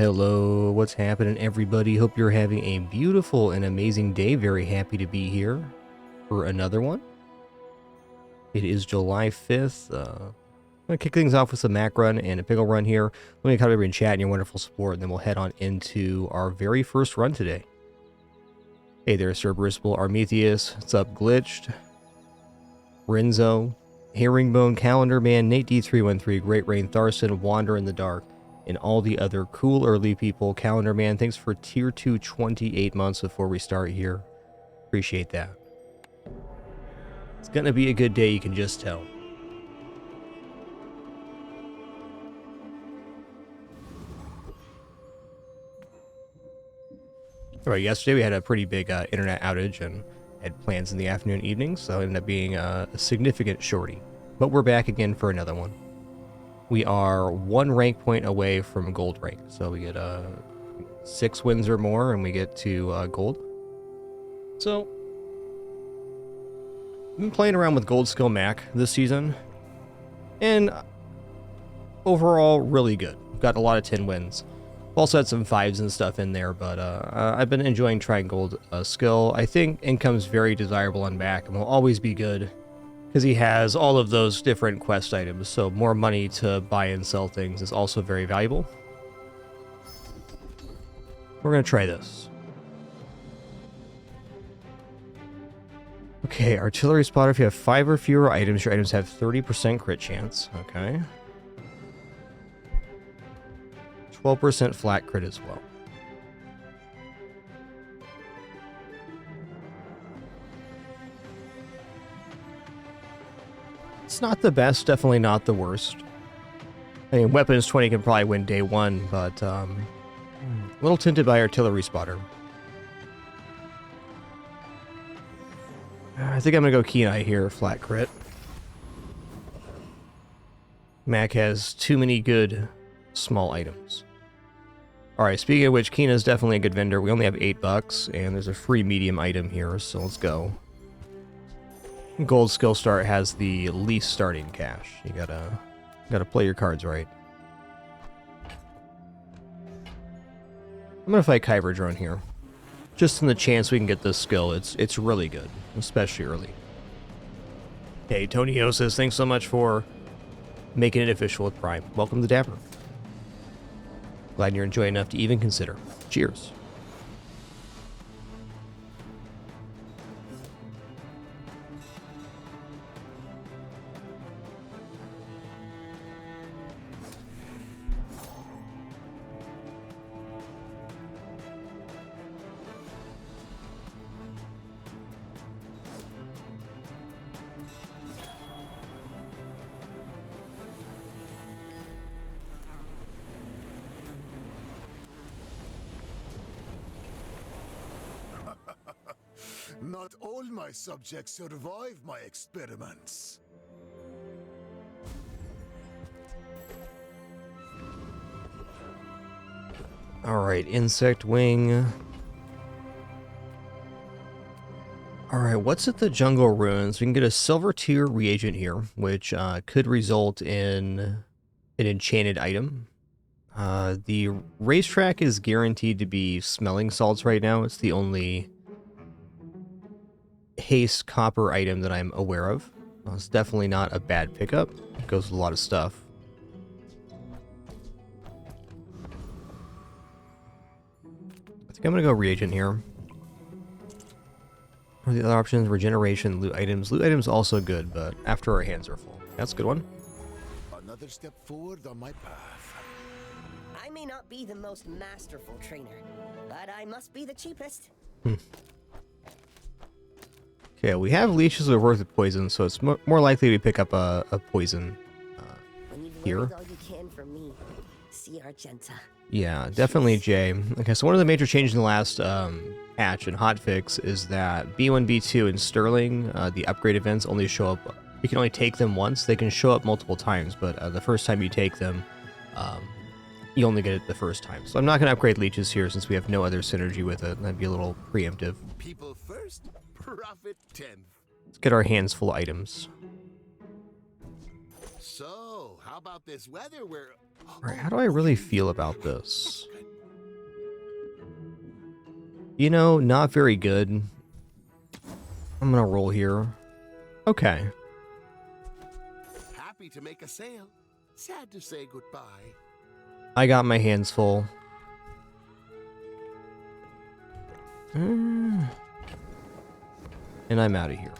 Hello, what's happening, everybody? Hope you're having a beautiful and amazing day. Very happy to be here for another one. It is July 5th. I'm going to kick things off with some Mac run and a Piggle run here. Let me kind of in chat and your wonderful support, and then we'll head on into our very first run today. Hey there, Sir Brisbal, Armetheus, what's up, Glitched, Renzo, Herringbone, Calendar Man, Nate D313, Great Rain, Tharson, Wander in the Dark, and all the other cool early people. Calendar Man, thanks for tier 2 28 months before we start here. Appreciate that. It's gonna be a good day, you can just tell. Alright, yesterday we had a pretty big internet outage and had plans in the afternoon evenings, so it ended up being a significant shorty. But we're back again for another one. We are one rank point away from gold rank, so we get 6 wins or more and we get to gold. So I've been playing around with gold skill Mac this season, and overall really good. Got a lot of 10 wins. Also had some 5s and stuff in there, but I've been enjoying trying gold skill. I think income's very desirable on Mac and will always be good, because he has all of those different quest items, so more money to buy and sell things is also very valuable. We're going to try this. Okay, Artillery Spotter, if you have 5 or fewer items, your items have 30% crit chance. Okay. 12% flat crit as well. It's not the best, definitely not the worst. I mean, Weapons 20 can probably win day 1, but a little tinted by Artillery Spotter. I think I'm going to go Keen Eye here, flat crit. Mac has too many good small items. Alright, speaking of which, Keen is definitely a good vendor. We only have $8, and there's a free medium item here, so let's go. Gold Skill Start has the least starting cash. You gotta play your cards right. I'm gonna fight Kyber Drone here. Just in the chance we can get this skill, it's really good, especially early. Hey, Tonio says, thanks so much for making it official with Prime. Welcome to Dapper. Glad you're enjoying enough to even consider. Cheers. Not all my subjects survive my experiments. Alright, Insect Wing. Alright, what's at the Jungle Ruins? We can get a Silver Tier reagent here, which could result in an enchanted item. The racetrack is guaranteed to be smelling salts right now. It's the only haste copper item that I'm aware of. It's definitely not a bad pickup. It goes with a lot of stuff. I think I'm gonna go reagent here. What are the other options? Regeneration, loot items. Loot items also good, but after our hands are full. That's a good one. Another step forward on my path. I may not be the most masterful trainer, but I must be the cheapest. Okay, we have leeches that work with poison, so it's more likely to pick up a poison When you've here. learned all you can from me, see Argenta. Yeah, definitely Jay. Okay, so one of the major changes in the last patch and hotfix is that B1, B2, and Sterling, the upgrade events only show up. You can only take them once. They can show up multiple times, but the first time you take them, you only get it the first time. So I'm not going to upgrade leeches here since we have no other synergy with it. That'd be a little preemptive. People first, profit 10th. Let's get our hands full of items. So, how about this weather where... Alright, how do I really feel about this? You know, not very good. I'm gonna roll here. Okay. Happy to make a sale. Sad to say goodbye. I got my hands full. And I'm out of here.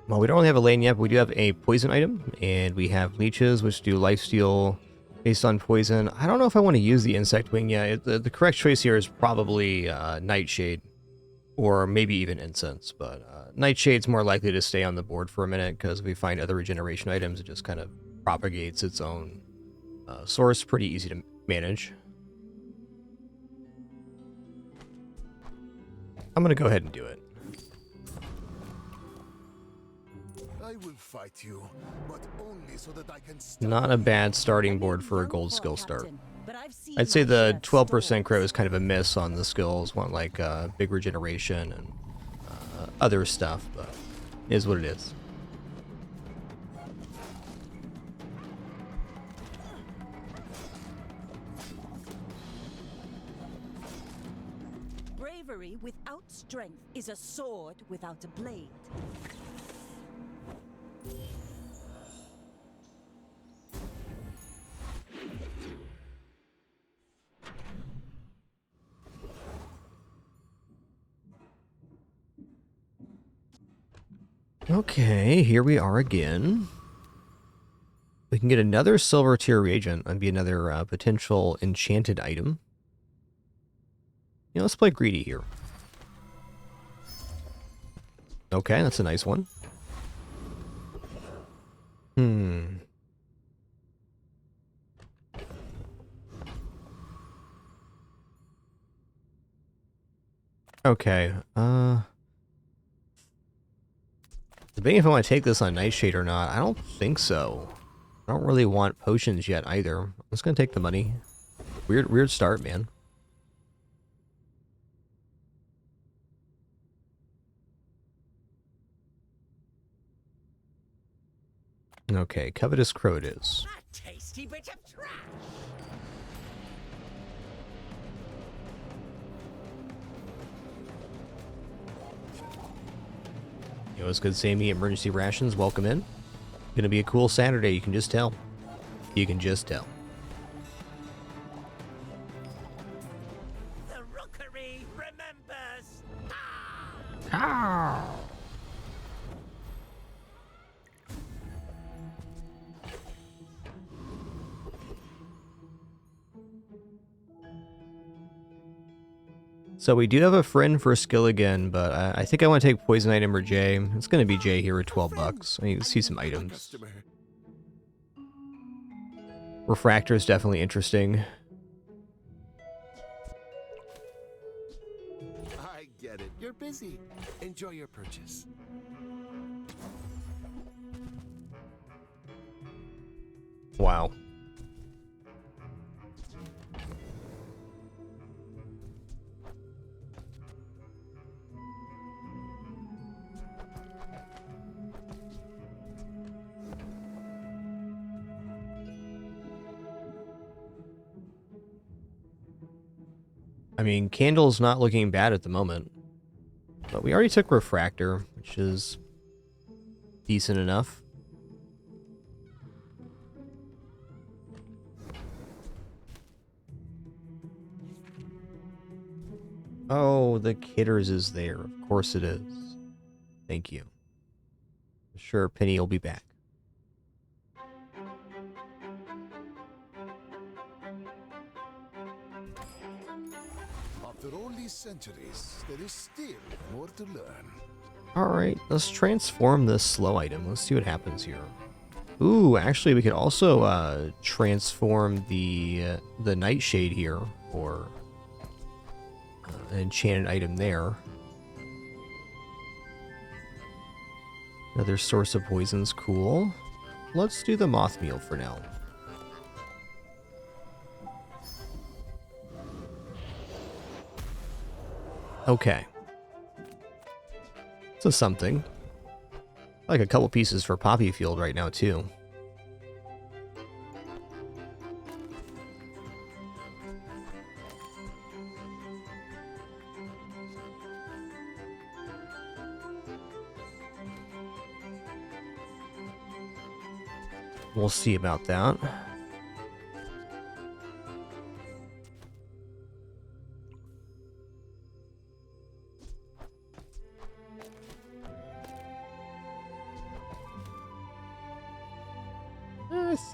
Well, we don't really have a lane yet, but we do have a poison item, and we have leeches, which do lifesteal based on poison. I don't know if I want to use the insect wing yet. The correct choice here is probably Nightshade, or maybe even incense, but Nightshade's more likely to stay on the board for a minute, because if we find other regeneration items, it just kind of propagates its own source. Pretty easy to manage. I'm going to go ahead and do it. I will fight you, but only so that I can stop. Not a bad starting board for a gold skill start. I'd say the 12% crit is kind of a miss on the skills. Want like big regeneration and other stuff, but it is what it is. Bravery without strength is a sword without a blade. Okay, here we are again. We can get another silver tier reagent. That'd be another potential enchanted item. You know, let's play greedy here. Okay, that's a nice one. Okay, debating if I want to take this on Nightshade or not. I don't think so. I don't really want potions yet either. I'm just gonna take the money. Weird start, man. Okay, Covetous Crow it is. A tasty bit of trash. Yo, it's good seeing me. Emergency rations, welcome in. Gonna be a cool Saturday, you can just tell. You can just tell. The rookery remembers. So we do have a friend for skill again, but I think I want to take poison item or J. It's gonna be J here at 12 bucks. I need to see some items. Customer. Refractor is definitely interesting. I get it. You're busy. Enjoy your purchase. Wow. I mean, Candle's not looking bad at the moment. But we already took Refractor, which is decent enough. Oh, the Kidders is there. Of course it is. Thank you. Sure, Penny will be back. After all these centuries, there is still more to learn. Alright, let's transform this slow item. Let's see what happens here. Ooh, actually we could also transform the Nightshade here, or an enchanted item there. Another source of poison's cool. Let's do the moth meal for now. Okay. So something. Like a couple pieces for Poppy Field right now, too. We'll see about that.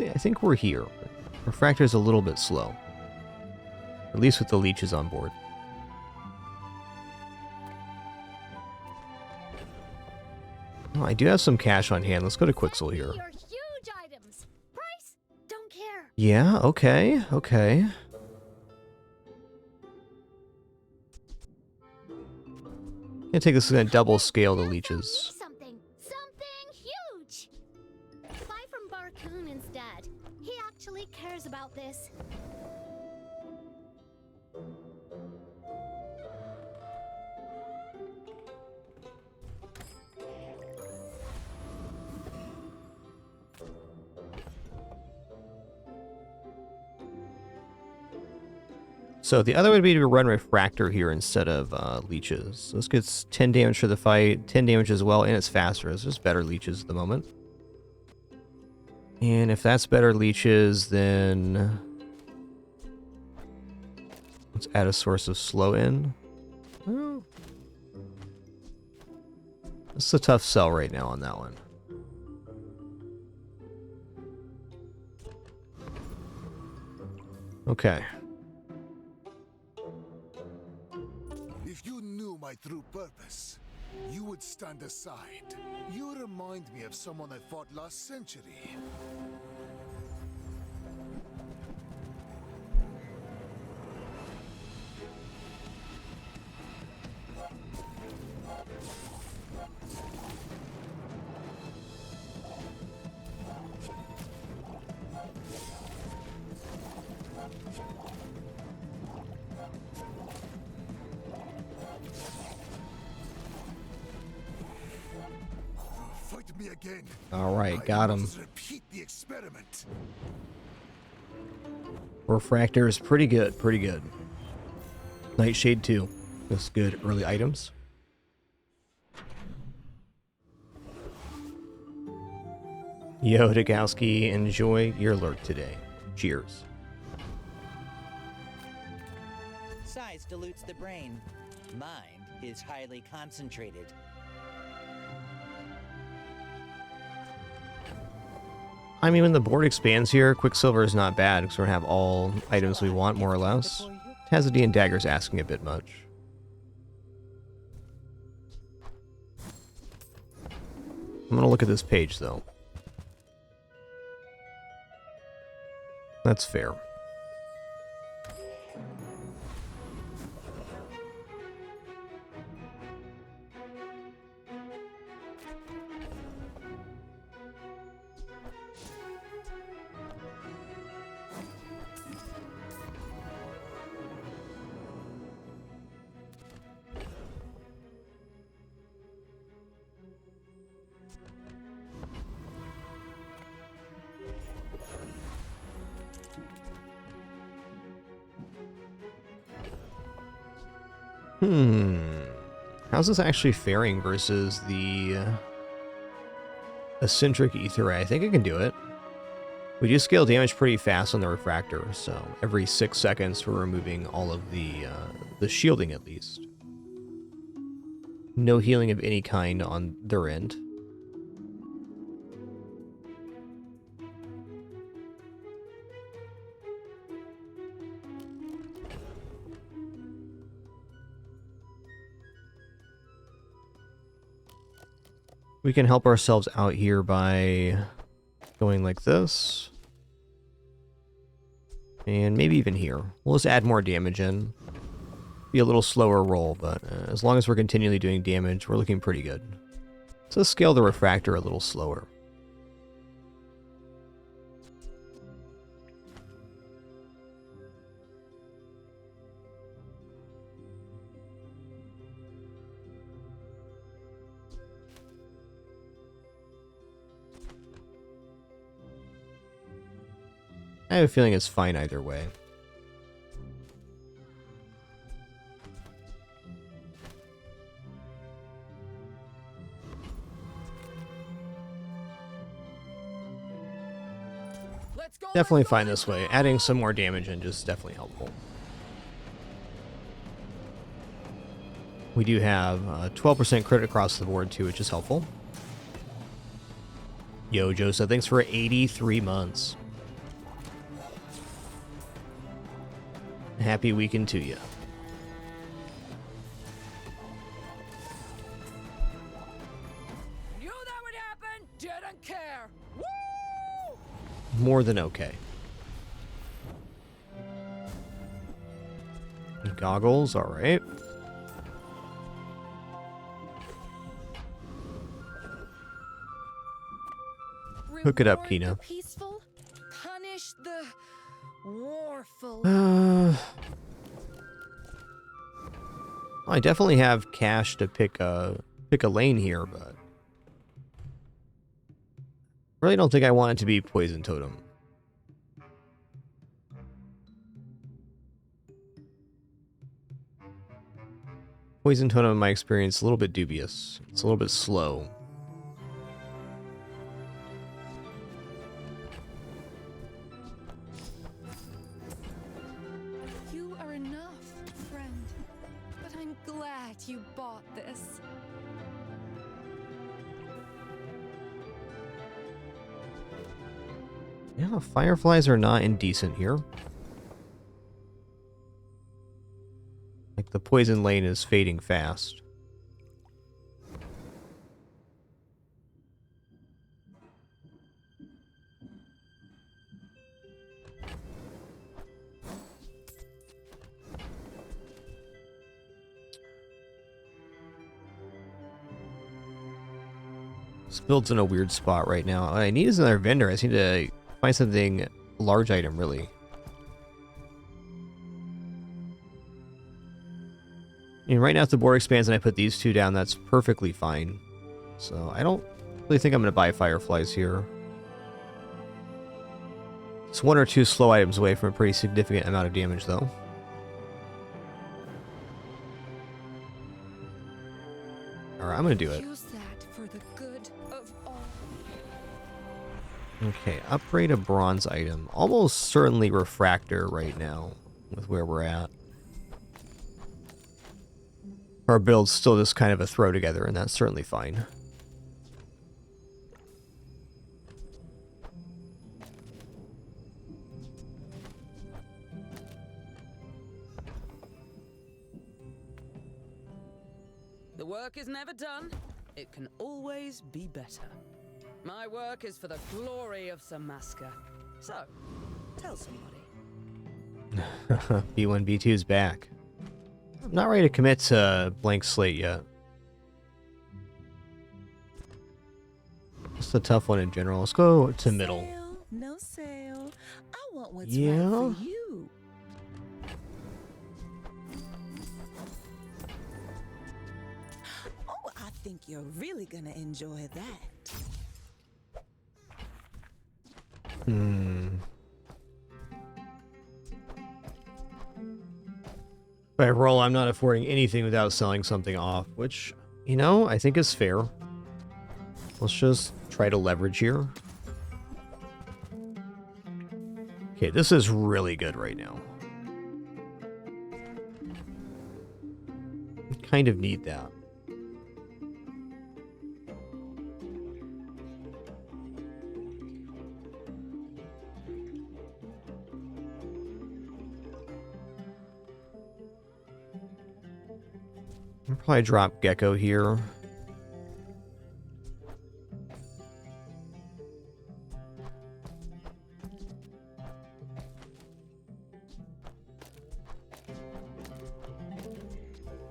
I think we're here. Refractor's a little bit slow. At least with the leeches on board. Oh, I do have some cash on hand. Let's go to Quixel here. Your huge items. Price? Don't care. Yeah, okay, okay. Gonna take this and double scale the leeches. Something huge. Buy from Barcoon instead. He actually cares about this. So the other would be to run Refractor here instead of leeches. So this gets 10 damage for the fight, 10 damage as well, and it's faster. It's just better leeches at the moment. And if that's better leeches, then let's add a source of slow in. Well, it's a tough sell right now on that one. Okay. If you knew my true purpose, you would stand aside. You remind me of someone I fought last century. Fight me again. All right, got him. Repeat the experiment. Refractor is pretty good, pretty good. Nightshade too. That's good early items. Yo, Dagowski, enjoy your lurk today. Cheers. Size dilutes the brain. Mind is highly concentrated. I mean, when the board expands here, Quicksilver is not bad because we're going to have all items we want, more or less. Tazadi and Dagger's asking a bit much. I'm going to look at this page, though. That's fair. How's this actually faring versus the eccentric ether ray? I think I can do it. We do scale damage pretty fast on the refractor, so every 6 seconds we're removing all of the shielding at least. No healing of any kind on their end. We can help ourselves out here by going like this. And maybe even here. We'll just add more damage in. Be a little slower roll, but as long as we're continually doing damage, we're looking pretty good. So let's scale the refractor a little slower. I have a feeling it's fine either way. Definitely fine this way. Adding some more damage in just definitely helpful. We do have 12% crit across the board too, which is helpful. Yo, Joseph, thanks for 83 months. Happy weekend to you. Knew that would happen. Didn't care. Woo! More than okay. Goggles, all right. Hook it up, Reward Kina. the peaceful, punish the warful. I definitely have cash to pick a lane here, but really don't think I want it to be Poison Totem. Poison Totem, in my experience, a little bit dubious. It's a little bit slow. You are enough, friend. But I'm glad you bought this. Yeah, fireflies are not indecent here. Like, the poison lane is fading fast. This build's in a weird spot right now. What I need is another vendor. I just need to find something large item, really. And right now, if the board expands and I put these two down, that's perfectly fine. So I don't really think I'm going to buy fireflies here. It's one or two slow items away from a pretty significant amount of damage, though. Alright, I'm going to do it. Use that for the good of all. Okay, upgrade a bronze item. Almost certainly refractor right now with where we're at. Our build's still just kind of a throw together, and that's certainly fine. The work is never done. It can always be better. My work is for the glory of Samaska. So, tell somebody. B1, B2 is back. I'm not ready to commit to blank slate yet. It's a tough one in general. Let's go to middle. Sale, no sale. I want what's Yeah. right for you. Oh, I think you're really gonna enjoy that. If I roll, I'm not affording anything without selling something off, which, you know, I think is fair. Let's just try to leverage here. Okay, this is really good right now. We kind of need that. I'll probably drop Gecko here.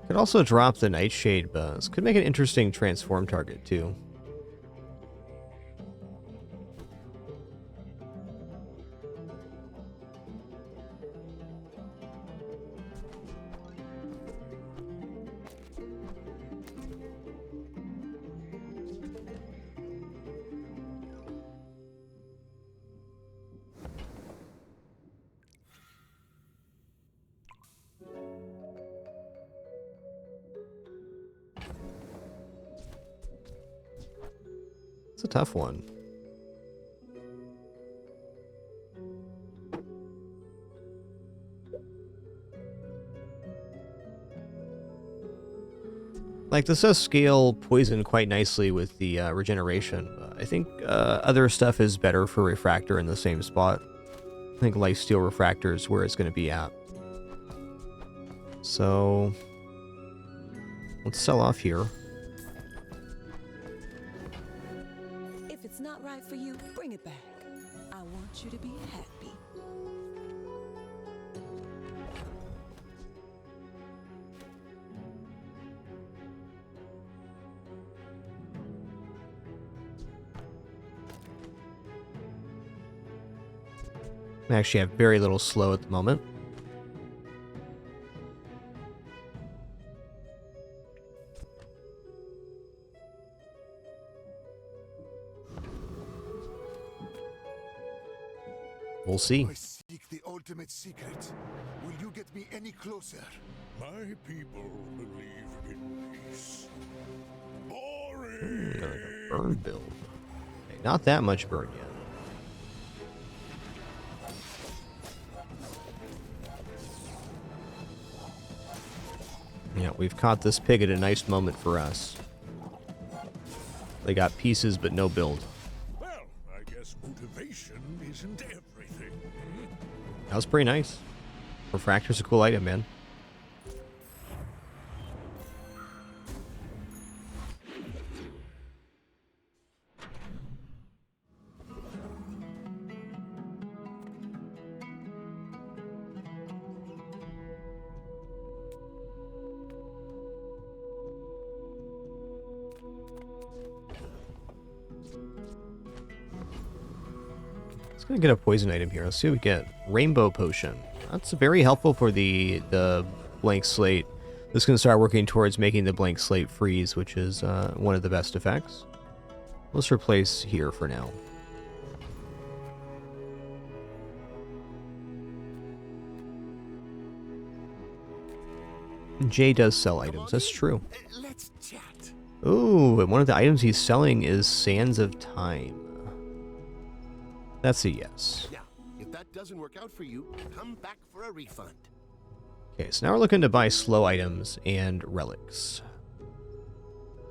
Could also drop the Nightshade Buzz. Could make an interesting transform target too. It's a tough one. Like, this does scale poison quite nicely with the regeneration. I think other stuff is better for refractor in the same spot. I think lifesteal refractor is where it's going to be at. So let's sell off here. If it's not right for you, bring it back. I want you to be happy. I actually have very little slow at the moment. We'll see. I seek the ultimate secret. Will you get me any closer? My people believe in peace. Boring. Like a burn build. Okay, not that much burn yet. Yeah, we've caught this pig at a nice moment for us. They got pieces, but no build. Well, I guess motivation isn't everything. That was pretty nice. Refractor's a cool item, man. Let's go get a poison item here. Let's see what we get. Rainbow potion. That's very helpful for the blank slate. This is going to start working towards making the blank slate freeze, which is one of the best effects. Let's replace here for now. Jay does sell items. That's true. Let's chat. Ooh, and one of the items he's selling is Sands of Time. That's a yes. Yeah, if that doesn't work out for you, come back for a refund. Okay, so now we're looking to buy slow items and relics.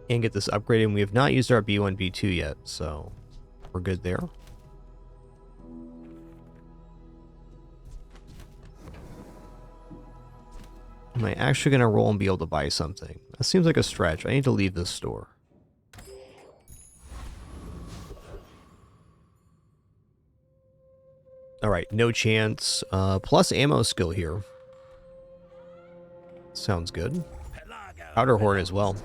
And get this upgraded, and we have not used our B1, B2 yet, so we're good there. Am I actually going to roll and be able to buy something? That seems like a stretch. I need to leave this store. Alright, no chance. Plus ammo skill here. Sounds good. Powder horn as well.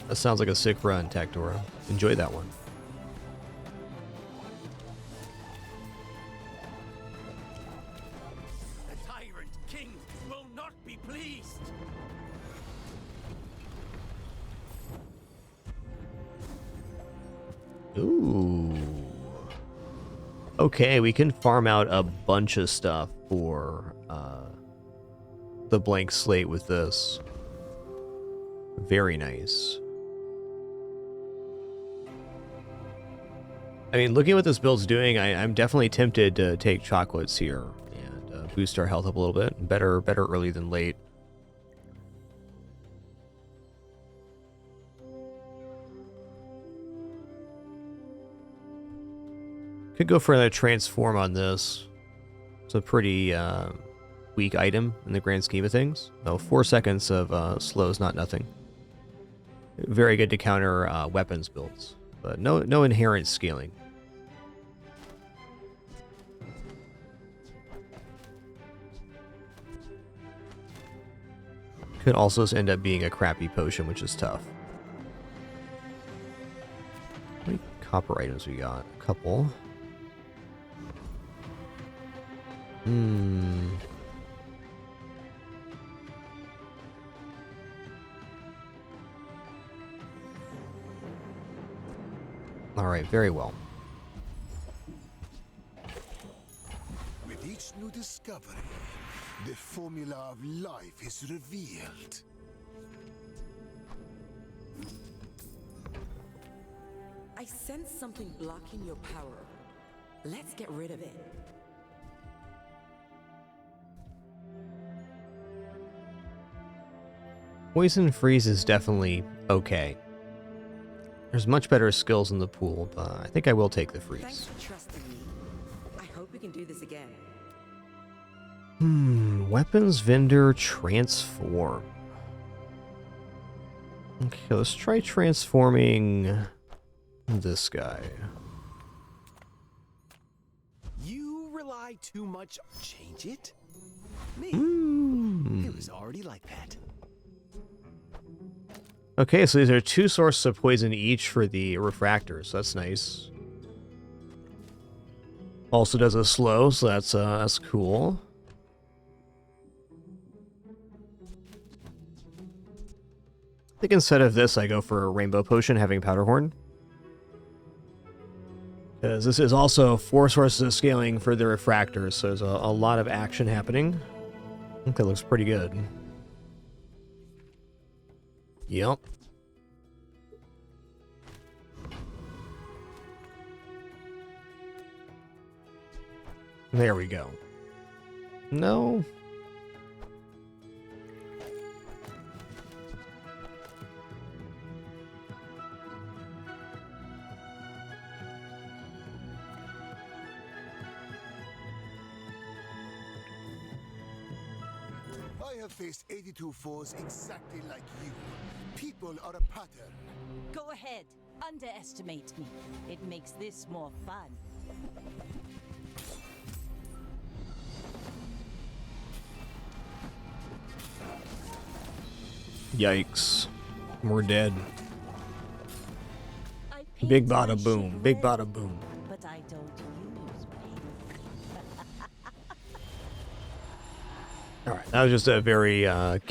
That sounds like a sick run, Tactora. Enjoy that one. The tyrant king will not be pleased. Ooh. Okay, we can farm out a bunch of stuff for the blank slate with this. Very nice. I mean, looking at what this build's doing, I'm definitely tempted to take chocolates here and boost our health up a little bit. Better early than late. Could go for another transform on this. It's a pretty weak item in the grand scheme of things. Though 4 seconds of slow is not nothing. Very good to counter weapons builds, but no inherent scaling. Could also end up being a crappy potion, which is tough. How many copper items we got? A couple. Alright, very well. new discovery. The formula of life is revealed. I sense something blocking your power. Let's get rid of it. Poison freeze is definitely okay. There's much better skills in the pool, but I think I will take the freeze. Thanks for trusting me. I hope we can do this again. Weapons vendor transform. Okay, let's try transforming this guy. You rely too much. Change it? Me? It was already like that. Okay, so these are 2 sources of poison each for the refractors. That's nice. Also does a slow, so that's cool. I think instead of this, I go for a rainbow potion, having powder horn. Because this is also 4 sources of scaling for the refractors, so there's a lot of action happening. I think that looks pretty good. Yep. There we go. No. I have faced 82 foes exactly like you. People are a pattern. Go ahead. Underestimate me. It makes this more fun. Yikes. We're dead. I paint Big my bada boom. shit Big red, bada boom. But I don't use paint. Alright, that was just a very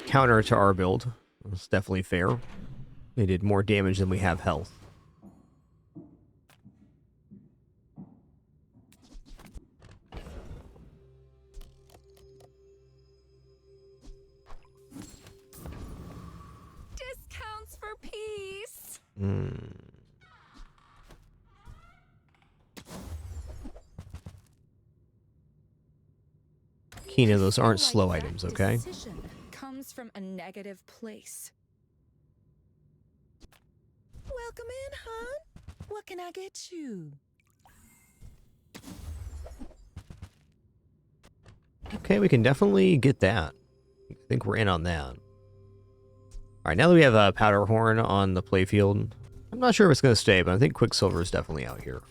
counter to our build. It's definitely fair. They did more damage than we have health. Discounts for peace. Kina, those aren't slow items, okay? Decision comes from a negative place. Welcome in, hon. What can I get you? Okay, we can definitely get that. I think we're in on that. Alright, now that we have a powder horn on the playfield, I'm not sure if it's going to stay, but I think Quicksilver is definitely out here.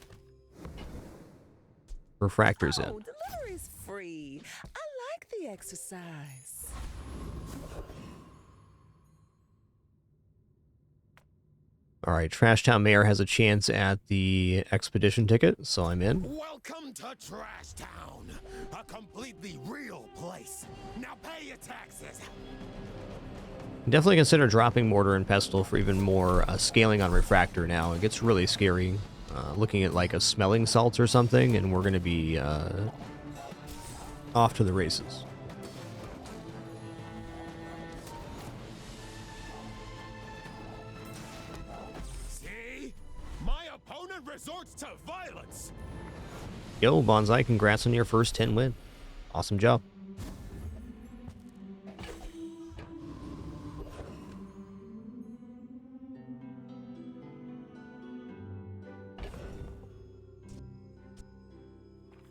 Refractor's in. Delivery's free. I like the exercise. Alright, Trash Town Mayor has a chance at the expedition ticket, so I'm in. Welcome to Trash Town, a completely real place. Now pay your taxes. Definitely consider dropping Mortar and Pestle for even more scaling on Refractor now. It gets really scary looking at like a smelling salt or something, and we're going to be off to the races. See? My opponent resorts to violence. Yo, Bonsai, congrats on your first 10 win. Awesome job.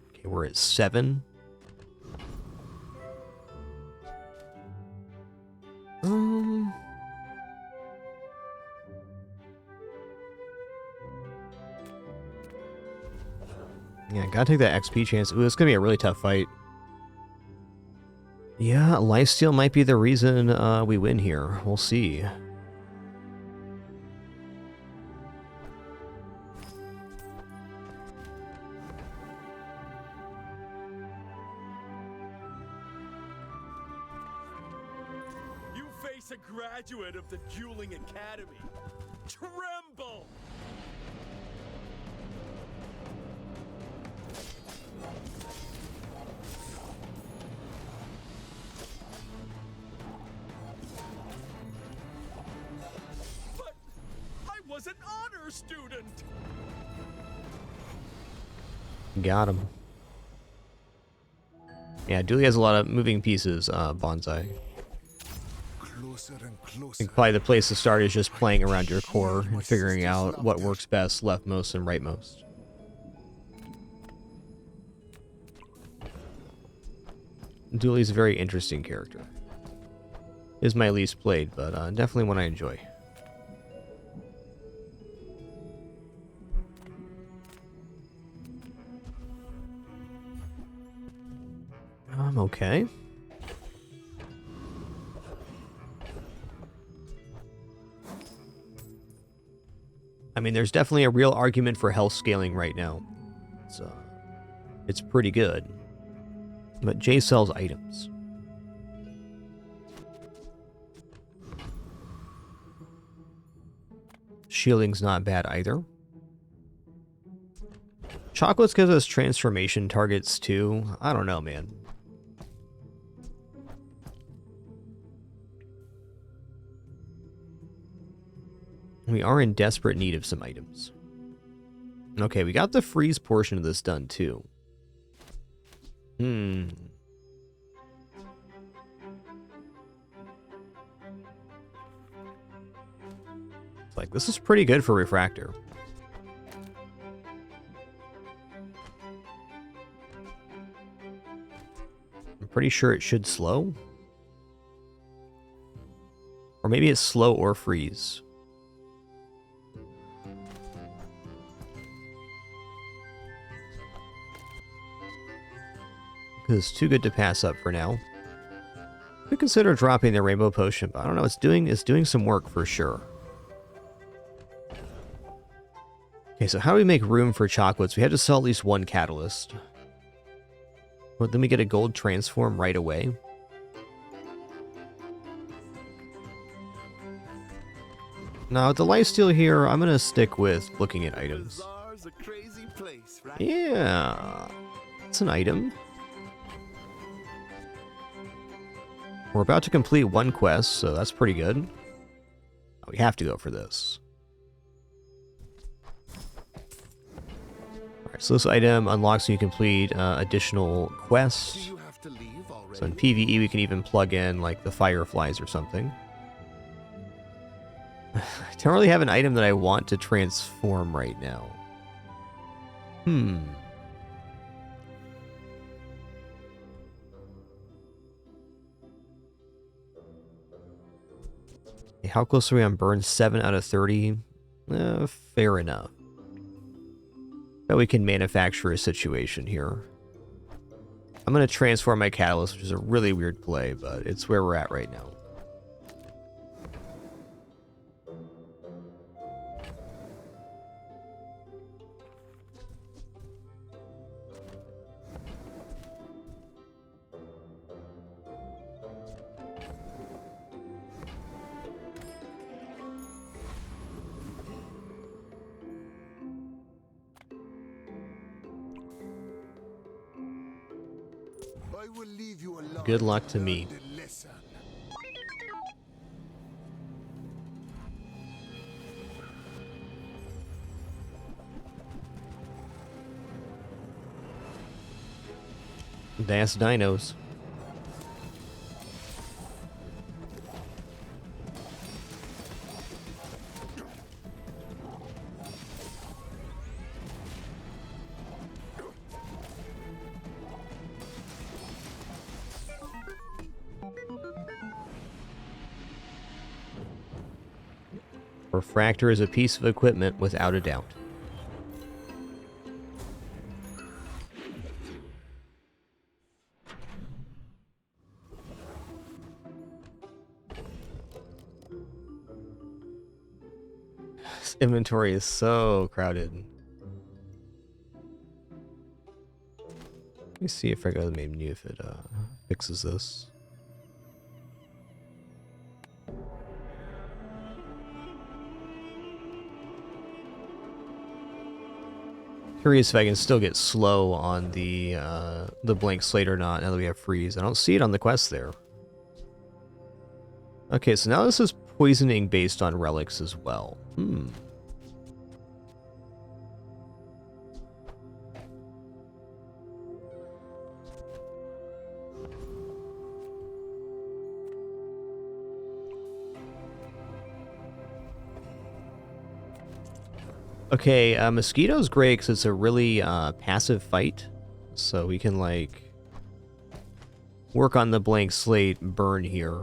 Okay, we're at 7. Yeah, gotta take that XP chance. Ooh, it's gonna be a really tough fight. Yeah, lifesteal might be the reason we win here. We'll see. You face a graduate of the Dueling Academy. Tremble! student. Got him. Yeah, Dooley has a lot of moving pieces, Bonsai. Closer and I closer. think probably the place to start is just playing around your core and figuring out what works best, leftmost and rightmost. Dooley's a very interesting character. Is my least played, but definitely one I enjoy. Okay. I mean, there's definitely a real argument for health scaling right now. It's pretty good. But Jay sells items. Shielding's not bad either. Chocolates gives us transformation targets too. I don't know, man. We are in desperate need of some items. Okay, we got the freeze portion of this done too. It's like, this is pretty good for Refractor. I'm pretty sure it should slow. Or maybe it's slow or freeze. It's too good to pass up for now. Could consider dropping the rainbow potion, but I don't know. It's doing some work for sure. Okay, so how do we make room for chocolates? We had to sell at least one catalyst. Well, then we get a gold transform right away. Now, with the lifesteal here, I'm gonna stick with looking at items. Yeah, it's an item. We're about to complete one quest, so that's pretty good. We have to go for this. Alright, so this item unlocks when you complete additional quests. So in PvE we can even plug in like the fireflies or something. I don't really have an item that I want to transform right now. How close are we on burn? 7 out of 30? Fair enough. But we can manufacture a situation here. I'm going to transform my catalyst, which is a really weird play, but it's where we're at right now. Good luck to me. That's dinos. Refractor is a piece of equipment without a doubt. This inventory is so crowded. Let me see if I go to the main menu if it fixes this. Curious if I can still get slow on the blank slate or not now that we have freeze. I don't see it on the quest there. Okay, so now this is poisoning based on relics as well. Okay, Mosquito's great because it's a really passive fight. So we can, like, work on the blank slate burn here.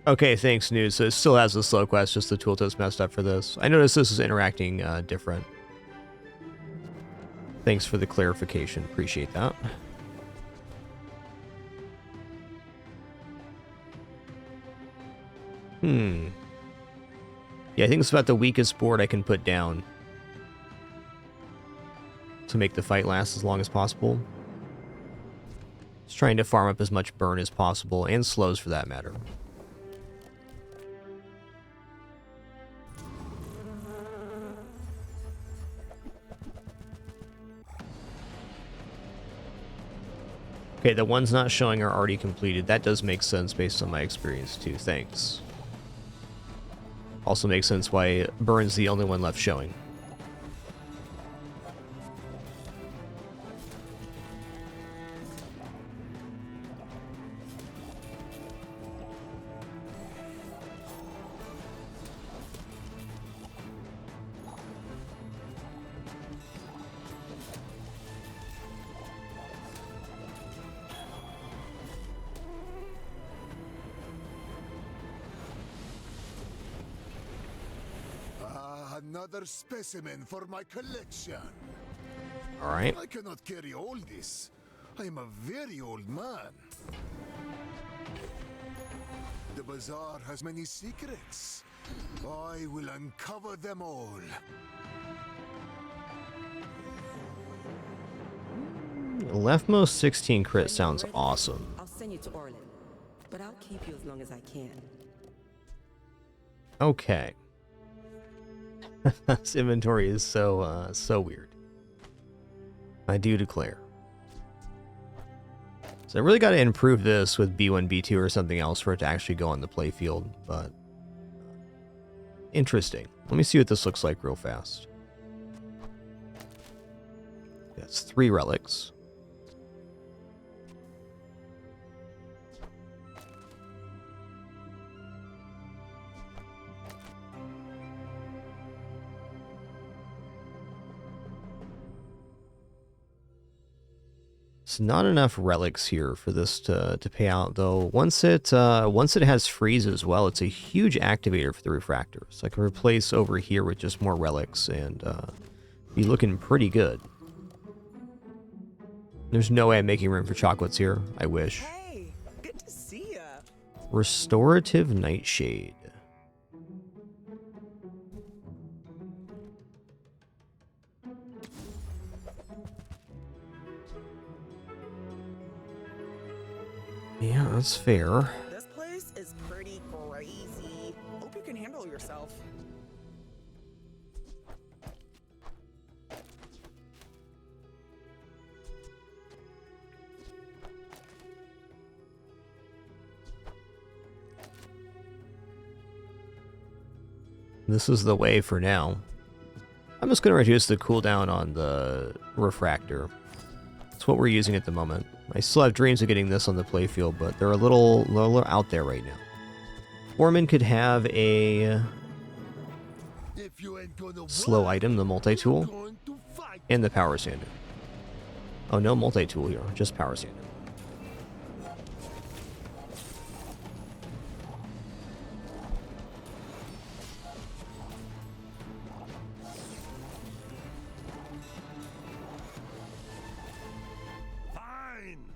Okay, thanks, News. So it still has the slow quest, just the tooltip's messed up for this. I noticed this is interacting different. Thanks for the clarification. Appreciate that. Yeah, I think it's about the weakest board I can put down to make the fight last as long as possible. Just trying to farm up as much burn as possible, and slows for that matter. Okay, the ones not showing are already completed. That does make sense based on my experience too. Thanks. Also makes sense why Burn's the only one left showing. Another specimen for my collection. All right. I cannot carry all this. I am a very old man. The bazaar has many secrets. I will uncover them all. Leftmost 16 crit sounds awesome. I'll send you to Orlin, but I'll keep you as long as I can. Okay. This inventory is so weird. I do declare. So I really got to improve this with B1, B2 or something else for it to actually go on the playfield, but interesting. Let me see what this looks like real fast. That's 3 relics. It's not enough relics here for this to pay out, though. Once it has freeze as well, it's a huge activator for the refractor. So I can replace over here with just more relics and be looking pretty good. There's no way I'm making room for chocolates here. I wish. Hey, good to see ya. Restorative Nightshade. Yeah, that's fair. This place is pretty crazy. Hope you can handle yourself. This is the way for now. I'm just going to reduce the cooldown on the refractor. That's what we're using at the moment. I still have dreams of getting this on the playfield, but they're a little out there right now. Foreman could have a slow item, the multi-tool, and the power sander. Oh, no multi-tool here, just power sander.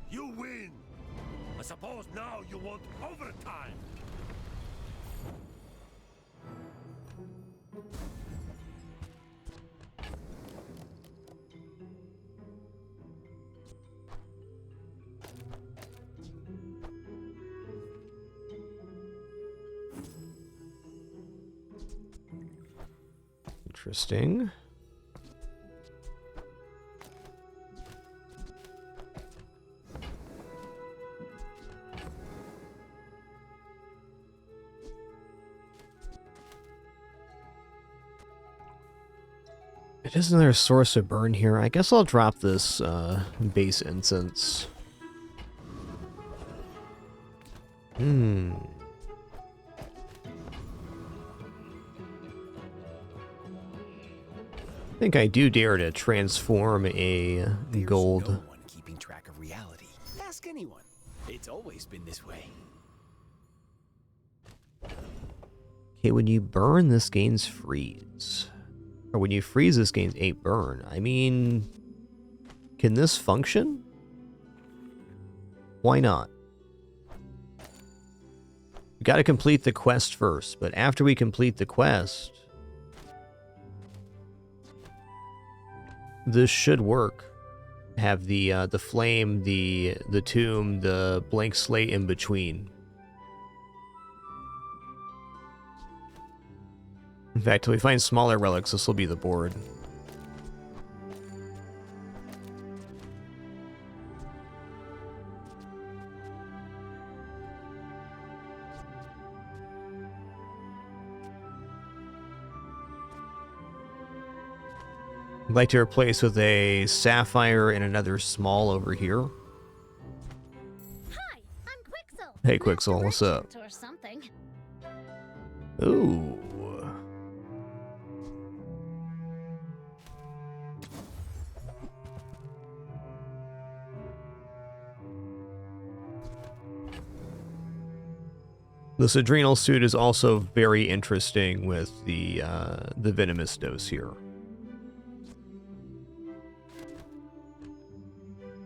You win! I suppose now you want overtime! Interesting. It is another source of burn here. I guess I'll drop this base incense. I think I do dare to transform a gold. No one keeping track of reality. Ask anyone. It's always been this way. Okay, when you burn, this gains freeze. Or when you freeze, this gains 8 burn. I mean, can this function? Why not? We gotta complete the quest first, but after we complete the quest, this should work. Have the flame, the tomb, the blank slate in between. In fact, till we find smaller relics, this will be the board. I'd like to replace with a sapphire and another small over here. Hi, I'm Quixel. Hey Quixel, what's up? Or something. Ooh. This adrenal suit is also very interesting with the venomous dose here.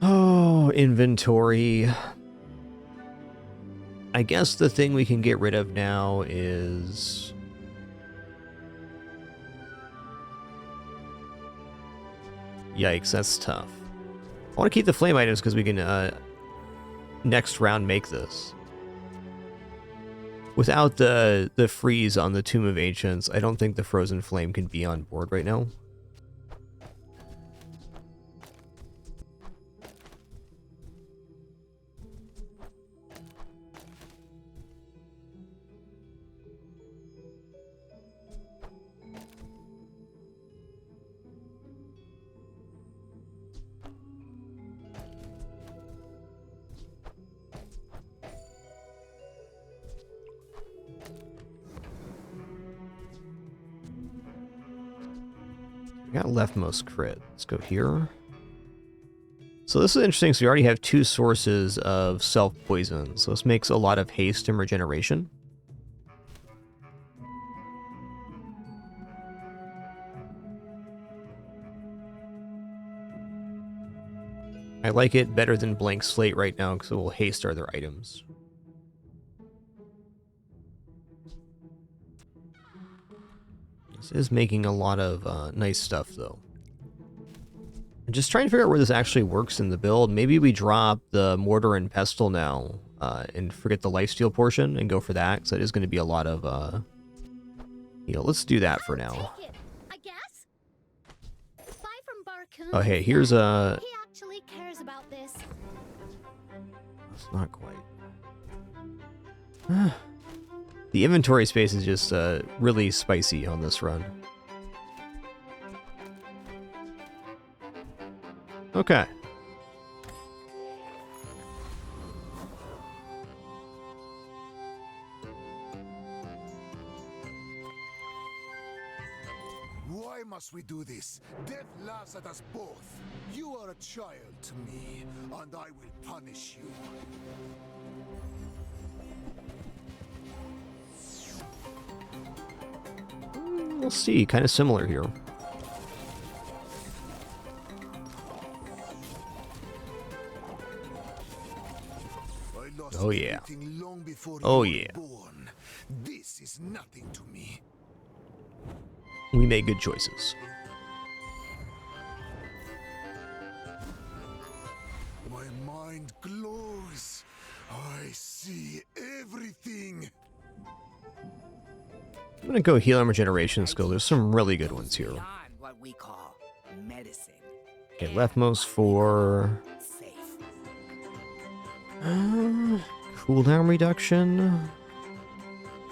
Oh, inventory. I guess the thing we can get rid of now is... Yikes, that's tough. I want to keep the flame items because we can next round make this. Without the freeze on the Tomb of Ancients, I don't think the Frozen Flame can be on board right now. I got leftmost crit. Let's go here. So this is interesting. So we already have 2 sources of self-poison. So this makes a lot of haste and regeneration. I like it better than blank slate right now because it will haste our other items. This is making a lot of nice stuff, though. I'm just trying to figure out where this actually works in the build. Maybe we drop the Mortar and Pestle now and forget the lifesteal portion and go for that, because that is going to be a lot of... you know, let's do that for now. I guess. Buy from Barcoon. Oh, hey, here's a... He actually cares about this. It's not quite. The inventory space is just really spicy on this run. Okay. Why must we do this? Death laughs at us both. You are a child to me, and I will punish you. We'll see. Kind of similar here. Oh yeah. Oh yeah. This is nothing to me. We made good choices. My mind glows. I see everything. I'm gonna go heal and regeneration skill. There's some really good ones here. What we call medicine. Okay, leftmost 4. Cooldown reduction.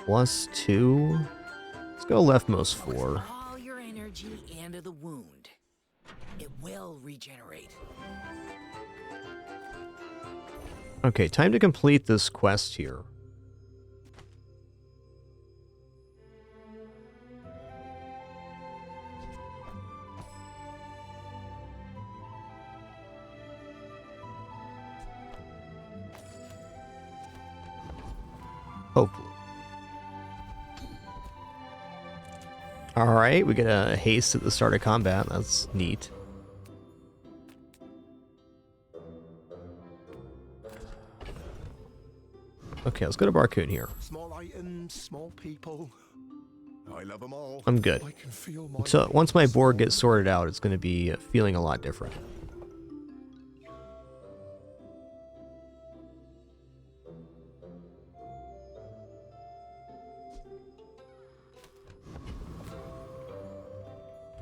+2. Let's go leftmost 4. All your energy into the wound. will regenerate. Okay, time to complete this quest here. Hopefully. Alright, we get a haste at the start of combat. That's neat. Okay, let's go to Barcoon here. Small items, small people. I love them all. I'm good. I can feel my So once my board gets sorted out, it's going to be feeling a lot different.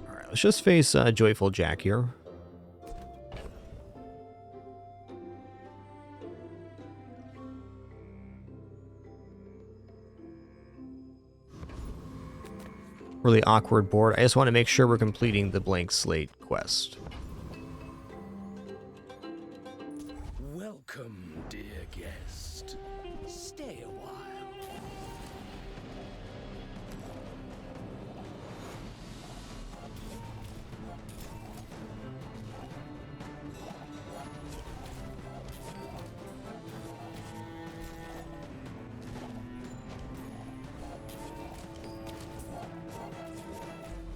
Alright, let's just face Joyful Jack here. Really awkward board. I just want to make sure we're completing the blank slate quest. Welcome, dear guest. Stay a while.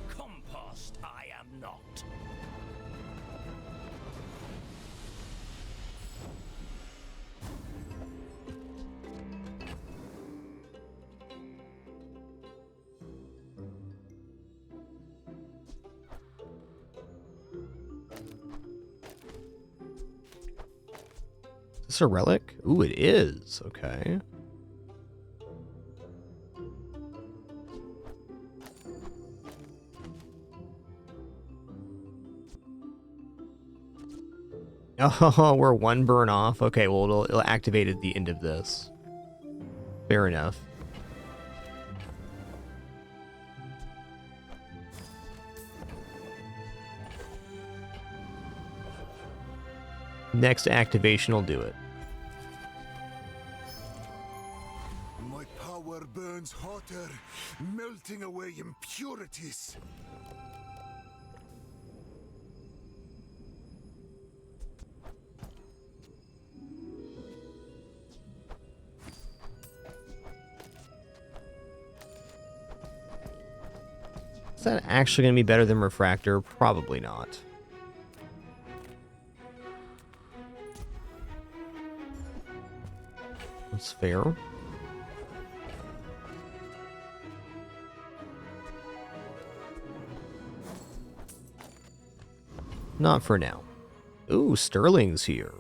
Compost I am not. Is this a relic? Ooh, it is. Okay. Oh, we're one burn off. Okay, well, it'll activate at the end of this. Fair enough. Next activation will do it. My power burns hotter, melting away impurities. Is that actually going to be better than Refractor? Probably not. That's fair. Not for now. Ooh, Sterling's here.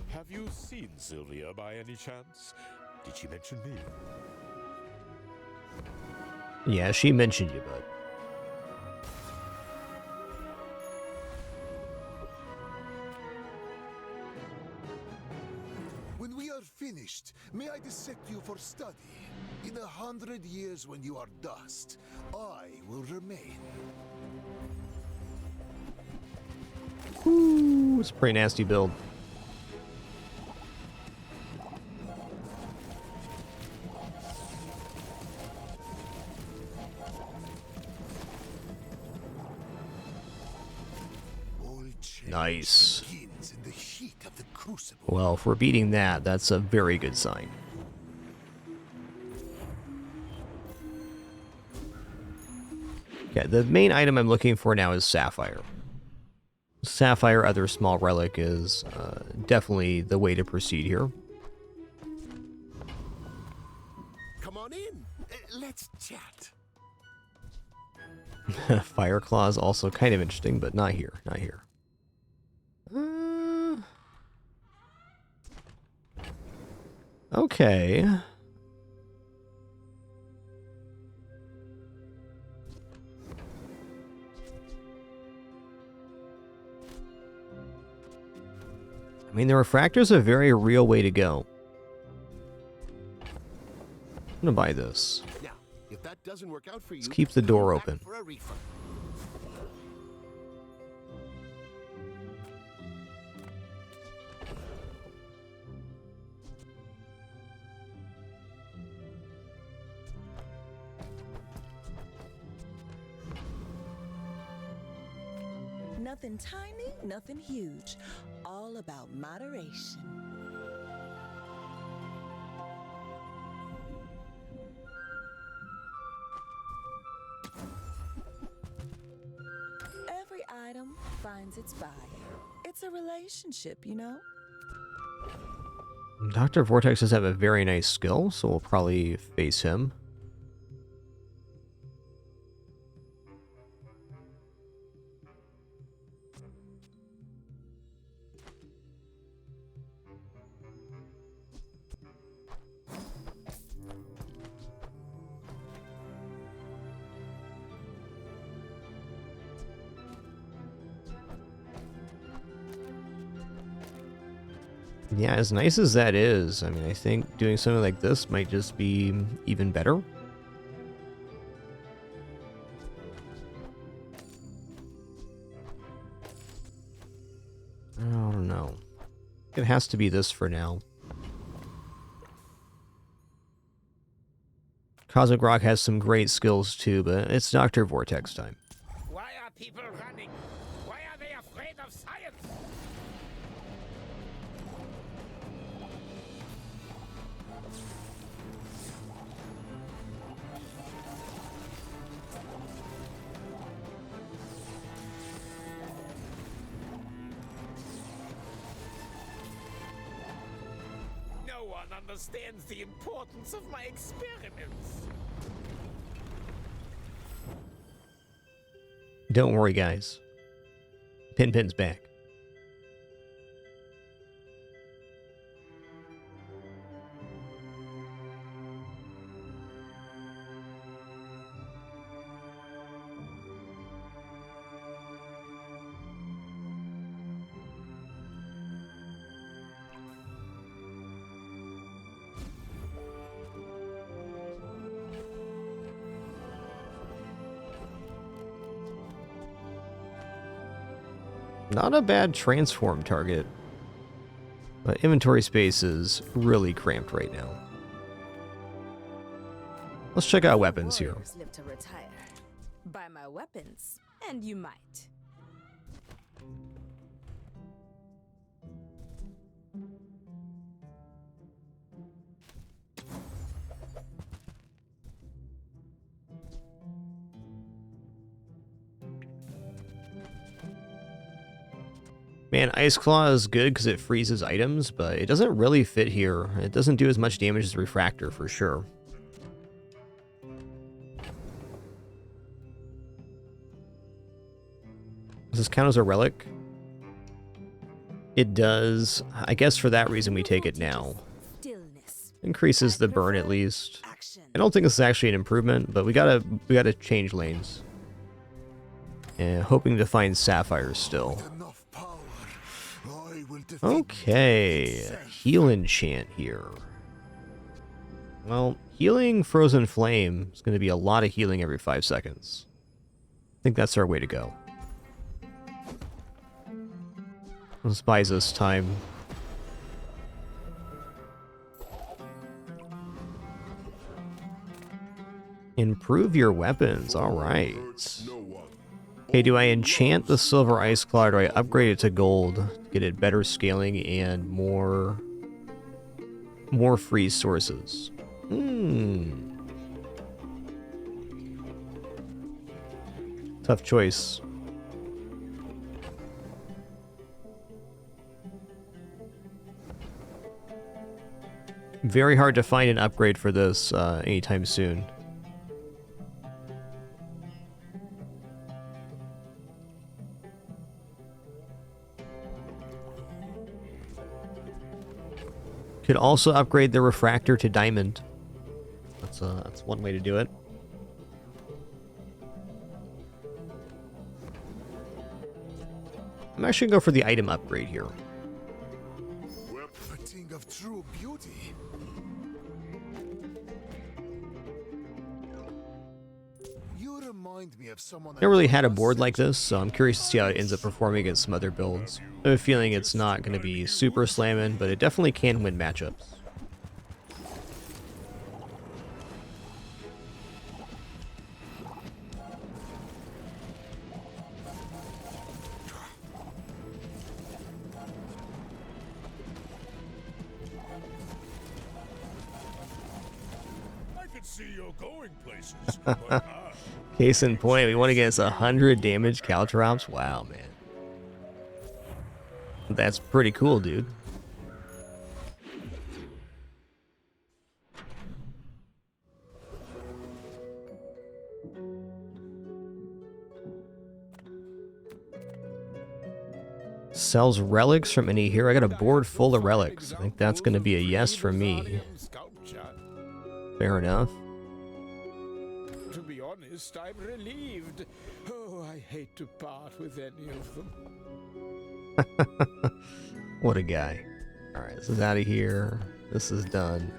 Have you seen Sylvia by any chance? Did she mention me? Yeah, she mentioned you, bud. When we are finished, may I dissect you for study? In 100 years when you are dust, I will remain. Ooh, it's a pretty nasty build. Nice. Begins in the heat of the crucible. Well, if we're beating that, that's a very good sign. Okay, the main item I'm looking for now is Sapphire. Sapphire, other small relic, is definitely the way to proceed here. Come on in. Let's chat. Fire Claw is also kind of interesting, but not here. Not here. Okay. I mean, the Refractor's a very real way to go. gonna buy this. Now, if that doesn't work out for you, Let's keep the door come back open. for a refund. Nothing tiny, nothing huge. All about moderation. Every item finds its buyer. It's a relationship, you know? Dr. Vortex does have a very nice skill, so we'll probably face him. Yeah, as nice as that is, I mean, I think doing something like this might just be even better. I don't know. It has to be this for now. Cosmic Rock has some great skills too, but it's Dr. Vortex time. Why are people running? Why are they afraid of science? No one understands the importance of my experiments. Don't worry, guys. Pin's back. Not a bad transform target, but inventory space is really cramped right now. Let's check out weapons here. Warriors live to retire. Buy my weapons, and you might. Man, Ice Claw is good because it freezes items, but it doesn't really fit here. It doesn't do as much damage as Refractor for sure. Does this count as a relic? It does. I guess for that reason we take it now. Increases the burn at least. I don't think this is actually an improvement, but we gotta change lanes. And hoping to find sapphires still. Okay, heal enchant here. Well, healing Frozen Flame is going to be a lot of healing every 5 seconds. I think that's our way to go. This buys us time. Improve your weapons, alright. Okay, do I enchant the Silver Ice Claw or do I upgrade it to gold to get it better scaling and more freeze sources? Tough choice. Very hard to find an upgrade for this anytime soon. Could also upgrade the Refractor to Diamond. That's one way to do it. I'm actually gonna go for the item upgrade here. A thing of true beauty. remind me of someone Never really had a board like this, so I'm curious to see how it ends up performing against some other builds. I have a feeling it's not going to be super slamming, but it definitely can win matchups. I can see you're going places, but Case in point, we went against 100 damage Caltrops. Wow, man. That's pretty cool, dude. Sells relics from any hero. I got a board full of relics. I think that's going to be a yes for me. Fair enough. To be honest, I'm relieved. Oh, I hate to part with any of them. What a guy. Alright, this is out of here. This is done.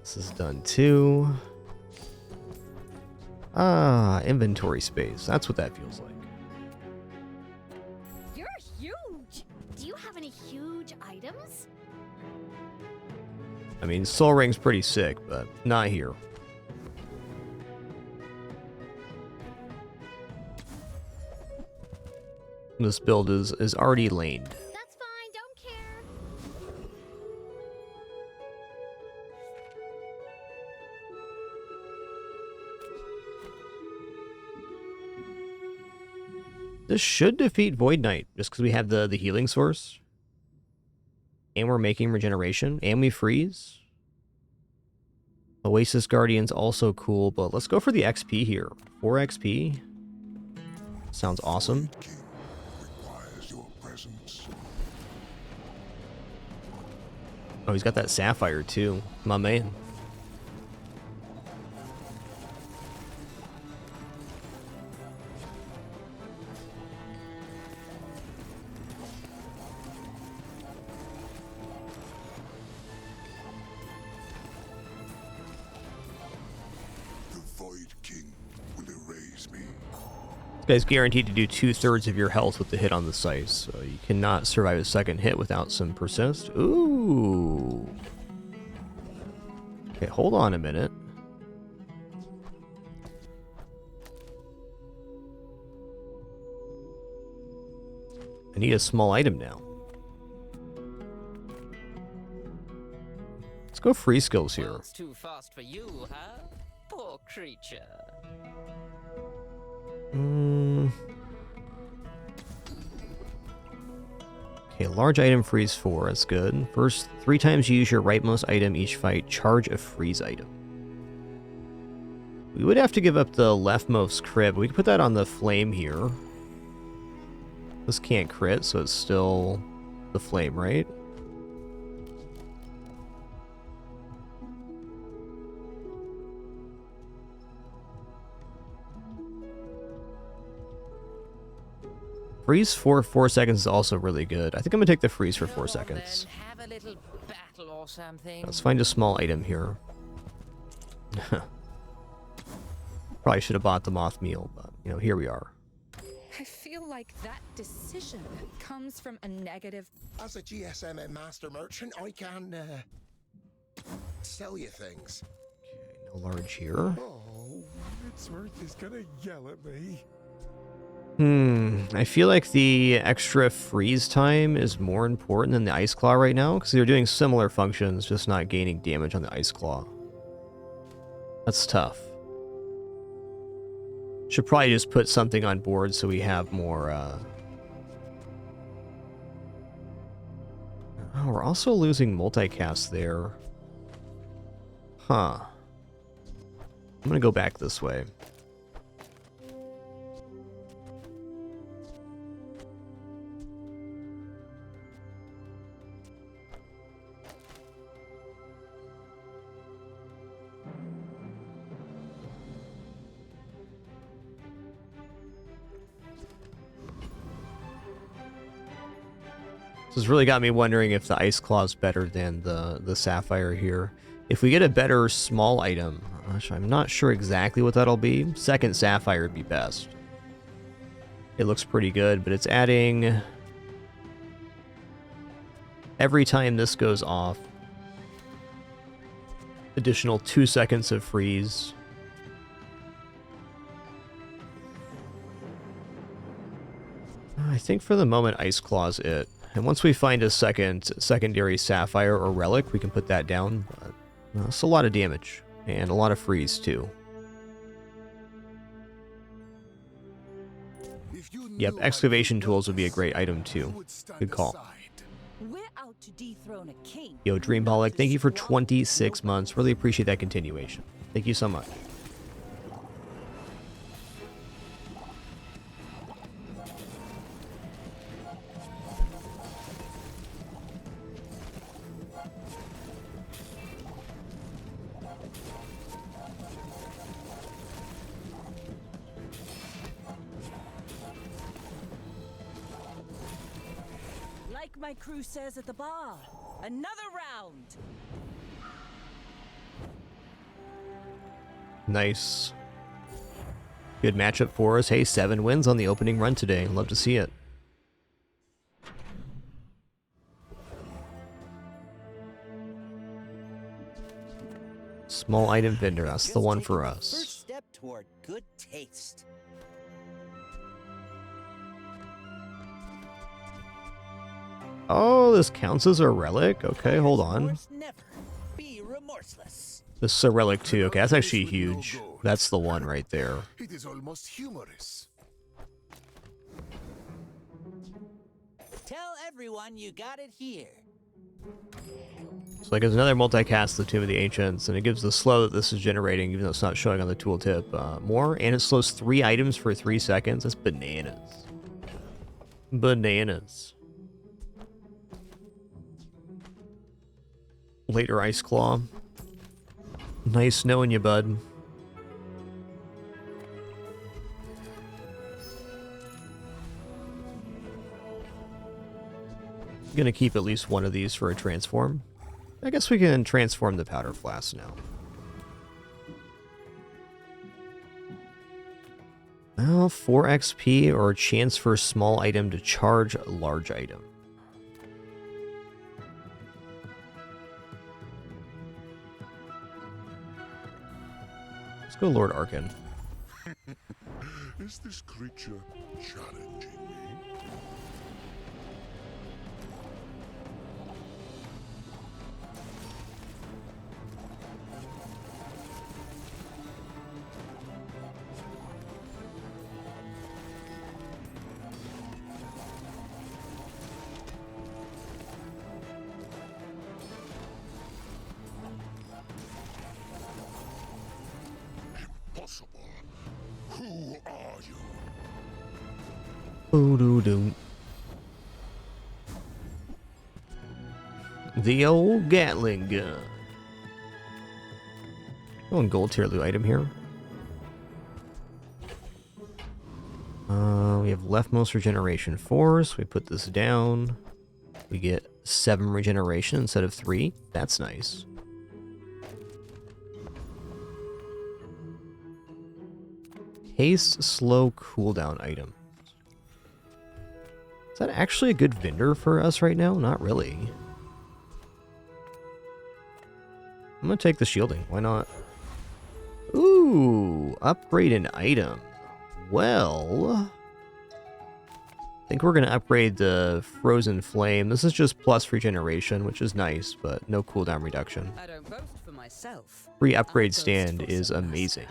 This is done too. Ah, inventory space. That's what that feels like. You're huge! Do you have any huge items? I mean, Soul Ring's pretty sick, but not here. This build is already laned. That's fine, don't care. This should defeat Void Knight, just because we have the healing source. And we're making regeneration, and we freeze. Oasis Guardian's also cool, but let's go for the XP here. 4 XP. Sounds awesome. Oh, he's got that sapphire too. My man. This guy's guaranteed to do 2/3 of your health with the hit on the scythe, so you cannot survive a second hit without some persist. Ooh. Okay, hold on a minute. I need a small item now. Let's go free skills here. World's too fast for you, huh? Poor creature. Okay, large item freeze 4, that's good. First, 3 times you use your rightmost item each fight, charge a freeze item. We would have to give up the leftmost crit, but we can put that on the flame here. This can't crit, so it's still the flame, right? Freeze for 4 seconds is also really good. I think I'm gonna take the freeze for 4 seconds. Have a little battle or something. Let's find a small item here. Probably should have bought the moth meal, but you know, here we are. I feel like that decision comes from a negative. As a GSM and master merchant, I can sell you things. Okay, no large here. Oh, Midsworth is gonna yell at me. I feel like the extra freeze time is more important than the Ice Claw right now, because they're doing similar functions, just not gaining damage on the Ice Claw. That's tough. Should probably just put something on board so we have more, Oh, we're also losing multicast there. Huh. I'm gonna go back this way. This has really got me wondering if the Ice Claw is better than the Sapphire here. If we get a better small item, which I'm not sure exactly what that'll be, second sapphire would be best. It looks pretty good, but it's adding... Every time this goes off, additional 2 seconds of freeze. I think for the moment Ice Claw's it. And once we find a secondary sapphire or relic, we can put that down. But, it's a lot of damage. And a lot of freeze, too. Yep, excavation tools would be a great item, too. Good call. We're out to dethrone a king. Yo, Dreambolic, thank you for 26 months. Really appreciate that continuation. Thank you so much. Like my crew says at the bar, another round. Nice. Good matchup for us. Hey, 7 wins on the opening run today. Love to see it. Small item vendor. That's the one for us. First step toward good taste. Oh, this counts as a relic? Okay, hold on. Never be remorseless. This is a relic too. Okay, that's actually huge. That's the one right there. It is almost humorous. Tell everyone you got it here. So like, there's another multicast of the Tomb of the Ancients, and it gives the slow that this is generating, even though it's not showing on the tooltip, more, and it slows 3 items for 3 seconds. That's bananas. Bananas. Later Ice Claw. Nice knowing you, bud. Gonna keep at least one of these for a transform. I guess we can transform the powder flask now. Well, 4 XP or a chance for a small item to charge a large item. Let's go Lord Arkin. Is this creature challenging me? Impossible. Who are you? Boo-doo-doo. The old Gatling gun. One gold tier loot item here. We have leftmost regeneration 4, so we put this down. We get 7 regeneration instead of 3. That's nice. Haste slow cooldown item. Is that actually a good vendor for us right now? Not really. I'm gonna take the shielding. Why not? Ooh, upgrade an item. Well, I think we're gonna upgrade the Frozen Flame. This is just plus regeneration, which is nice, but no cooldown reduction. I don't boast for myself. Free upgrade stand is amazing.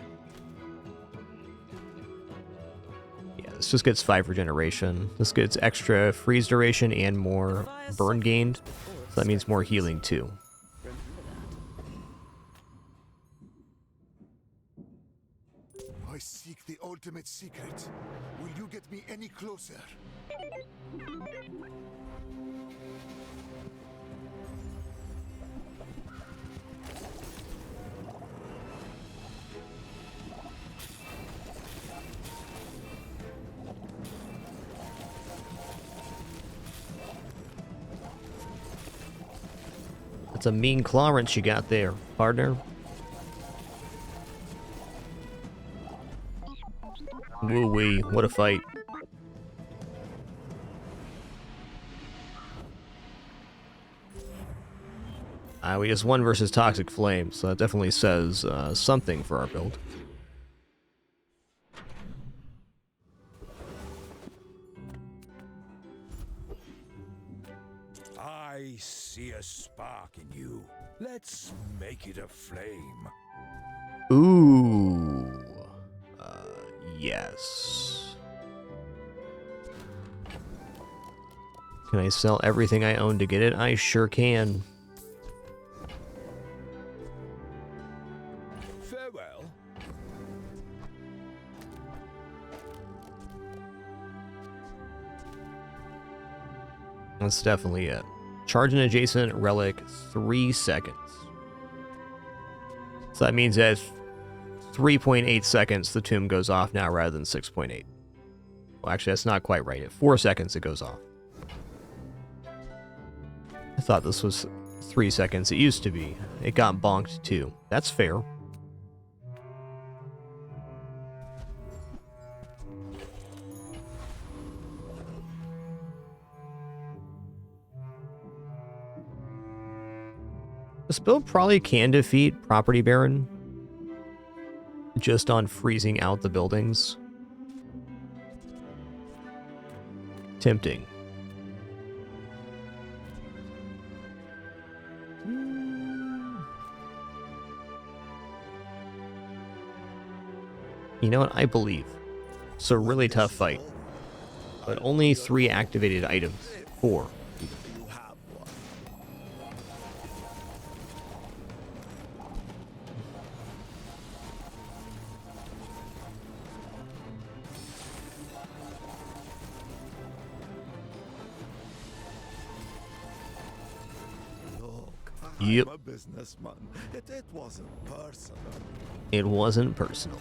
Yeah, this just gets 5 regeneration. This gets extra freeze duration and more burn gained. So that means more healing too. I seek the ultimate secret. Will you get me any closer? That's a mean clearance you got there, partner. Woo-wee, what a fight. We just won versus Toxic Flame, so that definitely says something for our build. I see a spark in you. Let's make it a flame. Ooh. Yes. Can I sell everything I own to get it? I sure can. Farewell. That's definitely it. Charge an adjacent relic 3 seconds. So that means that 3.8 seconds the tomb goes off now rather than 6.8. Well, actually, that's not quite right. At 4 seconds it goes off. I thought this was 3 seconds. It used to be. It got bonked too. That's fair. This build probably can defeat Property Baron just on freezing out the buildings. Tempting. You know what? I believe. It's a really tough fight. But only 3 activated items. 4. Yep. I'm a businessman. It wasn't personal. It wasn't personal.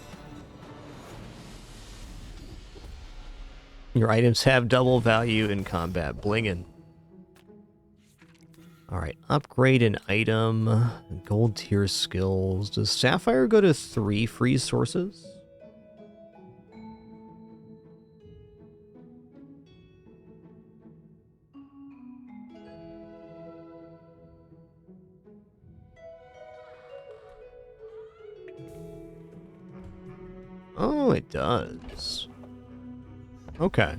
Your items have double value in combat. Blingin'. Alright, upgrade an item. Gold tier skills. Does Sapphire go to 3 free sources? Oh, it does. Okay.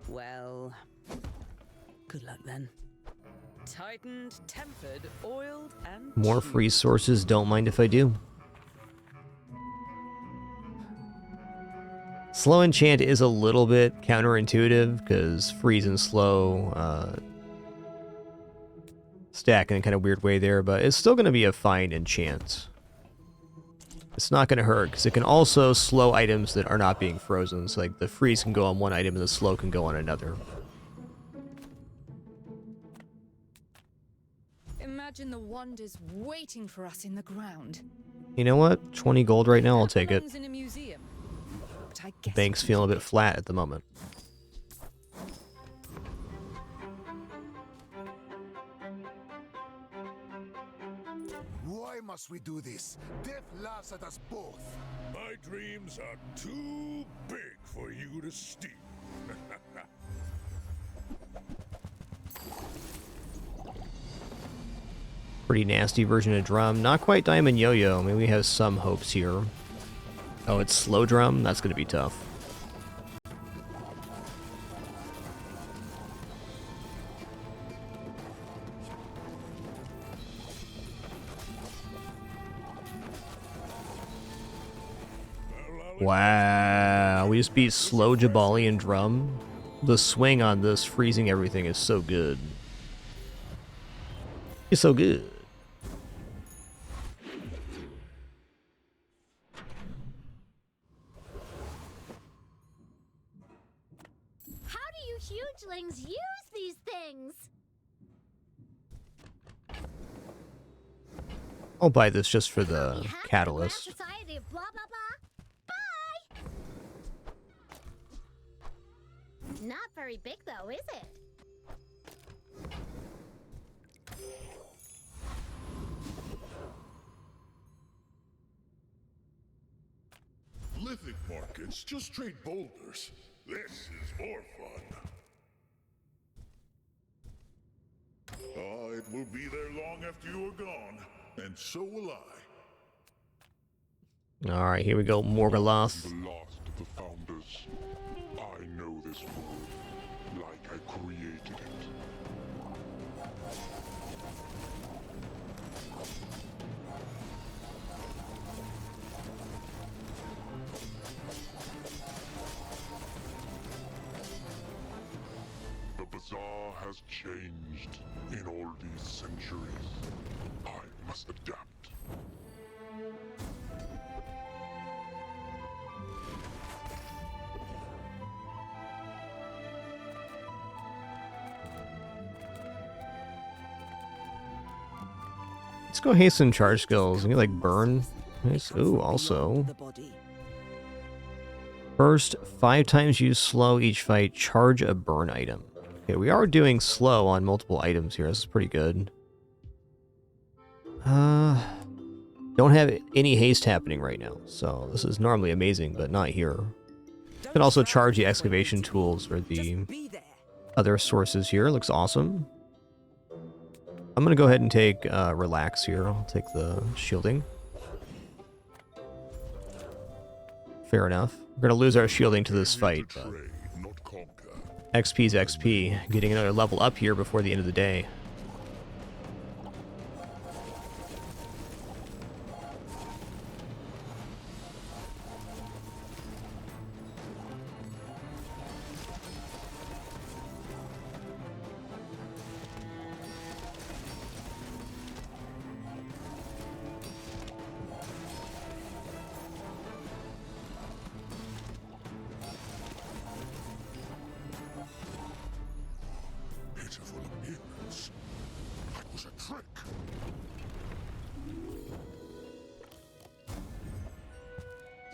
Well, good luck then. Tightened, tempered, oiled, and More free sources, don't mind if I do. Slow enchant is a little bit counterintuitive because freeze and slow stack in a kind of weird way there, but it's still going to be a fine enchant. It's not going to hurt because it can also slow items that are not being frozen. So like the freeze can go on one item and the slow can go on another. Imagine the wonders waiting for us in the ground. You know what? 20 gold right now, I'll take it. In a museum. But I The guess bank's feeling a bit flat at the moment. Why must we do this? Death laughs at us both. My dreams are too big for you to steal. Pretty nasty version of drum. Not quite diamond yo-yo. Maybe we have some hopes here. Oh, it's slow drum? That's going to be tough. Wow, we just beat slow Jabali and drum. The swing on this freezing everything is so good. It's so good. How do you hugelings use these things? I'll buy this just for the catalyst. Society of blah blah blah. Bye. Not very big though, is it? think markets, just trade boulders. This is more fun. It will be there long after you are gone, and so will I. All right, here we go, Morgoloth. The last of the founders. I know this world like I created it. The bazaar has changed in all these centuries. I must adapt. Let's go hasten charge skills. And get like burn. Nice. Ooh, also. First, 5 times use slow each fight, charge a burn item. Okay, we are doing slow on multiple items here. This is pretty good. Don't have any haste happening right now, so this is normally amazing, but not here. Can also charge the excavation tools for the other sources here. Looks awesome. I'm gonna go ahead and take relax here. I'll take the shielding. Fair enough. We're gonna lose our shielding to this fight, but XP's XP. Getting another level up here before the end of the day.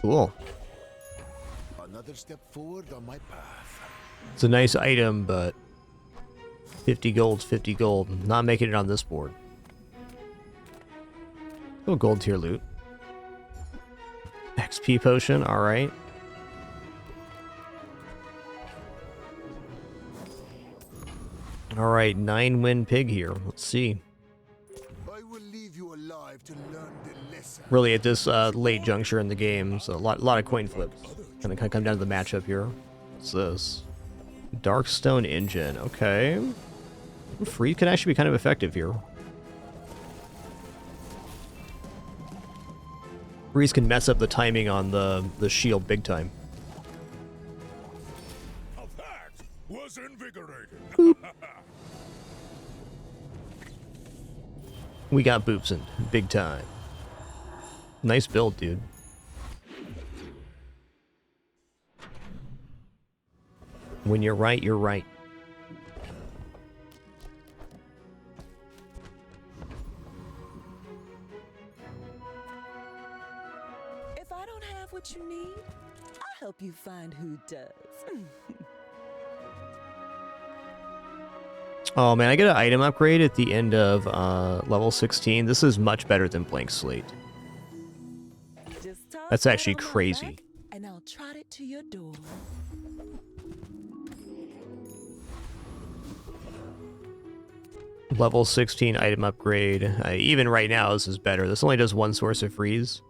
Cool. Another step forward on my path. It's a nice item, but 50 gold's 50 gold. Not making it on this board. Oh, gold tier loot. XP potion, alright. Alright, 9-win pig here. Let's see. I will leave you alive to learn the lesson. Really at this late juncture in the game, so a lot of coin flips. Gonna kind of come down to the matchup here. What's this? Darkstone engine, okay. Free can actually be kind of effective here. Freeze can mess up the timing on the shield big time. That was invigorating. We got boopsin' big time. Nice build, dude. When you're right, you're right. If I don't have what you need, I'll help you find who does. Oh man, I get an item upgrade at the end of level 16. This is much better than Blank Slate. That's actually crazy. And I'll trot it to your door. Level 16 item upgrade. Even right now, this is better. This only does 1 source of freeze.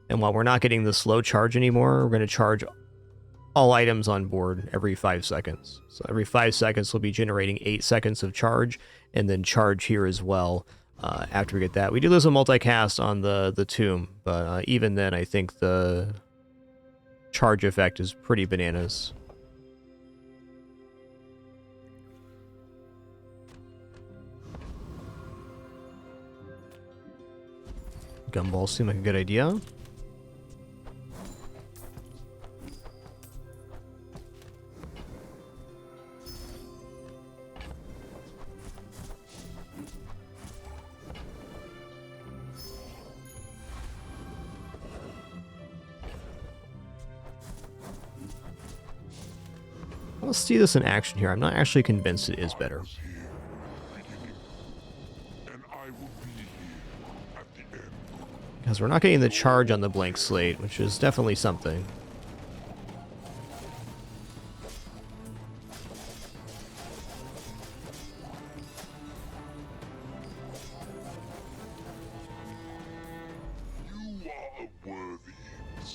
And while we're not getting the slow charge anymore, we're going to charge all items on board every 5 seconds. So every 5 seconds we'll be generating 8 seconds of charge, and then charge here as well after we get that. We do lose a multicast on the tomb, but even then I think the charge effect is pretty bananas. Gumballs seem like a good idea. Let's see this in action here. I'm not actually convinced it is better. Because we're not getting the charge on the Blank Slate, which is definitely something.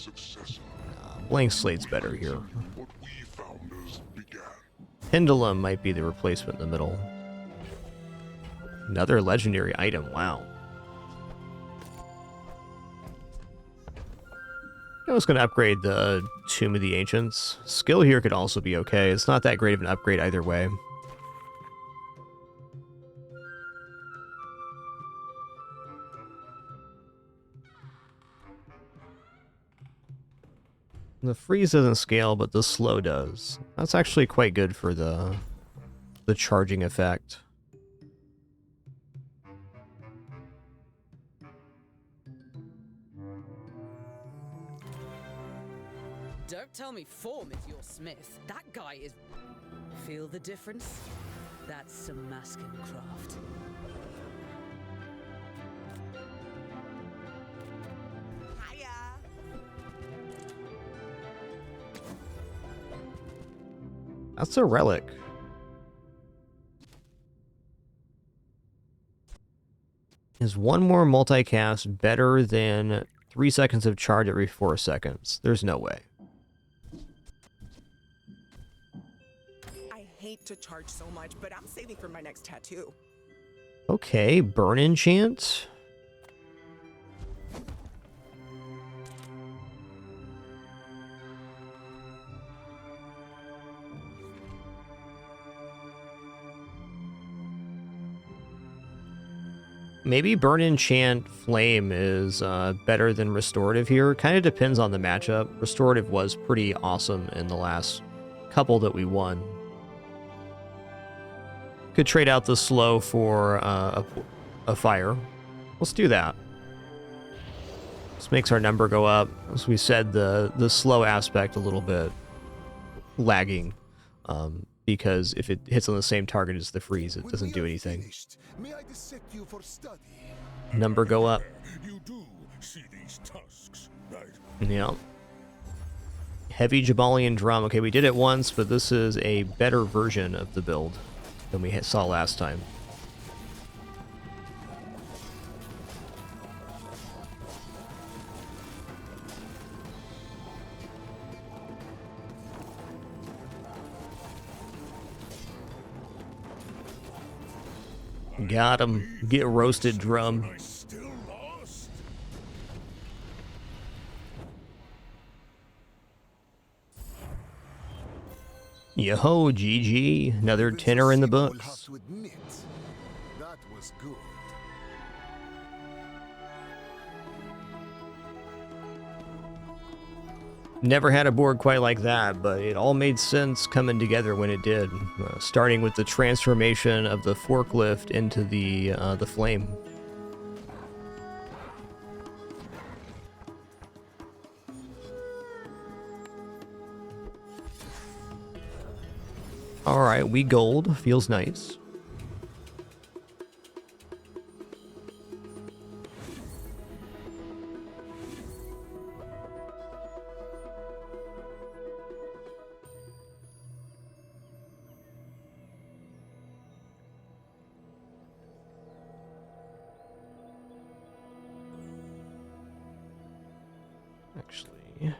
successor. Blank slate's better here. What we founders began. Pendulum might be the replacement in the middle. Another legendary item, wow. I was going to upgrade the Tomb of the Ancients. Skill here could also be okay. It's not that great of an upgrade either way. The freeze doesn't scale, but the slow does. That's actually quite good for the charging effect. Don't tell me form is your smith. That guy is... Feel the difference? That's some masking craft. That's a relic. Is one more multicast better than 3 seconds of charge every 4 seconds? There's no way. I hate to charge so much, but I'm saving for my next tattoo. Okay, burn enchant. Maybe Burn Enchant Flame is better than Restorative here. Kind of depends on the matchup. Restorative was pretty awesome in the last couple that we won. Could trade out the slow for a fire. Let's do that. This makes our number go up. As we said, the slow aspect a little bit lagging. Because if it hits on the same target as the freeze, it doesn't do anything. May I dissect you for study? Number go up. You do see these tusks, right? Yeah. Heavy Jabalian drum. Okay, we did it once, but this is a better version of the build than we saw last time. Got him. Get roasted, drum. Yo-ho, GG. Another tenner in the books. Have to admit, that was good. Never had a board quite like that, but it all made sense coming together when it did. Starting with the transformation of the forklift into the flame. All right, we gold. Feels nice. Actually,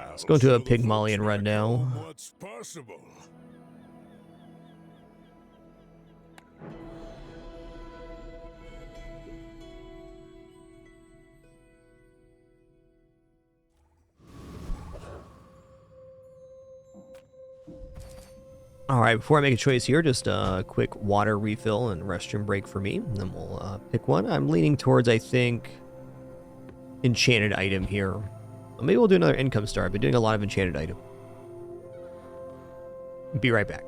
let's go to a Pygmalion run now. What's possible? Alright, before I make a choice here, just a quick water refill and restroom break for me, and then we'll pick one. I'm leaning towards, I think, enchanted item here. Maybe we'll do another income star. I've been doing a lot of enchanted item. Be right back.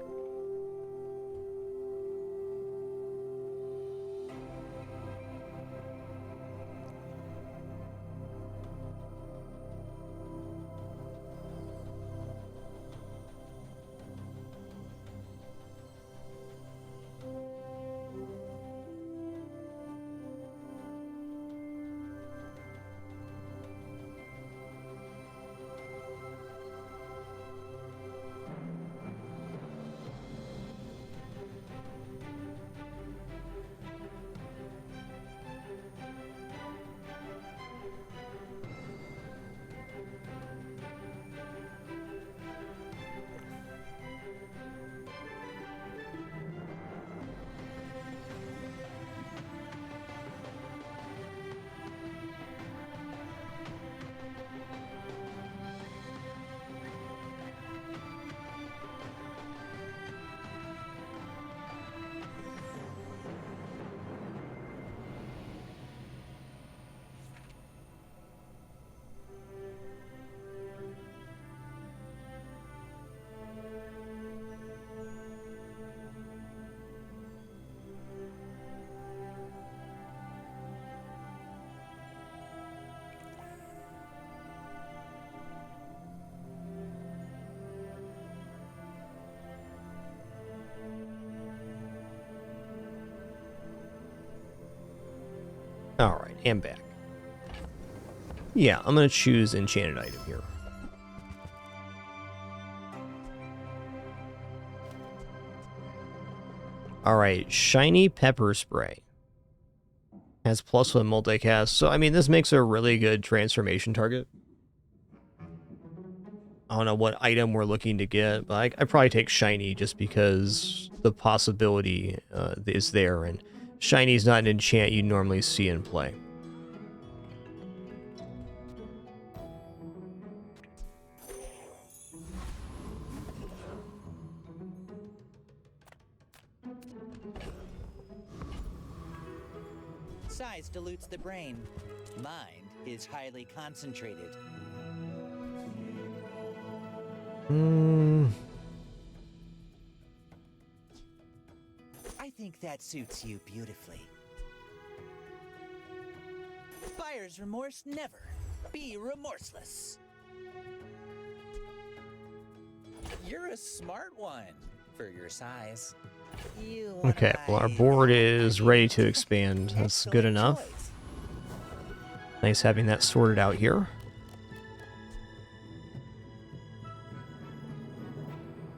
Alright, and back. Yeah, I'm going to choose enchanted item here. Alright, shiny pepper spray. Has +1 multicast, so I mean this makes a really good transformation target. I don't know what item we're looking to get, but I'd probably take shiny just because the possibility is there, and shiny's not an enchant you normally see in play. Size dilutes the brain. Mind is highly concentrated. I think that suits you beautifully. Buyer's remorse never. Be remorseless. You're a smart one for your size. Okay, well our board is ready to expand. That's good enough. Nice having that sorted out here.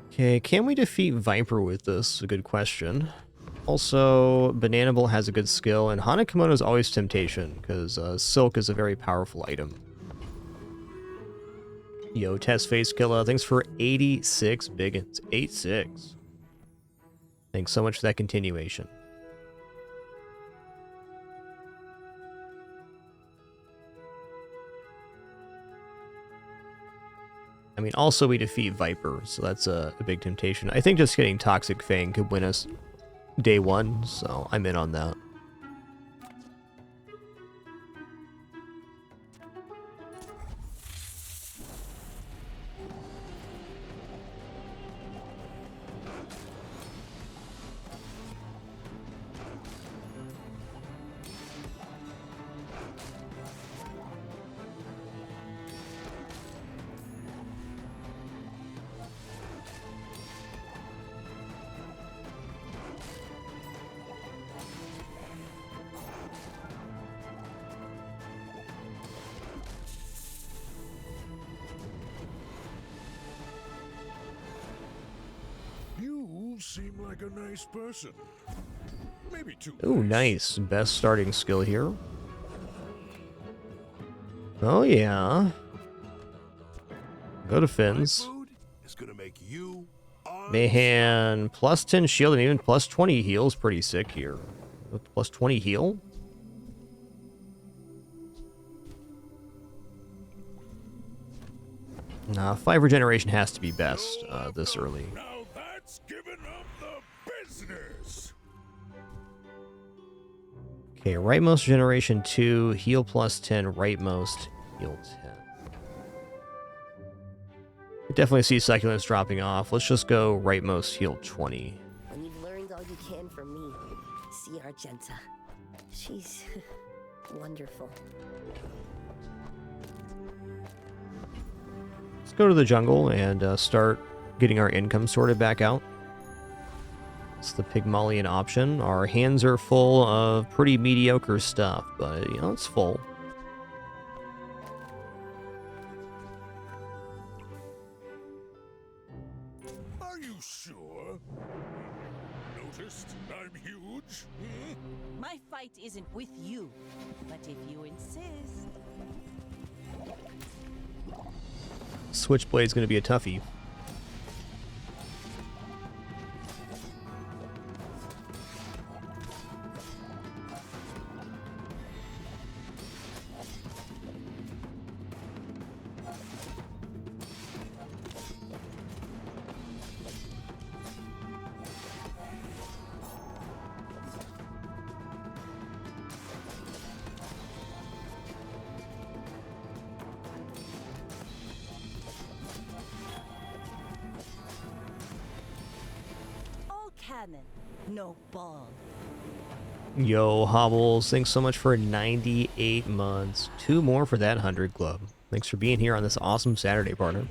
Okay, can we defeat Viper with this? A good question. Also, Bananable has a good skill, and Hanakomono is always temptation, because Silk is a very powerful item. Yo, Test Face Killa, thanks for 86 biggins. 86. Thanks so much for that continuation. I mean, also we defeat Viper, so that's a big temptation. I think just getting Toxic Fang could win us day one, so I'm in on that. You seem like a nice person. Maybe too. Ooh, nice. Best starting skill here. Oh, yeah. Go to Fins. It's gonna make you Mayhan +10 shield and even +20 heal is pretty sick here. With +20 heal? Nah, 5 regeneration has to be best this early. Now that's giving up the business. Okay, rightmost regeneration 2, heal +10, rightmost, heal 10. I definitely see succulents dropping off. Let's just go rightmost, heal 20. When you've learned all you can from me, see Argenta. She's wonderful. Let's go to the jungle and start getting our income sorted back out. It's the Pygmalion option. Our hands are full of pretty mediocre stuff, but, you know, it's full. Are you sure? Noticed I'm huge? My fight isn't with you, but if you insist. Switchblade's gonna be a toughie. Cannon, no ball. Yo, Hobbles, thanks so much for 98 months. 2 more for that 100 club. Thanks for being here on this awesome Saturday, partner.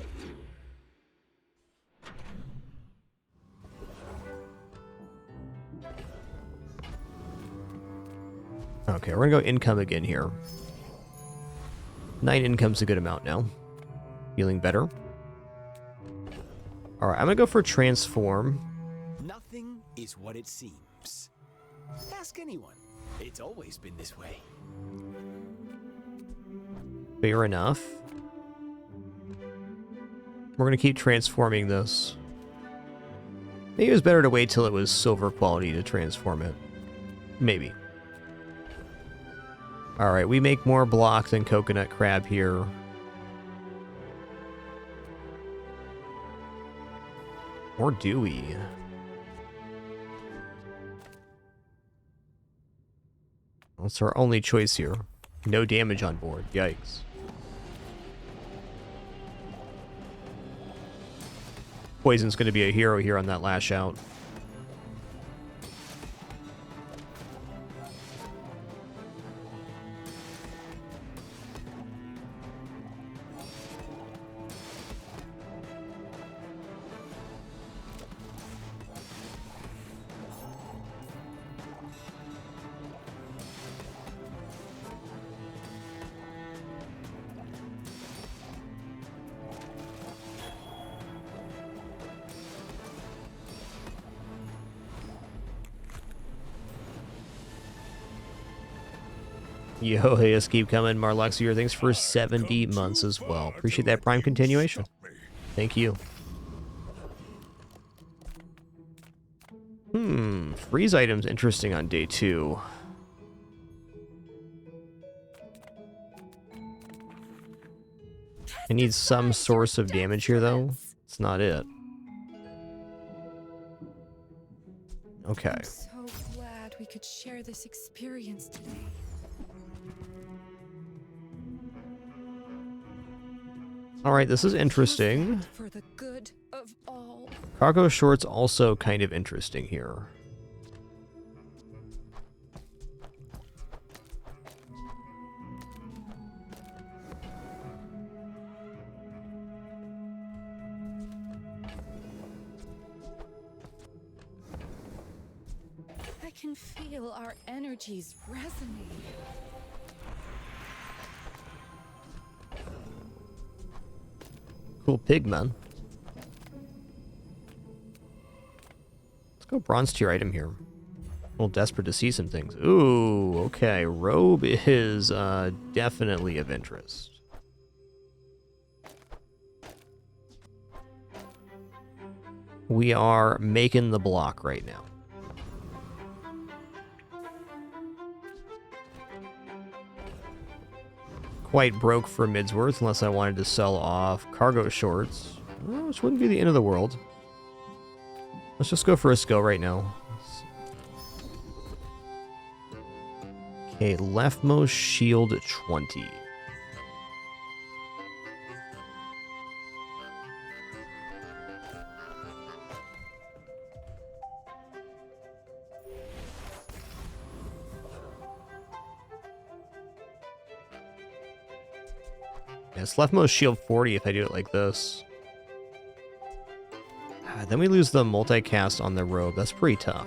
Okay, we're gonna go income again here. 9 income's a good amount now. Feeling better. Alright, I'm gonna go for transform. Nothing is what it seems. Ask anyone. It's always been this way. Fair enough. We're gonna keep transforming this. Maybe it was better to wait till it was silver quality to transform it. Maybe. Alright, we make more blocks than coconut crab here. Or do we? That's our only choice here. No damage on board. Yikes. Poison's going to be a hero here on that lash out. Yo, hey, us keep coming. Marluxier, thanks for 70 months as well. Appreciate that Prime continuation. Thank you. Freeze items interesting on day 2. I need some source of damage here, though. It's not it. Okay. I'm so glad we could share this experience today. Alright, this is interesting. For the good of all. Cargo shorts also kind of interesting here. I can feel our energies resonate. Cool pig, man. Let's go bronze tier item here. A little desperate to see some things. Ooh, okay. Robe is definitely of interest. We are making the block right now. Quite broke for Midsworth unless I wanted to sell off cargo shorts, which wouldn't be the end of the world. Let's just go for a skill right now. Okay, leftmost shield 20. It's leftmost shield 40 if I do it like this. Then we lose the multicast on the robe. That's pretty tough.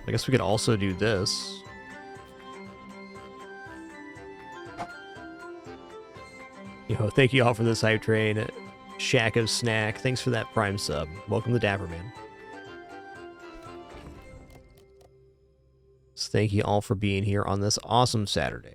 I guess we could also do this. Yo, thank you all for this hype train. Shack of Snack, thanks for that Prime sub. Welcome to Dapperman. So thank you all for being here on this awesome Saturday.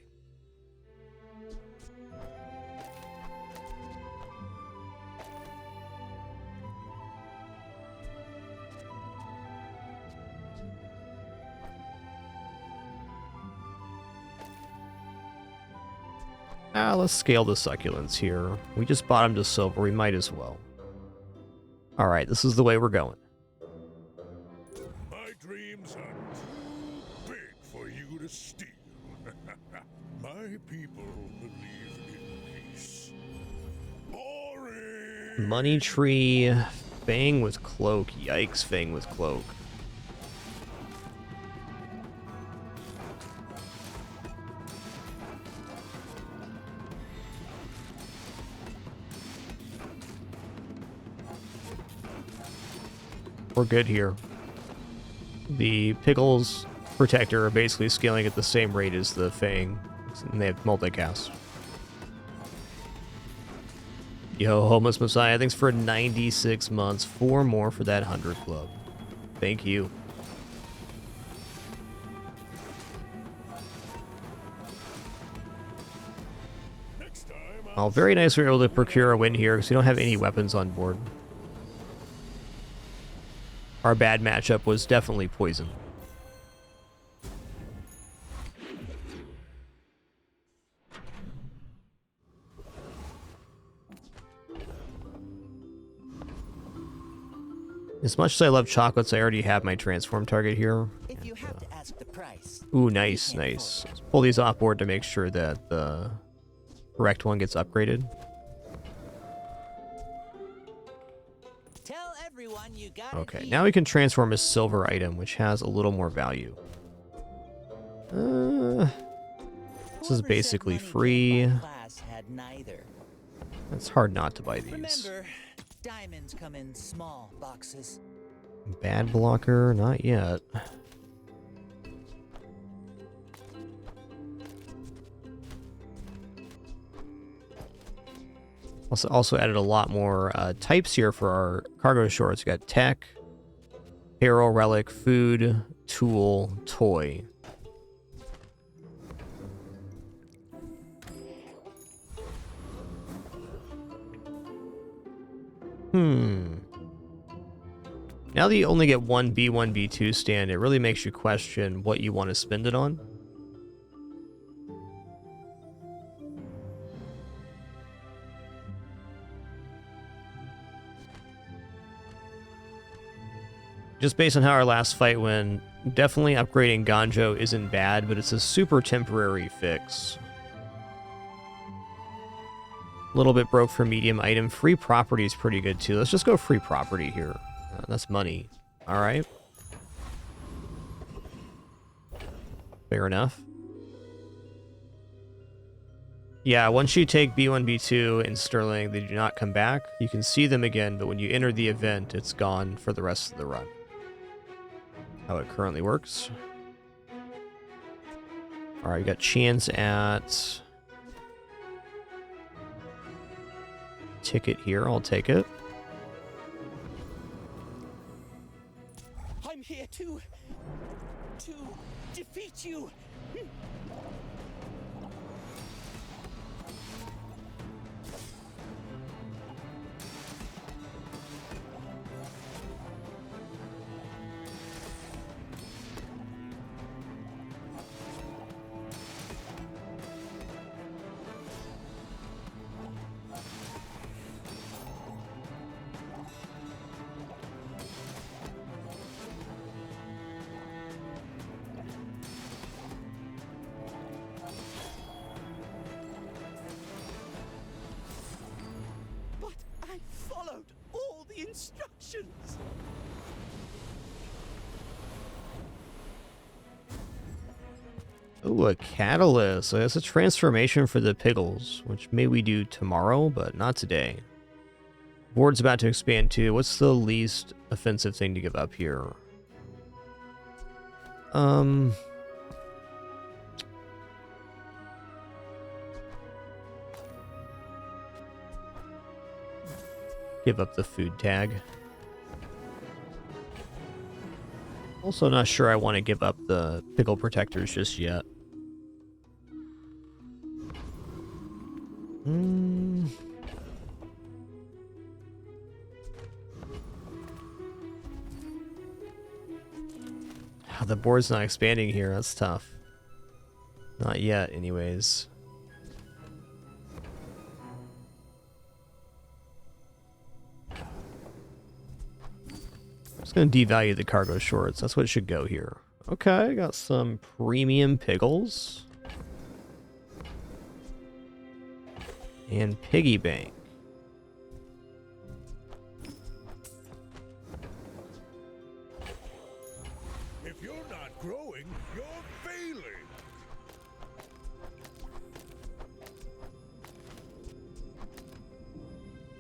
Let's scale the succulents here. We just bought them to silver. We might as well. Alright, this is the way we're going. My dreams are too big for you to steal. My people believe in peace. Boring. Money tree. Fang with cloak. Yikes, Fang with cloak. We're good here. The Piggle's Protector are basically scaling at the same rate as the Fang, and they have multicast. Yo, Homeless Messiah, thanks for 96 months. 4 more for that 100 club. Thank you. Oh, very nice we were able to procure a win here because we don't have any weapons on board. Our bad matchup was definitely poison. As much as I love chocolates, I already have my transform target here. If you have to ask the price. Ooh, nice, nice. Let's pull these off board to make sure that the correct one gets upgraded. Tell everyone you got Okay, now we can transform a silver item, which has a little more value. This is basically free. It's hard not to buy these. Remember, diamonds come in small boxes. Bad blocker, not yet. Also added a lot more types here for our cargo shorts. We got tech, hero, relic, food, tool, toy. Now that you only get one B1, B2 stand, it really makes you question what you want to spend it on. Just based on how our last fight went, definitely upgrading Ganjo isn't bad, but it's a super temporary fix. A little bit broke for medium item. Free property is pretty good too. Let's just go free property here. That's money. Alright. Fair enough. Yeah, once you take B1, B2 in Sterling, they do not come back. You can see them again, but when you enter the event, it's gone for the rest of the run. How it currently works. Alright, we got chance at ticket here. I'll take it. I'm here to defeat you. Instructions. Oh, a catalyst. So it's a transformation for the Piggles, which may we do tomorrow, but not today. Board's about to expand too. What's the least offensive thing to give up here? Give up the food tag. Also not sure I want to give up the pickle protectors just yet. Oh, the board's not expanding here. That's tough. Not yet, anyways. It's going to devalue the cargo shorts. That's what should go here. Okay, got some premium Piggles. And Piggy Bank. If you're not growing, you're failing.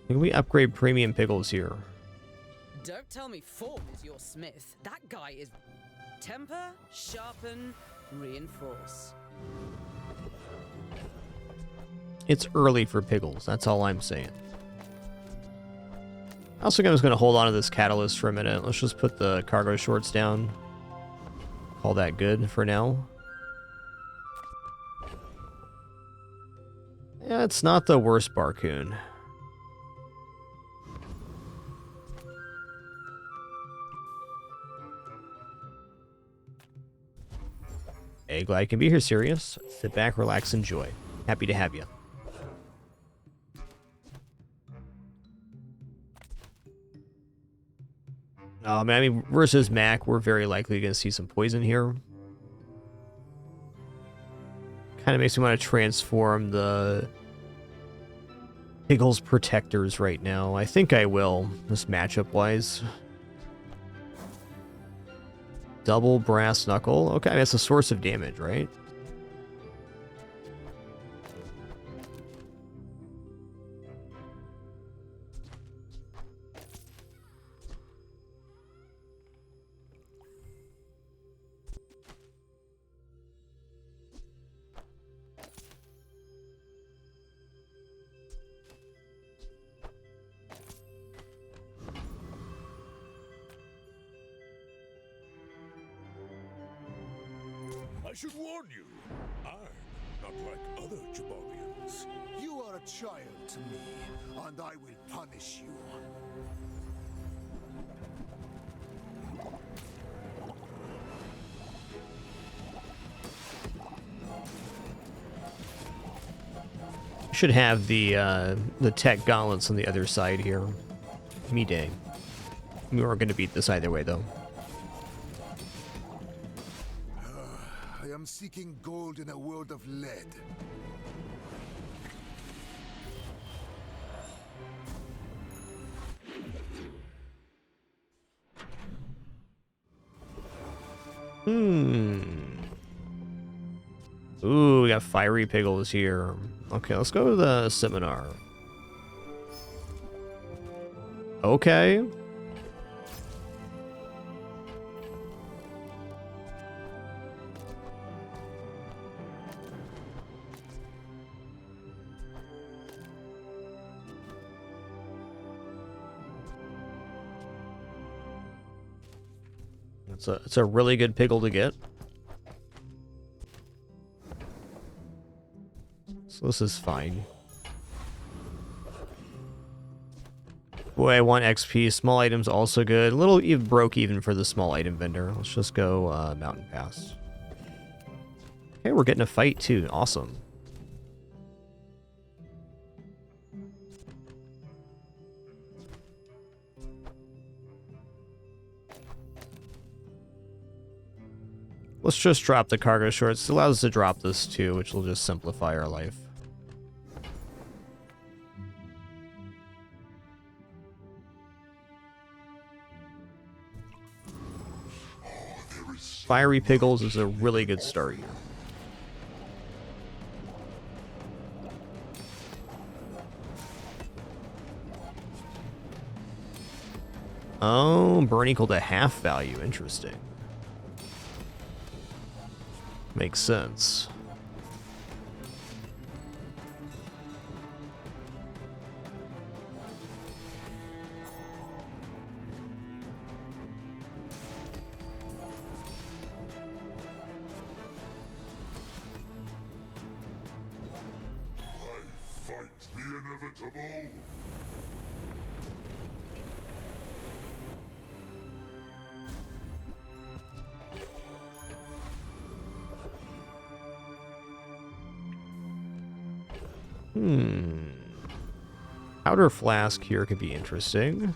Can we upgrade premium Piggles here? Don't tell me Form is your smith. That guy is temper, sharpen, reinforce. It's early for Piggles, that's all I'm saying. I also was going to hold on to this catalyst for a minute. Let's just put the cargo shorts down. Call that good for now. Yeah, it's not the worst Barcoon. Hey, glad you can be here, Sirius. Sit back, relax, enjoy. Happy to have you. Man, I mean, versus Mac, we're very likely going to see some poison here. Kind of makes me want to transform the Piggle's Protectors right now. I think I will, just matchup-wise. Double Brass Knuckle. Okay, that's a source of damage, right? I should warn you, I'm not like other Jabalians. You are a child to me, and I will punish you. Should have the tech gauntlets on the other side here. Me dang. We weren't going to beat this either way, though. I am seeking gold in a world of lead. Ooh, we got fiery Piggles here. Okay, let's go to the seminar. Okay. It's a really good Piggle to get. So this is fine. Boy, I want XP. Small items also good. A little even broke even for the small item vendor. Let's just go Mountain Pass. Okay, we're getting a fight too. Awesome. Let's just drop the cargo shorts. It allows us to drop this too, which will just simplify our life. Fiery Piggles is a really good start here. Oh, burn equal to half value. Interesting. Makes sense. Fight the inevitable. Powder Flask here could be interesting.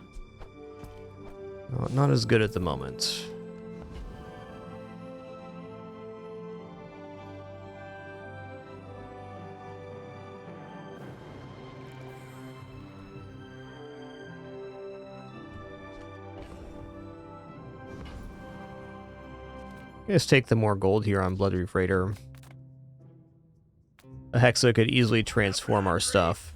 Not as good at the moment. Let's take the more gold here on Bloody Freighter. A Hexa could easily transform our stuff.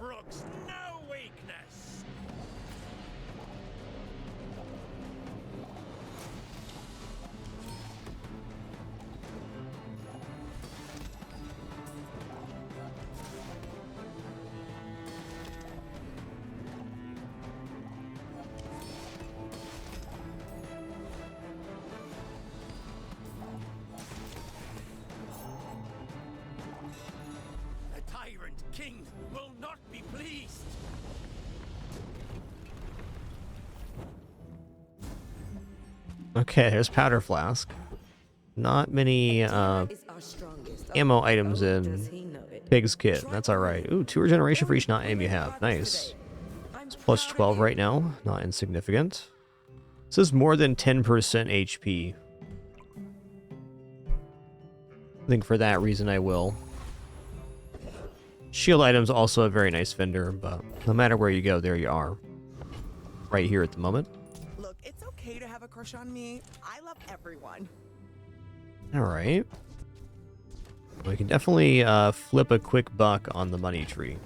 king will not be pleased. Okay, there's powder flask. Not many ammo items in Pig's kit. That's alright. Ooh, 2 regeneration for each not aim you have. Nice. It's plus 12 right now. Not insignificant. This is more than 10% HP. I think for that reason I will. Shield items also a very nice vendor, but no matter where you go, there you are. Right here at the moment. Look, it's okay to have a crush on me. I love everyone. Alright. We can definitely flip a quick buck on the money tree.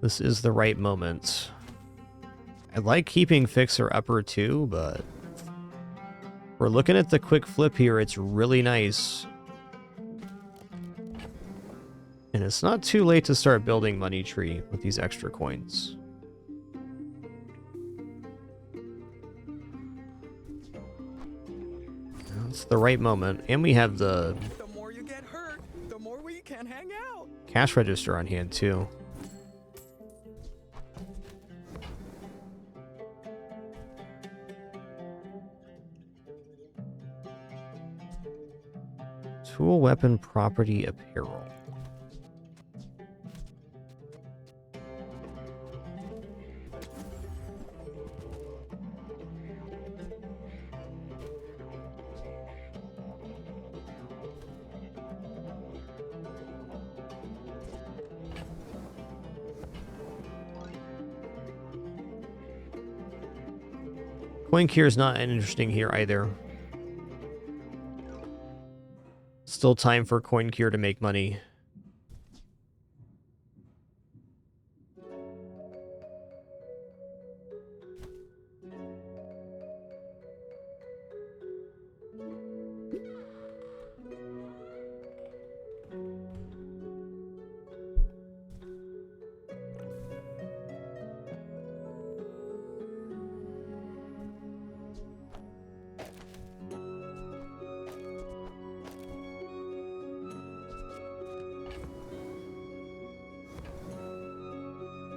This is the right moment. I like keeping Fixer Upper too, but we're looking at the quick flip here. It's really nice. And it's not too late to start building Money Tree with these extra coins. It's the right moment. And we have the more you get hurt, the more we can hang out. cash register on hand too. Tool, weapon, property, apparel. Coin Cure is not interesting here either. Still time for Coin Cure to make money.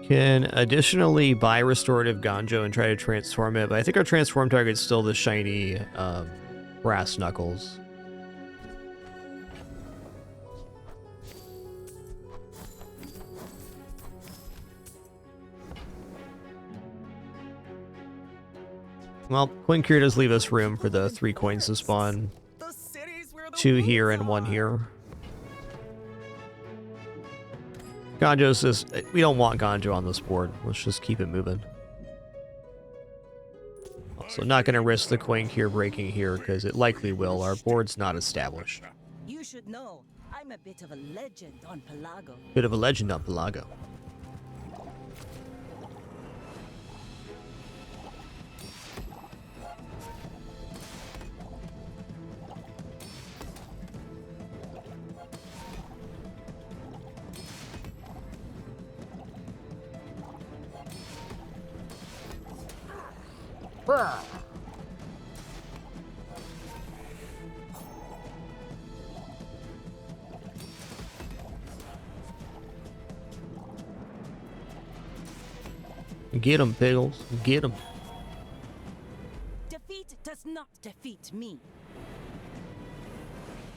Can additionally buy Restorative Ganjo and try to transform it, but I think our transform target is still the shiny brass knuckles. Well, Coin Cure does leave us room for the 3 coins to spawn. 2 here and 1 here. Ganjo's just, we don't want Ganjo on this board. Let's just keep it moving. So not going to risk the Coin Cure breaking here because it likely will. Our board's not established. You should know, I'm a bit of a legend on Pelago. Bit of a legend on Pelago. Get him, Piggles. Get him. Defeat does not defeat me.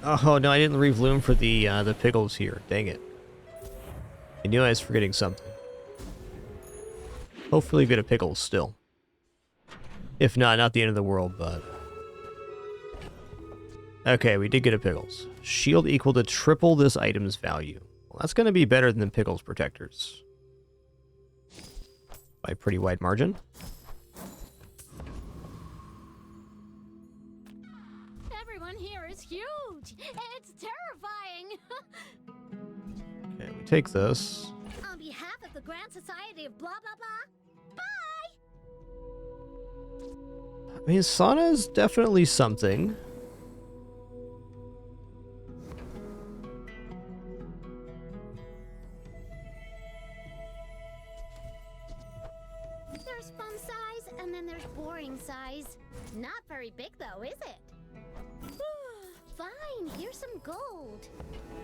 Oh no, I didn't leave room for the Piggles here. Dang it. I knew I was forgetting something. Hopefully get a Pickles still. If not the end of the world, but... Okay, we did get a Pickles. Shield equal to triple this item's value. Well, that's going to be better than the Pickles Protectors. By a pretty wide margin. Everyone here is huge. It's terrifying. Okay, we take this. On behalf of the Grand Society of blah blah blah. Bye. I mean, Sana is definitely something. gold.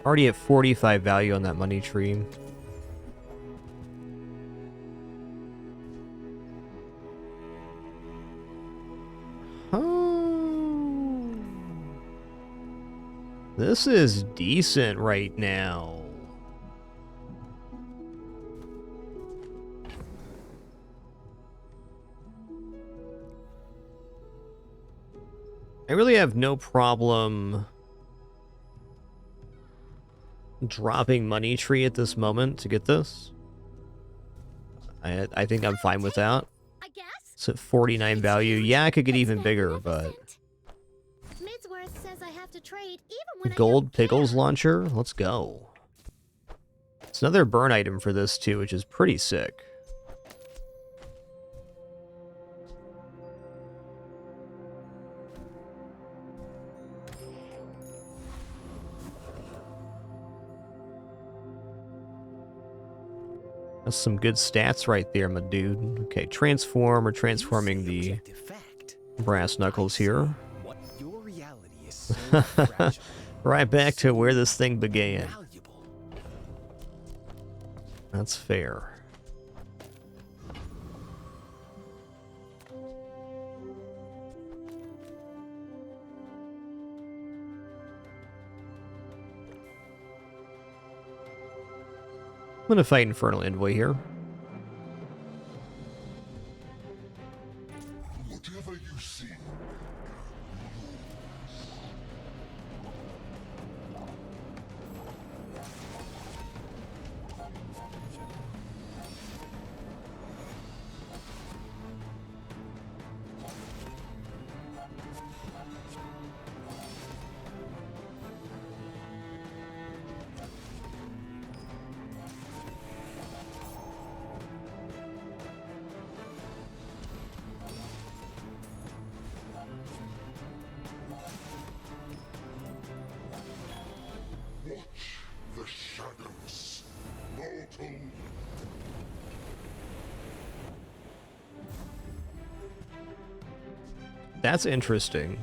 Already at 45 value on that money tree. Oh. This is decent right now. I really have no problem dropping money tree at this moment to get this. I think I'm fine with that. It's at 49 value. Yeah, I could get even bigger, but Midsworth says I have to trade even when gold Piggles launcher. Let's go. It's another burn item for this too, which is pretty sick. That's some good stats right there, my dude. Okay, transform. We're transforming the brass knuckles here. Your reality is so fragile. Right back to where this thing began. That's fair. I'm gonna fight Infernal Envoy here. Whatever you see, the shadows, mortal. That's interesting.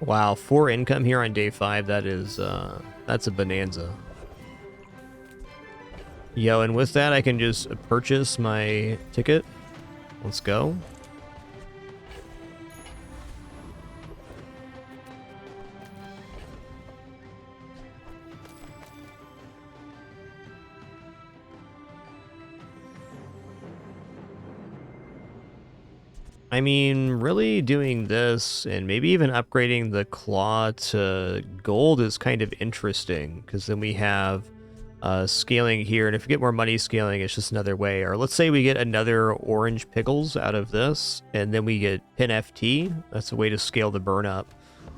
Wow, 4 income here on day 5. That is, that's a bonanza. Yo, and with that, I can just purchase my ticket. Let's go. I mean, really doing this and maybe even upgrading the claw to gold is kind of interesting, because then we have scaling here, and if we get more money scaling, it's just another way. Or let's say we get another orange Piggles out of this, and then we get pin FT. That's a way to scale the burn up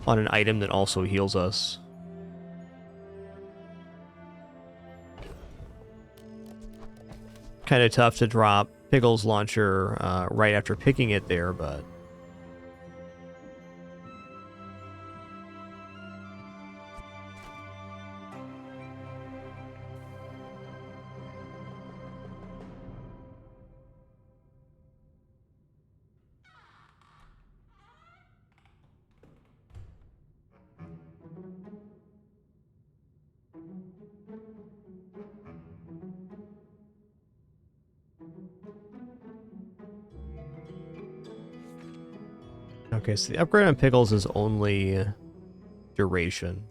on an item that also heals us. Kind of tough to drop Piggles launcher right after picking it there, but okay, so the upgrade on Piggles is only duration.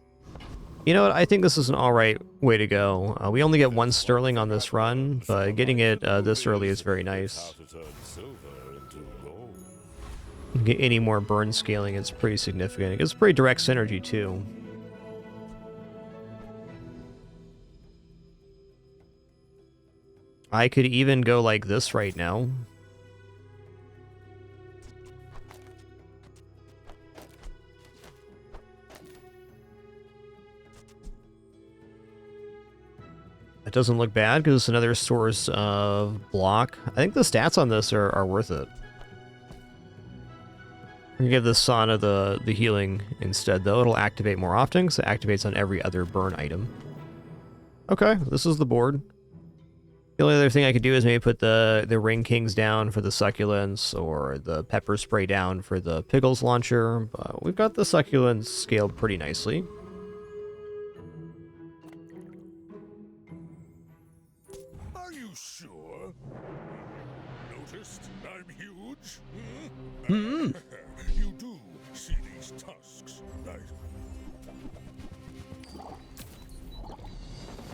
You know what? I think this is an alright way to go. We only get 1 sterling on this run, but getting it this early is very nice. Get any more burn scaling, it's pretty significant. It's pretty direct synergy too. I could even go like this right now. It doesn't look bad because it's another source of block. I think the stats on this are worth it. I'm gonna give the Sauna the healing instead, though. It'll activate more often, so it activates on every other burn item. Okay, this is the board. The only other thing I could do is maybe put the Ring Kings down for the succulents, or the pepper spray down for the Piggles launcher, but we've got the succulents scaled pretty nicely. Are you sure? Noticed I'm huge? Hmm. You do see these tusks, right?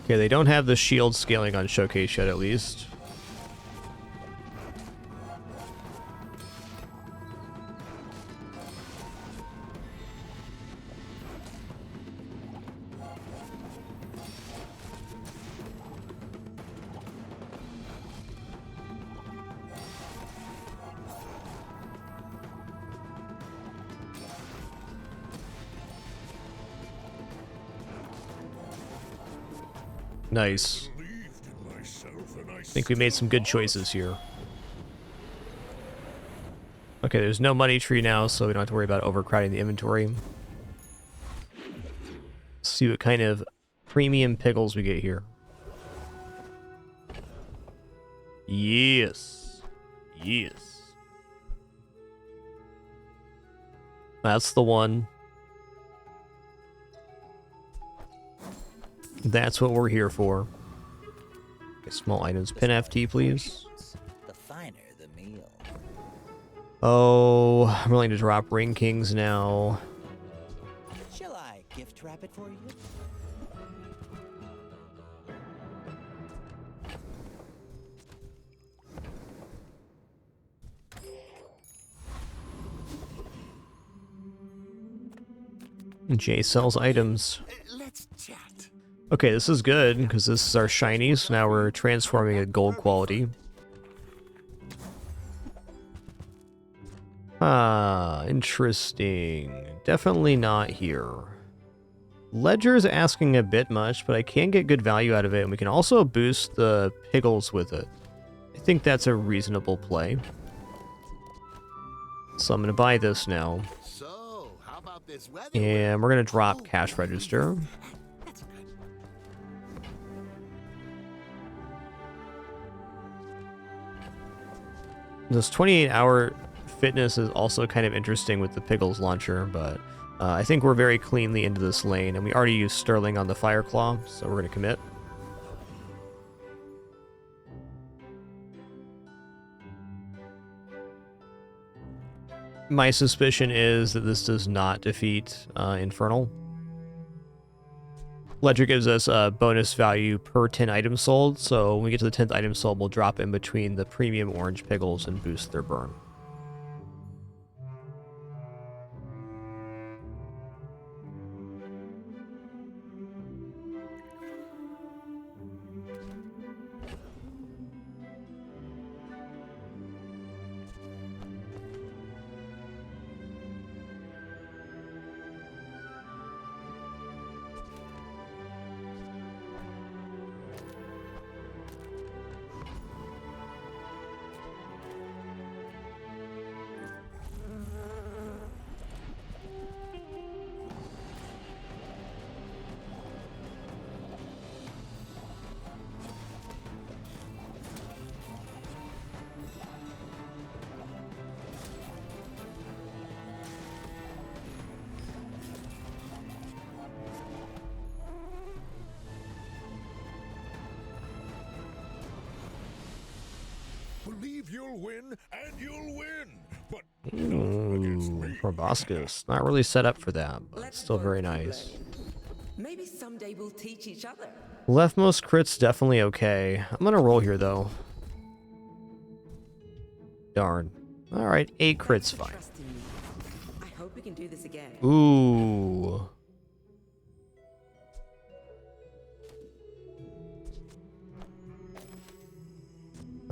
Okay, they don't have the shield scaling on Showcase yet, at least. Nice. I think we made some good choices here. Okay, there's no money tree now, so we don't have to worry about overcrowding the inventory. Let's see what kind of premium pickles we get here. Yes. Yes. That's the one. That's what we're here for. Okay, small items. Pin FT, please. The finer the meal. Oh, I'm willing to drop Ring Kings now. Shall I gift wrap it for you? Jay sells items. Let's chat. Okay, this is good, because this is our shiny, so now we're transforming at gold quality. Ah, interesting. Definitely not here. Ledger's asking a bit much, but I can get good value out of it, and we can also boost the Piggles with it. I think that's a reasonable play. So I'm going to buy this now. So, how about this weather? And we're going to drop cash register. This 28-hour fitness is also kind of interesting with the Piggles launcher, but I think we're very cleanly into this lane, and we already used Sterling on the Fireclaw, so we're going to commit. My suspicion is that this does not defeat Infernal. Ledger gives us a bonus value per 10 items sold, so when we get to the 10th item sold, we'll drop in between the premium orange Piggles and boost their burn. Believe you'll win, and you'll win. But Ooh, Proboscis. Not really set up for that, but still very nice. Maybe someday we'll teach each other. Leftmost crit's definitely okay. I'm gonna roll here, though. Darn. Alright, 8 crits fine. I hope we can do this again. Ooh.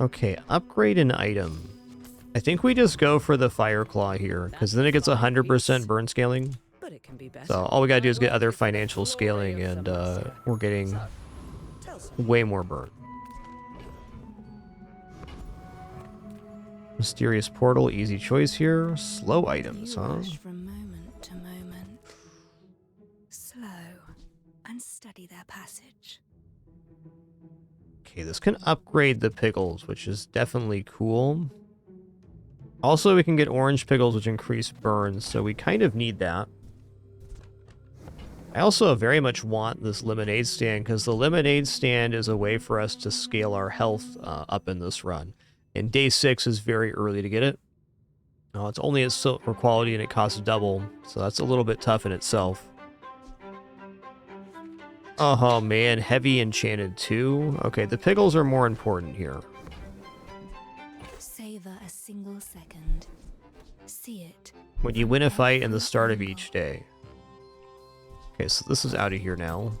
Okay, upgrade an item. I think we just go for the Fireclaw here, because then it gets 100% burn scaling. So all we gotta do is get other financial scaling, and we're getting way more burn. Mysterious Portal, easy choice here. Slow items, huh? From moment to moment, slow and steady their passage. Okay, this can upgrade the Piggles, which is definitely cool. Also, we can get orange Piggles, which increase burns, so we kind of need that. I also very much want this lemonade stand, because the lemonade stand is a way for us to scale our health up in this run. And day 6 is very early to get it. It's only at silver quality and it costs double, so that's a little bit tough in itself. Oh man, heavy enchanted too. Okay, the Piggles are more important here. Savor a single second. See it. When you win a fight in the start of each day. Okay, so this is out of here now.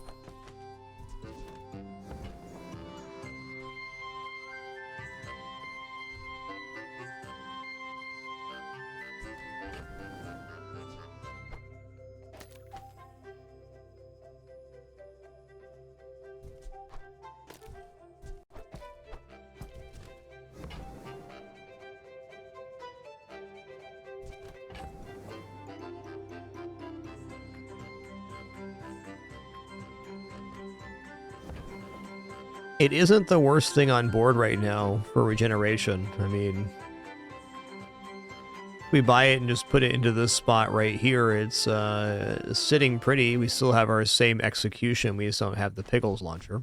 It isn't the worst thing on board right now for regeneration. I mean, if we buy it and just put it into this spot right here, it's sitting pretty. We still have our same execution. We just don't have the Piggles launcher.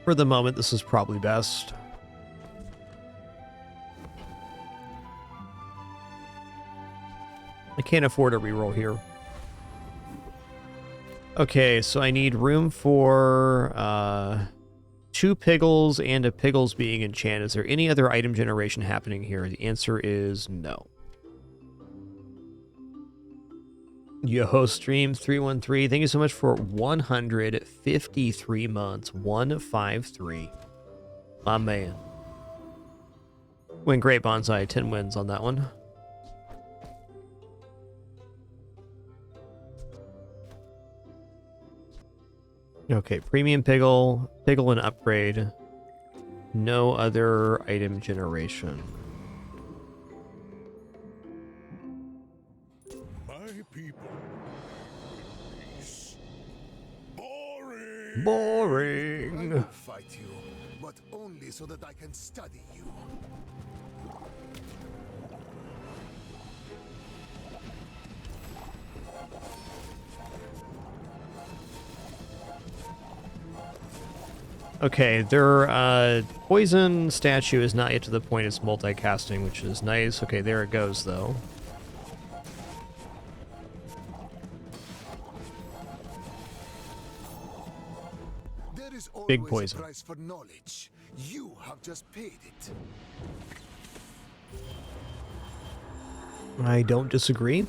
For the moment, this is probably best. I can't afford a reroll here. Okay, so I need room for 2 Piggles and a Piggles being enchanted. Is there any other item generation happening here? The answer is no. Yo, Stream 313, thank you so much for 153 months. 153. My man. Win great bonsai, 10 wins on that one. Okay, premium Piggle, Piggle and upgrade. No other item generation. My people. Peace. Boring. I will fight you, but only so that I can study you. Okay, their poison statue is not yet to the point it's multicasting, which is nice. Okay, there it goes, though. There is Big always poison. a price for knowledge. You have just paid it. I don't disagree.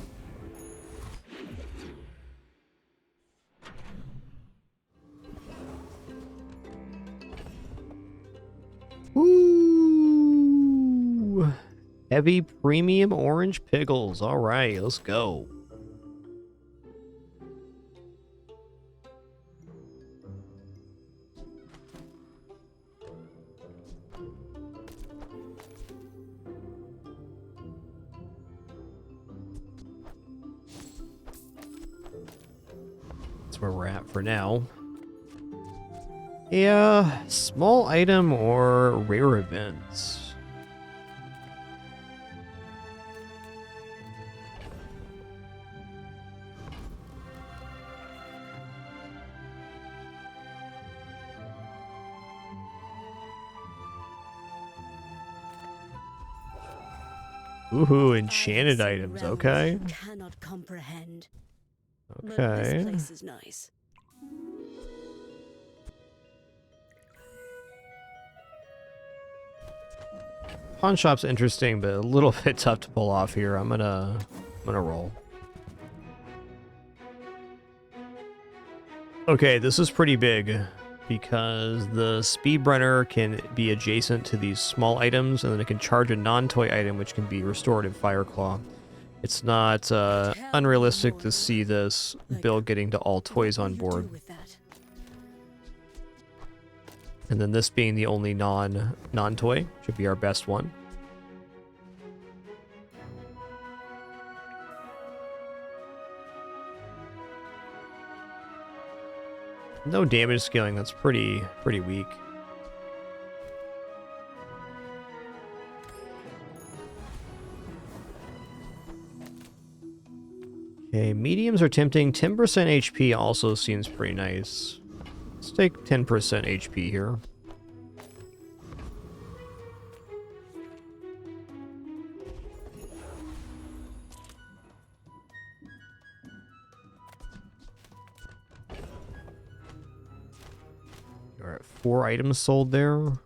Ooh, heavy premium orange Piggles. All right, let's go. That's where we're at for now. Yeah, small item or rare events. Ooh, enchanted items. Okay. Cannot comprehend. Okay. But this place is nice. Pawn shop's interesting, but a little bit tough to pull off here. I'm gonna roll. Okay, this is pretty big because the Speedrunner can be adjacent to these small items, and then it can charge a non-toy item, which can be restored in Fireclaw. It's not unrealistic to see this build getting to all toys on board. And then this being the only non-toy should be our best one. No damage scaling, that's pretty weak. Okay, mediums are tempting. 10% HP also seems pretty nice. Let's take 10% HP here. Alright, 4 items sold there. And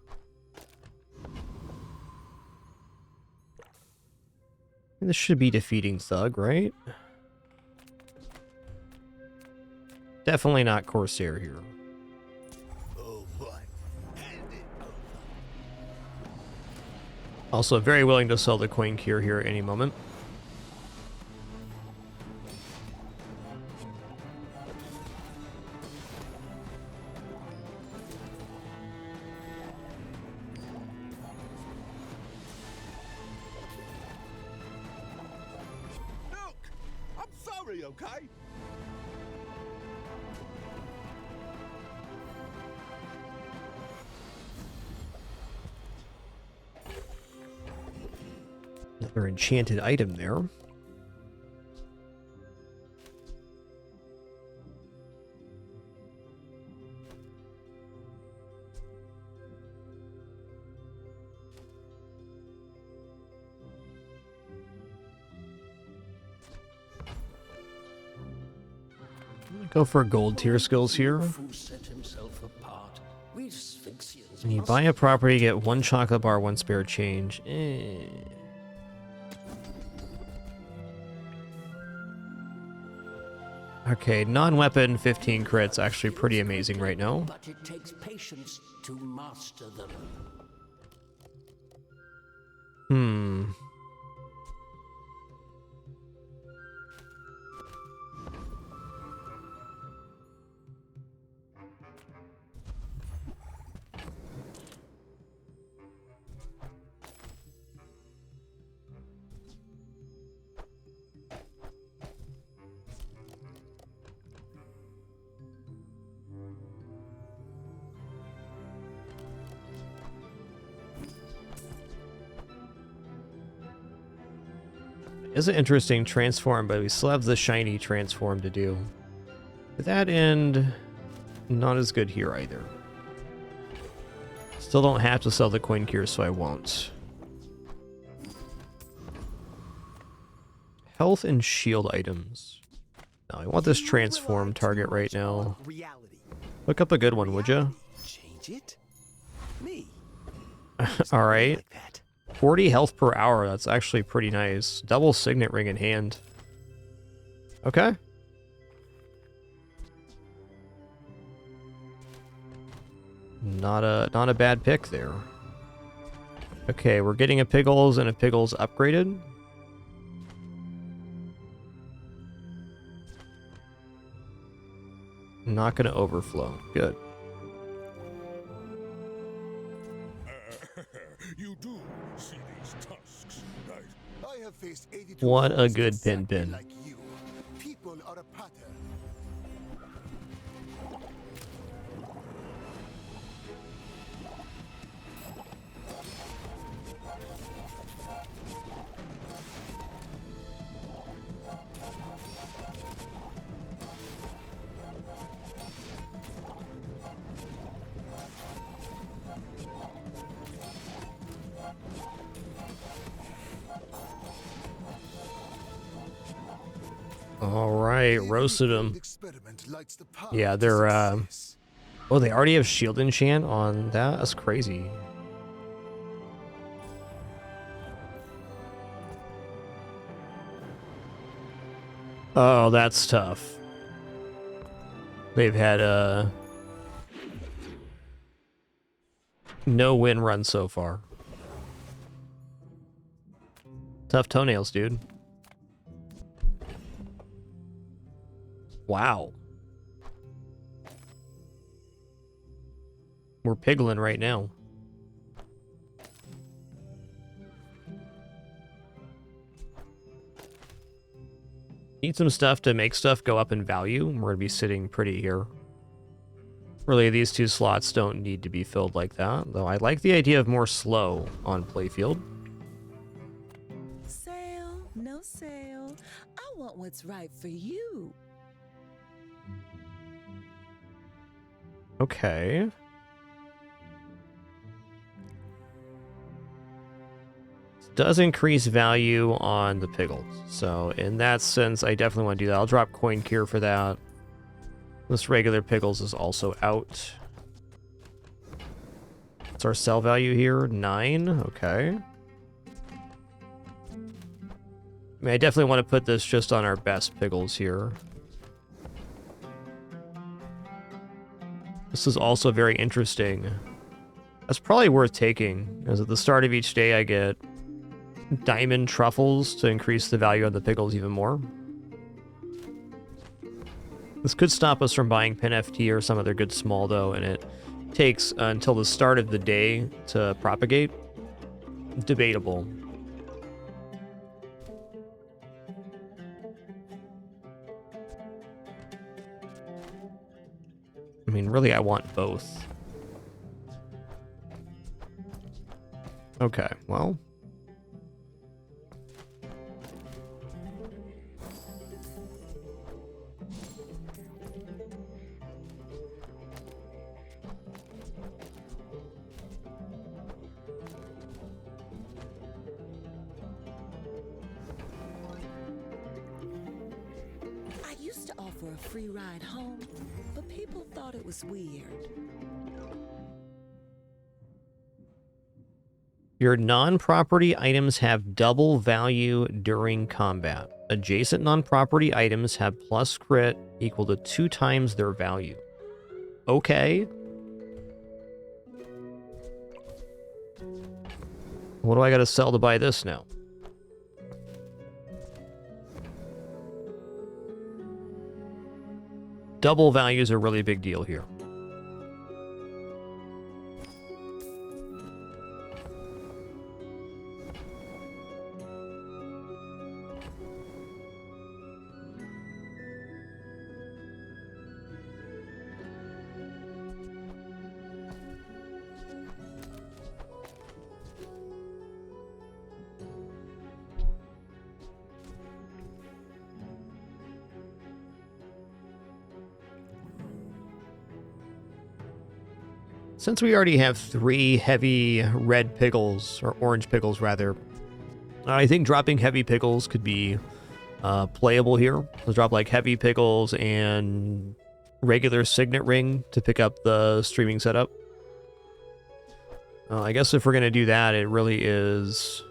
this should be defeating Thug, right? Definitely not Corsair here. Also very willing to sell the coin cure here at any moment. I'm sorry, okay? Another enchanted item there. Go for gold tier skills here. When you buy a property, get 1 chocolate bar, 1 spare change. Okay, non-weapon 15 crits, actually pretty amazing right now. But it takes patience to master them. Is an interesting transform, but we still have the shiny transform to do. To that end, not as good here either. Still don't have to sell the coin cure, so I won't. Health and shield items. No, I want this transform target right now. Look up a good one, would you? Change it? Me. All right. 40 health per hour. That's actually pretty nice. Double signet ring in hand. Okay. Not a bad pick there. Okay, we're getting a Piggles and a Piggles upgraded. Not going to overflow. Good. You do see these tusks, right? I have faced 82 What a foes good exactly pin. like you. People are a pattern. All right, roasted them. Yeah, they're oh, they already have shield enchant on that? That's crazy. Oh, that's tough. They've had no win run so far. Tough toenails, dude. Wow. We're piggling right now. Need some stuff to make stuff go up in value. We're going to be sitting pretty here. Really, these two slots don't need to be filled like that, though I like the idea of more slow on playfield. Sale, no sale. I want what's right for you. Okay. Does increase value on the Piggles. So in that sense, I definitely want to do that. I'll drop Coin Cure for that. This regular Piggles is also out. What's our sell value here? 9. Okay. I mean, I definitely want to put this just on our best Piggles here. This is also very interesting. That's probably worth taking, as at the start of each day I get diamond truffles to increase the value of the Piggles even more. This could stop us from buying Pin FT or some other good small, though, and it takes until the start of the day to propagate. Debatable. I mean, really, I want both. Okay, well. I used to offer a free ride home, but people thought it was weird. Your non-property items have double value during combat. Adjacent non-property items have plus crit equal to 2 times their value. Okay. What do I gotta sell to buy this now? Double value is a really big deal here. Since we already have 3 heavy red Piggles, or orange Piggles rather, I think dropping heavy Piggles could be playable here. Let's drop like heavy Piggles and regular Signet Ring to pick up the streaming setup. I guess if we're going to do that, it really is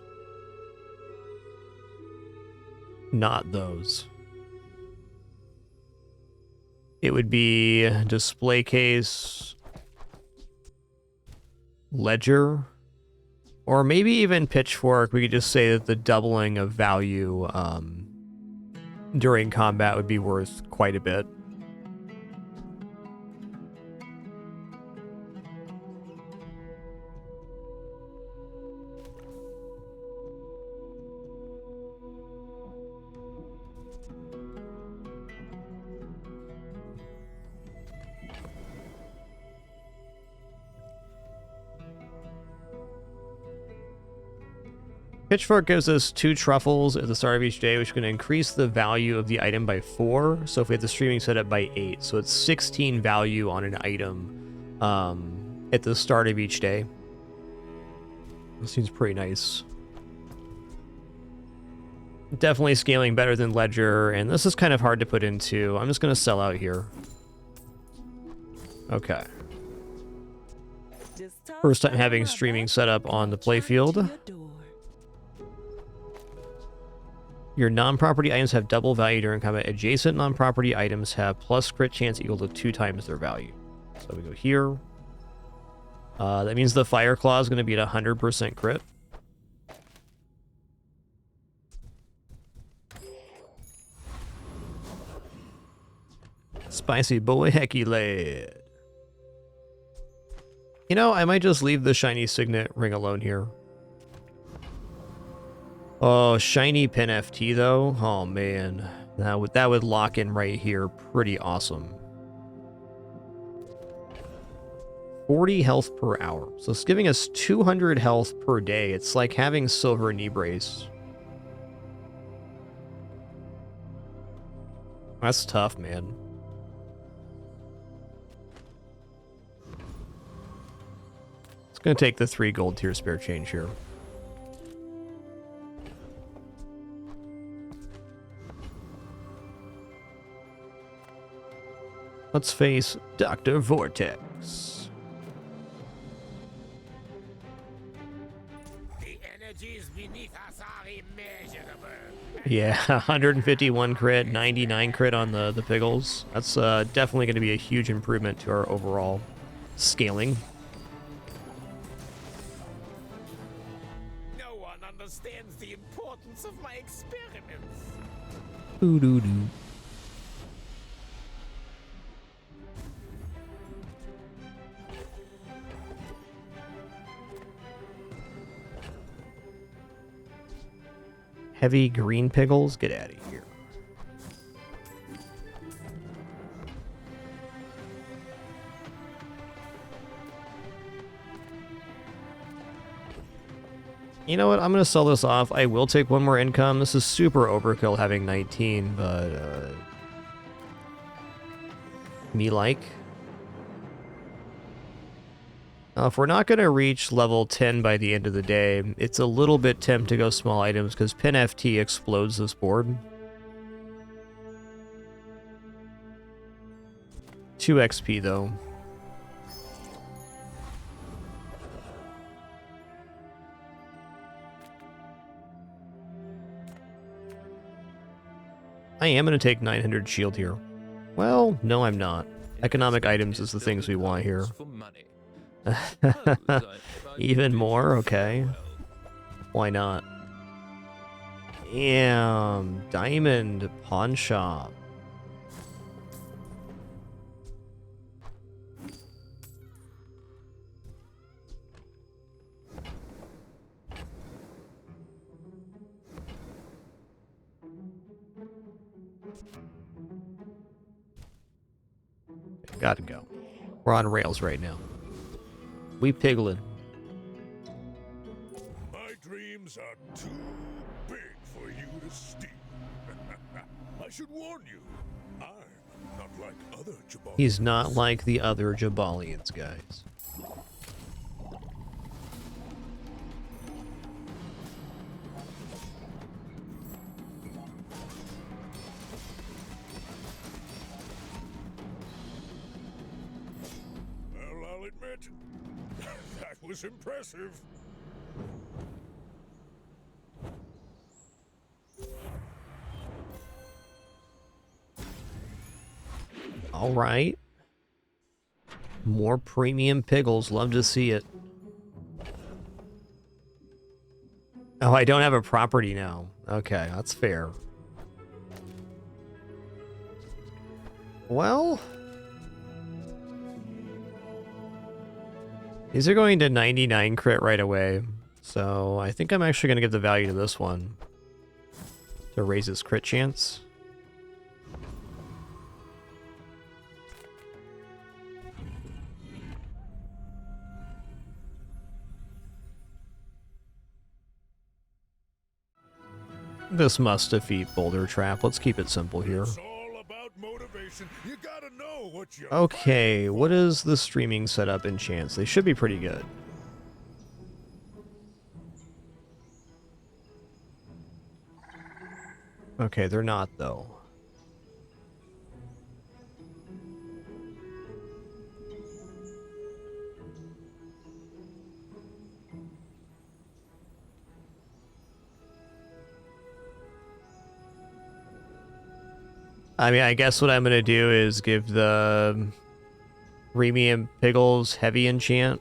not those. It would be display case, ledger, or maybe even pitchfork. We could just say that the doubling of value during combat would be worth quite a bit. Pitchfork gives us 2 truffles at the start of each day, which is going to increase the value of the item by 4. So if we have the streaming set up by 8, so it's 16 value on an item at the start of each day. This seems pretty nice. Definitely scaling better than Ledger, and this is kind of hard to put into. I'm just going to sell out here. Okay. First time having streaming set up on the playfield. Your non-property items have double value during combat. Adjacent non-property items have plus crit chance equal to 2 times their value. So we go here. That means the Fire Claw is going to be at 100% crit. Spicy boy hecky lad. You know, I might just leave the shiny signet ring alone here. Oh, shiny Pin FT though. Oh man, that would lock in right here. Pretty awesome. 40 health per hour. So it's giving us 200 health per day. It's like having silver knee brace. That's tough, man. It's gonna take the 3 gold tier spare change here. Let's face Dr. Vortex. The energies beneath us are immeasurable. Yeah, 151 crit, 99 crit on the Piggles. That's definitely going to be a huge improvement to our overall scaling. No one understands the importance of my experiments. Doo-doo-doo. Heavy green Piggles, get out of here. You know what? I'm going to sell this off. I will take one more income. This is super overkill having 19, but me like. If we're not going to reach level 10 by the end of the day, it's a little bit tempting to go small items because Pin FT explodes this board. 2 XP though. I am going to take 900 shield here. Well, no I'm not. Economic items is the things we want here. Even more? Okay. Why not? Damn. Diamond pawn shop. Gotta go. We're on rails right now. We Pigglin'. My dreams are too big for you to steal. I should warn you, I'm not like other Jabalians. He's not like the other Jabalians, guys. Well, I'll admit, that was impressive. All right. More premium Piggles. Love to see it. Oh, I don't have a property now. Okay, that's fair. Well, these are going to 99 crit right away. So I think I'm actually going to give the value to this one to raise his crit chance. This must defeat Boulder Trap. Let's keep it simple here. It's all about motivation. You gotta know what you Okay, what is the streaming setup and chance? They should be pretty good. Okay, they're not though. I mean, I guess what I'm going to do is give the Remy and Piggles heavy enchant.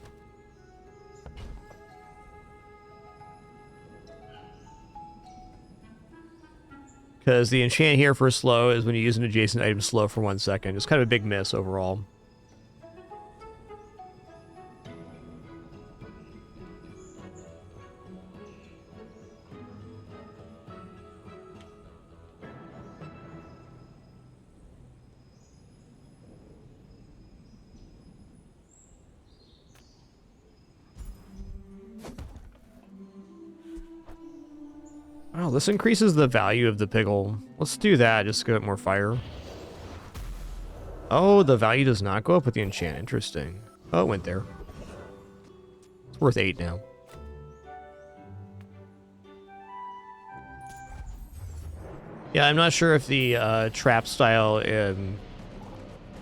Because the enchant here for slow is when you use an adjacent item slow for 1 second. It's kind of a big miss overall. Oh, this increases the value of the Piggle. Let's do that, just to get more fire. Oh, the value does not go up with the enchant. Interesting. Oh, it went there. It's worth 8 now. Yeah, I'm not sure if the trap style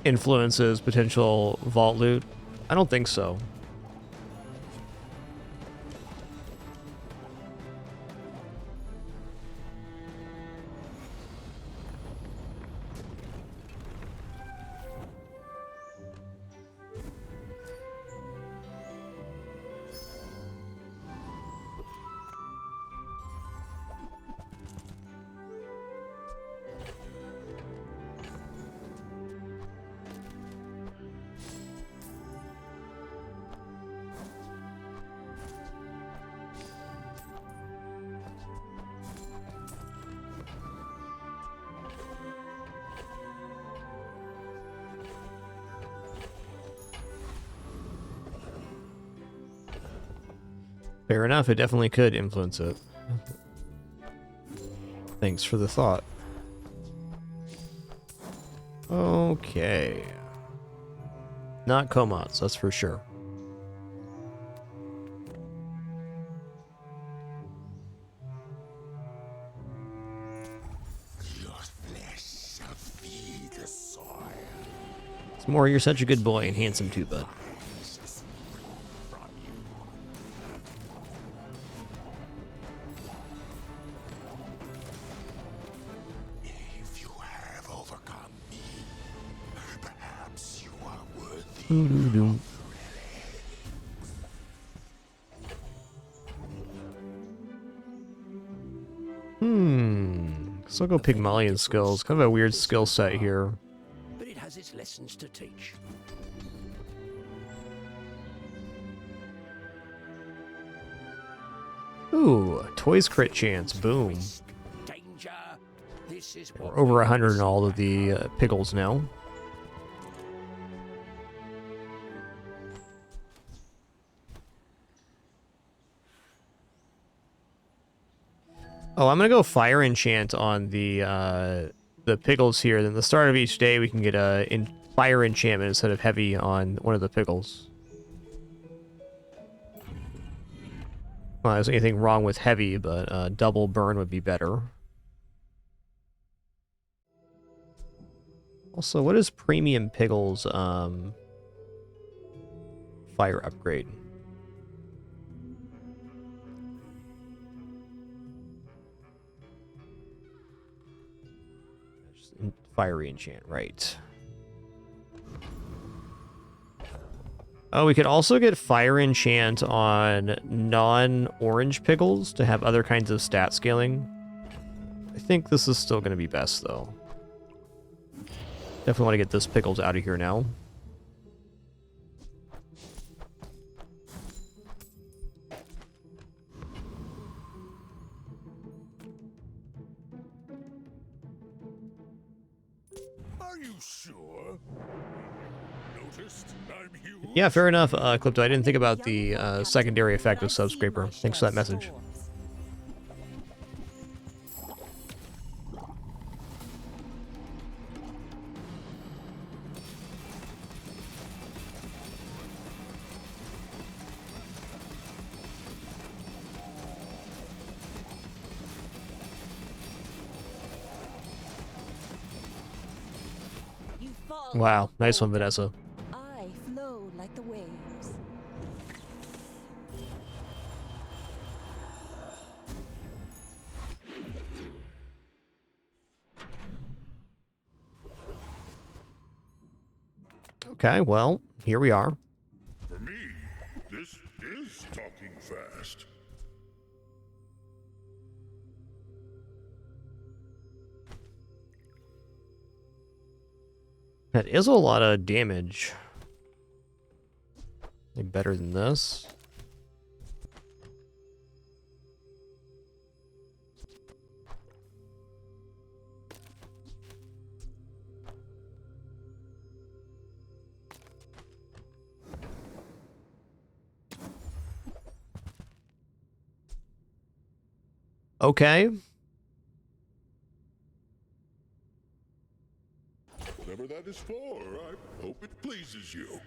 influences potential vault loot. I don't think so. Fair enough, it definitely could influence it. Thanks for the thought. Okay. Not Komats, that's for sure. It's more, you're such a good boy and handsome too, bud. So I'll go Pygmalion skills. Kind of a weird skill set here. But it has its lessons to teach. Ooh, toys crit chance. Boom. Danger. This is We're over 100 in all of the Piggles now. Oh, I'm gonna go fire enchant on the Piggles here. Then at the start of each day, we can get a fire enchantment instead of heavy on one of the Piggles. Well, there's anything wrong with heavy, but double burn would be better. Also, what is premium Piggles fire upgrade? Fiery enchant, right. Oh, we could also get fire enchant on non-orange Piggles to have other kinds of stat scaling. I think this is still going to be best, though. Definitely want to get this Piggles out of here now. Are you sure? Noticed I'm huge? Yeah, fair enough, Clipto. I didn't think about the secondary effect of Subscraper. Thanks for that message. Wow, nice one, Vanessa. I flow like the waves. Okay, well, here we are. For me, this is talking fast. That is a lot of damage. Like better than this. Okay. that is for. I hope it pleases you.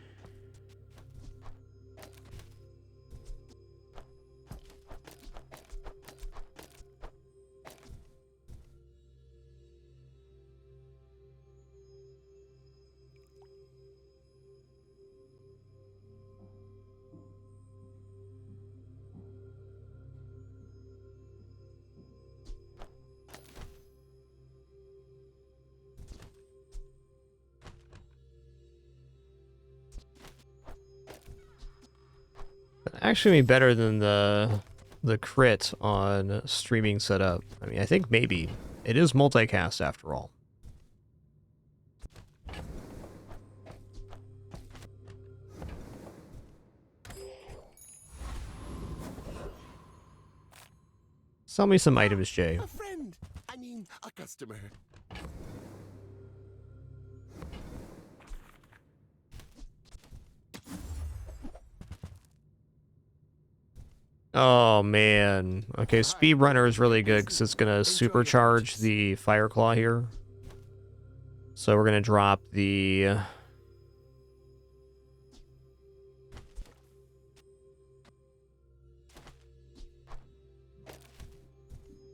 Actually be better than the crit on streaming setup. I mean, I think maybe. It is multicast after all. Sell me some items, Jay. A friend. I mean, a customer. Oh man. Okay, Speedrunner is really good because it's gonna supercharge the Fire Claw here. So we're gonna drop the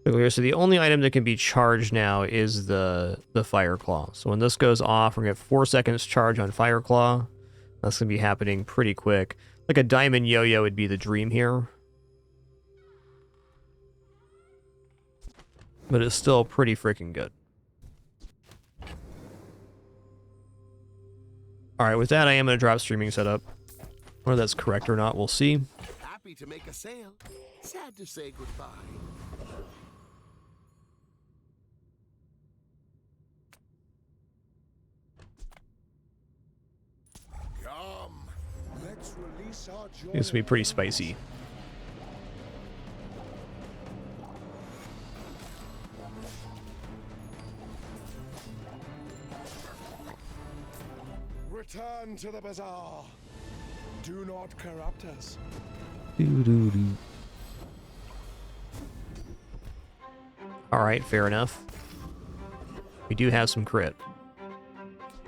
so the only item that can be charged now is the Fire Claw. So when this goes off, we're gonna get 4 seconds charge on Fire Claw. That's gonna be happening pretty quick. Like a diamond yo-yo would be the dream here. But it's still pretty freaking good. Alright, with that I am gonna drop streaming setup. Whether that's correct or not, we'll see. Happy to make a sale. Sad to say goodbye. Come. Let's release our joy. It's gonna be pretty spicy. Return to the bazaar. Do not corrupt us. Alright, fair enough. We do have some crit.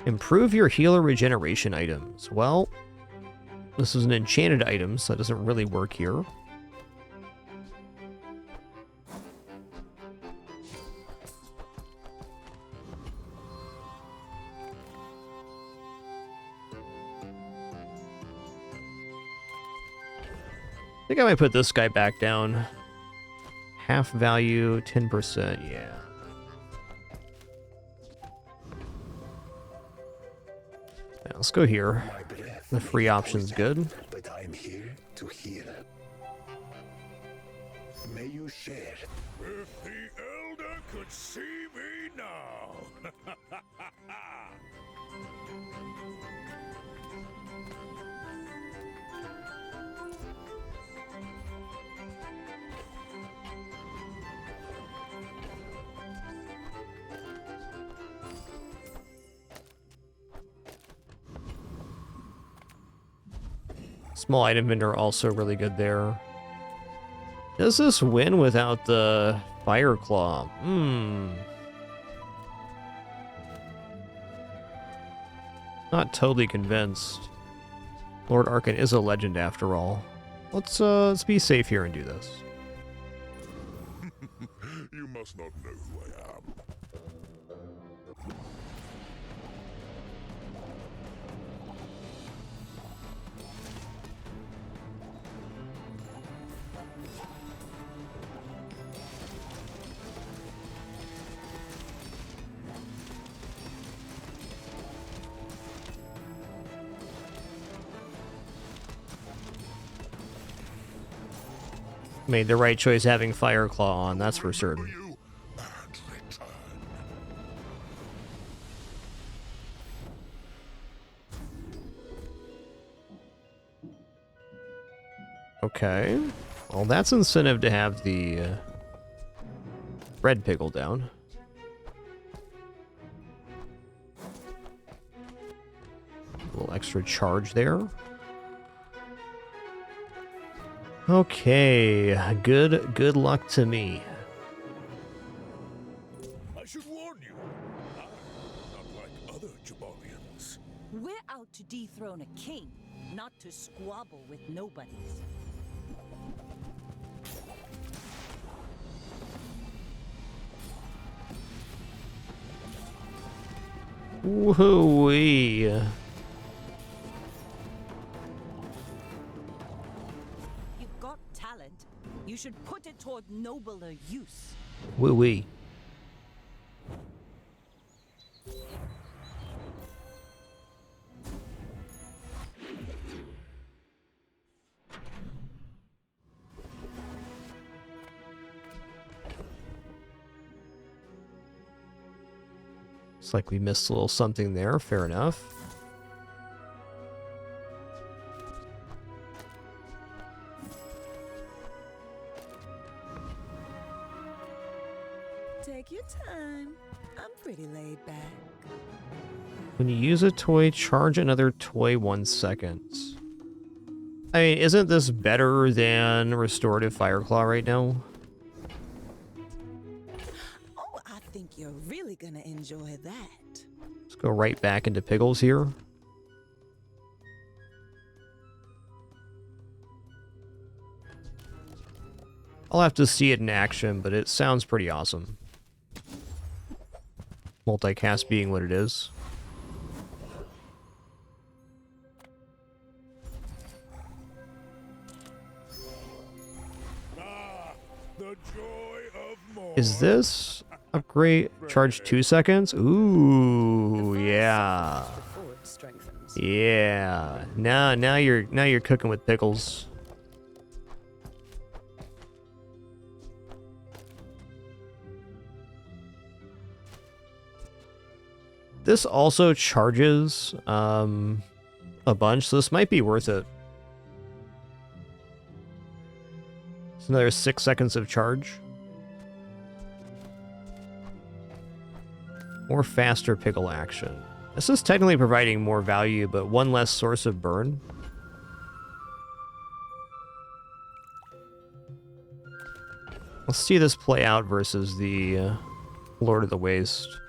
Improve your healer regeneration items. Well, this is an enchanted item, so that doesn't really work here. I think I might put this guy back down. Half value, 10%, yeah. Yeah, let's go here. The free option's good. But I'm here to heal. May you share. If the Elder could see me now. Small item vendor also really good there. Does this win without the Fire Claw? Not totally convinced. Lord Arkan is a legend after all. Let's be safe here and do this. You must not know who I am. Made the right choice having Fire Claw on, that's for certain. Okay. Well, that's incentive to have the red Piggle down. A little extra charge there. Okay, good luck to me. I should warn you, I'm not like other Jabari to squabble with nobodies. Woo-wee. You've got talent. You should put it toward nobler use. Woo-wee. Looks like we missed a little something there. Fair enough. Take your time. I'm pretty laid back. When you use a toy, charge another toy 1 second. I mean, isn't this better than Restorative Fireclaw right now? Oh, I think you're really gonna enjoy that. Let's go right back into Piggles here. I'll have to see it in action, but it sounds pretty awesome. Multicast being what it is. The joy of more. Is this upgrade charge 2 seconds? Ooh, yeah. Yeah. Now you're cooking with pickles. This also charges a bunch, so this might be worth it. It's another 6 seconds of charge. More faster Piggle action. This is technically providing more value, but one less source of burn. Let's see this play out versus the Lord of the Waste.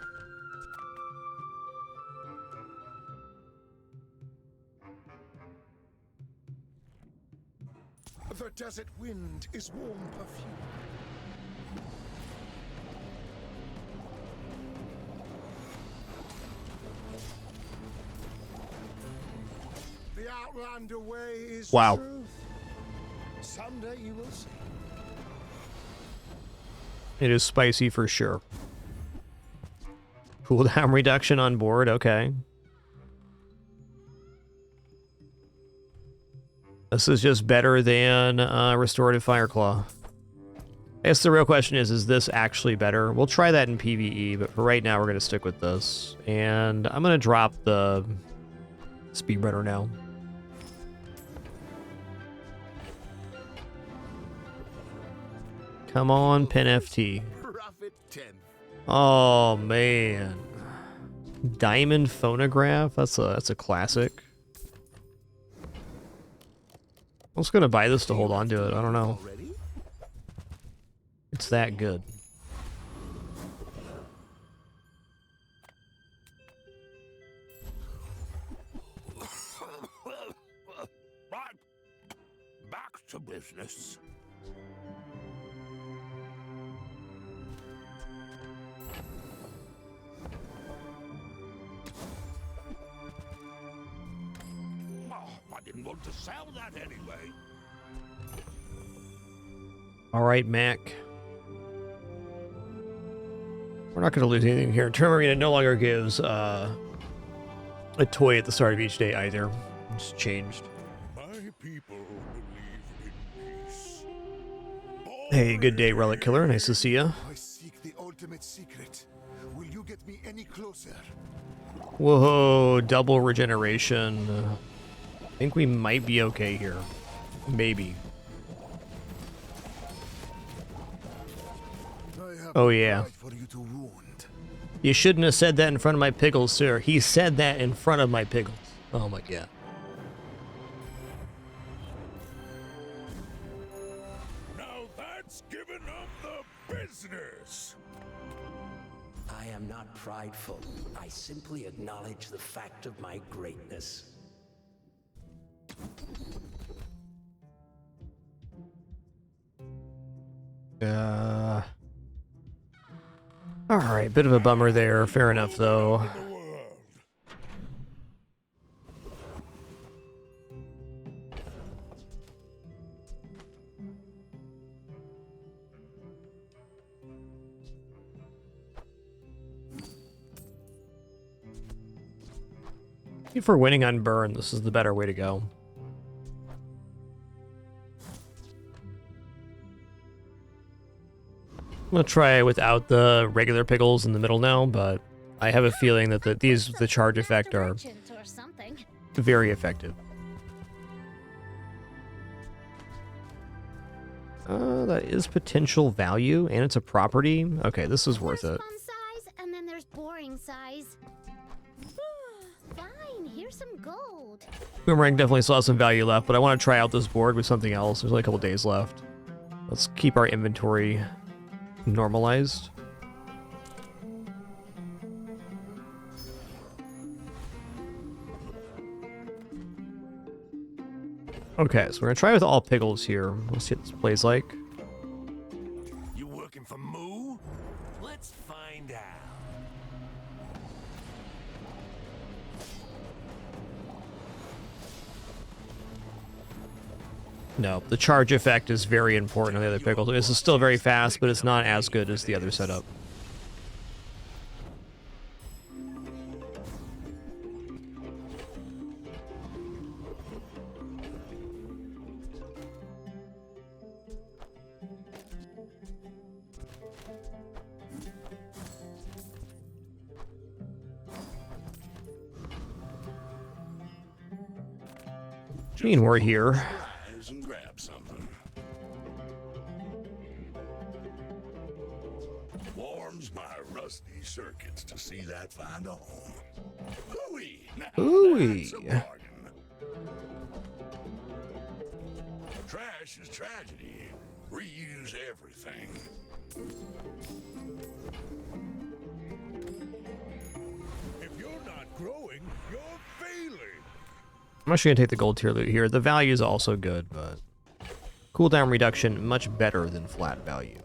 The desert wind is warm perfume. The Outlander way is Wow. truth. Someday you will see. It is spicy for sure. Cooldown reduction on board, okay. This is just better than Restorative Fireclaw. I guess the real question is this actually better? We'll try that in PvE, but for right now we're going to stick with this. And I'm going to drop the Speedrunner now. Come on, Pin FT. Oh, man. Diamond Phonograph? That's a classic. I'm just gonna buy this to hold on to it. I don't know. It's that good. Back to business. I didn't want to sell that anyway. All right, Mac. We're not going to lose anything here. Term Arena no longer gives a toy at the start of each day either. It's changed. My people believe in peace. Hey, good day, Relic Killer. Nice to see you. I seek the ultimate secret. Will you get me any closer? Whoa, double regeneration. I think we might be okay here. Maybe. Oh, yeah. You shouldn't have said that in front of my Piggles, sir. He said that in front of my Piggles. Oh, my God. Now that's giving up the business. I am not prideful. I simply acknowledge the fact of my greatness. Alright, bit of a bummer there. Fair enough, though. If we're winning on burn, this is the better way to go. I'm gonna try without the regular pickles in the middle now, but I have a feeling that the charge effect are very effective. That is potential value, and it's a property. Okay, this is worth it. Fun size, and then there's boring size. Fine, here's some gold. Boomerang definitely still has some value left, but I want to try out this board with something else. There's only a couple days left. Let's keep our inventory normalized. Okay, so we're gonna try with all pickles here. Let's see what this plays like. You working for Moo? Let's find out. No, the charge effect is very important on the other pickles. This is still very fast, but it's not as good as the other setup. I mean, we're here. And grab something. Warms my rusty circuits to see that find a home. Hooey! Now Ooh-wee. that's a bargain. Trash is tragedy. Reuse everything. If you're not growing, you're failing. I'm actually gonna take the gold tier loot here. The value is also good, but cooldown reduction much better than flat value.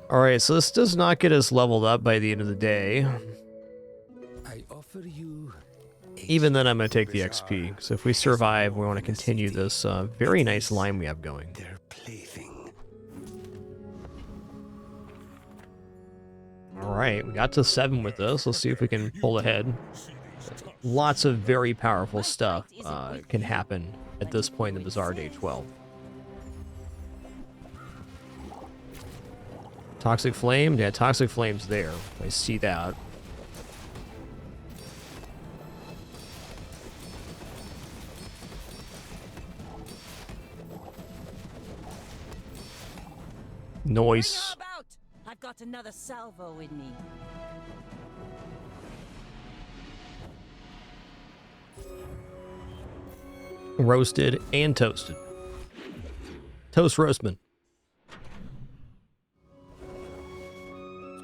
Alright, so this does not get us leveled up by the end of the day. I offer you Even then, I'm gonna take the XP, because if we survive, we want to continue this very nice line we have going. Alright, we got to 7 with this. Let's see if we can pull ahead. Lots of very powerful stuff can happen at this point in the Bazaar Day 12. Toxic Flame? Yeah, Toxic Flame's there. I see that. Noise. I've got another salvo in me. Roasted and toasted. Toast roastman.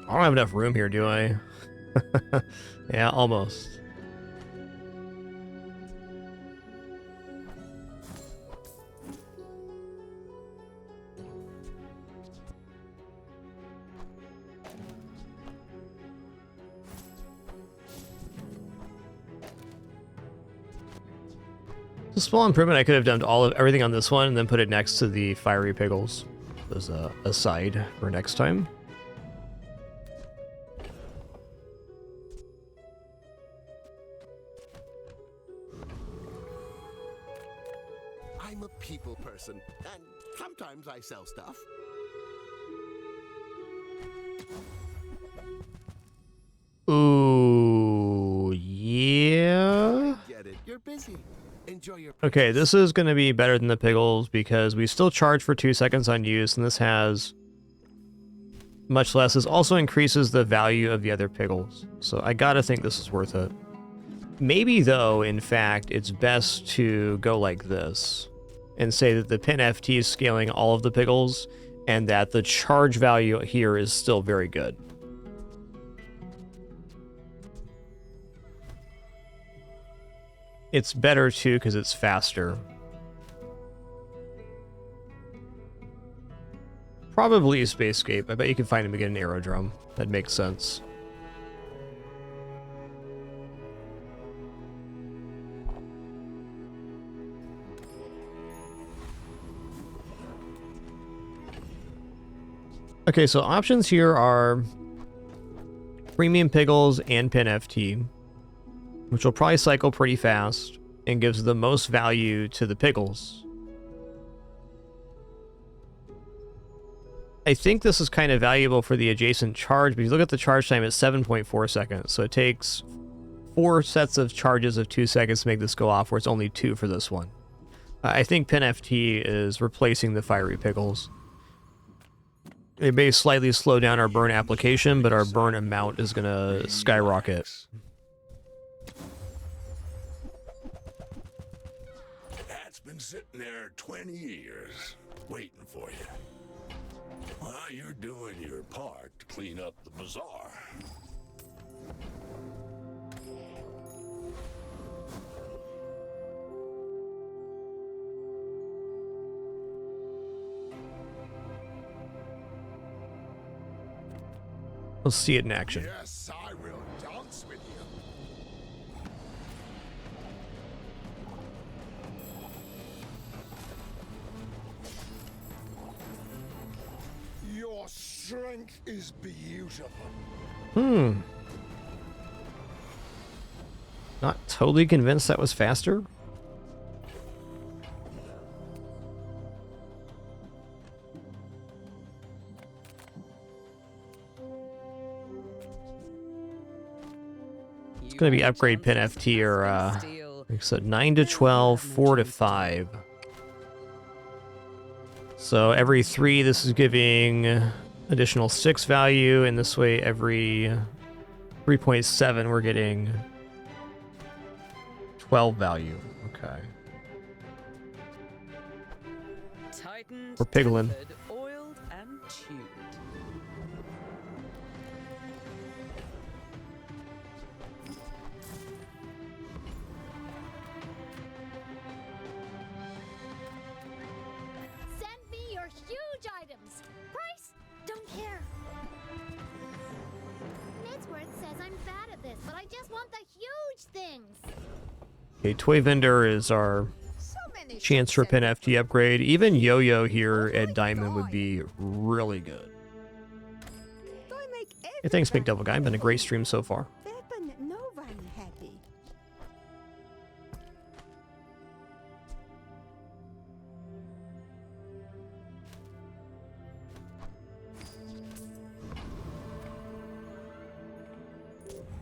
I don't have enough room here, do I? Yeah, almost. A small improvement, I could have done everything on this one and then put it next to the fiery pickles as a side for next time. I'm a people person, and sometimes I sell stuff. Ooh, yeah. I get it. You're busy. Enjoy your. Okay, this is going to be better than the pickles because we still charge for 2 seconds on use, and this has much less. This also increases the value of the other pickles, so I gotta think this is worth it. Maybe, though, in fact, it's best to go like this and say that the pin FT is scaling all of the pickles and that the charge value here is still very good. It's better, too, because it's faster. Probably a Spacescape. I bet you can find him again in Aerodrome. That makes sense. Okay, so options here are Premium Piggles and Pin FT, which will probably cycle pretty fast and gives the most value to the Piggles. I think this is kind of valuable for the adjacent charge, but if you look at the charge time, it's 7.4 seconds. So it takes 4 sets of charges of 2 seconds to make this go off, where it's only 2 for this one. I think Pin FT is replacing the Fiery Piggles. It may slightly slow down our burn application, but our burn amount is going to skyrocket. That's been sitting there 20 years, waiting for you. Well, you're doing your part to clean up the bazaar. Let's see it in action. Yes, I will dance with you. Your strength is beautiful. Not totally convinced that was faster. It's going to be upgrade Pin FT or, like I said, 9 to 12, 4 to 5. So every 3, this is giving additional 6 value, and this way every 3.7, we're getting 12 value. Okay. Tightened, We're piggling. tempered, oiled, and tuned. Send me your huge items. Price? Don't care. Knitsworth says I'm bad at this, but I just want the huge things. Okay, Toy Vendor is our chance for Pin FT upgrade. Even Yo-Yo here at Diamond would be really good. Hey, thanks, Big Devil Guy. Been a great stream so far.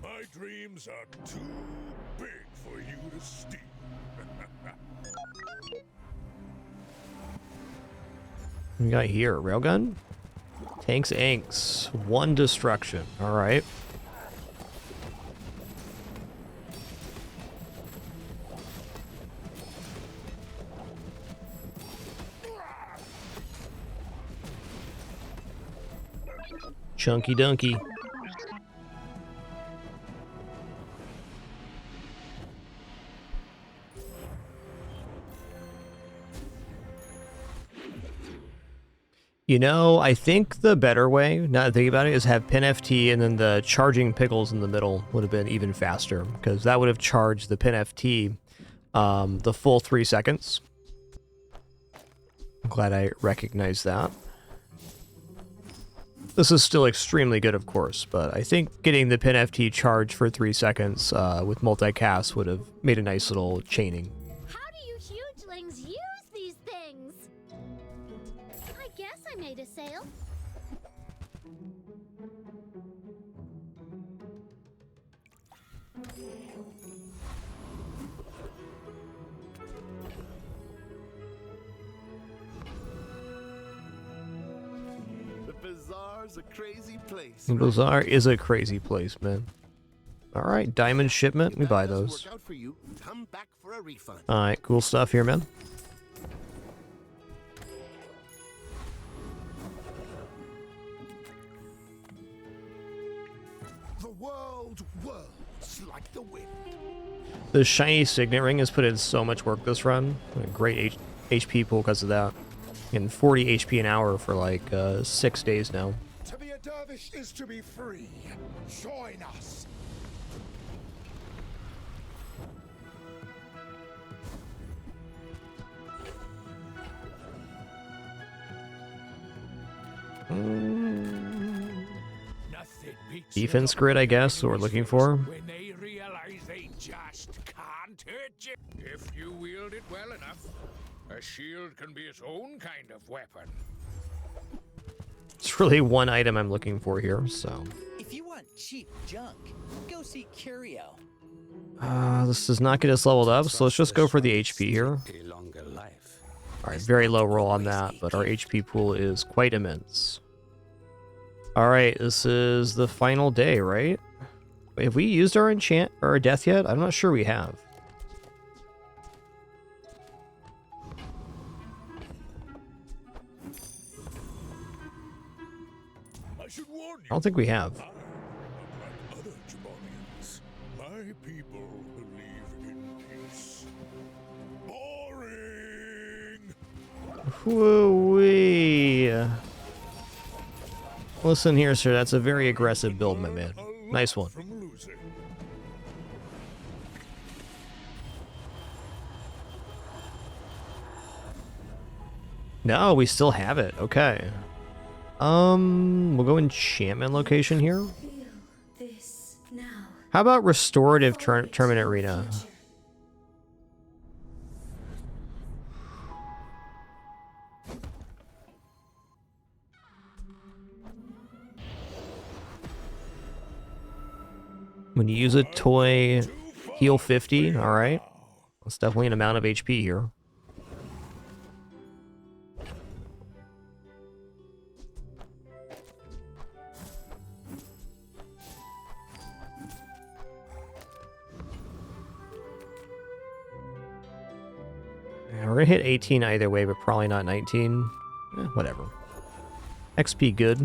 My dreams are too big for you to steal. We got here railgun, tanks, inks, 1 destruction. All right. Chunky Dunky. You know, I think the better way, now that I think about it, is have Pin FT and then the charging Piggles in the middle would have been even faster, because that would have charged the Pin FT the full 3 seconds. I'm glad I recognized that. This is still extremely good, of course, but I think getting the Pin FT charged for 3 seconds with multicast would have made a nice little chaining. How do you hugelings use these things? I guess I made a sale. The bazaar's a crazy place. The bazaar is a crazy place, man. Alright, diamond shipment, we buy those. Work out for you. Come back for a refund. Alright, cool stuff here, man. The world whirls like the wind. The shiny signet ring has put in so much work this run. A great HP pool because of that. In 40 HP an hour for like 6 days now. To be a dervish is to be free. Join us. Defense grid, I guess, what we're looking for. When they realize they just can't hurt you. If you wield it well enough, a shield can be its own kind of weapon. It's really one item I'm looking for here, so. If you want cheap junk, go see Curio. This does not get us leveled up, so let's just go for the HP here. Alright, very low roll on that, but our HP pool is quite immense. Alright, this is the final day, right? Wait, have we used our enchant or our death yet? I'm not sure we have. I don't think we have. Other Jabonians, my people believe in peace. Boring. Woo-wee. Listen here, sir. That's a very aggressive build, my man. Nice one. No, we still have it. Okay. We'll go enchantment location here. How about restorative tournament arena? When you use a toy, heal 50. All right. That's definitely an amount of HP here. Yeah, we're gonna hit 18 either way, but probably not 19. Whatever. XP good.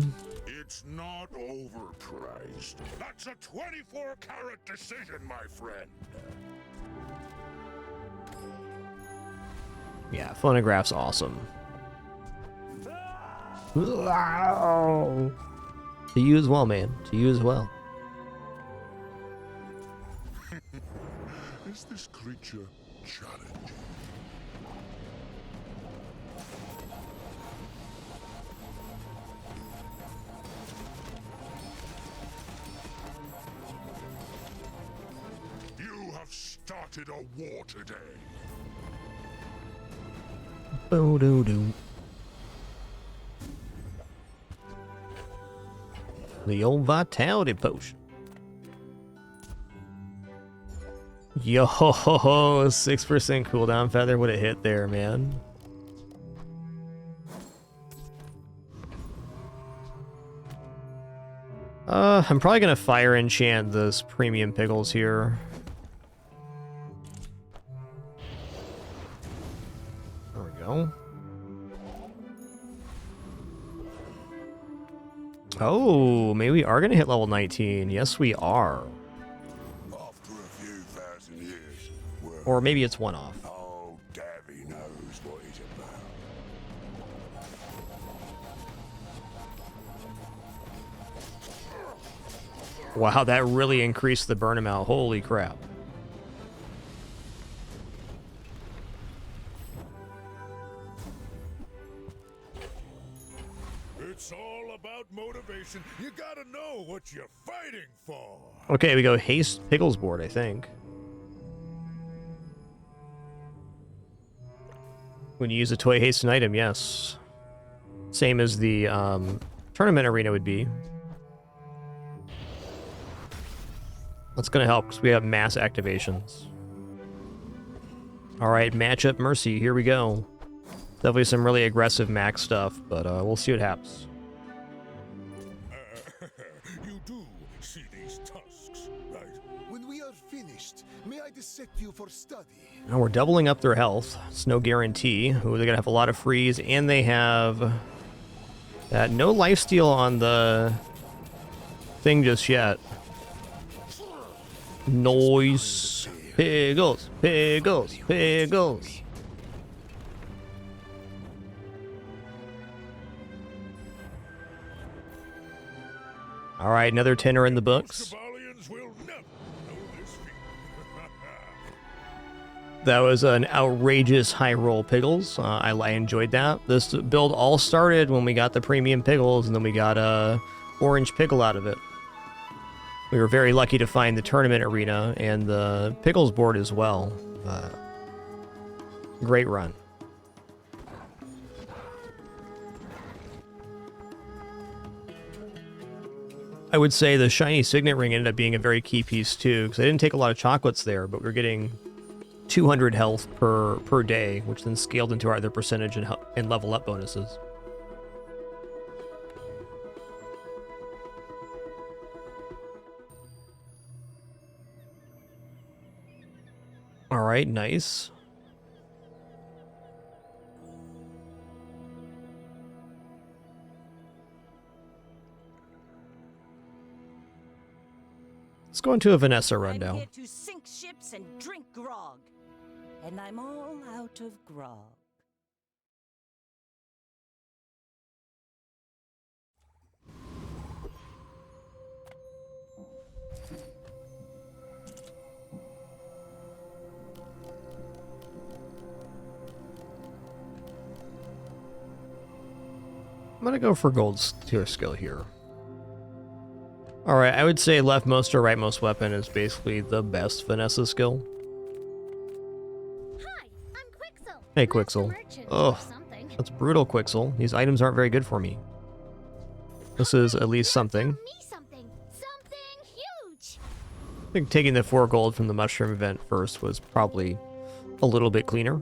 It's not overpriced. That's a 24-carat decision, my friend. Yeah, phonograph's awesome. To you as well, man. To you as well. Is this creature challenging? You have started a war today. Boo-doo-doo. The old vitality potion. Yo, 6% cooldown feather would have hit there, man. I'm probably gonna fire enchant this premium pickles here. There we go. Oh, maybe we are gonna hit level 19. Yes, we are. After a few thousand years, Or maybe it's one off. oh, Davy knows what he's about. Wow, that really increased the burn amount. Holy crap. It's all about motivation. You gotta know what you're fighting for. Okay, we go haste pickles board, I think. When you use a toy haste an item, yes. Same as the tournament arena would be. That's gonna help because we have mass activations. Alright, matchup Mercy, here we go. Definitely some really aggressive max stuff, but we'll see what happens. You do see these tusks, right? When we are finished, may I dissect you for study? Now we're doubling up their health. It's no guarantee. Ooh, they're gonna have a lot of freeze, and they have that no lifesteal on the thing just yet. Noise. Piggles, piggles, piggles. All right, another tenner in the books. That was an outrageous high roll, Piggles. I enjoyed that. This build all started when we got the premium Piggles, and then we got a orange Piggle out of it. We were very lucky to find the tournament arena and the Piggles board as well. Great run. I would say the shiny signet ring ended up being a very key piece too, because I didn't take a lot of chocolates there, but we're getting 200 health per day, which then scaled into our other percentage and level up bonuses. All right, nice. Let's go into a Vanessa rundown. I'm here to sink ships and drink grog. And I'm all out of grog. I'm gonna go for gold tier skill here. Alright, I would say leftmost or rightmost weapon is basically the best Vanessa skill. Hi, I'm Quixel. Hey, Quixel. Oh, that's brutal, Quixel. These items aren't very good for me. This is at least something. Something huge. I think taking the 4 gold from the mushroom event first was probably a little bit cleaner.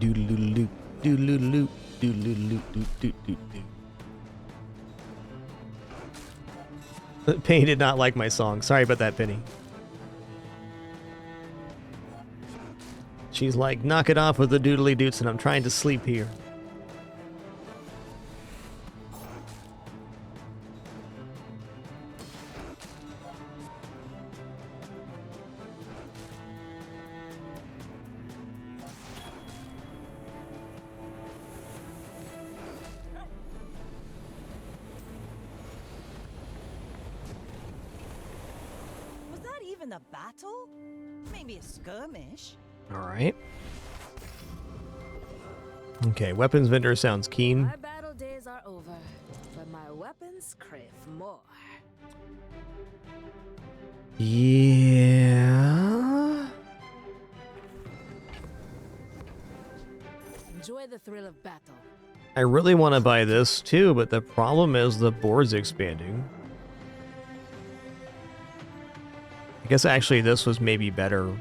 Doodle-doodle-doo, doodle-doodle-doo, doodle-doodle-doo, doodle-doodle-doo. Penny did not like my song. Sorry about that, Penny. She's like, knock it off with the doodly doots, and I'm trying to sleep here. Was that even a battle? Maybe a skirmish. Alright. Okay, weapons vendor sounds keen. My battle days are over, but my weapons crave more. Yeah. Enjoy the thrill of battle. I really want to buy this too, but the problem is the board's expanding. I guess actually this was maybe better. I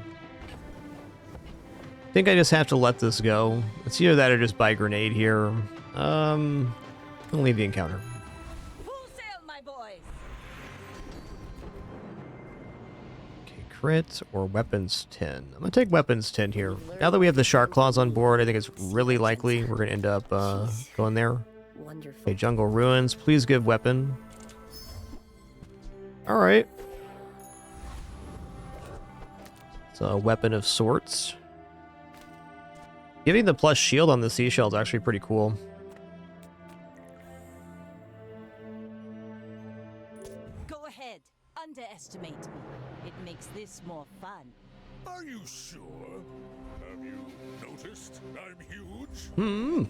think I just have to let this go. It's either that or just buy grenade here. I'll leave the encounter. Full sail, my boys. Okay, crit or weapons 10. I'm gonna take weapons 10 here. Now that we have the shark claws on board, I think it's really likely we're gonna end up going there. Wonderful. Okay, jungle ruins. Please give weapon. All right. So a weapon of sorts. Giving the plus shield on the seashell is actually pretty cool. Go ahead. Underestimate me. It makes this more fun. Are you sure? Have you noticed I'm huge? Hmm.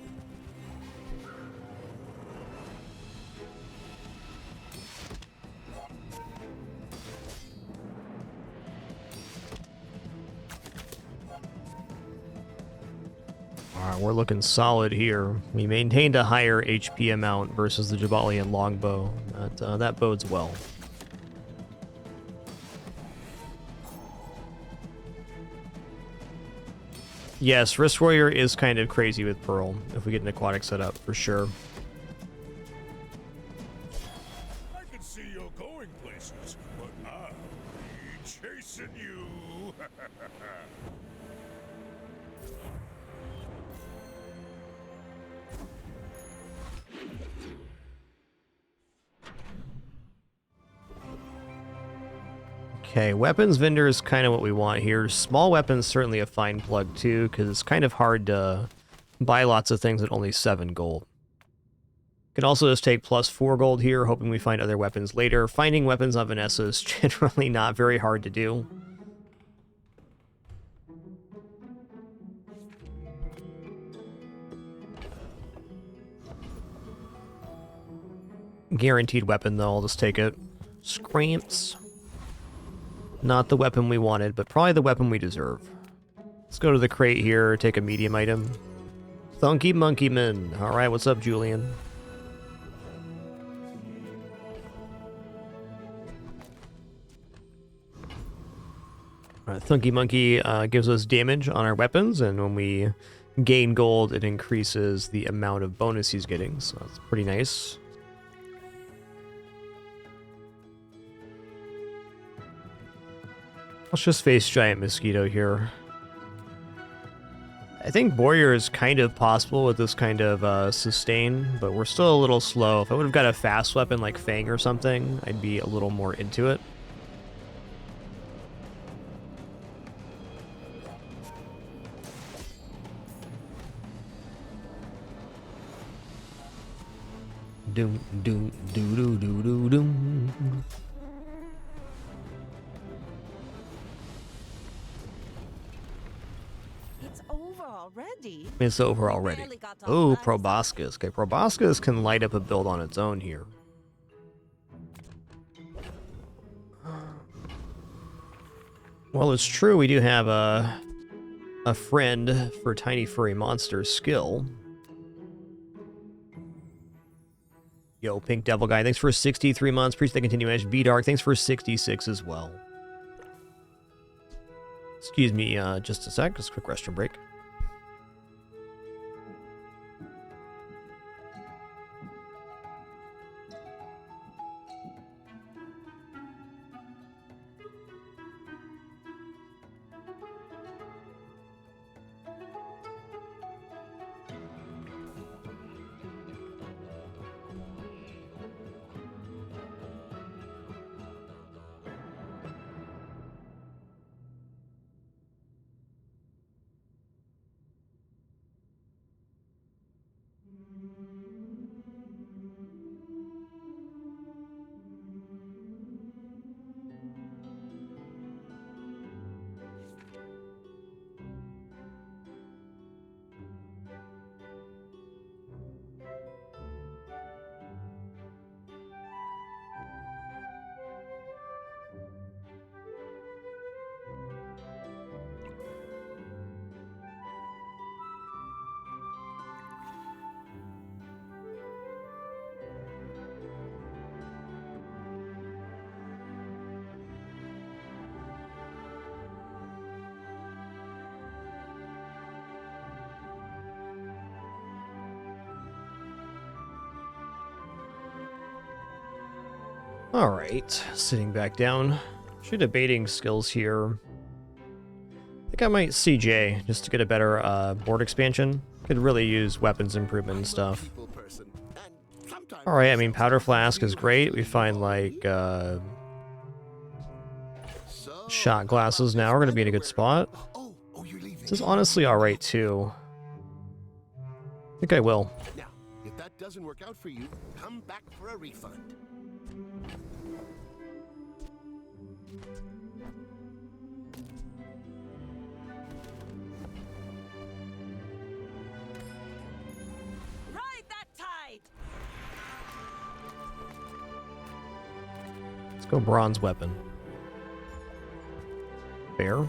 Alright, we're looking solid here. We maintained a higher HP amount versus the Jabalian longbow. That bodes well. Yes, Wrist Warrior is kind of crazy with Pearl, if we get an aquatic setup, for sure. I can see you're going places, but I'll be chasing you. Okay, weapons vendor is kind of what we want here. Small weapons certainly a fine plug too, because it's kind of hard to buy lots of things at only 7 gold. Can also just take +4 gold here, hoping we find other weapons later. Finding weapons on Vanessa is generally not very hard to do. Guaranteed weapon though, I'll just take it. Scramps. Not the weapon we wanted, but probably the weapon we deserve. Let's go to the crate here, take a medium item. Thunky Monkey Man. Alright, what's up, Julian? Thunky Monkey gives us damage on our weapons, and when we gain gold, it increases the amount of bonus he's getting, so that's pretty nice. Let's just face Giant Mosquito here. I think Warrior is kind of possible with this kind of sustain, but we're still a little slow. If I would have got a fast weapon like Fang or something, I'd be a little more into it. Doom, doom, doo, doo, doo, doo, doom. It's over already. It's over already. Oh, Proboscis. Okay, Proboscis can light up a build on its own here. Well, it's true we do have a friend for Tiny Furry Monster skill. Yo, Pink Devil Guy, thanks for 63 months. Appreciate the continuation. B-Dark, thanks for 66 as well. Excuse me just a sec, just a quick restroom break. Alright, sitting back down. Should debating skills here. I think I might CJ, just to get a better board expansion. Could really use weapons improvement and stuff. Alright, I mean, Powder Flask is great. We find, like, shot glasses now. We're going to be in a good spot. This is honestly alright, too. I think I will. Now, if that doesn't work out for you, come back for a refund. Ride that tide. Let's go bronze weapon. Fair.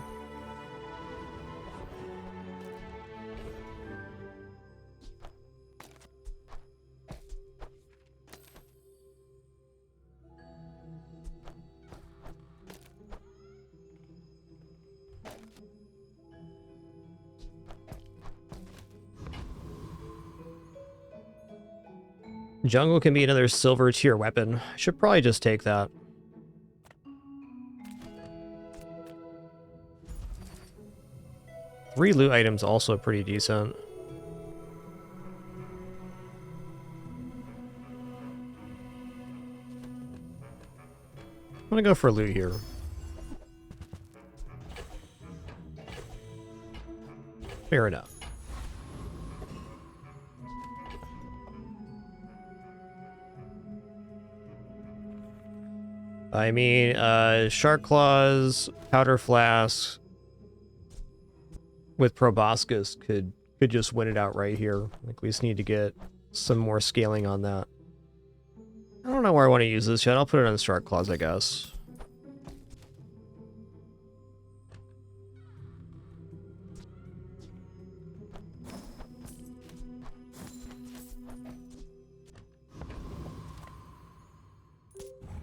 Jungle can be another silver tier weapon. I should probably just take that. Three loot items also pretty decent. I'm gonna go for loot here. Fair enough. I mean, Shark Claws, Powder Flask with Proboscis could just win it out right here. Like, we just need to get some more scaling on that. I don't know where I want to use this yet. I'll put it on Shark Claws, I guess.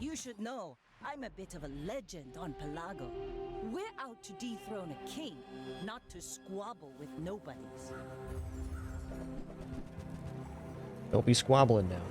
You should know, I'm a bit of a legend on Pelago. We're out to dethrone a king, not to squabble with nobodies. Don't be squabbling now.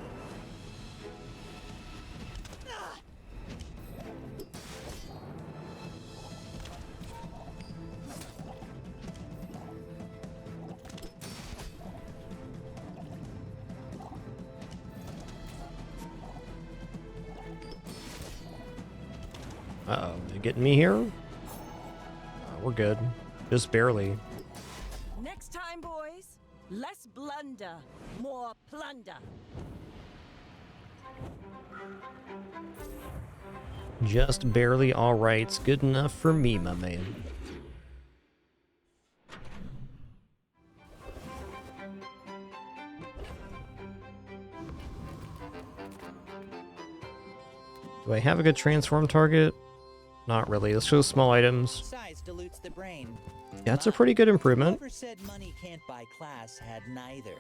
Uh-oh, they getting me here? We're good. Just barely. Next time, boys, less blunder, more plunder. Just barely alright's good enough for me, my man. Do I have a good transform target? Not really. Let's show small items. Size dilutes the brain. That's a pretty good improvement. Whoever said money can't buy class had neither.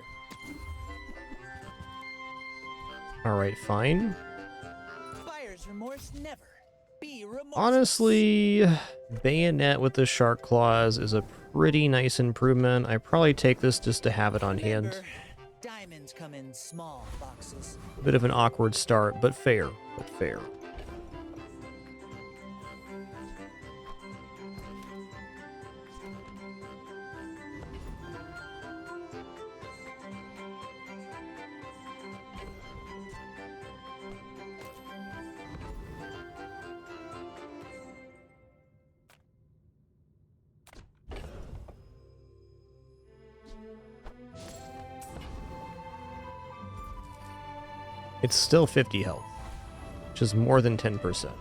Alright, fine. Buyer's remorse never. Be remorseless. Honestly, Bayonet with the Shark Claws is a pretty nice improvement. I probably take this just to have it on hand. Diamonds come in small boxes. A bit of an awkward start, but fair. But fair. It's still 50 health, which is more than 10%.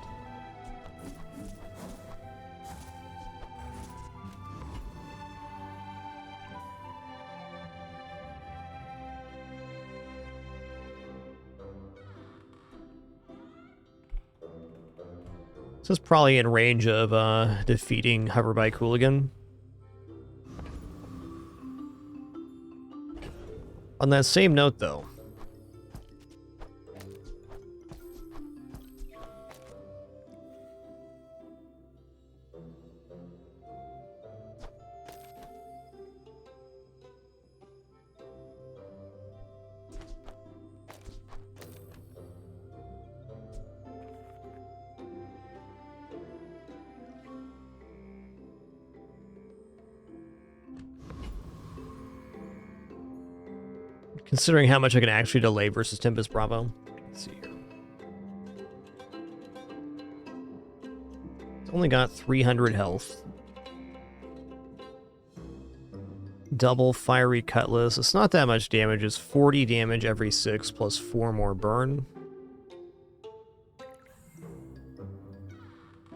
This is probably in range of defeating Hoverbike Hooligan. On that same note, though, considering how much I can actually delay versus Tempest Bravo. Let's see here. It's only got 300 health. Double Fiery Cutlass. It's not that much damage. It's 40 damage every 6 plus 4 more burn.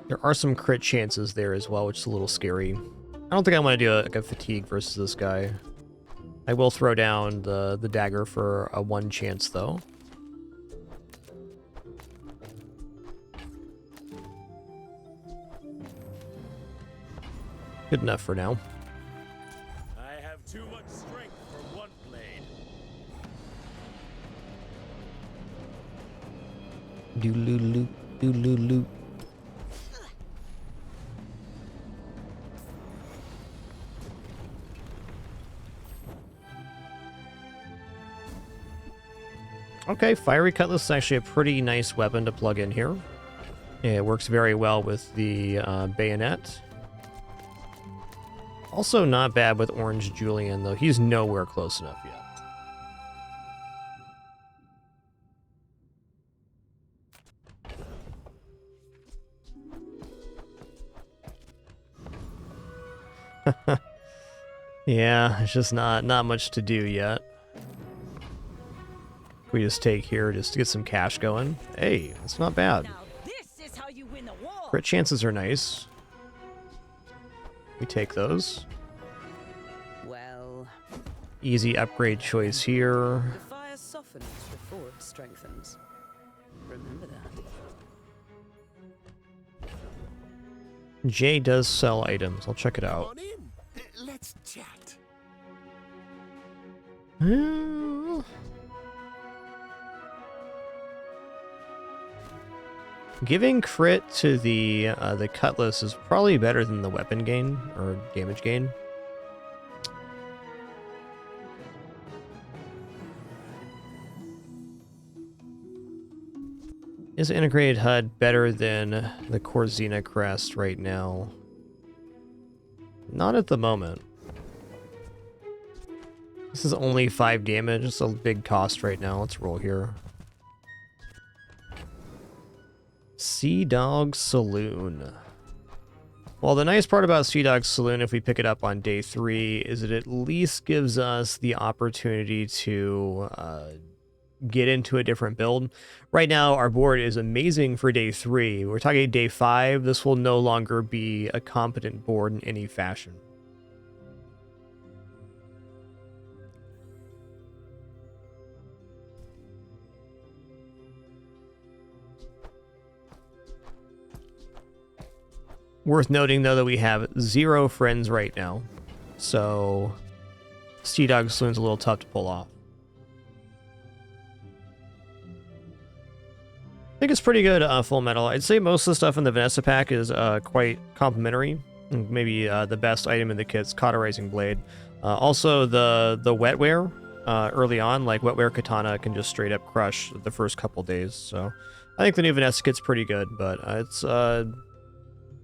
There are some crit chances there as well, which is a little scary. I don't think I want to do like a fatigue versus this guy. I will throw down the dagger for a 1 chance, though. Good enough for now. I have too much strength for one blade. Doodaloo, doodaloo. Okay, Fiery Cutlass is actually a pretty nice weapon to plug in here. It works very well with the bayonet. Also not bad with Orange Julian, though. He's nowhere close enough yet. Yeah, it's just not much to do yet. We just take here just to get some cash going. Hey, that's not bad. This is how you win a war. Crit chances are nice. We take those. Well, Easy upgrade choice here. the fire softens before it strengthens. Remember that. Jay does sell items. I'll check it out. Let's chat. Giving crit to the cutlass is probably better than the weapon gain or damage gain. Is integrated HUD better than the Corzina crest right now? Not at the moment. This is only 5 damage. It's a big cost right now. Let's roll here. Sea Dog Saloon. Well, the nice part about Sea Dog Saloon, if we pick it up on day 3, is it at least gives us the opportunity to get into a different build. Right now, our board is amazing for day 3. We're talking day 5. This will no longer be a competent board in any fashion. Worth noting, though, that we have 0 friends right now, so Sea Dog Saloon's a little tough to pull off. I think it's pretty good, Full Metal. I'd say most of the stuff in the Vanessa pack is quite complimentary. Maybe the best item in the kit's Cauterizing Blade. Also, the wetware early on, like Wetware Katana, can just straight up crush the first couple days. So I think the new Vanessa kit's pretty good, but it's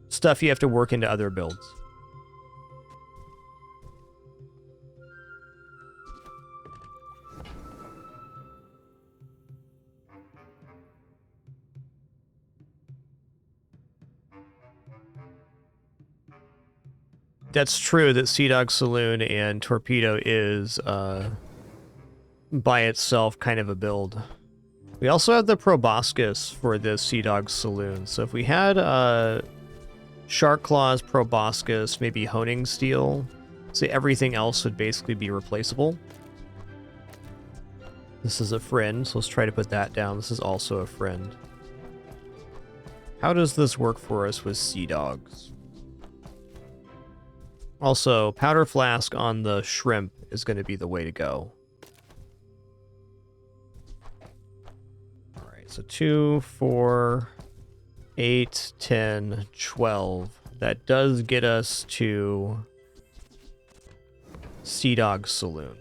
stuff you have to work into other builds. That's true that Sea Dog Saloon and Torpedo is by itself kind of a build. We also have the Proboscis for this Sea Dog Saloon. So if we had Shark Claws, Proboscis, maybe Honing Steel, so everything else would basically be replaceable. This is a friend, so let's try to put that down. This is also a friend. How does this work for us with Sea Dogs? Also, Powder Flask on the Shrimp is going to be the way to go. Alright, so 2, 4, 8, 10, 12. That does get us to Sea Dog Saloon.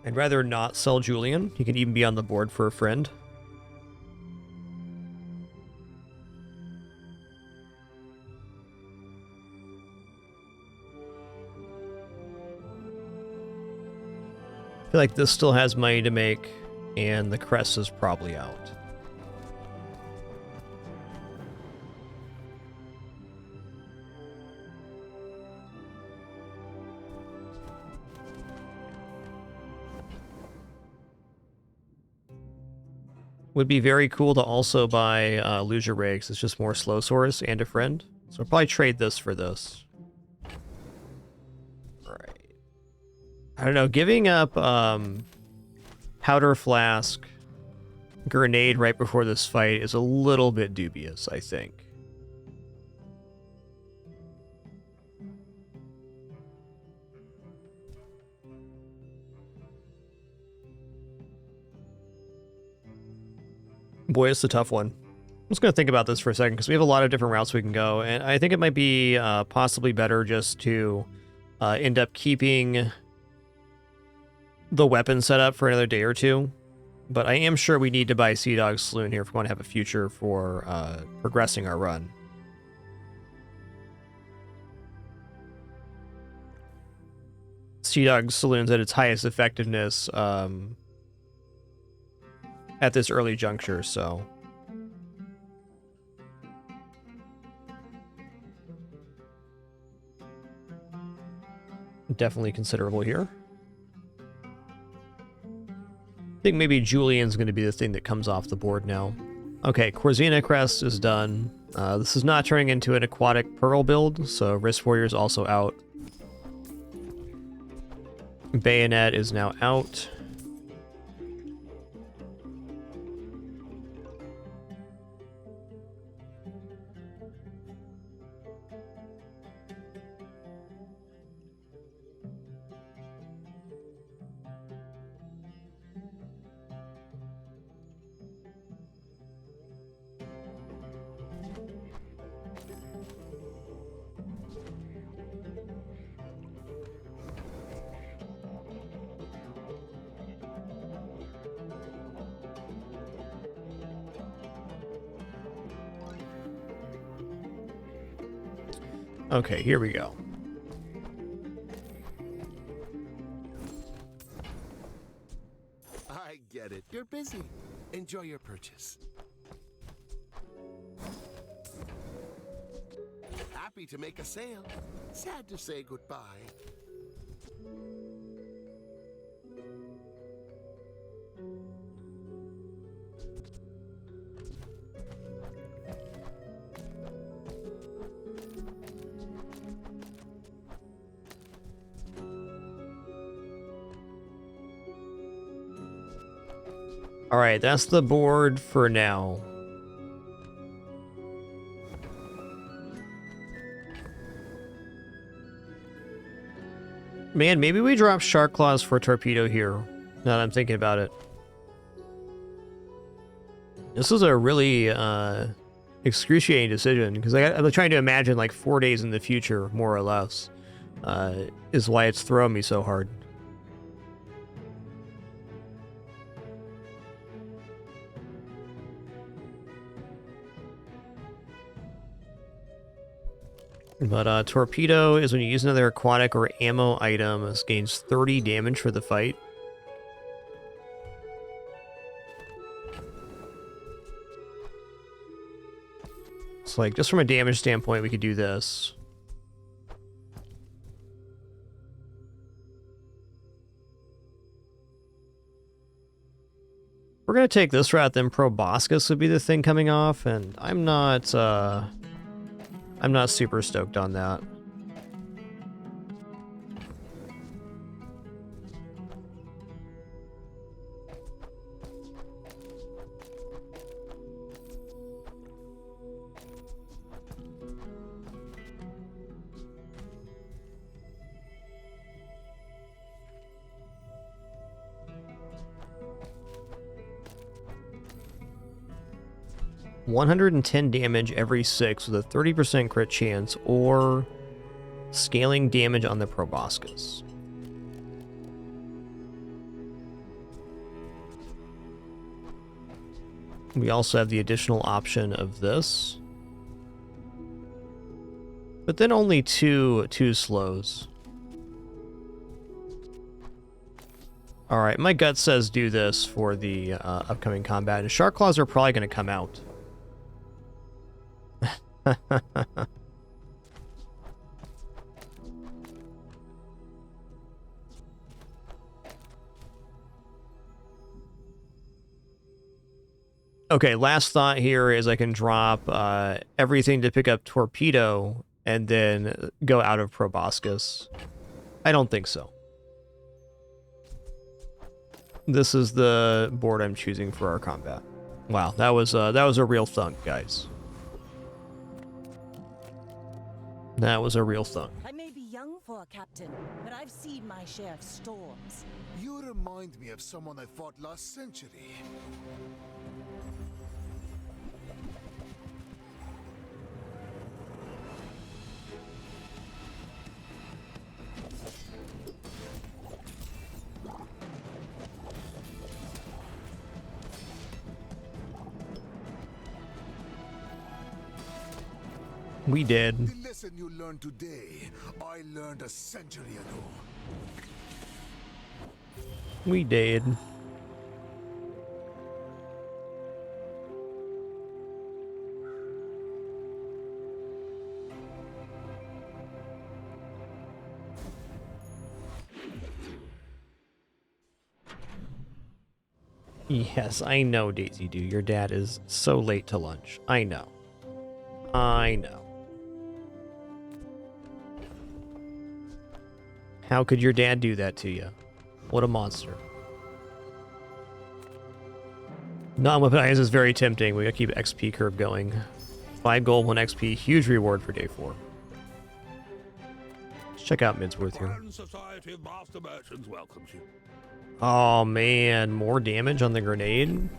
I'd rather not sell Julian. He can even be on the board for a friend. I feel like this still has money to make, and the crest is probably out. Would be very cool to also buy Lugia Rigs. It's just more slow source and a friend. So I'll probably trade this for this. Alright. I don't know, giving up Powder Flask, Grenade right before this fight is a little bit dubious, I think. Boy, it's a tough one. I'm just going to think about this for a second because we have a lot of different routes we can go, and I think it might be possibly better just to end up keeping the weapon set up for another day or two. But I am sure we need to buy Sea Dog Saloon here if we want to have a future for progressing our run. Sea Dog Saloon's at its highest effectiveness at this early juncture, so definitely considerable here. I think maybe Julian's going to be the thing that comes off the board now. Okay, Corzina Crest is done. This is not turning into an aquatic Pearl build, so Wrist Warrior is also out. Bayonet is now out. Okay, here we go. I get it. You're busy. Enjoy your purchase. Happy to make a sale. Sad to say goodbye. All right, that's the board for now. Man, maybe we drop Shark Claws for Torpedo here, now that I'm thinking about it. This is a really excruciating decision, because I'm trying to imagine like 4 days in the future, more or less, is why it's throwing me so hard. But Torpedo is when you use another aquatic or ammo item, it gains 30 damage for the fight. So like, just from a damage standpoint, we could do this. We're gonna take this route, then Proboscis would be the thing coming off, and I'm not super stoked on that. $110 damage every 6 with a 30% crit chance, or scaling damage on the Proboscis. We also have the additional option of this. But then only two slows. Alright, my gut says do this for the upcoming combat, and Shark Claws are probably going to come out. Okay, last thought here is I can drop everything to pick up Torpedo and then go out of Proboscis. I don't think so. This is the board I'm choosing for our combat. Wow, that was a real thunk, guys. That was a real thunk. I may be young for a captain, but I've seen my share of storms. You remind me of someone I fought last century. We did. The lesson you learned today, I learned a century ago. We did. Yes, I know, Daisy Doo. Your dad is so late to lunch. I know. I know. How could your dad do that to you? What a monster. Non-weaponized is very tempting. We gotta keep XP curve going. 5 gold, 1 XP. Huge reward for day 4. Let's check out Midsworth here. Grand Society of Master Merchants welcomes you. Oh man, more damage on the grenade?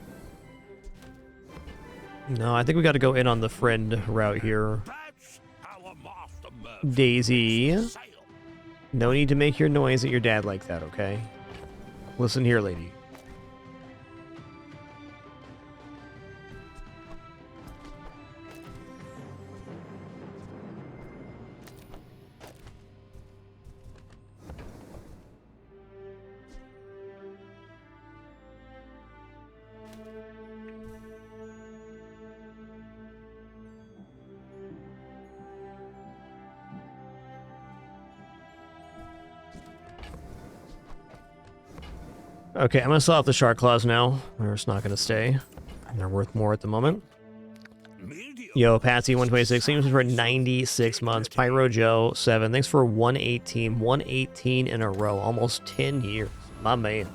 No, I think we gotta go in on the friend route here. Daisy. No need to make your noise at your dad like that, okay? Listen here, lady. Okay, I'm gonna sell off the Shark Claws now. They're just not gonna stay. They're worth more at the moment. Yo, Patsy, 126. Thanks for 96 months. Pyro Joe, 7. Thanks for 118. 118 in a row. Almost 10 years. My man.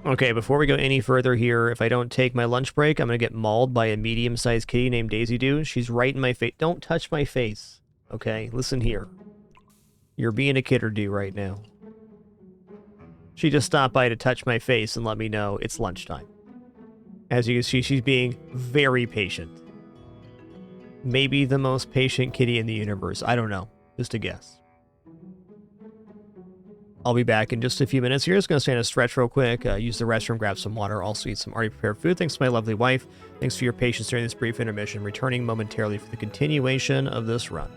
Okay, before we go any further here, if I don't take my lunch break, I'm gonna get mauled by a medium-sized kitty named Daisy Doo. She's right in my face. Don't touch my face. Okay, listen here. You're being a kidder-do right now. She just stopped by to touch my face and let me know it's lunchtime. As you can see, she's being very patient. Maybe the most patient kitty in the universe. I don't know. Just a guess. I'll be back in just a few minutes here. Just going to stand a stretch real quick, use the restroom, grab some water, also eat some already prepared food. Thanks to my lovely wife. Thanks for your patience during this brief intermission. Returning momentarily for the continuation of this run.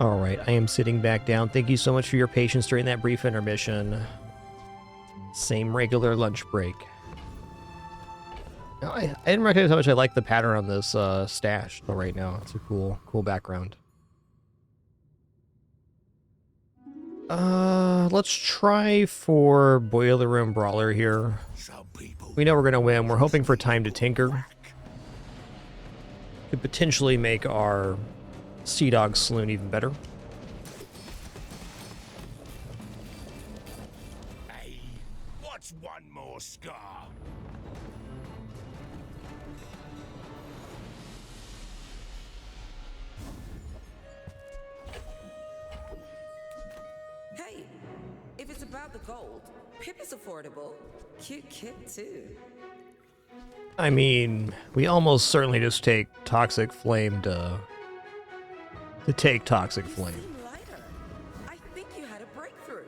Alright, I am sitting back down. Thank you so much for your patience during that brief intermission. Same regular lunch break. I didn't recognize how much I like the pattern on this stash right now. It's a cool background. Let's try for Boiler Room Brawler here. We know we're gonna win. We're hoping for Time to Tinker. Could potentially make our Sea Dog Saloon even better. Hey, what's one more scar? Hey, if it's about the gold, Pip is affordable. Cute kid, too. I mean, we almost certainly just take Toxic Flame to take Toxic Flame. Lighter. I think you had a breakthrough.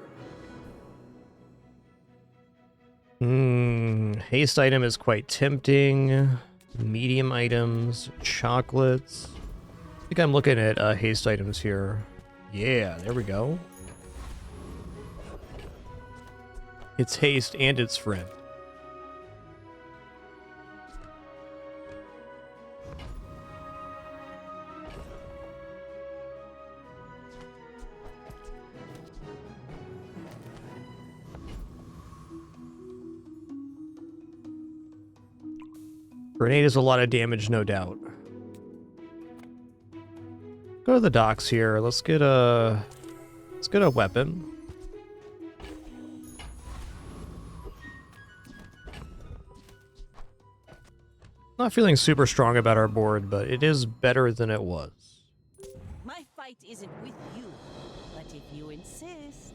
Haste item is quite tempting. Medium items, chocolates. I think I'm looking at haste items here. Yeah, there we go. It's haste and it's friend. Grenade is a lot of damage, no doubt. Go to the docks here. Let's get a weapon. Not feeling super strong about our board, but it is better than it was. My fight isn't with you, but if you insist.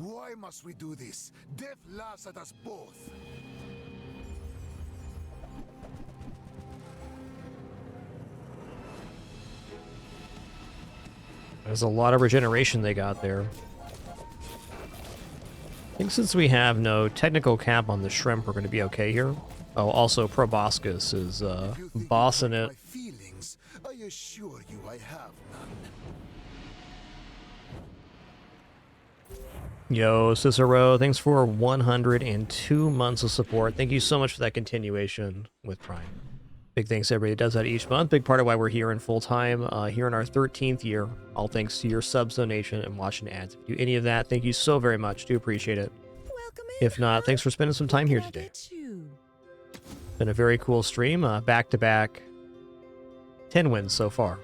Why must we do this? Death laughs at us both. There's a lot of regeneration they got there. I think since we have no technical cap on the shrimp, we're going to be okay here. Oh, also Proboscis is bossing it. My feelings, I assure you I have none. Yo, Cicero, thanks for 102 months of support. Thank you so much for that continuation with Prime. Big thanks to everybody that does that each month. Big part of why we're here in full time, here in our 13th year. All thanks to your subs, donation, and watching ads. If you do any of that, thank you so very much. Do appreciate it. If not, thanks for spending some time here today. Been a very cool stream. Back-to-back 10 wins so far.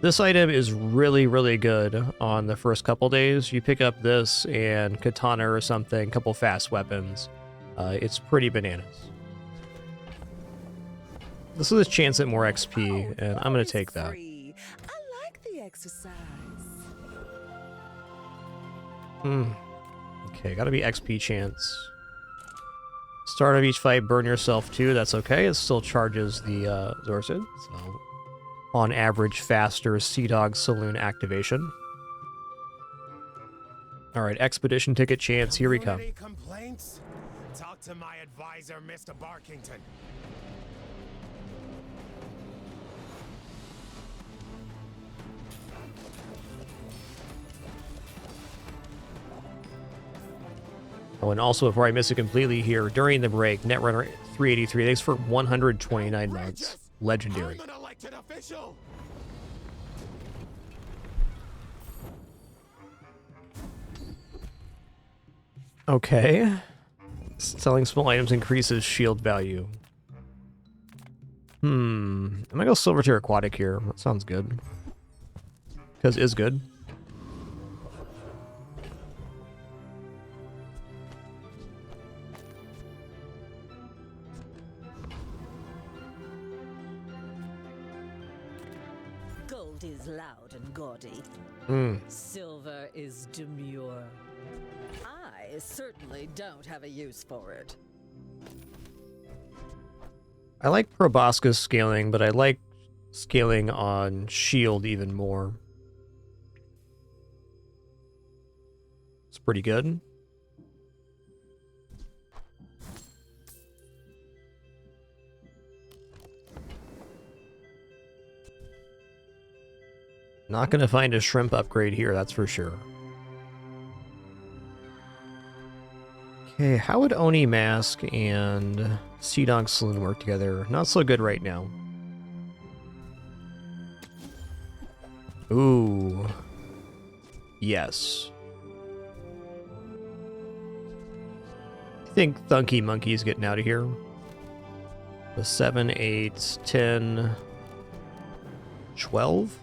This item is really, really good on the first couple days. You pick up this and Katana or something, couple fast weapons. It's pretty bananas. This is a chance at more XP, and I'm going to take that. I like the exercise. Okay, gotta be XP chance. Start of each fight, burn yourself too. That's okay. It still charges the Zorsid. So, on average, faster Sea Dog Saloon activation. All right, expedition ticket chance. Here we come. Any complaints? Talk to my advisor, Mr. Barkington. Oh, and also, before I miss it completely here, during the break, Netrunner 383, thanks for 129 months. Legendary. I'm an elected official. Okay. Selling small items increases shield value. I'm gonna go Silver Tier Aquatic here. That sounds good. Because is good. Gold is loud and gaudy. Silver is demure. I certainly don't have a use for it. I like Proboscis scaling, but I like scaling on shield even more. It's pretty good. Not gonna find a shrimp upgrade here, that's for sure. Okay, how would Oni Mask and Sea Dog Saloon work together? Not so good right now. Ooh. Yes. I think Thunky Monkey's getting out of here. The 7, 8, 10, 12?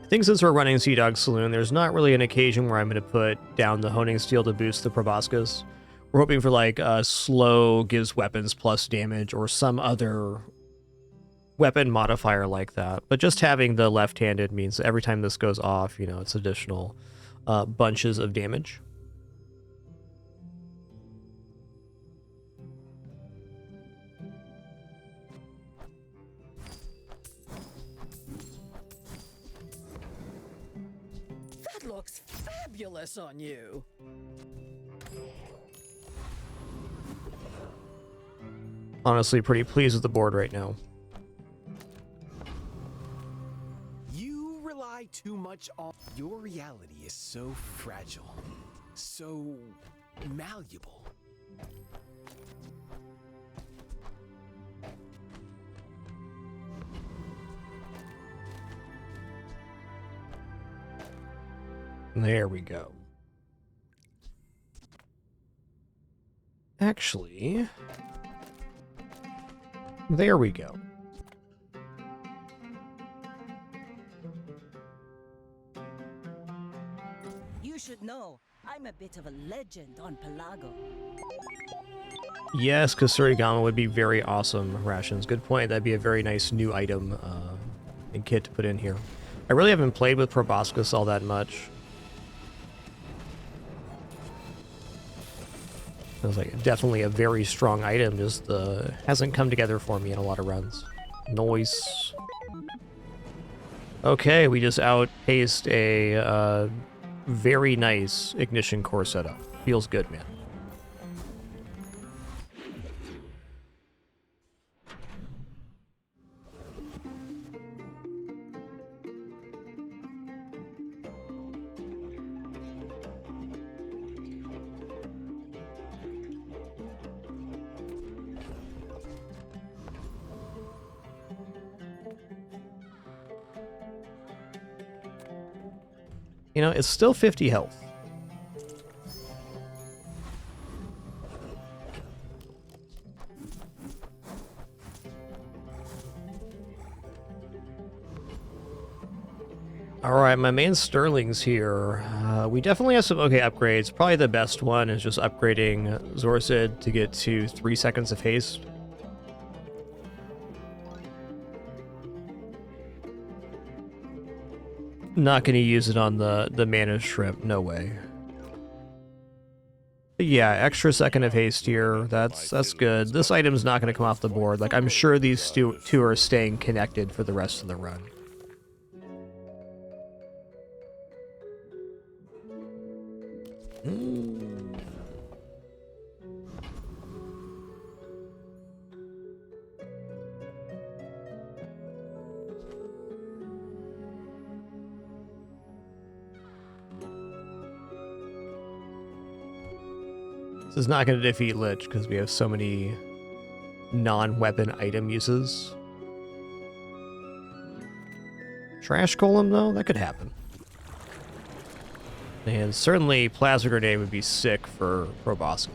I think since we're running Sea Dog Saloon, there's not really an occasion where I'm going to put down the Honing Steel to boost the proboscis. We're hoping for like slow gives weapons plus damage or some other weapon modifier like that. But just having the left-handed means every time this goes off, you know, it's additional bunches of damage. That looks fabulous on you. Honestly, pretty pleased with the board right now. You rely too much on... Your reality is so fragile, so malleable. There we go. Actually, there we go. You should know, I'm a bit of a legend on Pelago. Yes, Kasurigama would be very awesome rations. Good point. That'd be a very nice new item and kit to put in here. I really haven't played with proboscis all that much. Feels like definitely a very strong item, just hasn't come together for me in a lot of runs. Noise. Okay, we just outpaced a very nice ignition core setup. Feels good, man. You know, it's still 50 health. Alright, my main Sterling's here. We definitely have some okay upgrades. Probably the best one is just upgrading Zorsid to get to 3 seconds of haste. Not going to use it on the mana shrimp, no way. But yeah, extra second of haste here, that's good. This item's not going to come off the board. Like, I'm sure these two are staying connected for the rest of the run. This is not going to defeat Lich because we have so many non-weapon item uses. Trash Golem, though? That could happen. And certainly Plasma Grenade would be sick for proboscis.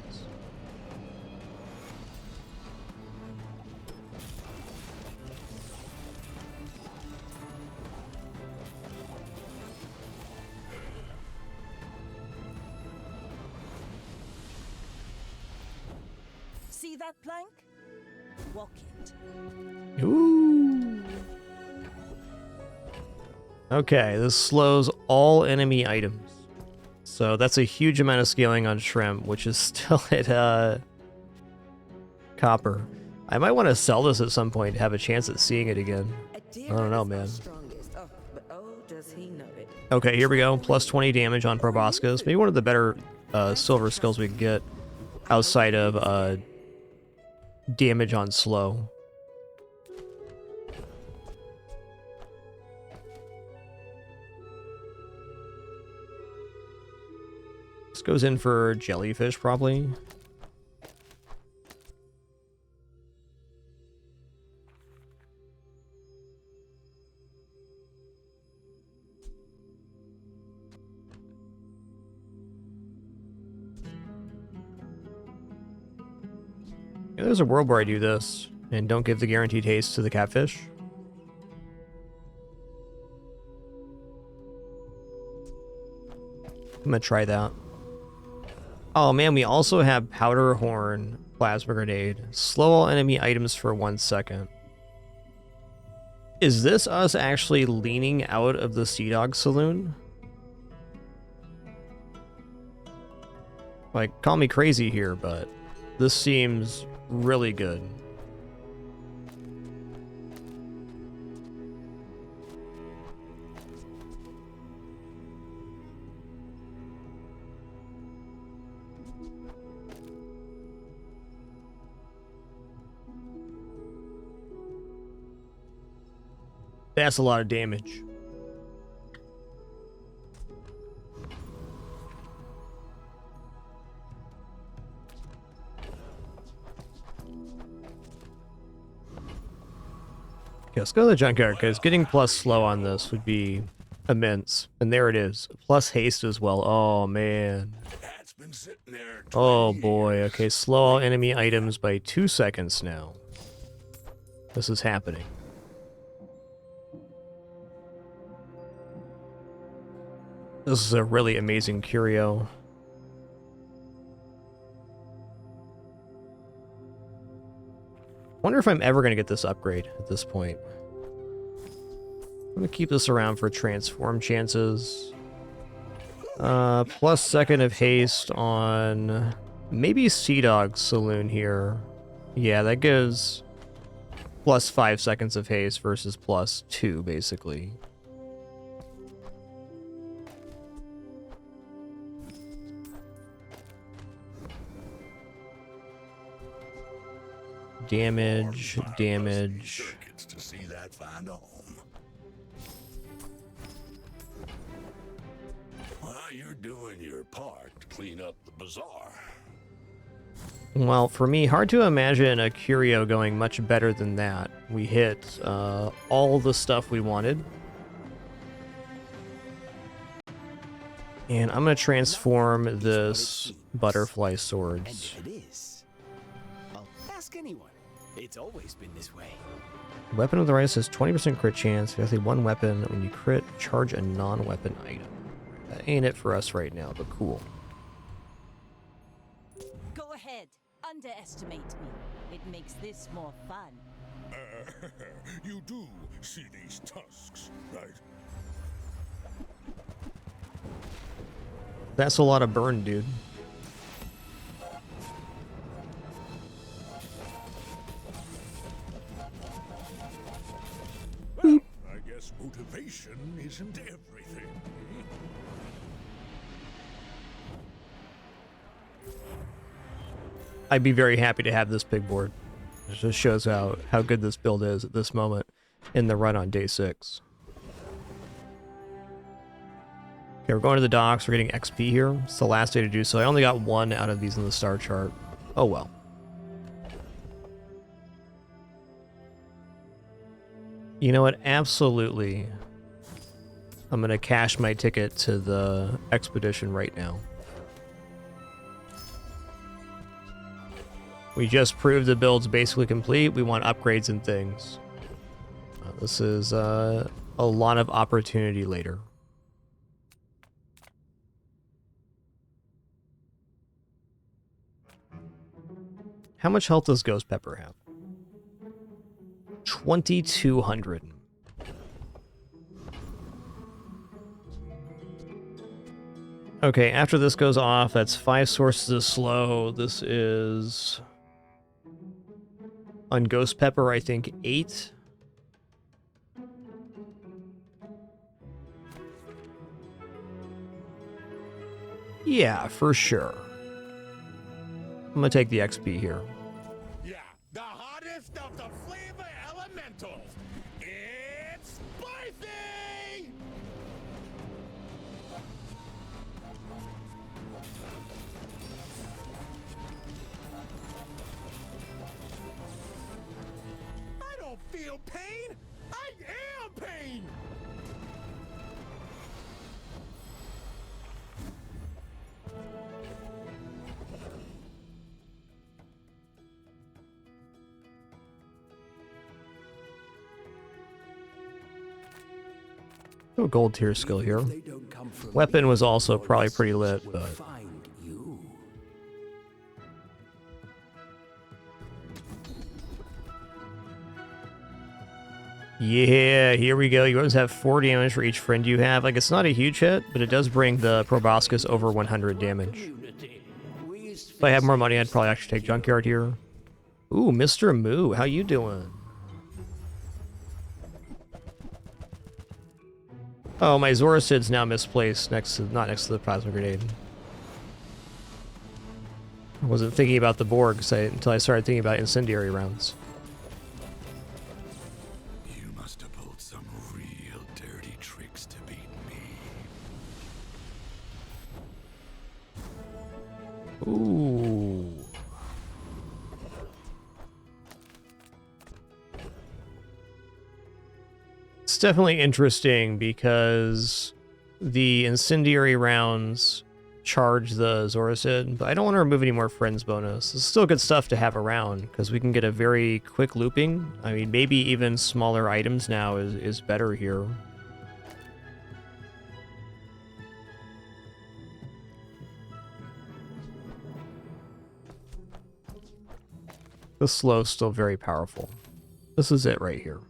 See that plank? Walk it. Ooh. Okay, this slows all enemy items. So that's a huge amount of scaling on Shrimp, which is still at copper. I might want to sell this at some point to have a chance at seeing it again. I don't know, man. Okay, here we go. Plus 20 damage on proboscis. Maybe one of the better silver skills we can get outside of damage on slow. This goes in for jellyfish, probably. Yeah, there's a world where I do this and don't give the guaranteed haste to the catfish. I'm gonna try that. Oh man, we also have Powder Horn, Plasma Grenade. Slow all enemy items for 1 second. Is this us actually leaning out of the Sea Dog Saloon? Like, call me crazy here, but this seems really good. That's a lot of damage. Okay, let's go to the junkyard, because getting plus slow on this would be immense. And there it is. Plus haste as well. Oh, man. Oh, boy. Okay, slow all enemy items by 2 seconds now. This is happening. This is a really amazing curio. Wonder if I'm ever going to get this upgrade at this point. I'm going to keep this around for transform chances. Plus second of haste on maybe Sea Dog Saloon here. Yeah, that gives plus 5 seconds of haste versus plus 2, basically. Damage, damage. To see that find a home. Well, you're doing your part to clean up the bazaar. Well, for me, hard to imagine a curio going much better than that. We hit all the stuff we wanted. And I'm going to transform this butterfly swords. And if it is, I'll ask anyone. It's always been this way. Weapon of the right has 20% crit chance. If you have one weapon, when you crit, charge a non-weapon item. That ain't it for us right now, but cool. Go ahead, underestimate me. It makes this more fun. You do see these tusks, right? That's a lot of burn, dude. Well, I guess motivation isn't everything. I'd be very happy to have this big board. It just shows how good this build is at this moment in the run on day 6. Okay, we're going to the docks. We're getting XP here. It's the last day to do so. I only got 1 out of these in the star chart. Oh well. You know what? Absolutely. I'm going to cash my ticket to the expedition right now. We just proved the build's basically complete. We want upgrades and things. This is a lot of opportunity later. How much health does Ghost Pepper have? 2,200. Okay, after this goes off, that's 5 sources of slow. This is... on Ghost Pepper, I think 8. Yeah, for sure. I'm gonna take the XP here. Yeah, the hottest of the flavor elementals. It's spicy! feel pain. I am pain. No gold tier skill here. Weapon was also probably pretty lit, but yeah, here we go. You always have 4 damage for each friend you have. Like, it's not a huge hit, but it does bring the proboscis over 100 damage. If I had more money, I'd probably actually take Junkyard here. Ooh, Mr. Moo, how you doing? Oh, my Zorocid's now misplaced not next to the plasma grenade. I wasn't thinking about the Borgs until I started thinking about incendiary rounds. You must have pulled some real dirty tricks to beat me. Ooh. It's definitely interesting because the incendiary rounds charge the Zorocid, but I don't want to remove any more friends bonus. It's still good stuff to have around because we can get a very quick looping. I mean, maybe even smaller items now is better here. The slow's still very powerful. This is it right here.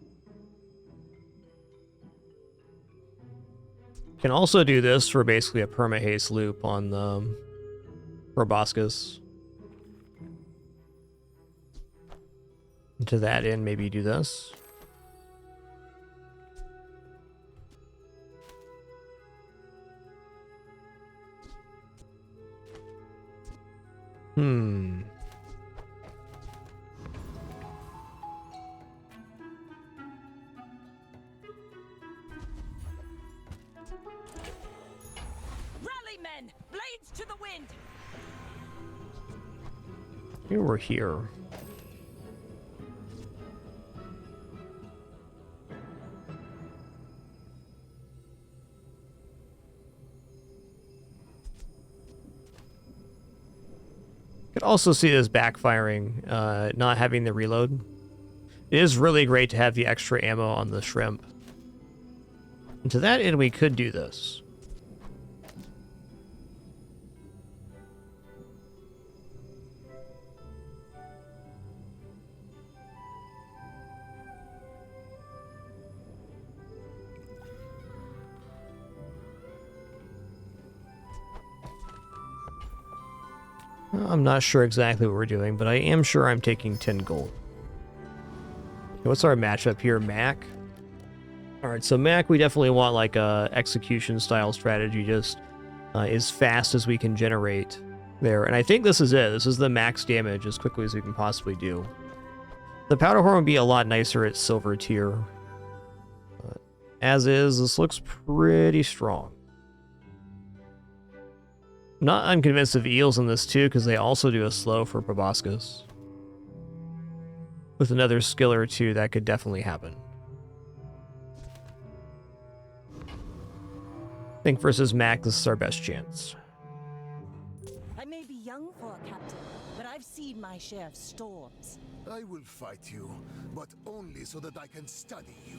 Can also do this for basically a perma-haste loop on the proboscis. And to that end, maybe do this. Blades to the wind! Here we're here. Could also see this backfiring, not having the reload. It is really great to have the extra ammo on the shrimp. And to that end, we could do this. I'm not sure exactly what we're doing, but I am sure I'm taking 10 gold. What's our matchup here, Mac? Alright, so Mac, we definitely want like a execution style strategy, just as fast as we can generate there. And I think this is it. This is the max damage as quickly as we can possibly do. The powder horn would be a lot nicer at silver tier. As is, this looks pretty strong. Not unconvinced of eels in this too, because they also do a slow for proboscis. With another skill or two, that could definitely happen. I think versus Mac, this is our best chance. I may be young for a captain, but I've seen my share of storms. I will fight you, but only so that I can study you.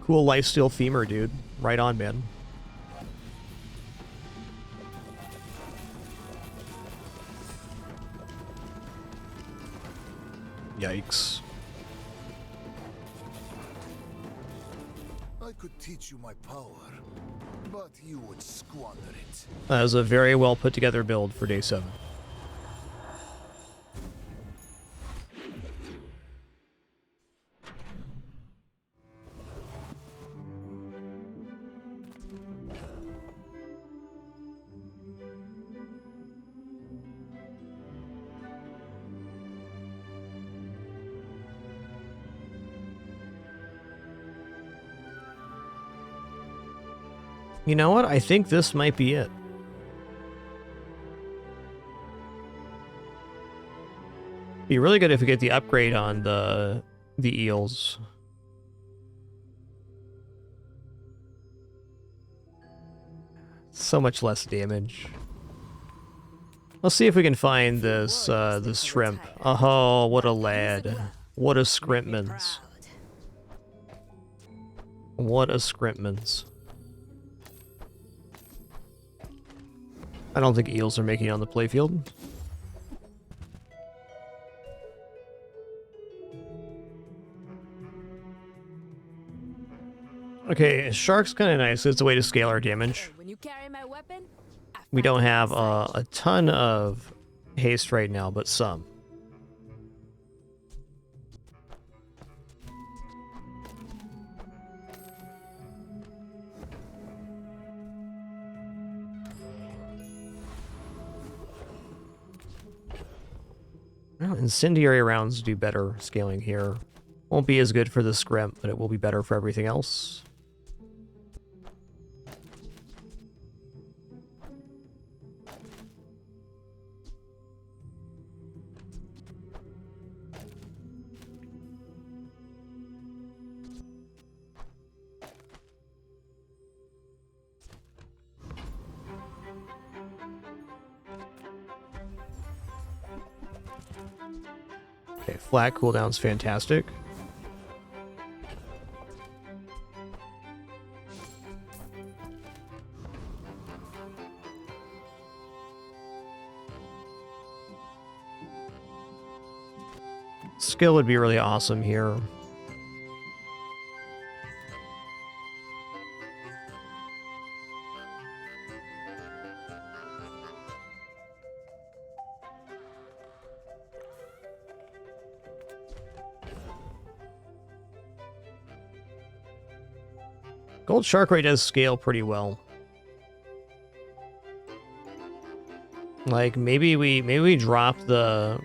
Cool lifesteal femur, dude. Right on, man. Yikes. I could teach you my power, but you would squander it. That was a very well put together build for day 7. You know what? I think this might be it. Be really good if we get the upgrade on the eels. So much less damage. Let's see if we can find this this shrimp. Oh, what a lad. What a scrimpmans. What a scrimpmans. I don't think eels are making it on the playfield. Okay, shark's kind of nice. It's a way to scale our damage. We don't have a ton of haste right now, but some. Well, incendiary rounds do better scaling here. Won't be as good for the scrimp, but it will be better for everything else. Okay, flat cooldown's fantastic. Skill would be really awesome here. Gold Shark Ray does scale pretty well. Like maybe we drop the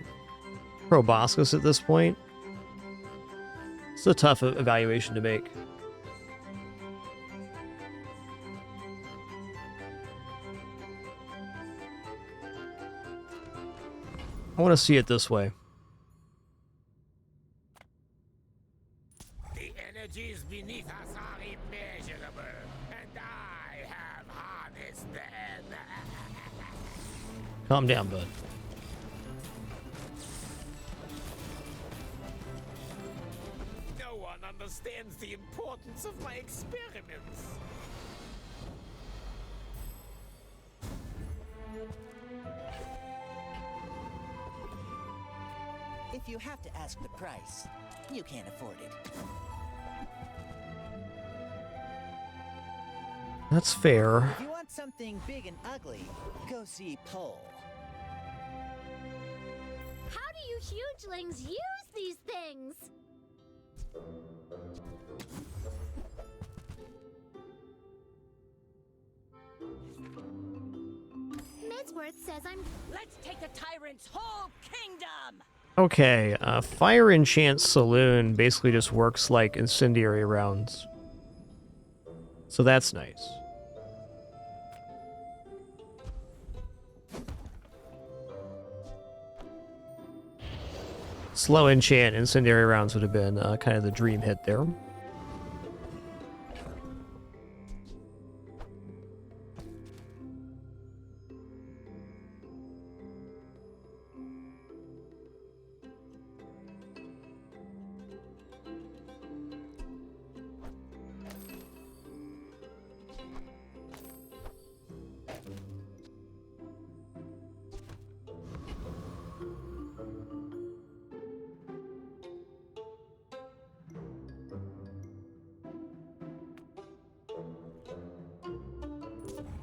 Proboscis at this point. It's a tough evaluation to make. I want to see it this way. The energies beneath us are immeasurable, and I have harnessed them. Calm down, bud. No one understands the importance of my experiments. If you have to ask the price, you can't afford it. That's fair. If you want something big and ugly, go see Pole. How do you hugelings use these things? Midsworth says I'm... Let's take the tyrant's whole kingdom! Okay, Fire Enchant Saloon basically just works like incendiary rounds. So that's nice. Slow enchant incendiary rounds would have been kind of the dream hit there.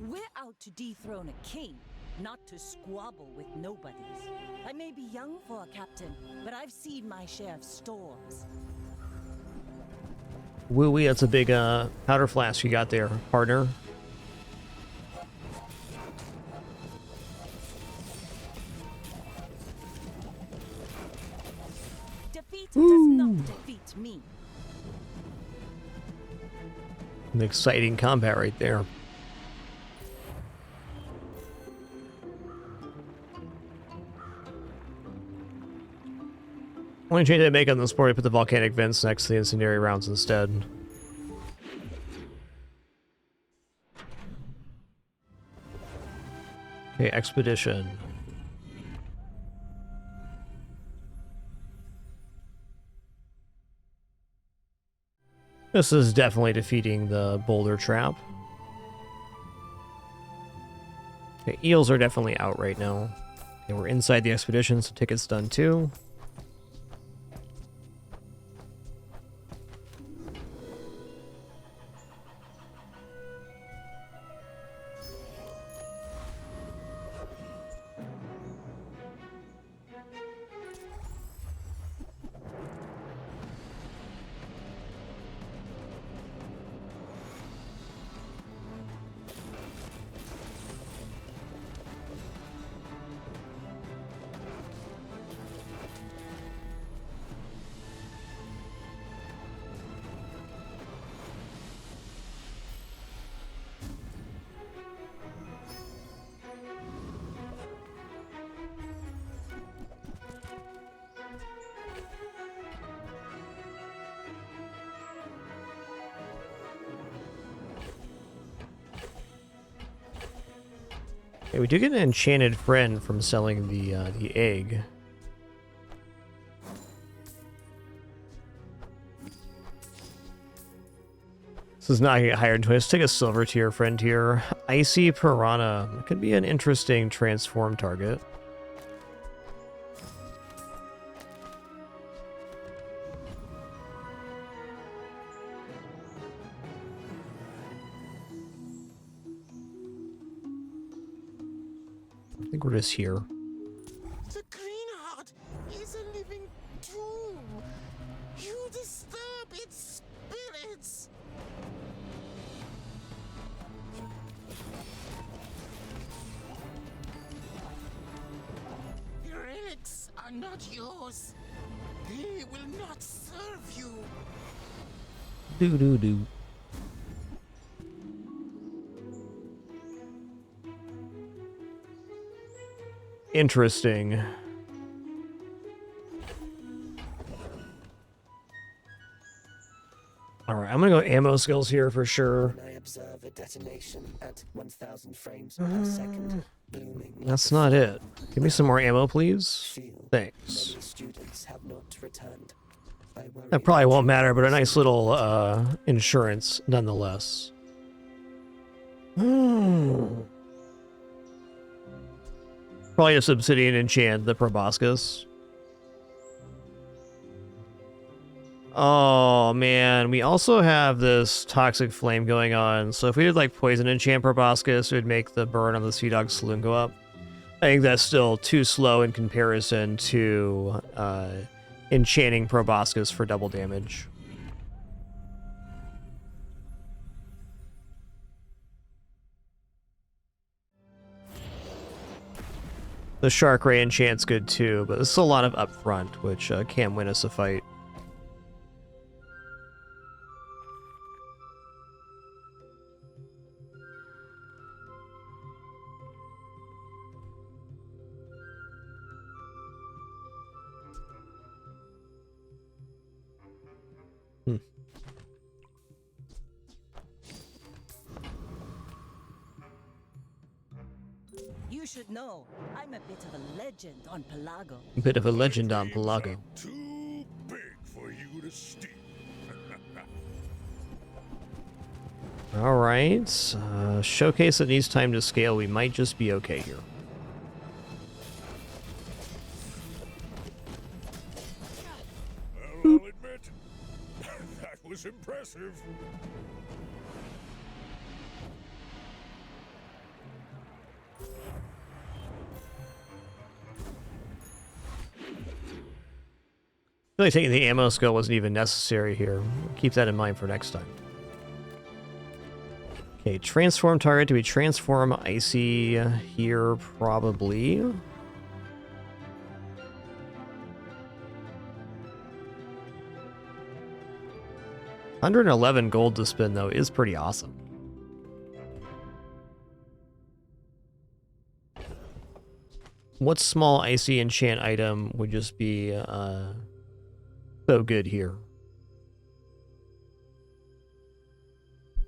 We're out to dethrone a king, not to squabble with nobodies. I may be young for a captain, but I've seen my share of storms. Woo-wee, that's a big powder flask you got there, partner. Defeat does not defeat me. An exciting combat right there. Only change I make on this board, I put the volcanic vents next to the incendiary rounds instead. Okay, expedition. This is definitely defeating the boulder trap. Okay, eels are definitely out right now. Okay, we're inside the expedition, so ticket's done too. Okay, we do get an enchanted friend from selling the egg. This is not get higher twist. Take a silver tier friend here. Icy Piranha. Could be an interesting transform target. I think we're just here. The Green Heart is a living tomb. You disturb its spirits. The relics are not yours. They will not serve you. Do. Interesting. Alright, I'm gonna go ammo skills here for sure. I observe a detonation at 1,000 frames per second, blooming. That's not it. Give me some more ammo, please. Thanks. Many students have not returned. I worry That probably won't matter, but a nice little insurance nonetheless. Probably just obsidian enchant the proboscis. Oh man, we also have this toxic flame going on. So if we did like poison enchant proboscis, it would make the burn on the Sea Dog Saloon go up. I think that's still too slow in comparison to enchanting proboscis for double damage. The Shark Ray enchant's good too, but there's still a lot of upfront, which can win us a fight. You should know, I'm a bit of a legend on Pelago. A bit of a legend on Pelago. Too big for you to steal. Alright, showcase that needs time to scale. We might just be okay here. Well, I'll admit, that was impressive. I feel like taking the ammo skill wasn't even necessary here. Keep that in mind for next time. Okay, transform target. Do we transform Icy here? Probably. 111 gold to spin, though, is pretty awesome. What small Icy enchant item would just be so good here.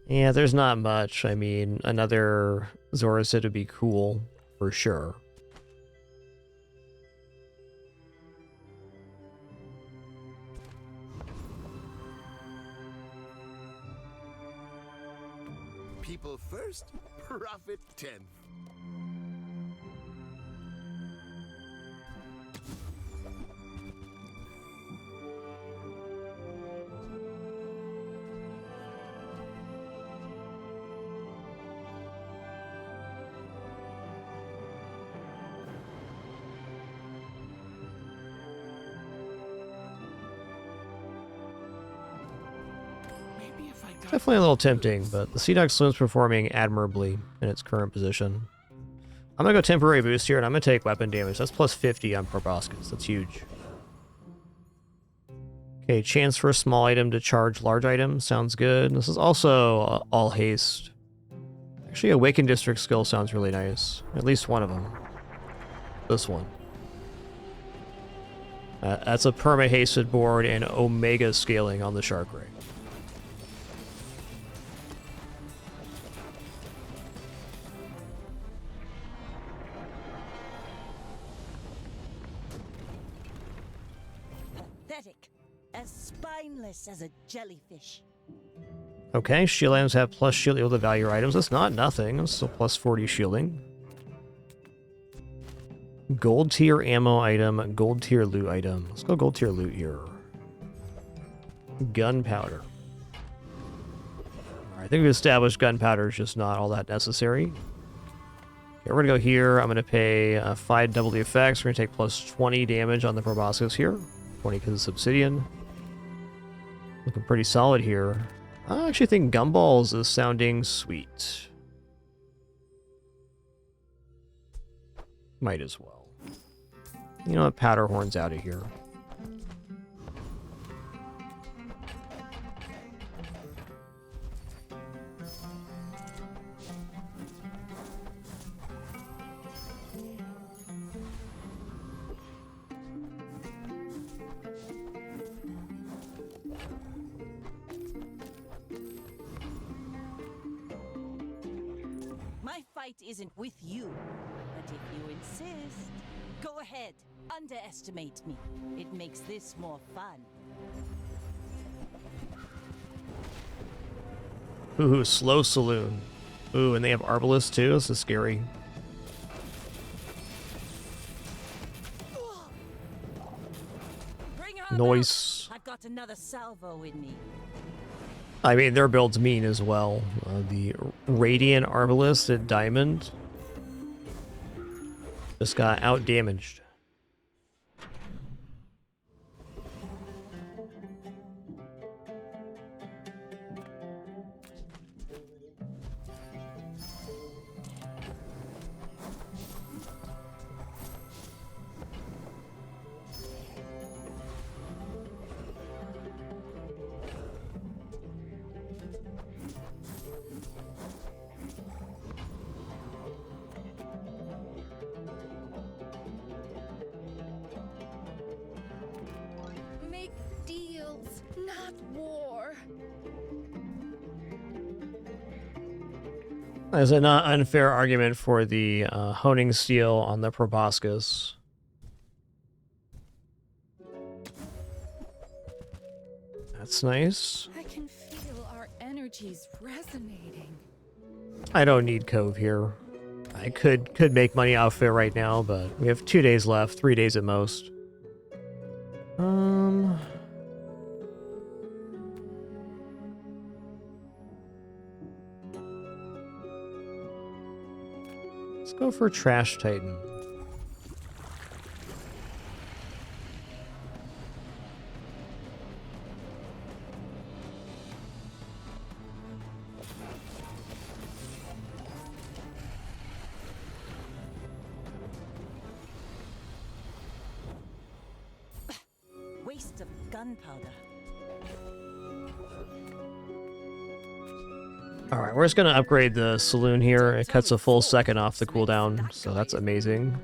Yeah, there's not much. I mean, another Zorasid would be cool, for sure. People first, profit 10th. Definitely a little tempting, but the Sea Dog Saloon's performing admirably in its current position. I'm gonna go temporary boost here, and I'm gonna take weapon damage. That's plus 50 on proboscis. That's huge. Okay, chance for a small item to charge large items. Sounds good. This is also all haste. Actually, Awakened District skill sounds really nice. At least one of them. This one. That's a perma-hasted board and Omega scaling on the Shark Ray. Pathetic. As spineless as a jellyfish. Okay, shield items have plus shield equal to value items. That's not nothing. It's still plus 40 shielding. Gold tier ammo item, gold tier loot item. Let's go gold tier loot here. Gunpowder. Alright, I think we've established gunpowder is just not all that necessary. Okay, we're gonna go here. I'm gonna pay 5 double the effects. We're gonna take plus 20 damage on the proboscis here. 20 because of obsidian. Looking pretty solid here. I actually think Gumballs is sounding sweet. Might as well. You know what? Powderhorn's out of here. My fight isn't with you, but if you insist, go ahead, underestimate me. It makes this more fun. Ooh, slow saloon. Ooh, and they have Arbalest too? This is scary. Bring her Noise. back. I've got another salvo in me. I mean, their build's mean as well. The Radiant Arbalest at Diamond just got out-damaged. Make deals, not war. There's a not unfair argument for the honing steel on the proboscis. That's nice. I can feel our energies resonating. I don't need Cove here. I could make money off it right now, but we have 2 days left, 3 days at most. Let's go for Trash Titan. Waste of gunpowder. Alright, we're just gonna upgrade the saloon here. It cuts a full second off the cooldown, so that's amazing.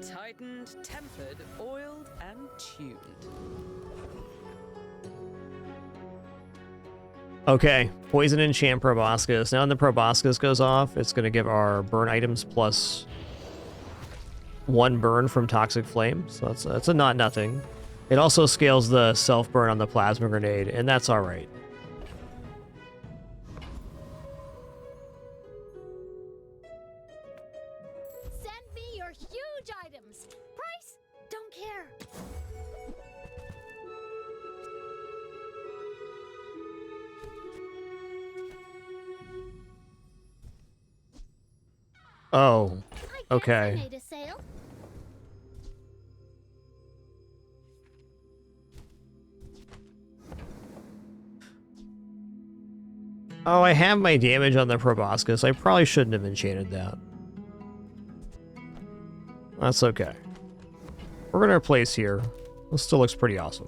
Tightened, tempered, oiled, and tuned. Okay, poison enchant proboscis. Now when the proboscis goes off, it's going to give our burn items plus 1 burn from toxic flame. So that's a not nothing. It also scales the self burn on the plasma grenade, and that's all right. Send me your huge items. Price? Don't care. Oh, I okay. made a sale. Oh, I have my damage on the proboscis. I probably shouldn't have enchanted that. That's okay. We're going to replace here. This still looks pretty awesome.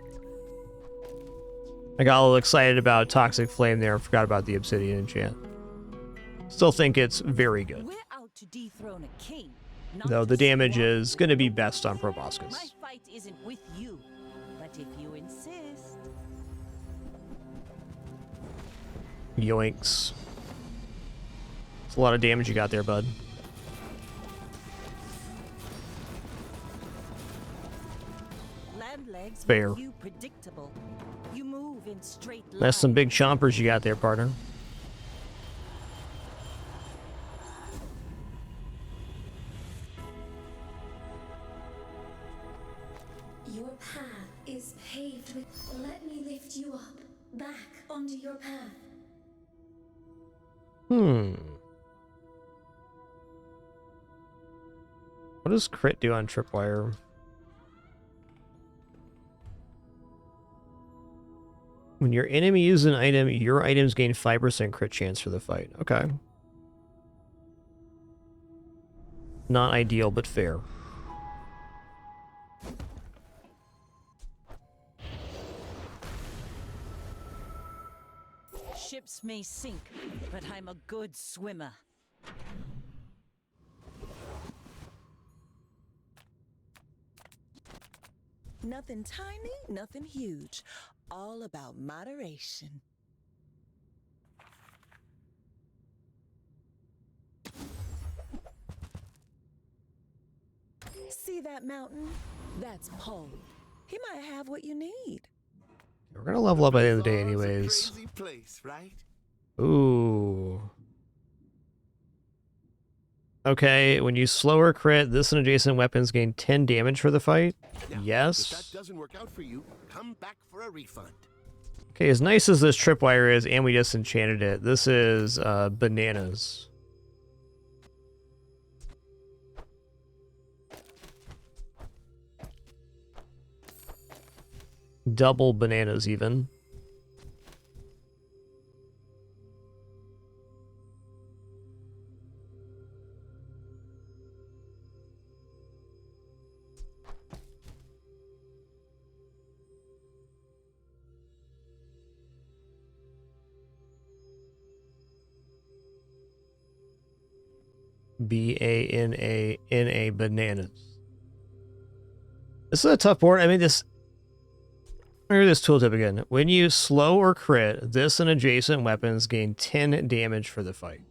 I got a little excited about Toxic Flame there and forgot about the Obsidian enchant. Still think it's very good. We're out to dethrone a king, Though the damage is going to be best on proboscis. My fight isn't with you, but if you insist. Yoinks. It's a lot of damage you got there, bud. Land legs Fair. make you predictable. You move in straight lines. That's some big chompers you got there, partner. Your path is paved with... Let me lift you up, back onto your path. What does crit do on Tripwire? When your enemy uses an item, your items gain 5% crit chance for the fight. Okay. Not ideal, but fair. Ships may sink, but I'm a good swimmer. Nothing tiny, nothing huge. All about moderation. See that mountain? That's Pole. He might have what you need. We're gonna level up by the end of the day anyways. Crazy place, right? Ooh. Okay, when you slow or crit, this and adjacent weapons gain 10 damage for the fight. Now, Yes. If that doesn't work out for you, come back for a refund. Okay, as nice as this tripwire is, and we just enchanted it, this is bananas. Double bananas even. B-A-N-A-N-A bananas. This is a tough board. I mean, this... Remember this tooltip again. When you slow or crit, this and adjacent weapons gain 10 damage for the fight.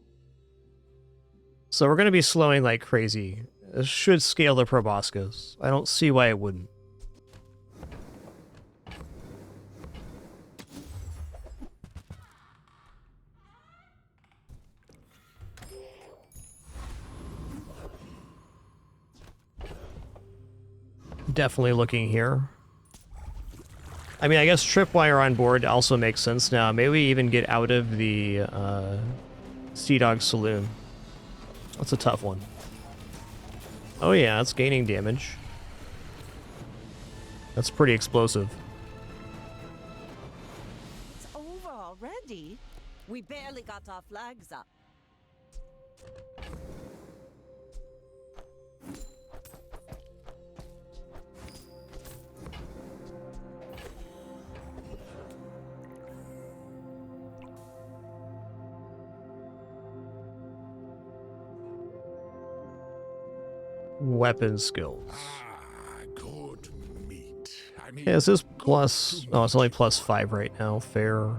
So we're going to be slowing like crazy. This should scale the proboscis. I don't see why it wouldn't. Definitely looking here. I mean, I guess tripwire on board also makes sense now. Maybe we even get out of the Sea Dog Saloon. That's a tough one. Oh yeah, it's gaining damage. That's pretty explosive. It's over already. We barely got our flags up. Weapon skills. Good meat. I mean, Yeah, this is plus... Oh, it's only plus 5 right now. Fair.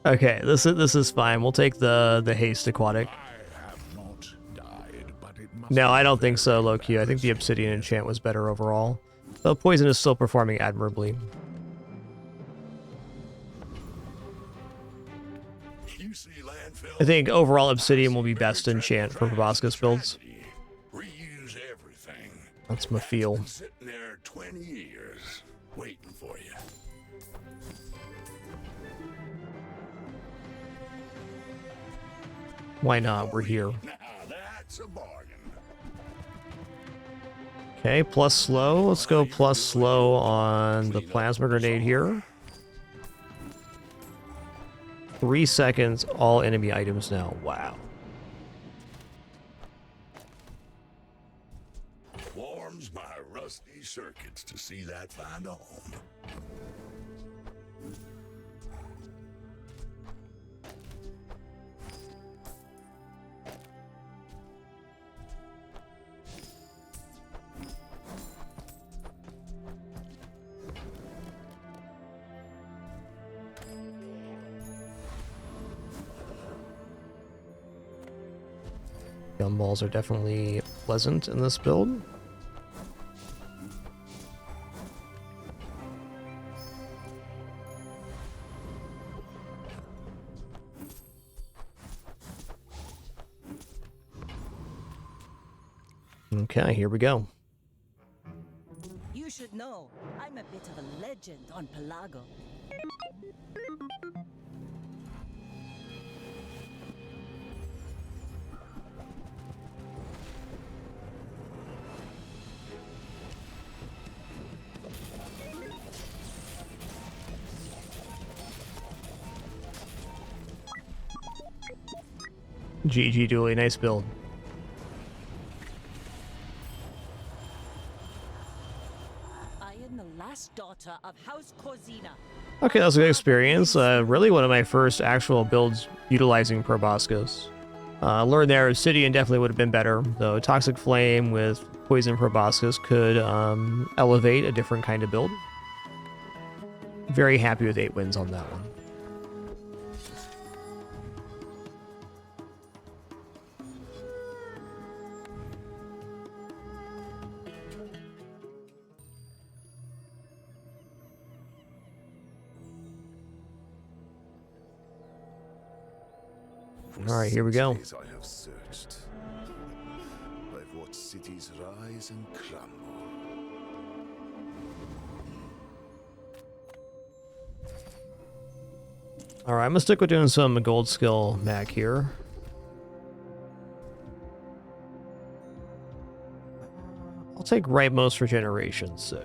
Okay, this is fine. We'll take the haste aquatic. No, I don't think so, low-key. I think the obsidian enchant was better overall. Though poison is still performing admirably. I think overall obsidian will be best enchant for proboscis builds. Reuse everything. That's my feel. Been sitting there 20 years, waiting for you. Why not? We're here. Now that's a bargain. Okay, plus slow. Let's go plus slow on the plasma grenade here. 3 seconds, all enemy items now. Wow. Warms my rusty circuits to see that find a home. Gumballs are definitely pleasant in this build. Okay, here we go. You should know, I'm a bit of a legend on Pelago. GG Dooley, nice build. I am the last daughter of House Corzina. Okay, that was a good experience. Really one of my first actual builds utilizing proboscis. Learned there obsidian definitely would have been better, though Toxic Flame with Poison Proboscis could elevate a different kind of build. Very happy with 8 wins on that one. All right, here we go. I have searched. I've watched cities rise and crumble. All right, I'm gonna stick with doing some gold skill mag here. I'll take rightmost regeneration. So.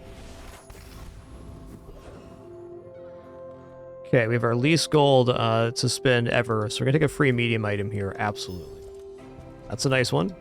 Okay, we have our least gold to spend ever, so we're gonna take a free medium item here. Absolutely, that's a nice one.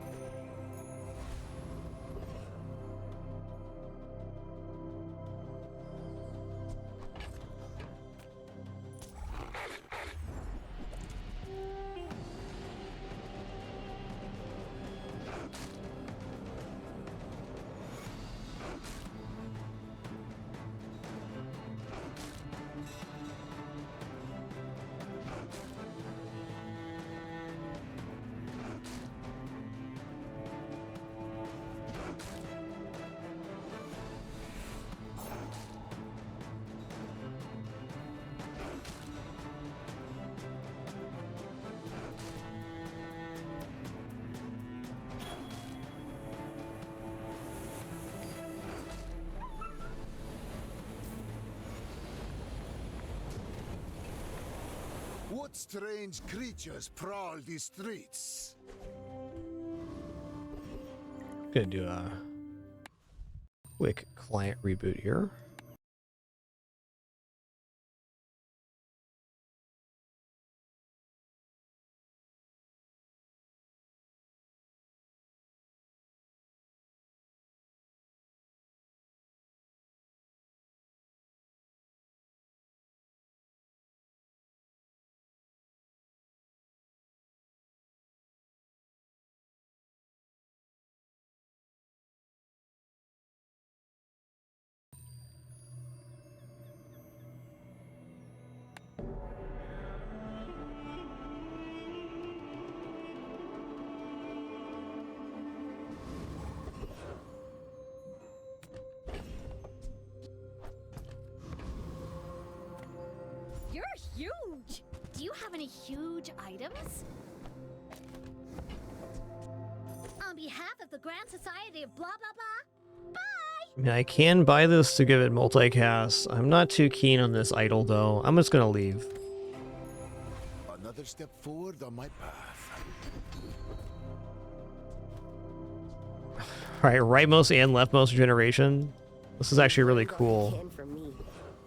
What strange creatures prowl these streets? Gonna do a quick client reboot here. You're huge! Do you have any huge items? On behalf of the Grand Society of blah blah blah, bye! I mean, I can buy this to give it multicast. I'm not too keen on this idol, though. I'm just gonna leave. Another step forward on my path. Alright, rightmost and leftmost regeneration. This is actually really cool. Can for me.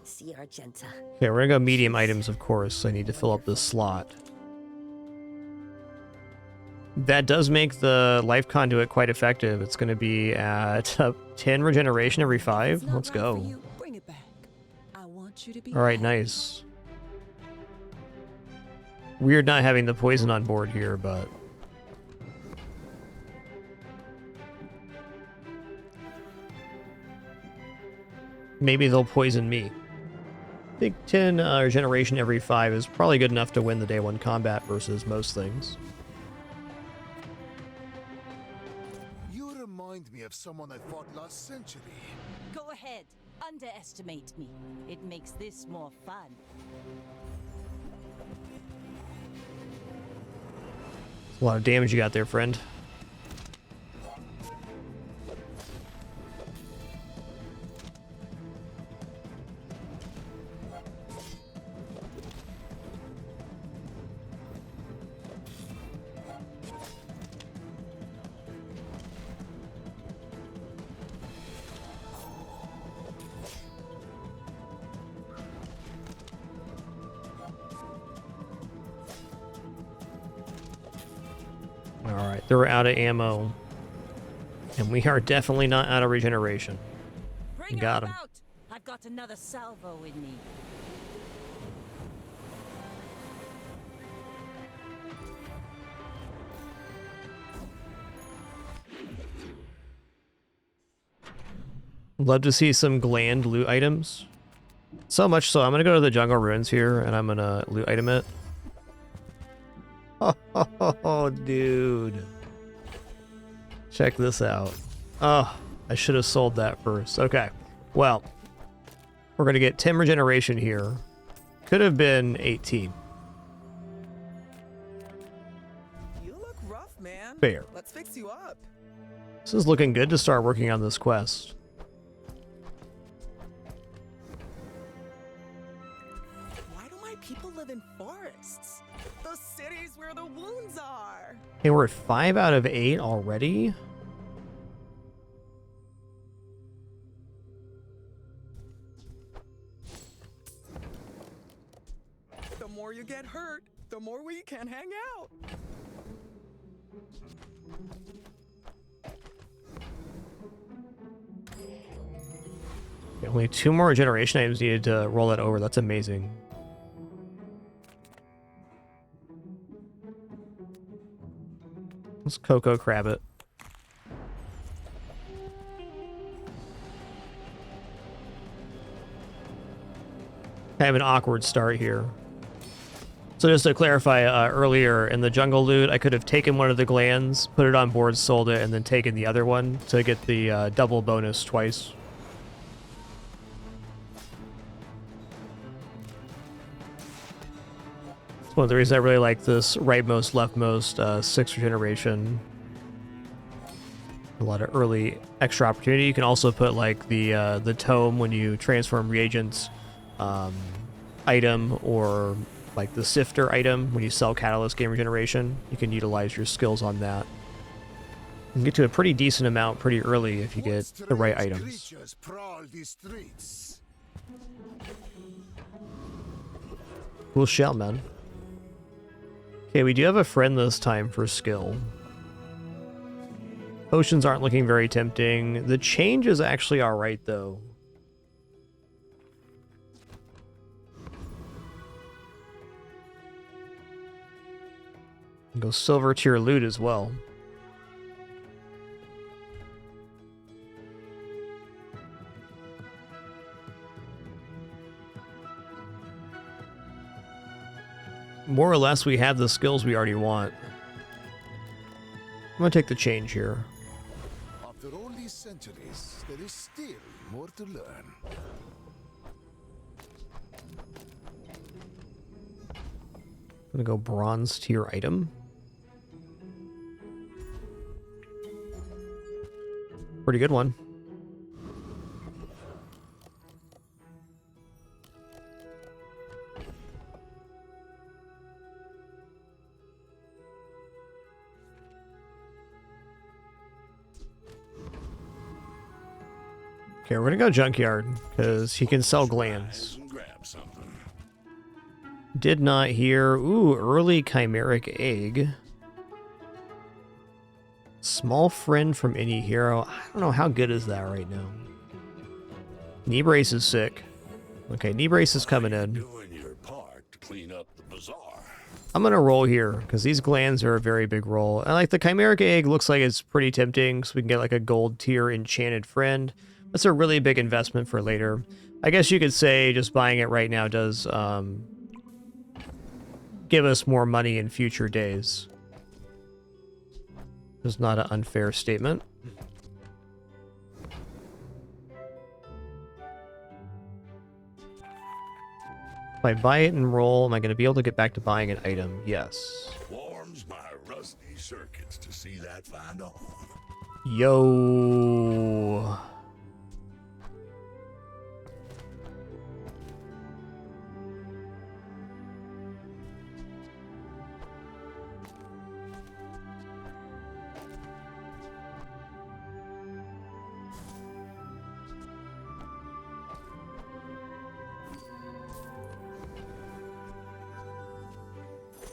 See Argenta. Okay, we're gonna go medium items, of course. I need to fill up this slot. That does make the life conduit quite effective. It's gonna be at 10 regeneration every 5. Let's go. Bring it back. I want you to be Alright, nice. Weird not having the poison on board here, but... maybe they'll poison me. I think 10 regeneration every 5 is probably good enough to win the day 1 combat versus most things. You remind me of someone I fought last century. Go ahead, underestimate me. It makes this more fun. A lot of damage you got there, friend. Alright, they're out of ammo. And we are definitely not out of regeneration. Got him. Out. I've got another salvo in me. Love to see some gland loot items. So much so, I'm gonna go to the jungle ruins here and I'm gonna loot item it. Oh, dude. Check this out. Oh, I should have sold that first. Okay. Well, we're going to get 10 regeneration here. Could have been 18. You look rough, man. Fair. Let's fix you up. This is looking good to start working on this quest. Why do my people live in forests? The cities where the wounds are. Hey, we're at 5 out of 8 already? The more you get hurt, the more we can hang out. Okay, only 2 more regeneration items needed to roll that over. That's amazing. Let's Coco Crab it. Kind of an awkward start here. So just to clarify, earlier in the jungle loot, I could have taken one of the glands, put it on board, sold it, and then taken the other one to get the double bonus twice. It's one of the reasons I really like this rightmost, leftmost 6 regeneration. A lot of early extra opportunity. You can also put like the tome when you transform reagents item, or like the sifter item when you sell catalyst gain regeneration. You can utilize your skills on that. You can get to a pretty decent amount pretty early if you get the right items. Cool shell, man. Okay, we do have a friend this time for skill. Potions aren't looking very tempting. The change is actually alright, though. Go silver tier loot as well. More or less, we have the skills we already want. I'm gonna take the change here. After all these centuries, there is still more to learn. gonna go bronze tier item. Pretty good one. Okay, we're gonna go junkyard because he can sell glands. Did not hear. Ooh, early chimeric egg. Small friend from any hero. I don't know how good is that right now. Knee brace is sick. Okay, knee brace is coming in. Doing your part to clean up the bazaar. I'm gonna roll here because these glands are a very big roll. And like the chimeric egg looks like it's pretty tempting, so we can get like a gold tier enchanted friend. That's a really big investment for later. I guess you could say just buying it right now does give us more money in future days. It's not an unfair statement. If I buy it and roll, am I going to be able to get back to buying an item? Yes. Warms my rusty circuits to see that find on. Yo.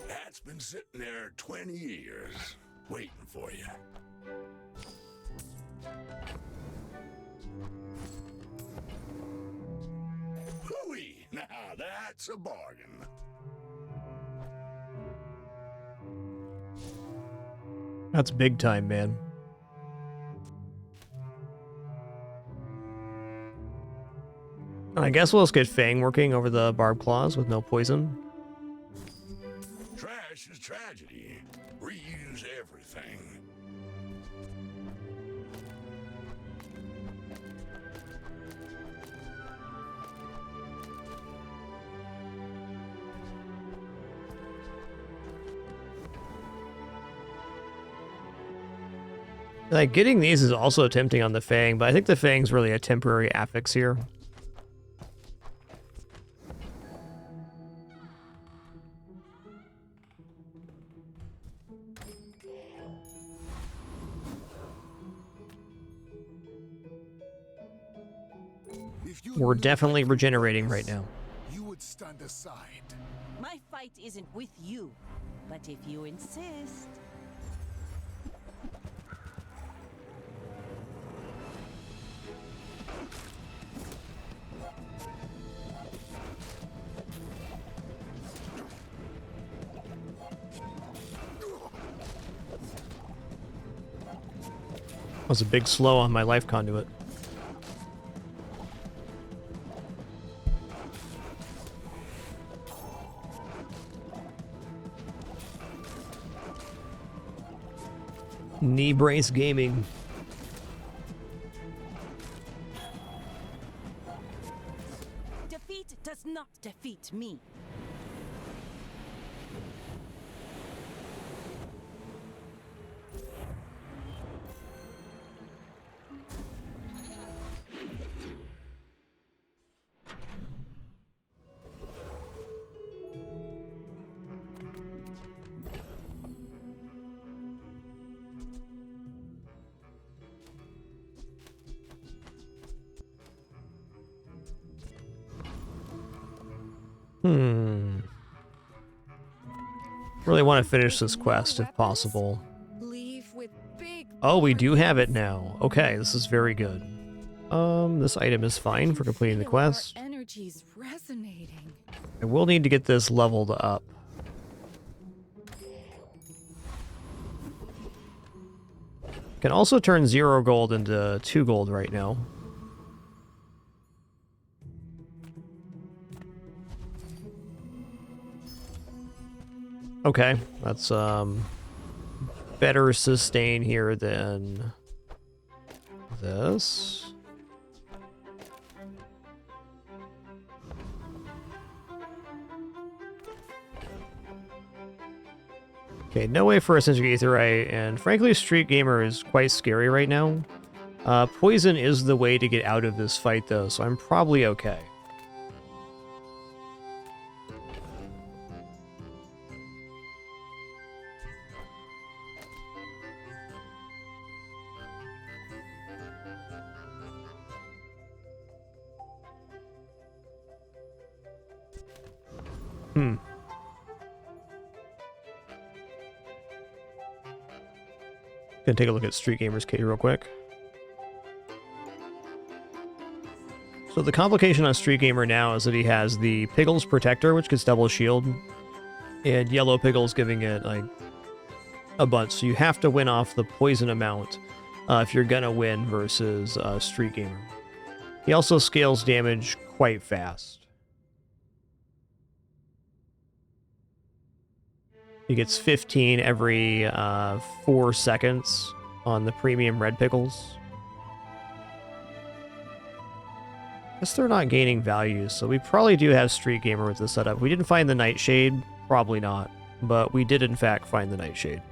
That's been sitting there 20 years, waiting for you. Hooey! Now that's a bargain. That's big time, man. I guess we'll just get Fang working over the Barb Claws with no poison. Trash is tragedy. Reuse everything. Like, getting these is also tempting on the Fang, but I think the Fang's really a temporary affix here. We're definitely regenerating right now. You would stand aside. My fight isn't with you, but if you insist. Was a big slow on my life conduit. Knee brace gaming. Defeat does not defeat me. Really want to finish this quest if possible. Oh, we do have it now. Okay, this is very good. This item is fine for completing the quest. Energy's resonating. I will need to get this leveled up. Can also turn 0 gold into 2 gold right now. Okay, that's better sustain here than this. Okay, no way for a Century Aetheryte, and frankly, Street Gamer is quite scary right now. Poison is the way to get out of this fight, though, so I'm probably okay. Gonna take a look at Street Gamer's kit real quick. So the complication on Street Gamer now is that he has the Piggle's Protector, which gets double shield, and Yellow Piggle's giving it like a bunch. So you have to win off the poison amount if you're gonna win versus Street Gamer. He also scales damage quite fast. He gets 15 every 4 seconds on the premium red pickles. Guess they're not gaining value, so we probably do have Street Gamer with this setup. We didn't find the Nightshade, probably not, but we did in fact find the Nightshade.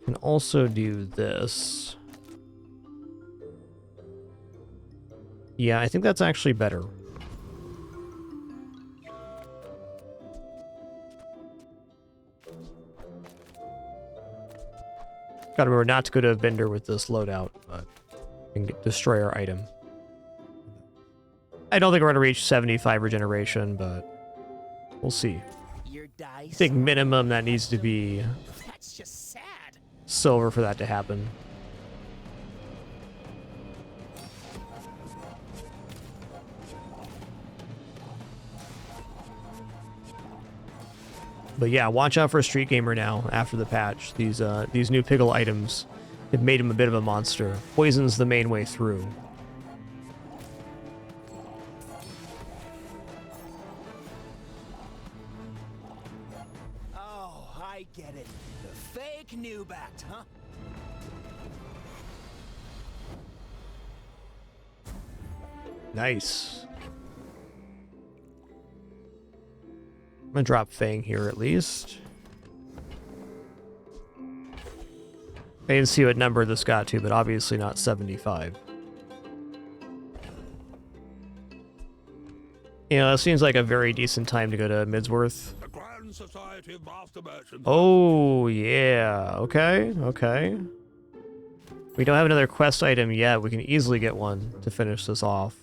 Can also do this. Yeah, I think that's actually better. Gotta remember not to go to a vendor with this loadout, but and destroy our item. I don't think we're gonna reach 75 regeneration, but we'll see. I think minimum that needs to be silver for that to happen. But yeah, watch out for Street Gamer now after the patch. These new Piggle items have made him a bit of a monster. Poison's the main way through. Oh, I get it. The fake Nubat, huh? Nice. I'm gonna drop Fang here at least. I didn't see what number this got to, but obviously not 75. You know, it seems like a very decent time to go to Midsworth. Oh, yeah. Okay, okay. We don't have another quest item yet. We can easily get one to finish this off.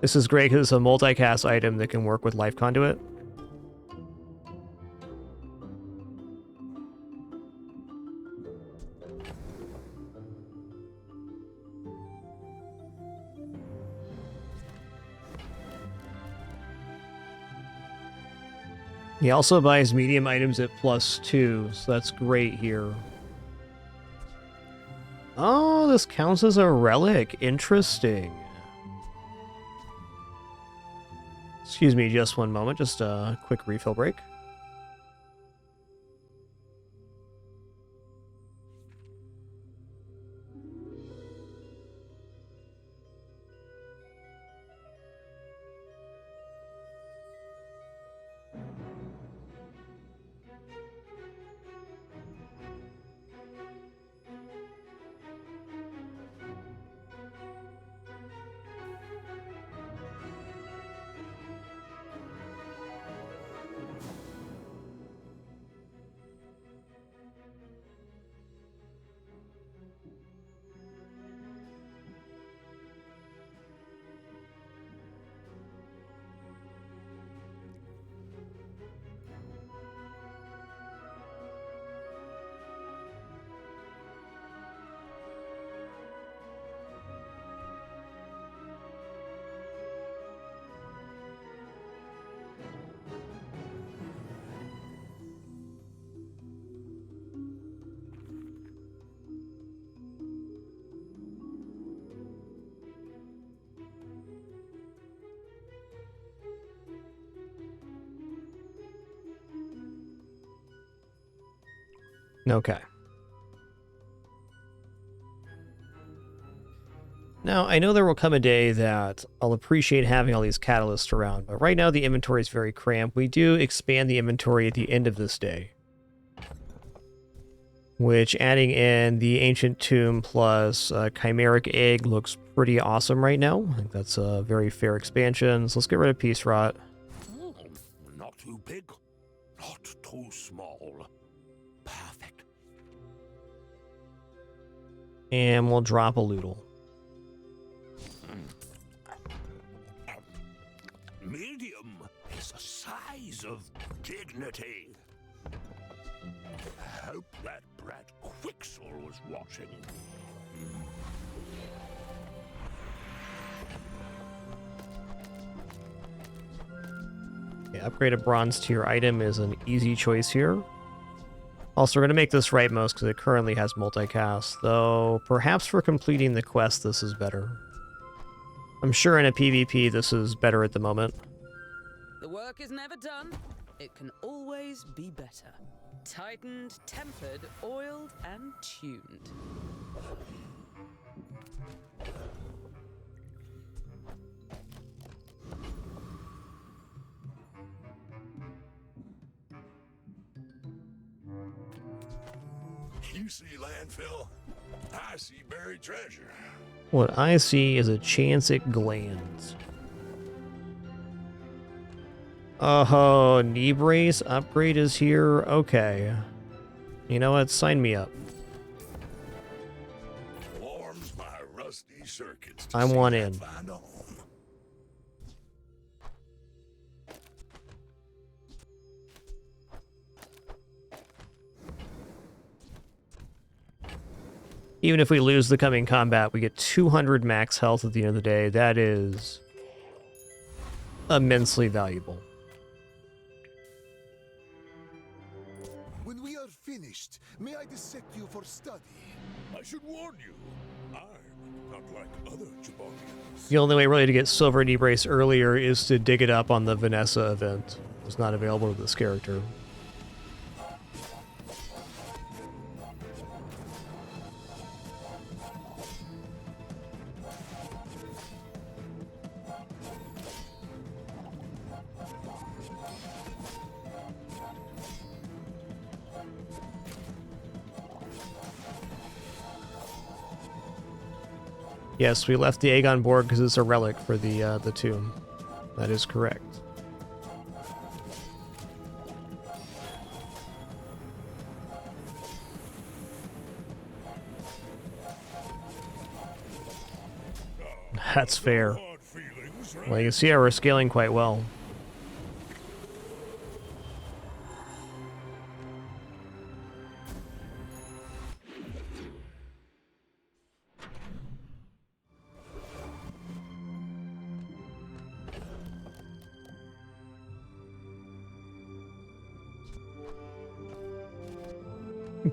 This is great because it's a multicast item that can work with Life Conduit. He also buys medium items at +2, so that's great here. Oh, this counts as a relic. Interesting. Excuse me just one moment, just a quick refill break. Okay. Now, I know there will come a day that I'll appreciate having all these catalysts around, but right now the inventory is very cramped. We do expand the inventory at the end of this day, which adding in the Ancient Tomb plus Chimeric Egg looks pretty awesome right now. I think that's a very fair expansion, so let's get rid of Peace Rot. Not too big, not too small. Perfect. And we'll drop a Loodle. Medium is a size of dignity. Hope that brat Quixel was watching. Yeah, upgrade a bronze tier item is an easy choice here. Also, we're going to make this rightmost because it currently has multicast, though perhaps for completing the quest this is better. I'm sure in a PvP this is better at the moment. The work is never done. It can always be better. Tightened, tempered, oiled, and tuned. You see landfill, I see buried treasure. What I see is a Chancic gland. Oh, knee brace upgrade is here? Okay. You know what? Sign me up. Warms my rusty circuits. I want in. Find a home. Even if we lose the coming combat, we get 200 max health at the end of the day. That is immensely valuable. When we are finished, may I dissect you for study? I should warn you, I'm not like other Jabonians. The only way really to get Silver Knee Brace earlier is to dig it up on the Vanessa event. It's not available to this character. Yes, we left the egg on board because it's a relic for the tomb. That is correct. That's fair. Well, you can see how we're scaling quite well.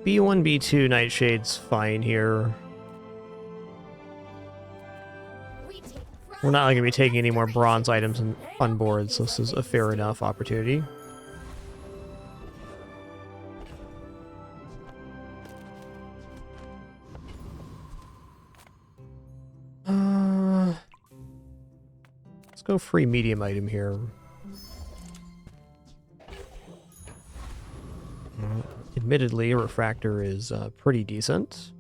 B1, B2 Nightshade's fine here. We're not going to be taking any more bronze items on board, so this is a fair enough opportunity. Let's go free medium item here. Admittedly, a refractor is pretty decent.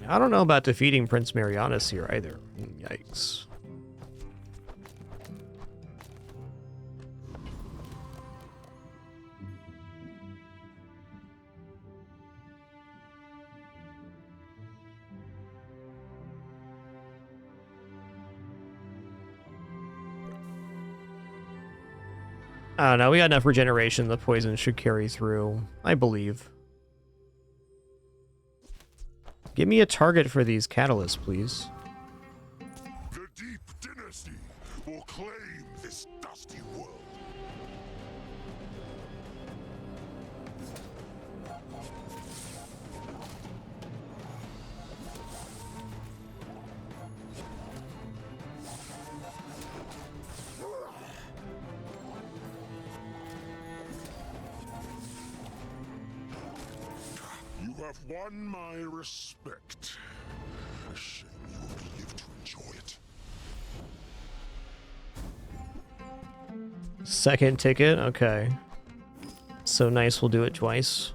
I don't know about defeating Prince Marianus here either. Yikes. I don't know, we got enough regeneration, the poison should carry through, I believe. Give me a target for these catalysts, please. The Deep Dynasty will claim this dusty world. have won my respect. A shame you won't live to enjoy it. Second ticket? Okay. So nice, we'll do it twice.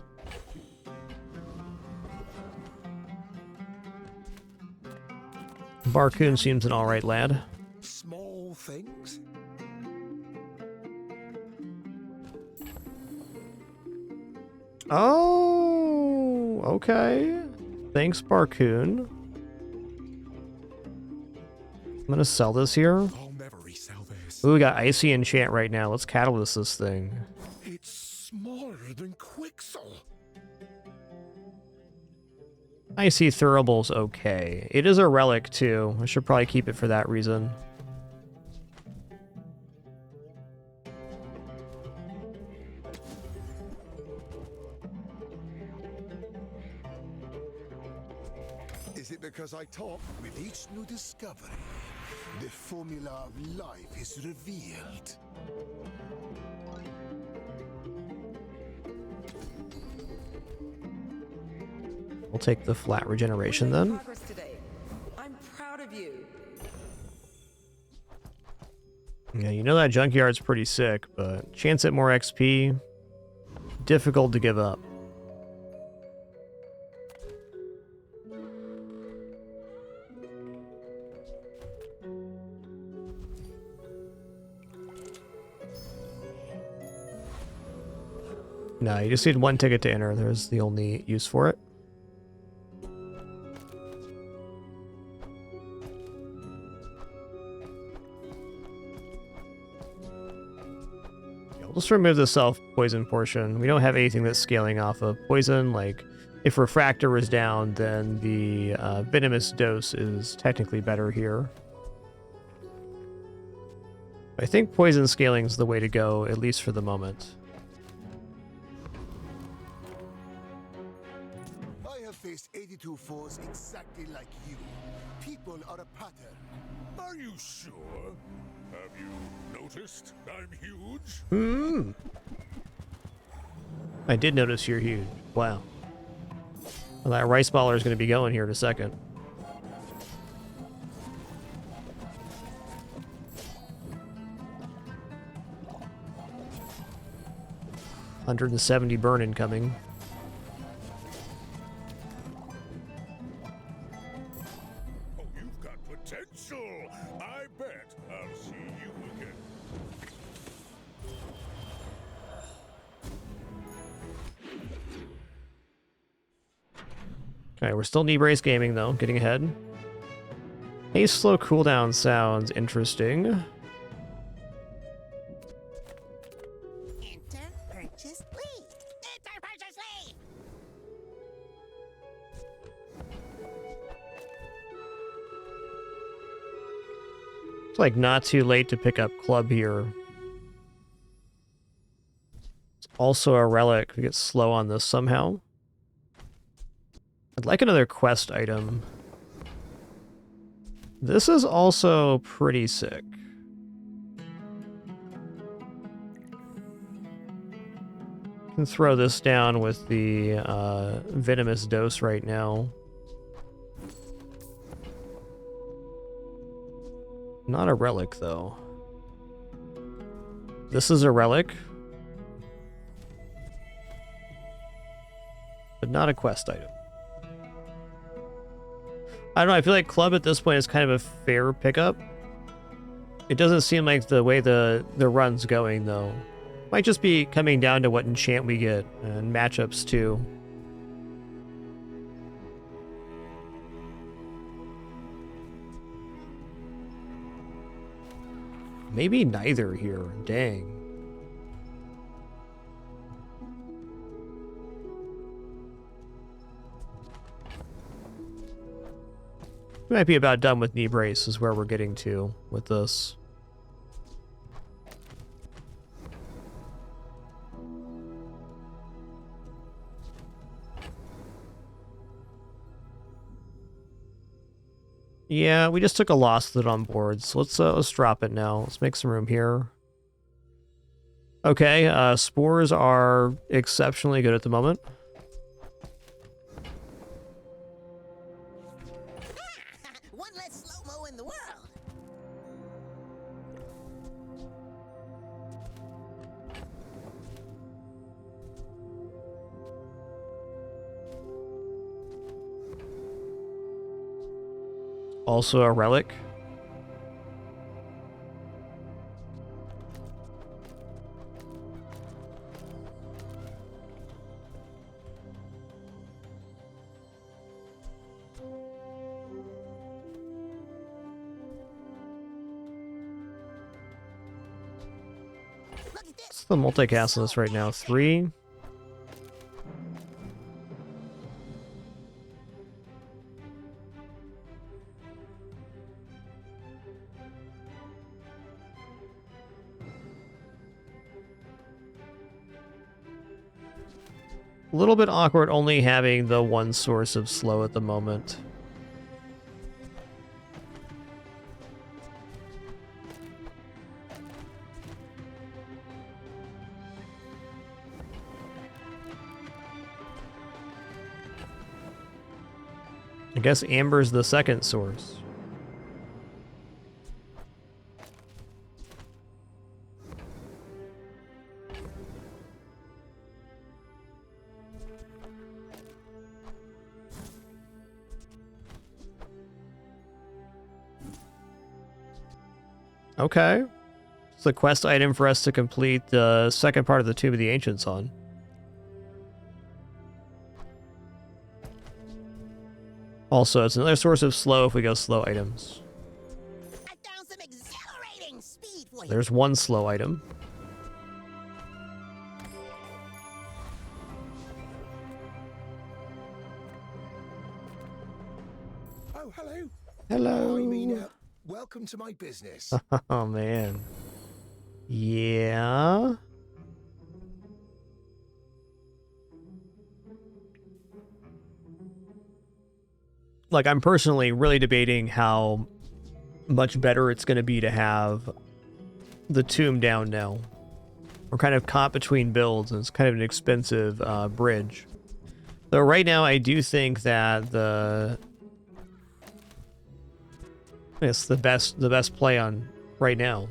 Barcoon seems an alright lad. Small things? Oh, okay. Thanks, Barcoon. I'm gonna sell this here. I'll never resell this. Ooh, we got Icy Enchant right now. Let's catalyst this thing. It's smaller than Quixel. Icy Thurible's okay. It is a relic, too. I should probably keep it for that reason. Is it because I talk? With each new discovery, the formula of life is revealed. We'll take the flat regeneration then. Progress today. I'm proud of you. Yeah, you know that junkyard's pretty sick, but chance at more XP, difficult to give up. No, you just need one ticket to enter. There's the only use for it. Let's remove the self-poison portion. We don't have anything that's scaling off of poison. Like, if Refractor is down, then the Venomous Dose is technically better here. I think poison scaling is the way to go, at least for the moment. I have faced 82 foes exactly like you. People are a pattern. Are you sure? Have you noticed I'm huge? Hmm. I did notice you're huge. Wow. Well, that rice baller is going to be going here in a second. $170 burn incoming. Oh, you've got potential. I bet I'll see you again. Okay, we're still knee brace gaming though, getting ahead. Haste slow cooldown sounds interesting. Enter purchase lead. Enter purchase lead. It's like not too late to pick up club here. It's also a relic. We get slow on this somehow. I'd like another quest item. This is also pretty sick. Can throw this down with the Venomous Dose right now. Not a relic, though. This is a relic. But not a quest item. I don't know, I feel like club at this point is kind of a fair pickup. It doesn't seem like the way the run's going, though. Might just be coming down to what enchant we get, and matchups, too. Maybe neither here, dang. We might be about done with knee brace is where we're getting to with this. Yeah, we just took a loss with it on board, so let's drop it now. Let's make some room here. Okay, spores are exceptionally good at the moment. One less slow-mo in the world. Also a relic. What's the multicast on this right now? 3? A little bit awkward only having the one source of slow at the moment. I guess Amber's the second source. Okay. It's a quest item for us to complete the second part of the Tomb of the Ancients on. Also, it's another source of slow if we go slow items. I found some exhilarating speed for you. There's one slow item. Oh, hello. Hello. I mean, welcome to my business. Oh, man. Yeah. Like, I'm personally really debating how much better it's going to be to have the tomb down now. We're kind of caught between builds, and it's kind of an expensive bridge. Though right now, I do think that it's the best play on right now.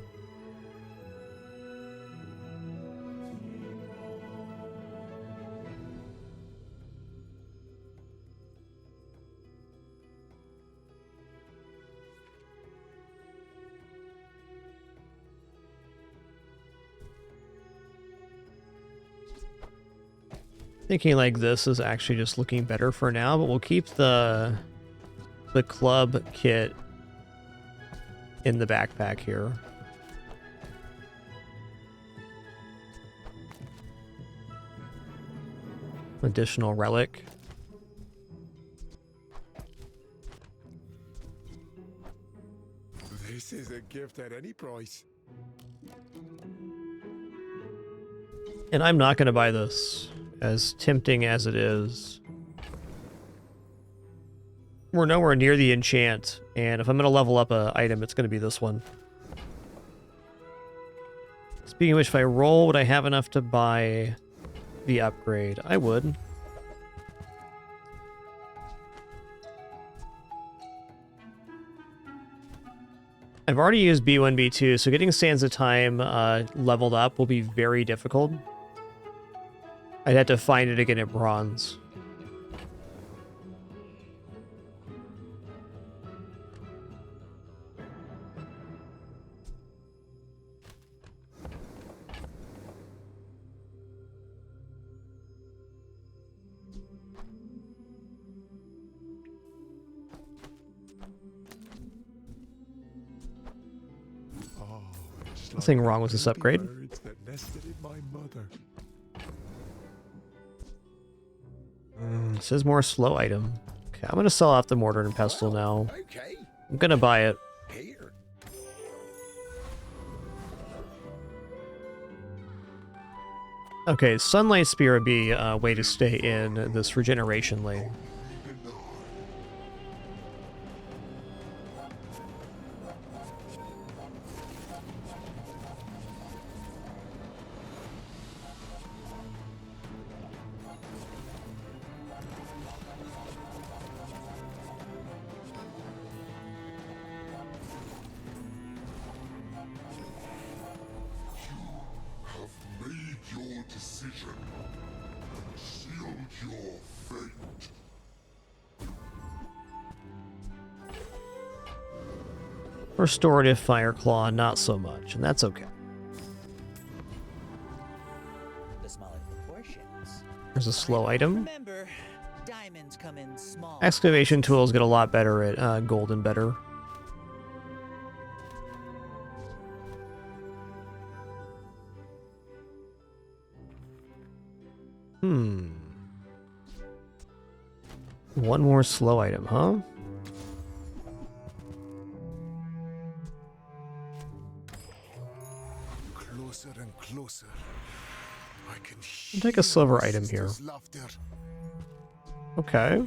Thinking like this is actually just looking better for now, but we'll keep the club kit in the backpack here. Additional relic. This is a gift at any price. And I'm not going to buy this, as tempting as it is. We're nowhere near the enchant, and if I'm going to level up an item, it's going to be this one. Speaking of which, if I roll, would I have enough to buy the upgrade? I would. I've already used B1, B2, so getting Sands of Time leveled up will be very difficult. I'd have to find it again at bronze. Nothing wrong with this upgrade. It says more slow item. Okay, I'm gonna sell off the mortar and pestle now. Okay. I'm gonna buy it. Here. Okay, Sunlight Spear would be a way to stay in this regeneration lane. Restorative Fire Claw, not so much, and that's okay. The smaller the portions. There's a slow item. Remember, diamonds come in small. Excavation tools get a lot better at golden better. One more slow item, huh? Closer and closer. I can I'll take a silver item here. Okay.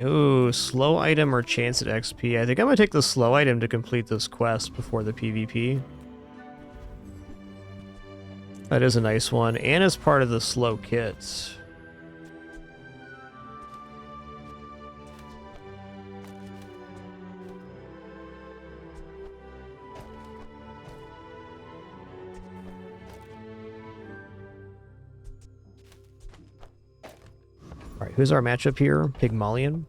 Ooh, slow item or chance at XP. I think I'm gonna take the slow item to complete this quest before the PvP. That is a nice one, and it's part of the slow kits. Alright, who's our matchup here? Pygmalion?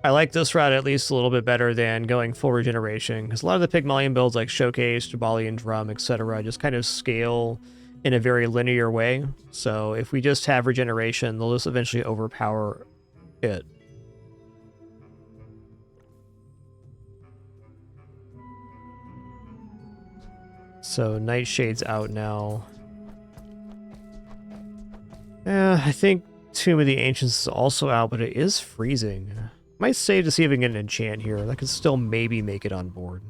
I like this route at least a little bit better than going full regeneration, because a lot of the Pygmalion builds like Showcase, Jabalian Drum, etc. just kind of scale in a very linear way. So if we just have regeneration, they'll just eventually overpower it. So Nightshade's out now. I think Tomb of the Ancients is also out, but it is freezing. Might save to see if we can get an enchant here. That could still maybe make it on board.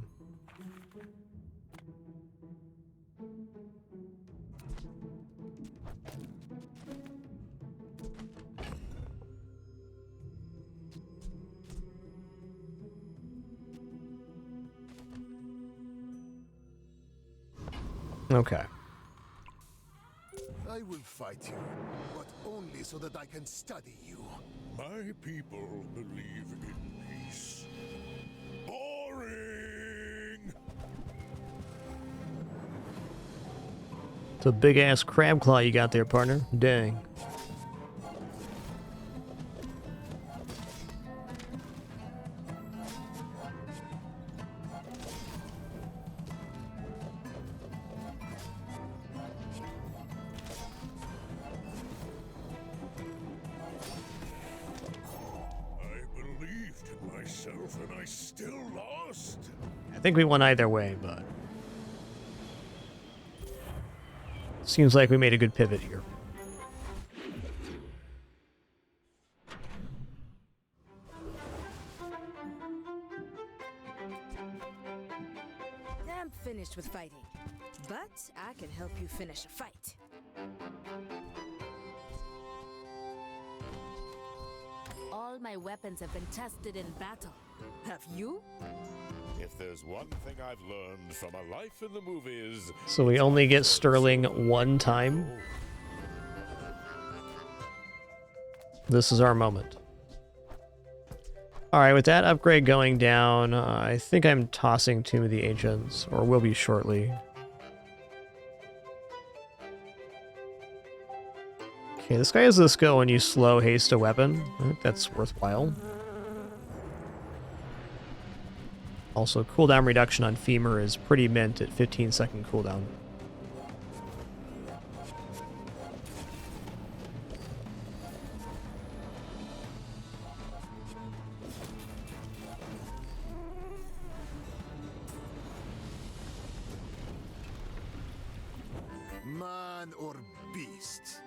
Okay. I will fight you, but only so that I can study you. My people believe in peace. Boring! It's a big-ass crab claw you got there, partner. Dang. And I still lost. I think we won either way, but seems like we made a good pivot here. I'm finished with fighting, but I can help you finish a fight. All my weapons have been tested in battle. Have you? If there's one thing I've learned from a life in the movies... So we only get Sterling one time. This is our moment. Alright, with that upgrade going down, I think I'm tossing Tomb of the Ancients, or will be shortly. Okay, this guy has this skill when you slow haste a weapon. I think that's worthwhile. Also, cooldown reduction on Femur is pretty mint at 15-second cooldown. Man or beast?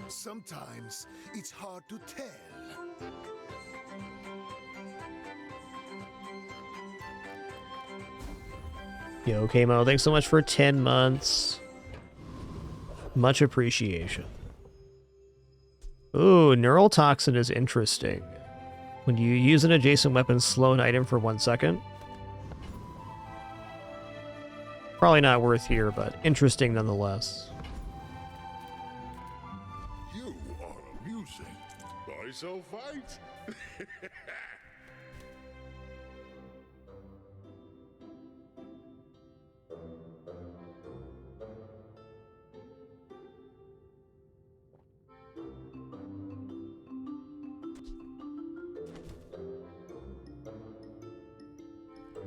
Sometimes it's hard to tell. Yo, Kamo, thanks so much for 10 months. Much appreciation. Ooh, Neural Toxin is interesting. When you use an adjacent weapon, slow an item for 1 second. Probably not worth here, but interesting nonetheless. You are amusing. I shall fight.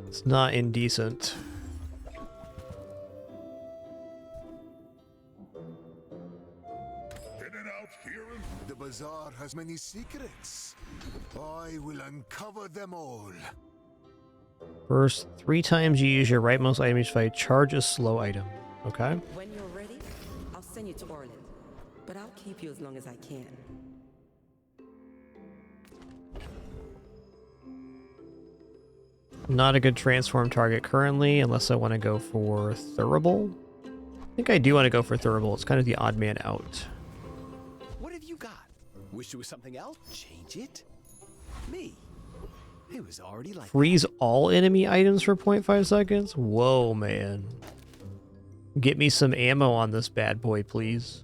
It's not indecent. The bazaar has many secrets. I will uncover them all. First, 3 times you use your rightmost item each fight, charge a slow item. Okay. When you're ready, I'll send you to Orland. But I'll keep you as long as I can. Not a good transform target currently, unless I want to go for Thurible. I think I do want to go for Thurible. It's kind of the odd man out. What have you got? Wish there was something else? Change it? Me? It was already like Freeze all enemy items for 0.5 seconds? Whoa, man. Get me some ammo on this bad boy, please.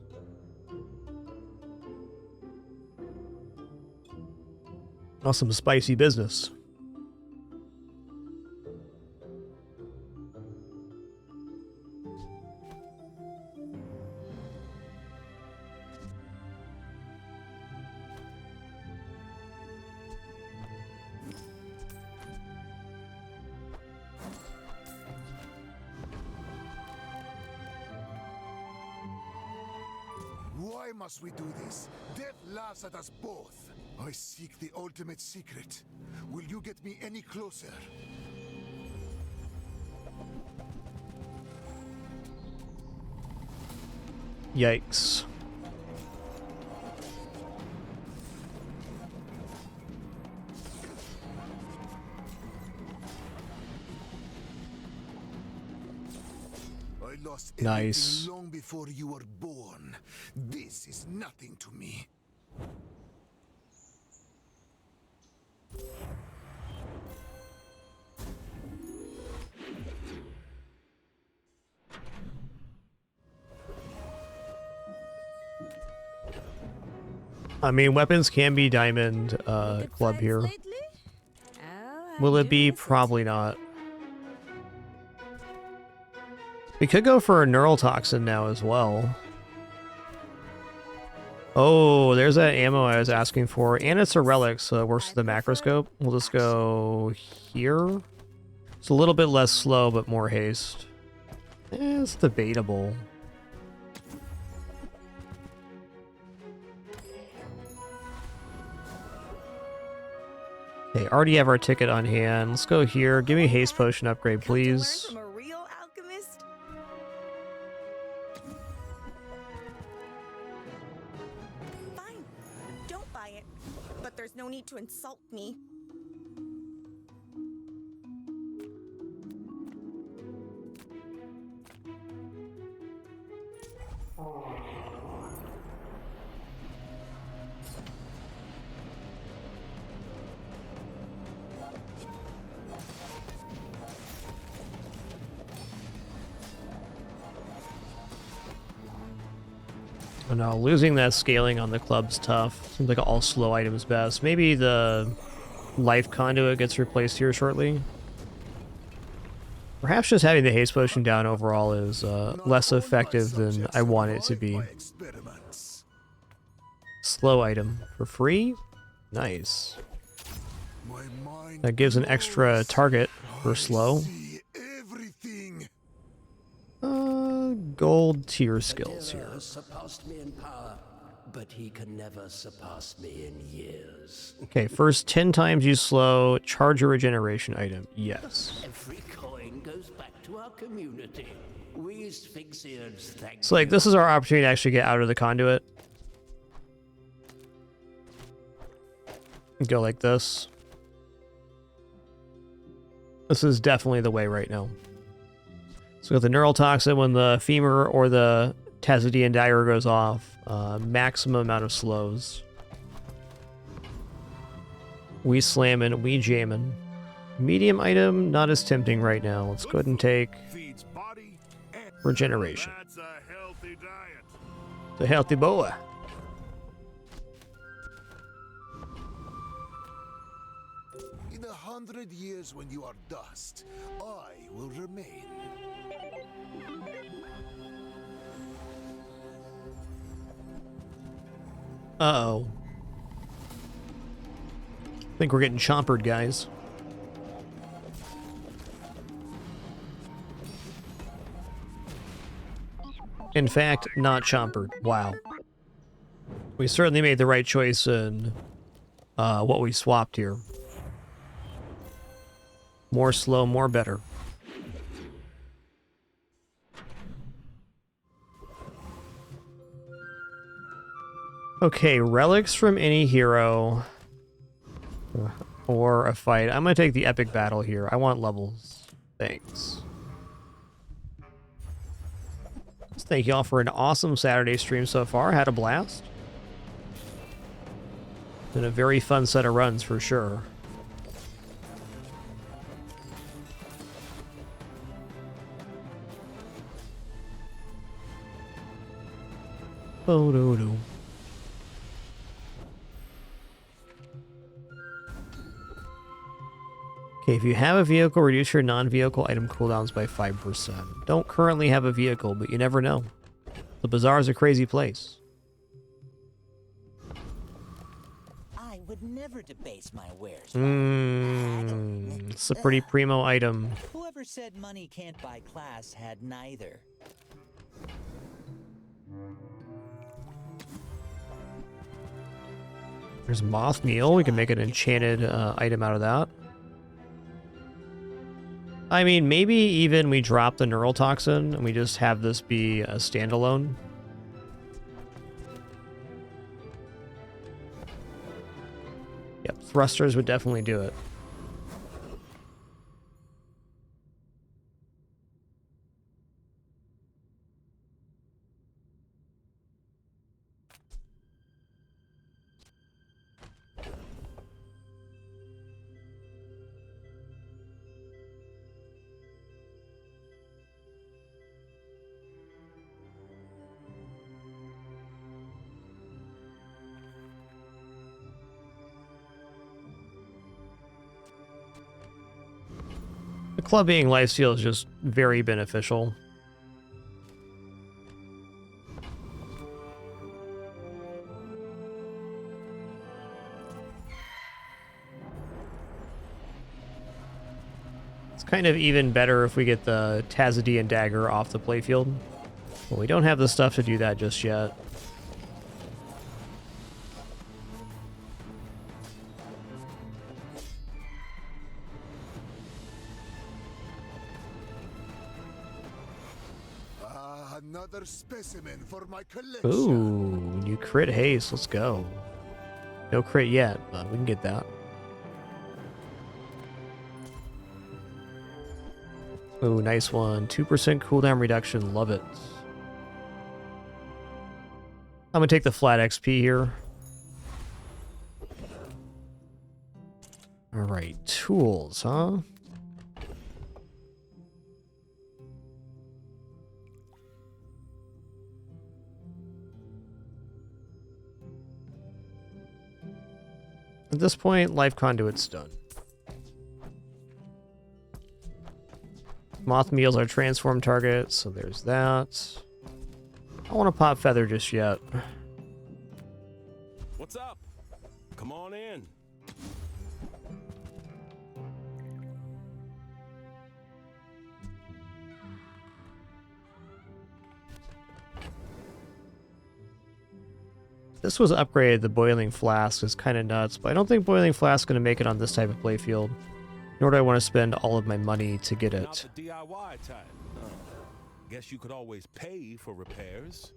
Awesome spicy business. Why must we do this? Death laughs at us both. I seek the ultimate secret. Will you get me any closer? Yikes. I lost Nice. everything long before you were born. This is nothing to me. I mean, weapons can be diamond club here. Will it be? Probably not. We could go for a neural toxin now as well. Oh, there's that ammo I was asking for. And it's a relic, so it works with the macroscope. We'll just go here. It's a little bit less slow, but more haste. It's debatable. Okay, already have our ticket on hand. Let's go here. Give me a haste potion upgrade, please. From a real alchemist? Fine. Don't buy it. But there's no need to insult me. Oh no, losing that scaling on the club's tough. Seems like all slow items best. Maybe the life conduit gets replaced here shortly. Perhaps just having the haste potion down overall is less effective than I want it to be. Slow item for free? Nice. That gives an extra target for slow. Gold tier skills here. Has surpassed me in power, but he can never surpass me in years. Okay, first 10 times you slow, charge a regeneration item. Yes. Every coin goes back to our community. We Sphinxians thank So like this is our opportunity to actually get out of the conduit. Go like this. This is definitely the way right now. So we got the neural toxin when the femur or the Tazidian dagger goes off. Maximum amount of slows. We slammin', we jammin'. Medium item, not as tempting right now. Let's go ahead and take Regeneration. That's a healthy diet. It's a healthy boy. In 100 years when you are dust, I will remain. Uh-oh. I think we're getting chompered, guys. In fact, not chompered. Wow. We certainly made the right choice in what we swapped here. More slow, more better. Okay, relics from any hero or a fight. I'm gonna take the epic battle here. I want levels. Thanks. Thank y'all for an awesome Saturday stream so far. Had a blast. Been a very fun set of runs for sure. Oh-do-do. Okay, if you have a vehicle, reduce your non-vehicle item cooldowns by 5%. Don't currently have a vehicle, but you never know. The bazaar is a crazy place. I would never debase my wares. It's a pretty primo item. Whoever said money can't buy class had neither. There's moth meal. We can make an enchanted item out of that. I mean, maybe even we drop the neural toxin and we just have this be a standalone. Yep, thrusters would definitely do it. Club being lifesteal is just very beneficial. It's kind of even better if we get the Tazidian dagger off the playfield. Well, we don't have the stuff to do that just yet. Another specimen for my collection. Ooh, new crit haste. Let's go. No crit yet, but we can get that. Ooh, nice one. 2% cooldown reduction. Love it. I'm gonna take the flat XP here. Alright, tools, huh? At this point, life conduit's done. Moth meals are transform targets, so there's that. I don't want to pop feather just yet. What's up? Come on in. This was upgraded. The boiling flask is kind of nuts, but I don't think boiling flask is going to make it on this type of playfield. Nor do I want to spend all of my money to get it. Not the DIY type. Guess you could always pay for repairs.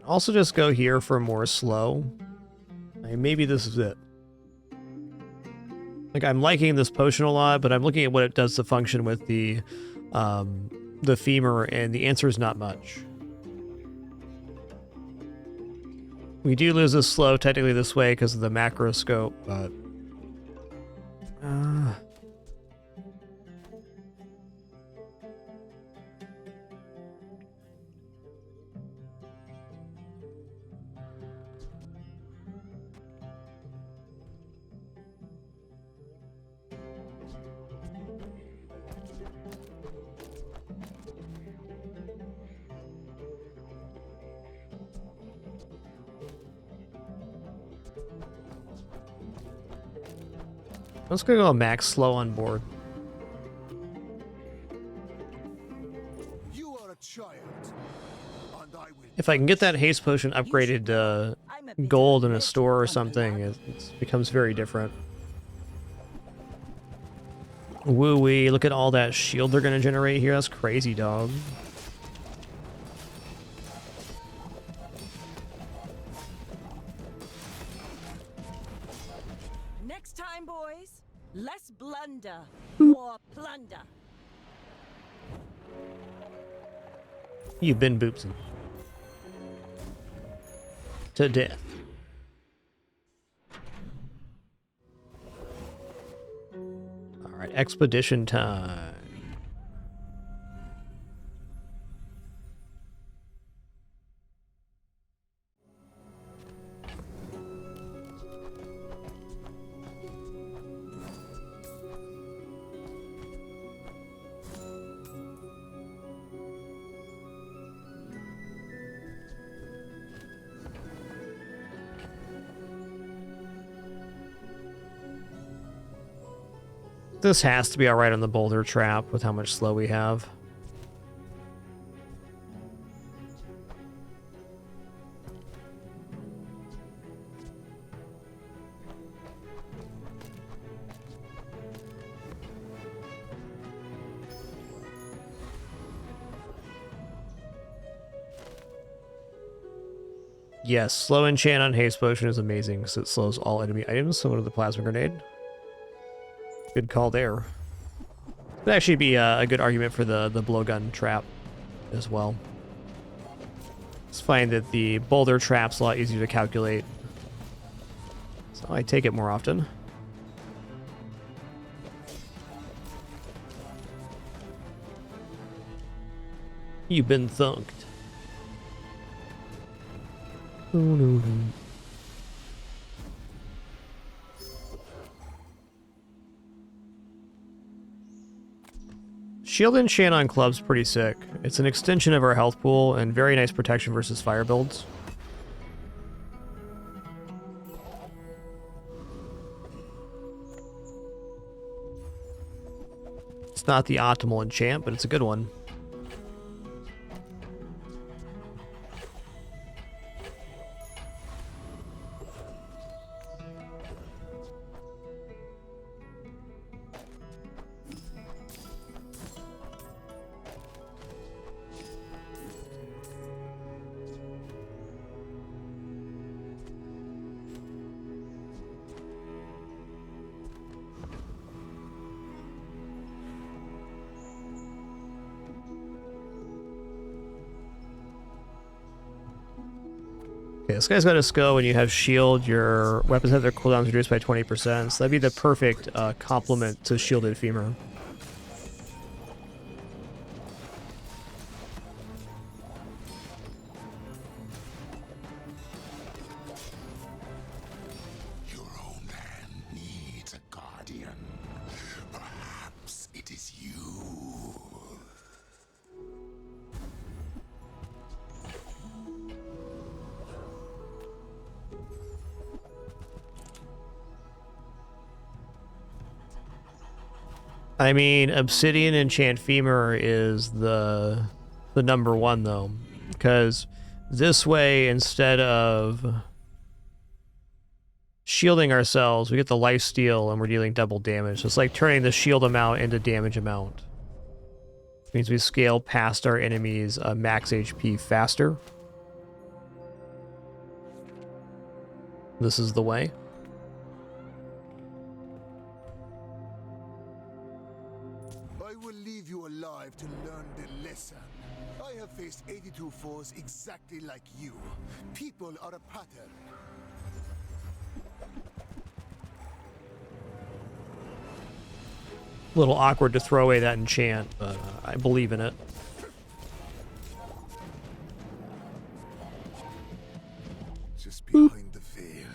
Also just go here for more slow. I mean, maybe this is it. Like, I'm liking this potion a lot, but I'm looking at what it does to function with the femur, and the answer is not much. We do lose this slow technically this way because of the macro scope, but... Let's go max slow on board. You are a child, and I will. If I can get that haste potion upgraded to gold in a store or something, it becomes very different. Woo-wee, look at all that shield they're gonna generate here. That's crazy, dog. Next time, boys, less blunder, more plunder. You've been boopsing. To death. Alright, expedition time. This has to be alright on the boulder trap with how much slow we have. Yes, slow enchant on haste potion is amazing because it slows all enemy items similar to the plasma grenade. Good call there. Could actually be a good argument for the blowgun trap as well. Just find that the boulder trap's a lot easier to calculate, so I take it more often. You've been thunked. Oh, no, no. Shield enchant on club's pretty sick. It's an extension of our health pool and very nice protection versus fire builds. It's not the optimal enchant, but it's a good one. Okay, this guy's got a skull. When you have shield, your weapons have their cooldowns reduced by 20%, so that'd be the perfect complement to shielded femur. Your own land needs a guardian. Perhaps it is you. I mean, Obsidian Enchant Femur is the number one, though. Because this way, instead of shielding ourselves, we get the lifesteal and we're dealing double damage. So it's like turning the shield amount into damage amount. It means we scale past our enemies' max HP faster. This is the way. I will leave you alive to learn the lesson. I have faced 82 foes exactly like you. People are a pattern. A little awkward to throw away that enchant, but I believe in it. Just behind the veil,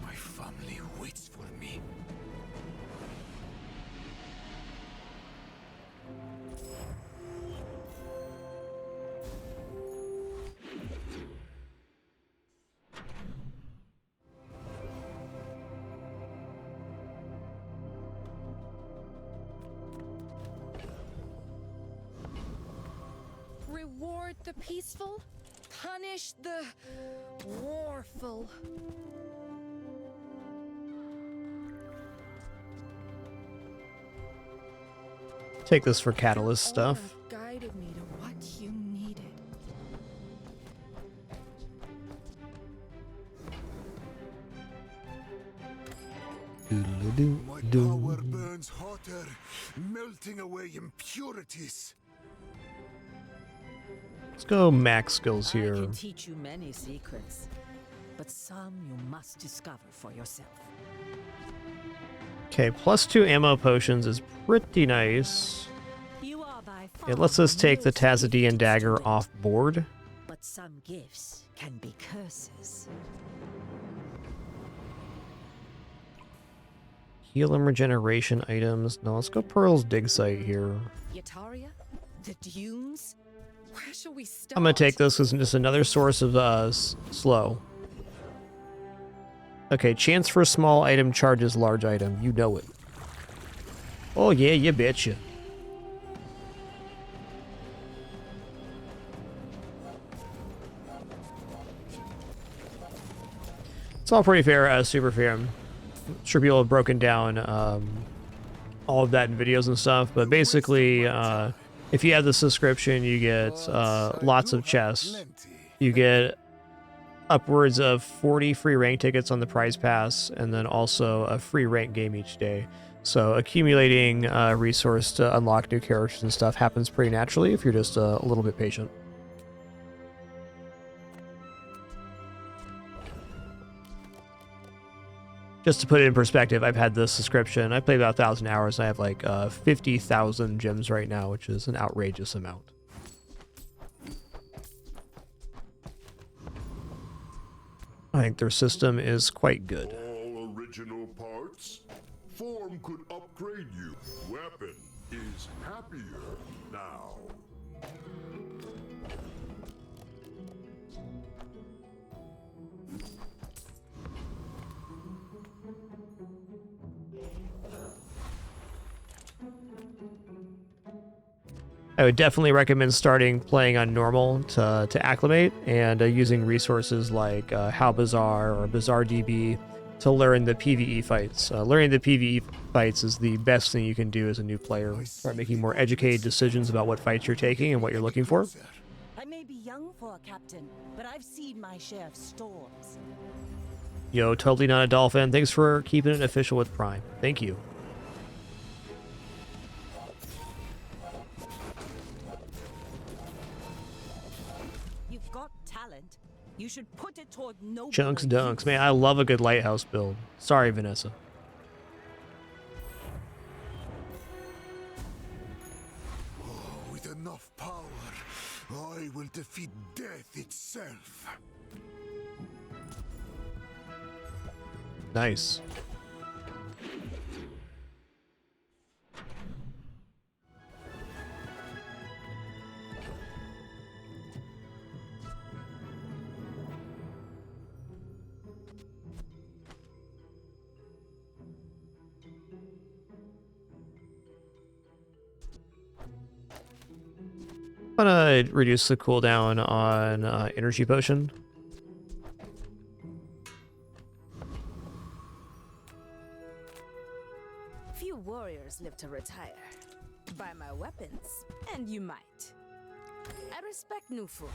my family waits for me. Reward the peaceful, punish the warful. Take this for catalyst stuff. Guided me to what you needed. My power burns hotter, melting away impurities. Let's go max skills I here. can teach you many secrets, but some you must discover for yourself. Okay, +2 ammo potions is pretty nice. You are by far It lets us take the Tazidian dagger off board. but some gifts can be curses. Heal and regeneration items. No, let's go Pearl's dig site here. Yataria? The dunes? Where shall we start? I'm gonna take this as just another source of slow. Okay, chance for small item charges large item. You know it. Oh yeah, you betcha. It's all pretty fair, super fair. I'm sure people have broken down all of that in videos and stuff, but basically, if you have the subscription, you get lots of chests. You get upwards of 40 free rank tickets on the prize pass, and then also a free rank game each day. So accumulating resource to unlock new characters and stuff happens pretty naturally if you're just a little bit patient. Just to put it in perspective, I've had this subscription. I played about 1,000 hours, and I have like 50,000 gems right now, which is an outrageous amount. I think their system is quite good. All original parts? Form could upgrade you. Weapon is happier now. I would definitely recommend starting playing on normal to acclimate, and using resources like How Bazaar or Bazaar DB to learn the PvE fights. Learning the PvE fights is the best thing you can do as a new player. Start making more educated decisions about what fights you're taking and what you're looking for. I may be young for a captain, but I've seen my share of storms. Yo, totally not a dolphin. Thanks for keeping it official with Prime. Thank you. You've got talent. You should put it toward noble Chunks dunks. Man, I love a good lighthouse build. Sorry, Vanessa. With enough power, I will defeat death itself. Nice. I'm gonna reduce the cooldown on energy potion. Few warriors live to retire. Buy my weapons, and you might. I respect Nufu,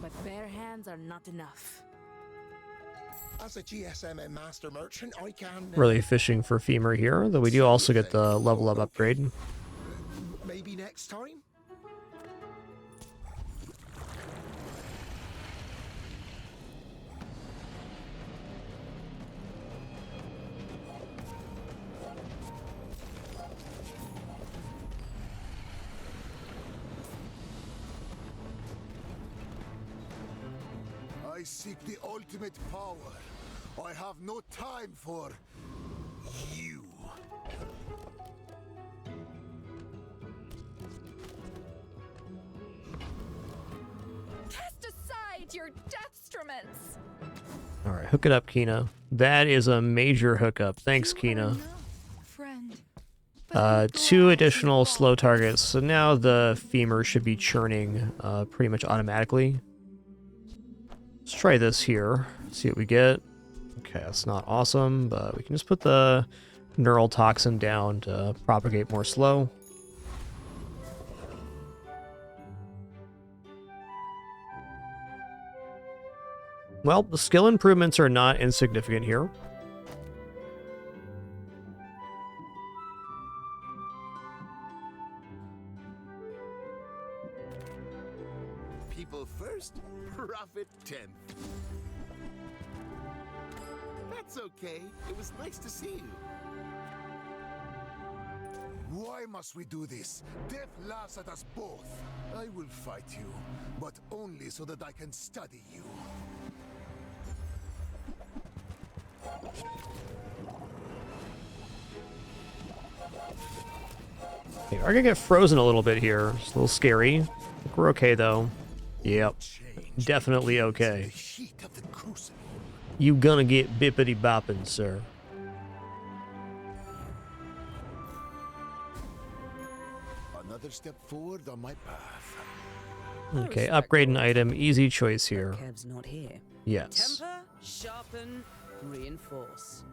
but bare hands are not enough. As a GSM and master merchant, I can... Really fishing for femur here, though we do also get the level up upgrade. Maybe next time? I seek the ultimate power. I have no time for you. Cast aside your deathstruments. All right, hook it up, Kina. That is a major hookup. Thanks, Kina. Friend. 2 additional slow targets, so now the femur should be churning pretty much automatically. Let's try this here, see what we get. Okay, that's not awesome, but we can just put the neural toxin down to propagate more slow. Well, the skill improvements are not insignificant here. People first, profit 10th. That's okay. It was nice to see you. Why must we do this? Death laughs at us both. I will fight you, but only so that I can study you. Okay, we're gonna get frozen a little bit here. It's a little scary. I think we're okay though. Yep. Definitely okay. You gonna get bippity boppin', sir. Another step forward on my path. Okay, upgrade an item. Easy choice here. Kev's not here. Yes. Temper, sharpen, reinforce.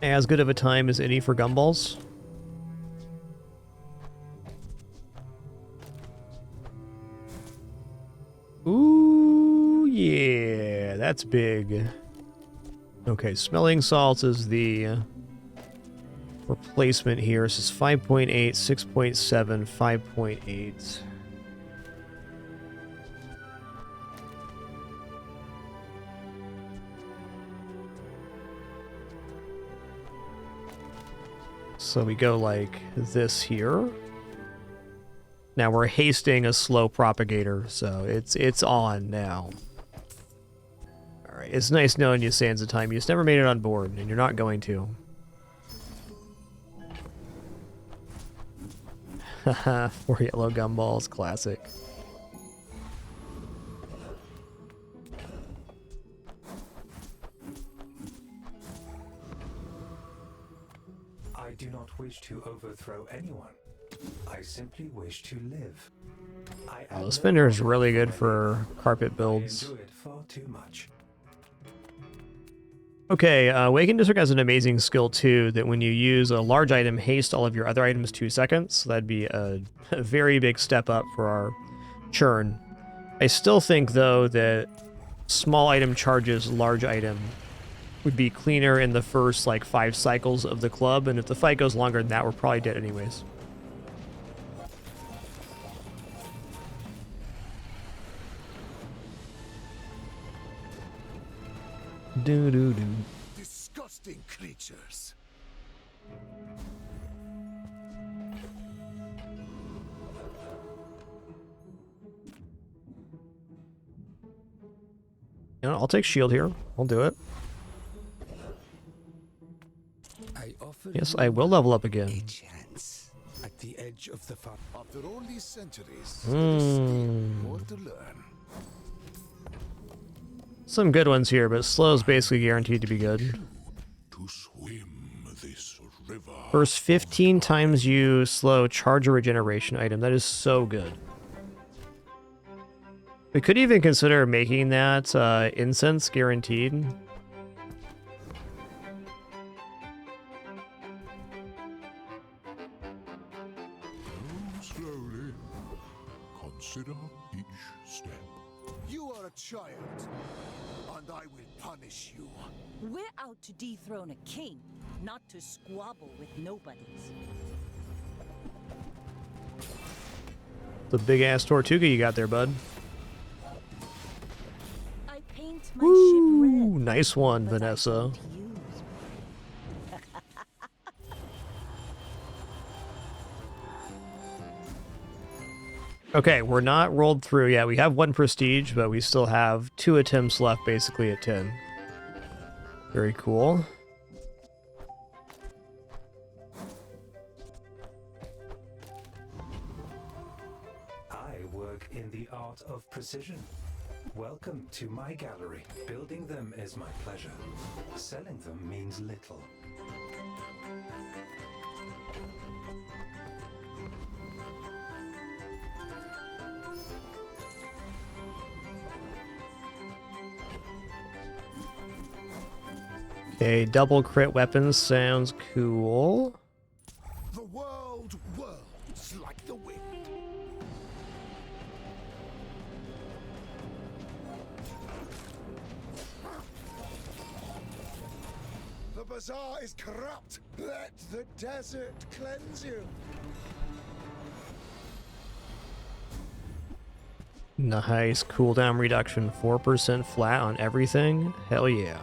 As good of a time as any for gumballs. Ooh, yeah, that's big. Okay, smelling salts is the replacement here. This is 5.8, 6.7, 5.8. So we go like this here. Now we're hasting a slow propagator, so it's on now. Alright, it's nice knowing you, Sands of Time. You just never made it on board, and you're not going to. Haha, 4 yellow gumballs, classic. I do not wish to overthrow anyone. I simply wish to live. Oh, this fender is really good for carpet builds. I enjoy it far too much. Okay, Awakened District has an amazing skill too, that when you use a large item, haste all of your other items 2 seconds. So that'd be a very big step up for our churn. I still think though that small item charges large item would be cleaner in the first like 5 cycles of the club, and if the fight goes longer than that, we're probably dead anyways. Do. Disgusting creatures. You know, I'll take shield here. I'll do it. Yes, I will level up again. At the edge of the After all these centuries, there is still more to learn. Some good ones here, but slow's basically guaranteed to be good. To swim this river. First 15 times you slow, charge a regeneration item. That is so good. We could even consider making that incense guaranteed. Slowly. Consider each step. You are a child, and I will punish you. We're out to dethrone a king, not to squabble with nobodies. The big ass Tortuga you got there, bud. I paint my Ooh, ship red. nice one, Vanessa. Okay, we're not rolled through yet. We have 1 prestige, but we still have 2 attempts left, basically at 10. Very cool. I work in the art of precision. Welcome to my gallery. Building them is my pleasure. Selling them means little. Okay, double crit weapons sounds cool. The world whirls like the wind. The bazaar is corrupt. Let the desert cleanse you. Nice cooldown reduction, 4% flat on everything. Hell yeah.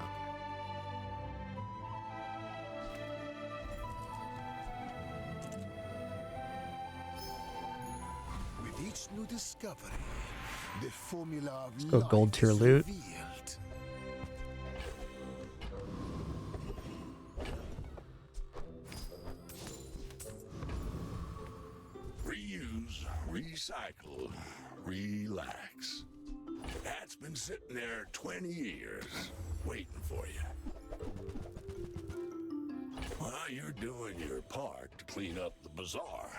With each new discovery, the formula of Let's go life gold tier is loot. revealed. Reuse, recycle, relax. That's been sitting there 20 years, waiting for you. While you're doing your part to clean up the bazaar.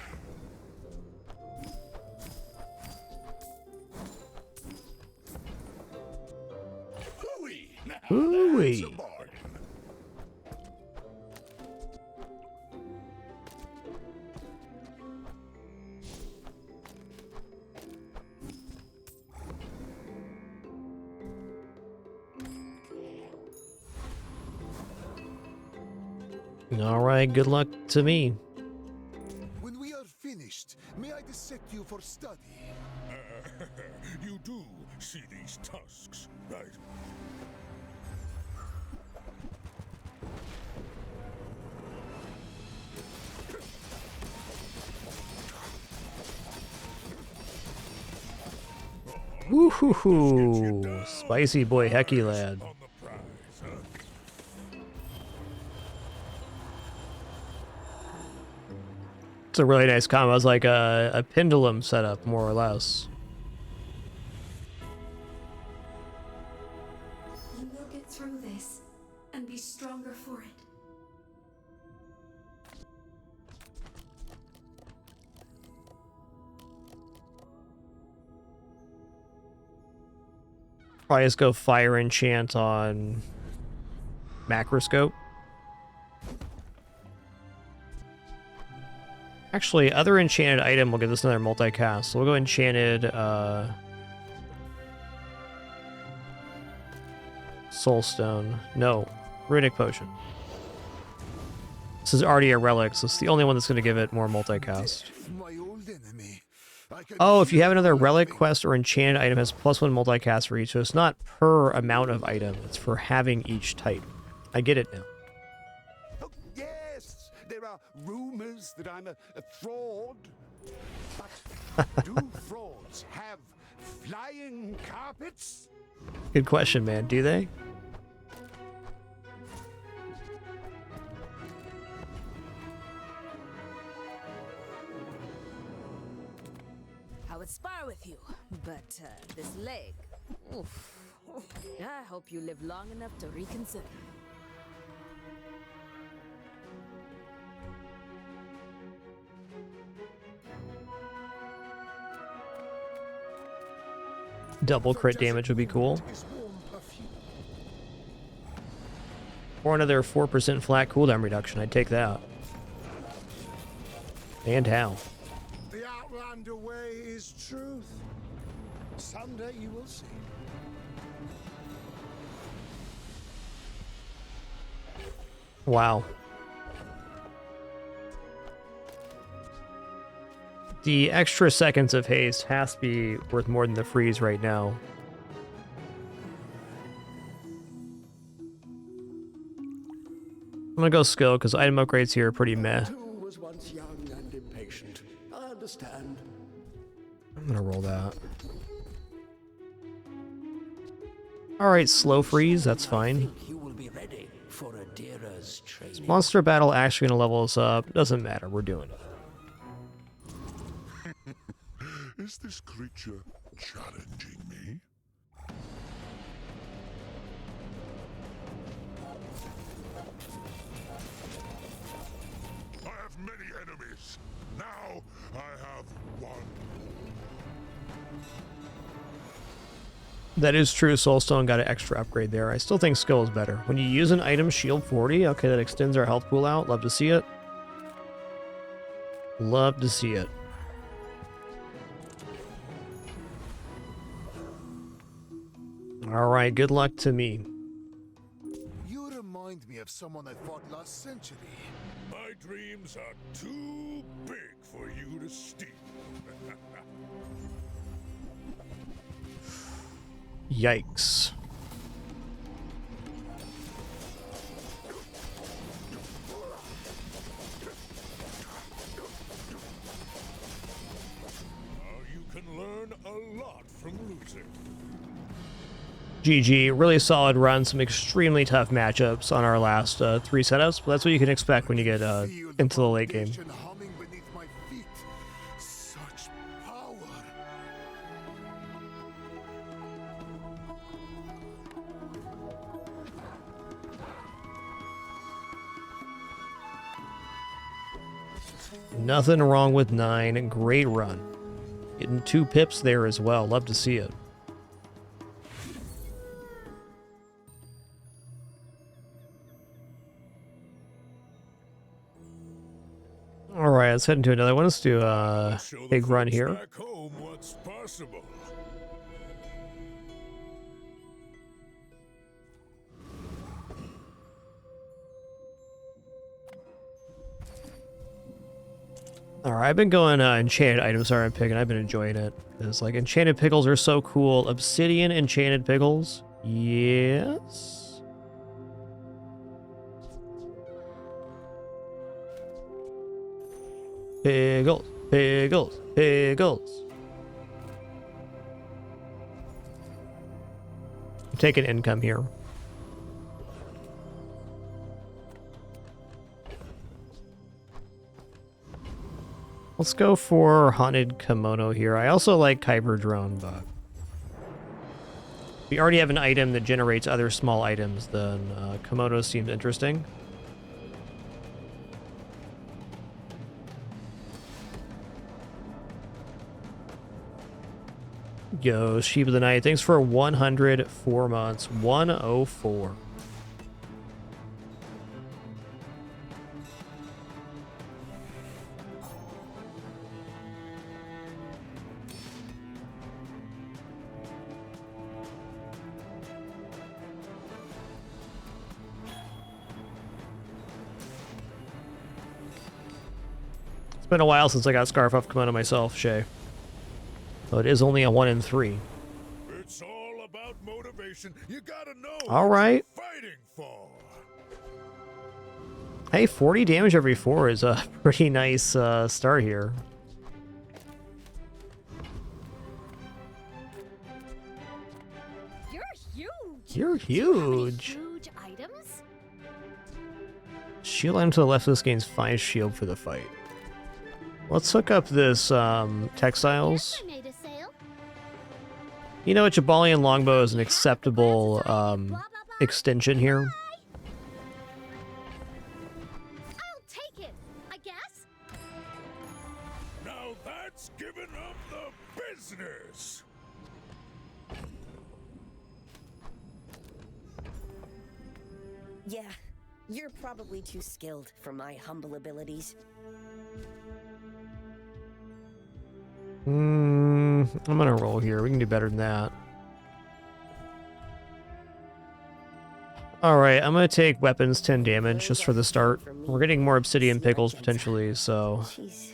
Hooey! Now that's a Hooey. bargain. All right, good luck to me. When we are finished, may I dissect you for study? You do see these tusks, right? Woo-hoo-hoo. Spicy boy Hecky lad. It's a really nice combo. It's like a pendulum setup, more or less. You will get through this and be stronger for it. Probably just go fire enchant on macroscope. Actually, other enchanted item will give us another multicast. So we'll go enchanted soulstone. No, runic potion. This is already a relic, so it's the only one that's going to give it more multicast. My old enemy. I can Oh, if you feel have another it relic coming. quest or enchanted item, it has +1 multicast for each, so it's not per amount of item, it's for having each type. I get it now. Oh, yes, there are rumors that I'm a fraud. But do frauds have flying carpets? Good question, man. Do they? I would spar with you, but this leg. Oof. I hope you live long enough to reconsider. Double crit damage would be cool. Or another 4% flat cooldown reduction. I'd take that. And how? The Outlander way is truth. Someday you will see. Wow. The extra seconds of haste has to be worth more than the freeze right now. I'm gonna go skill because item upgrades here are pretty meh. Too was once young and impatient. I understand. I'm gonna roll that. Alright, slow freeze, that's fine. You will be ready for Adira's training. Monster battle actually gonna level us up. Doesn't matter, we're doing it. Is this creature challenging me? I have many enemies. Now I have one. That is true, Soulstone got an extra upgrade there. I still think skill is better. When you use an item, shield 40. Okay, that extends our health pool out. Love to see it. Love to see it. Alright, good luck to me. You remind me of someone I fought last century. My dreams are too big for you to steal. Yikes. You can learn a lot from losing. GG, really solid run, some extremely tough matchups on our last 3 setups, but that's what you can expect when you get into the late game. Humming beneath my feet. Such power. Nothing wrong with 9, great run. Getting 2 pips there as well, love to see it. Alright, let's head into another one. Let's do a big run here. Back home what's possible. Alright, I've been going enchanted items are I'm picking. I've been enjoying it. Because, like, enchanted pickles are so cool. Obsidian enchanted pickles. Yes. Pickles, pickles, pickles. I'm taking income here. Let's go for Haunted Kimono here. I also like Kyber Drone, but if we already have an item that generates other small items, then Kimono seems interesting. Yo, Sheep of the Night, thanks for 104 months. 104. It's been a while since I got Scarf off Kimono myself, Shay. But it is only a 1 in 3. It's all about motivation. You gotta know All right. what you're fighting for. Hey, 40 damage every 4 is a pretty nice start here. You're huge. You're huge. Huge items? Shield item to the left of this gains 5 shield for the fight. Let's hook up this textiles. I made a sale. You know, a Jabalian longbow is an acceptable extension here. I'll take it, I guess. Now that's giving up the business. Yeah, you're probably too skilled for my humble abilities. I'm gonna roll here. We can do better than that. Alright, I'm gonna take weapons 10 damage just for the start. We're getting more obsidian pickles potentially, so She's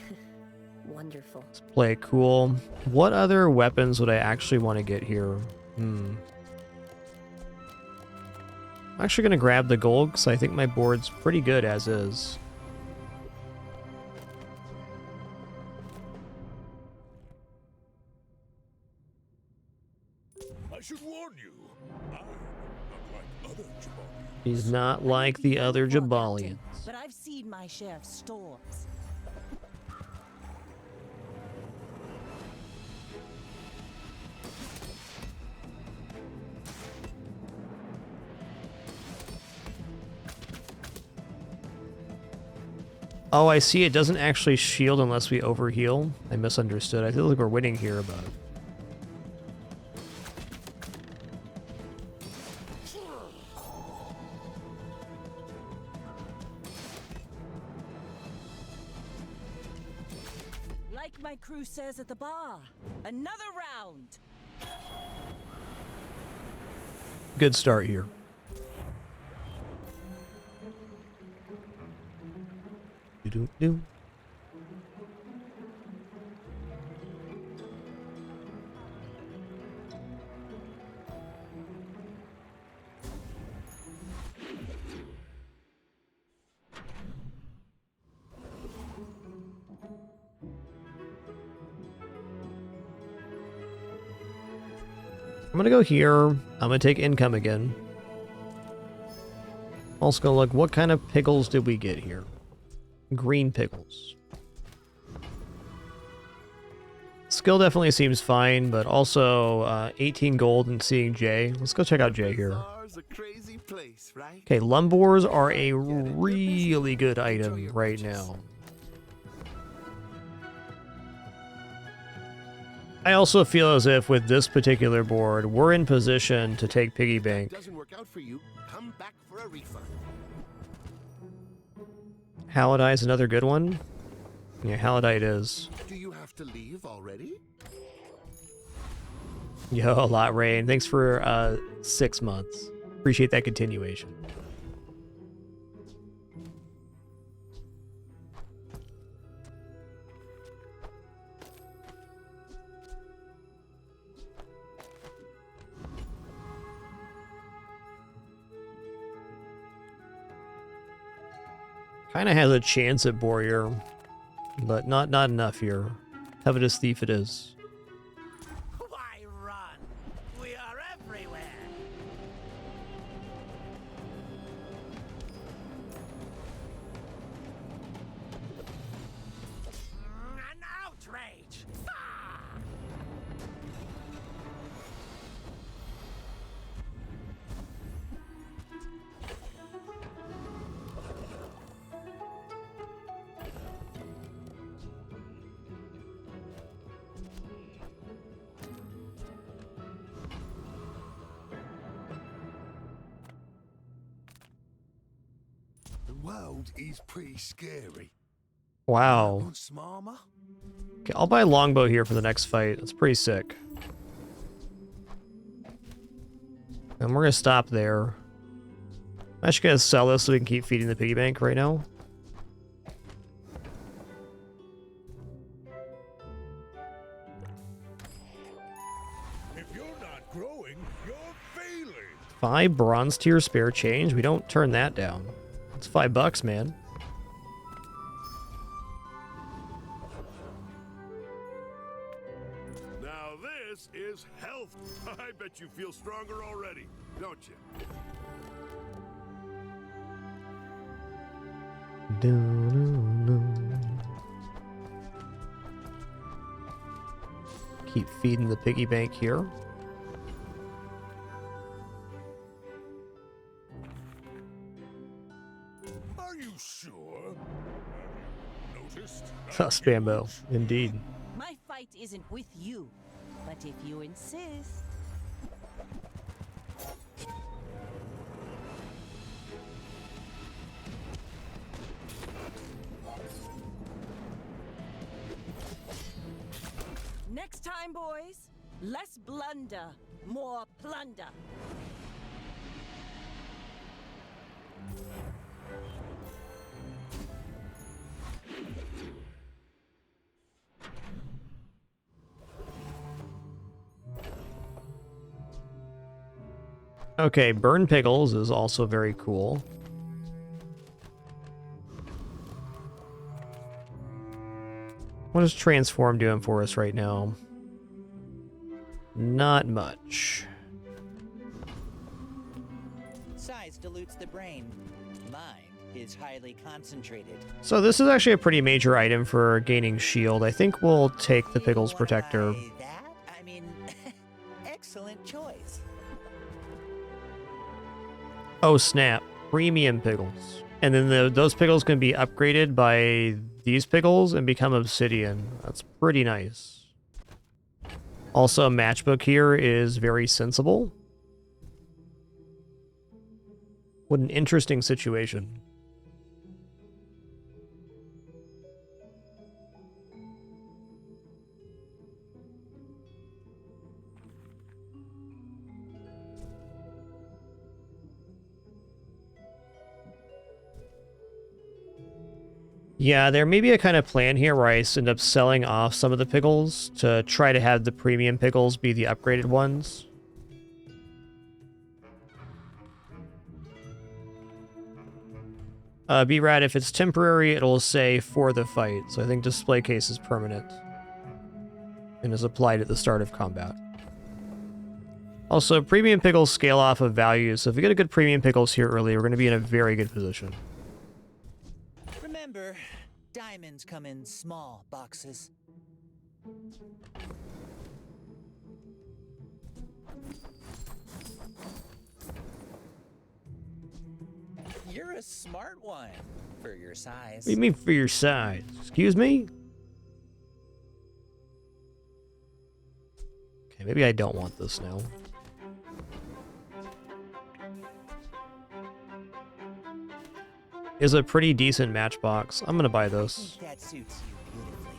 wonderful. let's play it cool. What other weapons would I actually want to get here? I'm actually gonna grab the gold because I think my board's pretty good as is. He's not like the other Jabalians. But I've seen my share of storms. Oh, I see. It doesn't actually shield unless we overheal. I misunderstood. I feel like we're winning here, but... Like my crew says at the bar, another round. Good start here. Do-do-do. I'm gonna go here. I'm gonna take income again. Also gonna look, what kind of pickles did we get here? Green pickles. Skill definitely seems fine, but also 18 gold and seeing Jay. Let's go check out Jay here. Okay, Lumbors are a really good item right now. I also feel as if with this particular board, we're in position to take Piggy Bank. Doesn't work out for you. Come back for a refund. Halidite is another good one. Yeah, Halidite is. Do you have to leave already? Yo, a lot, Rain. Thanks for 6 months. Appreciate that continuation. Kind of has a chance at Warrior, but not enough here. Covetous Thief it is. Why run? We are everywhere. An outrage. The world is pretty scary. Wow. Okay, I'll buy Longbow here for the next fight. That's pretty sick. And we're gonna stop there. I'm actually gonna sell this so we can keep feeding the piggy bank right now. If you're not growing, you're failing. 5 bronze tier spare change. We don't turn that down. It's $5, man. Now this is health. I bet you feel stronger already, don't you? Keep feeding the piggy bank here. Are you sure? Noticed? Spambo, indeed. My fight isn't with you, but if you insist. Next time, boys, less blunder, more plunder. Okay, Burn Pickles is also very cool. What is Transform doing for us right now? Not much. Size dilutes the brain. Mind is highly concentrated. So this is actually a pretty major item for gaining shield. I think we'll take the Pickles Protector. That? I mean, excellent choice. Oh snap, premium Pickles. And then those Pickles can be upgraded by these Pickles and become obsidian. That's pretty nice. Also, matchbook here is very sensible. What an interesting situation. Yeah, there may be a kind of plan here where I end up selling off some of the Pickles to try to have the premium Pickles be the upgraded ones. B-Rat, if it's temporary, it'll say for the fight. So I think display case is permanent and is applied at the start of combat. Also, premium Pickles scale off of values, so if we get a good premium Pickles here early, we're going to be in a very good position. Remember, diamonds come in small boxes. You're a smart one for your size. What do you mean for your size? Excuse me? Okay, maybe I don't want this now. Is a pretty decent matchbox. I'm gonna buy this. That suits you beautifully.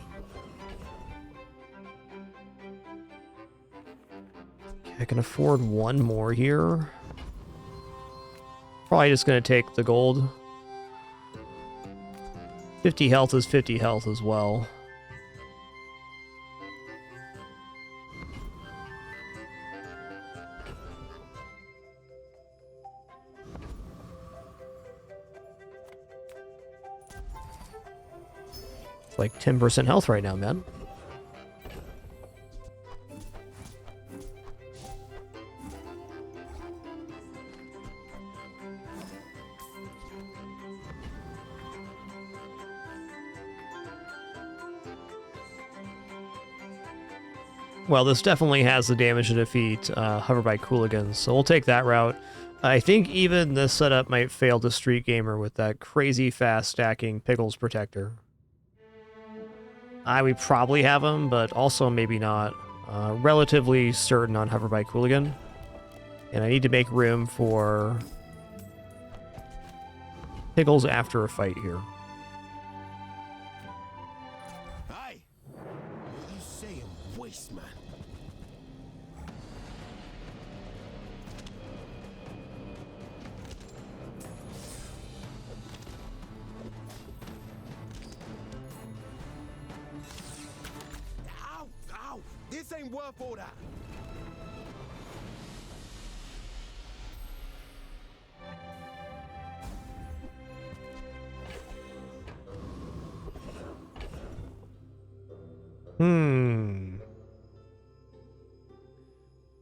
Okay, I can afford one more here. Probably just gonna take the gold. 50 health is 50 health as well. It's like 10% health right now, man. Well, this definitely has the damage to defeat Hoverbike Cooligans, so we'll take that route. I think even this setup might fail to Street Gamer with that crazy fast stacking Pickles Protector. We probably have him, but also maybe not. Relatively certain on Hoverbike Cooligan. And I need to make room for Pickles after a fight here. Aye. What do you say, waste man? Ow! Ow! This ain't worth all that.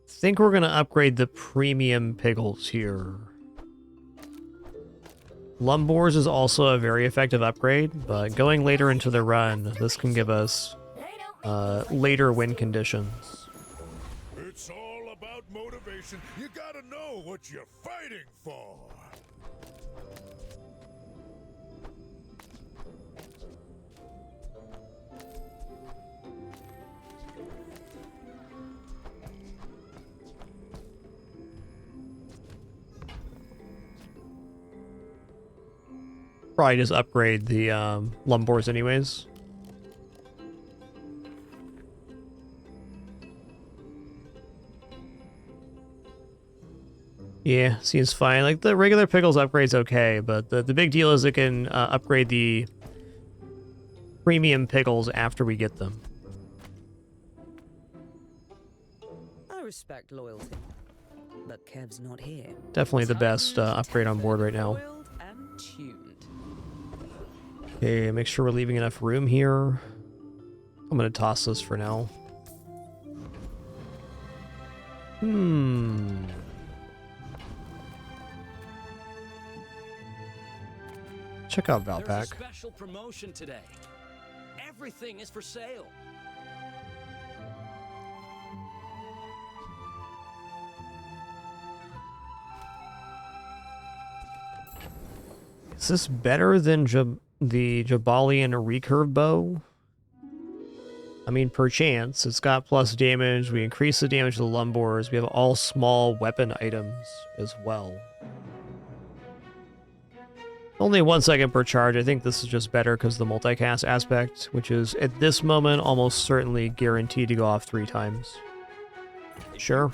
Think we're gonna upgrade the premium Pickles here. Lumbors is also a very effective upgrade, but going later into the run, this can give us later win conditions. It's all about motivation. You gotta know what you're fighting for. Probably just upgrade the Lumbors anyways. Yeah, seems fine. Like, the regular Pickles upgrade's okay, but the big deal is it can upgrade the premium Pickles after we get them. I respect loyalty, but Kev's not here. Definitely the best upgrade on board right now. Oiled and tuned. Okay, make sure we're leaving enough room here. I'm gonna toss this for now. check out There's a Valpak. special promotion today. Everything is for sale. Is this better than the Jabalian recurve bow? I mean, perchance. It's got plus damage. We increase the damage of the lumbors. We have all small weapon items as well. Only 1 second per charge. I think this is just better because of the multicast aspect, which is, at this moment, almost certainly guaranteed to go off 3 times. Sure.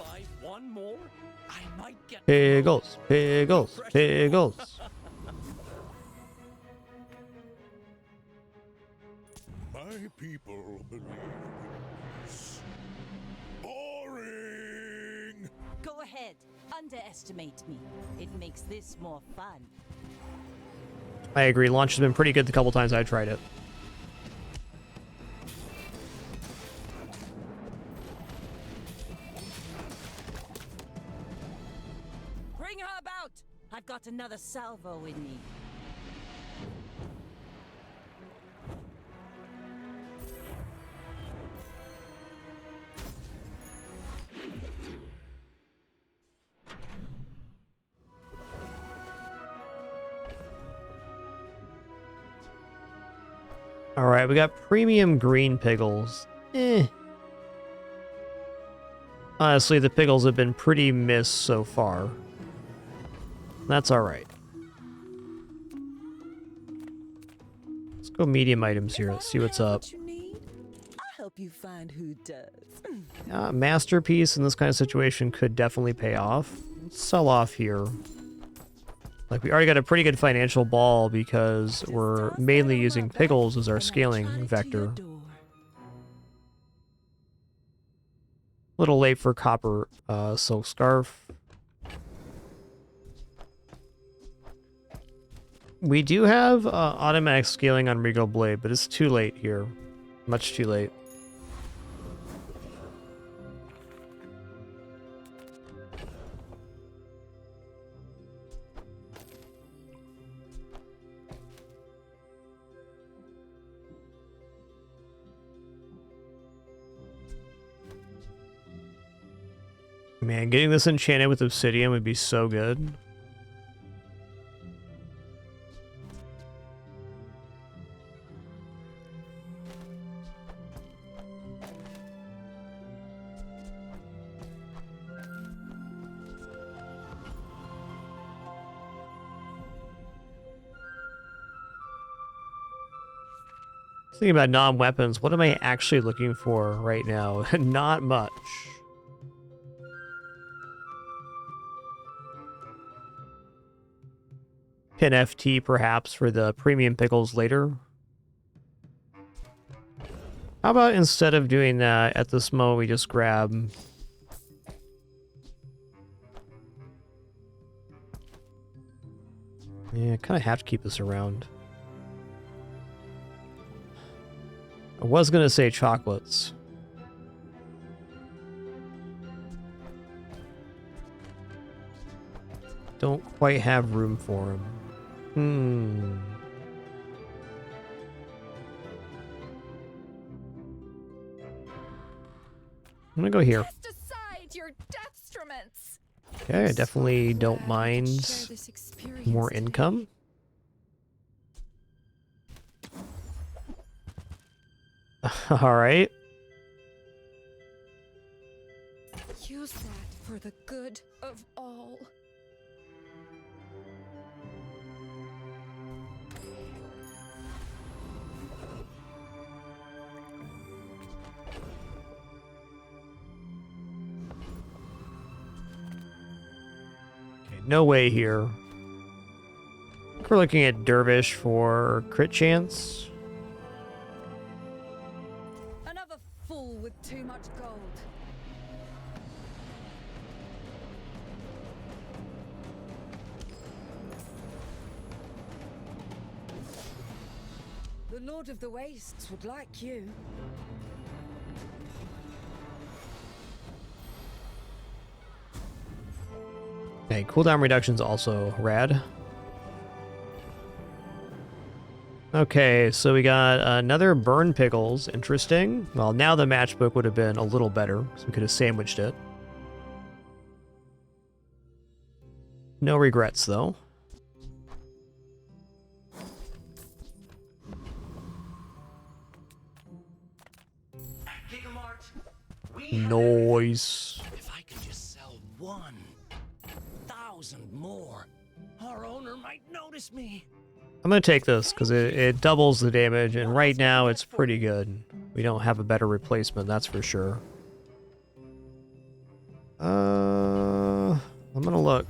Piggles, piggles, piggles. My people believe this. Boring! Go ahead. Underestimate me. It makes this more fun. I agree. Launch has been pretty good the couple times I tried it. Bring her about! I've got another salvo in me. Alright, we got premium green piggles. Honestly, the piggles have been pretty missed so far. That's alright. Let's go medium items here. Let's see what's up. I'll help you find who does. Masterpiece in this kind of situation could definitely pay off. Let's sell off here. Like, we already got a pretty good financial ball because we're mainly using piggles as our scaling vector. Little late for copper silk scarf. We do have automatic scaling on Regal Blade, but it's too late here. Much too late. Man, getting this enchanted with obsidian would be so good. Thinking about non-weapons, what am I actually looking for right now? Not much. Pin FT perhaps for the premium pickles later. How about instead of doing that, at this moment we just grab... Yeah, I kind of have to keep this around. I was going to say chocolates. Don't quite have room for them. I'm gonna go here. Cast aside your detriments. Okay, I definitely don't mind more income. Alright. Use that for the good of all. No way here. I think we're looking at Dervish for crit chance. Another fool with too much gold. The Lord of the Wastes would like you. Okay, cooldown reduction's also rad. Okay, so we got another burn pickles. Interesting. Well, now the matchbook would have been a little better, so we could have sandwiched it. No regrets, though. Noise. If I could just sell 1,000 more, our owner might notice me. I'm going to take this because it doubles the damage, and right now it's pretty good. We don't have a better replacement, that's for sure. I'm going to look.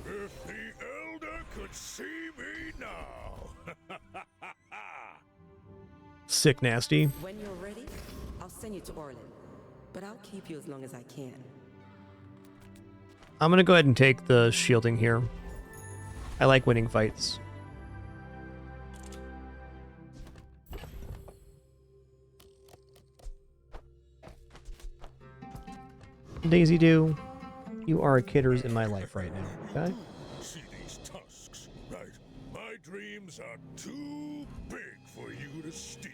If the Elder could see me now. Sick nasty. When you're ready, I'll send you to Orlin, but I'll keep you as long as I can. I'm going to go ahead and take the shielding here. I like winning fights. Daisy Doo, you are kidders in my life right now, okay? See these tusks, right? My dreams are too big for you to steal.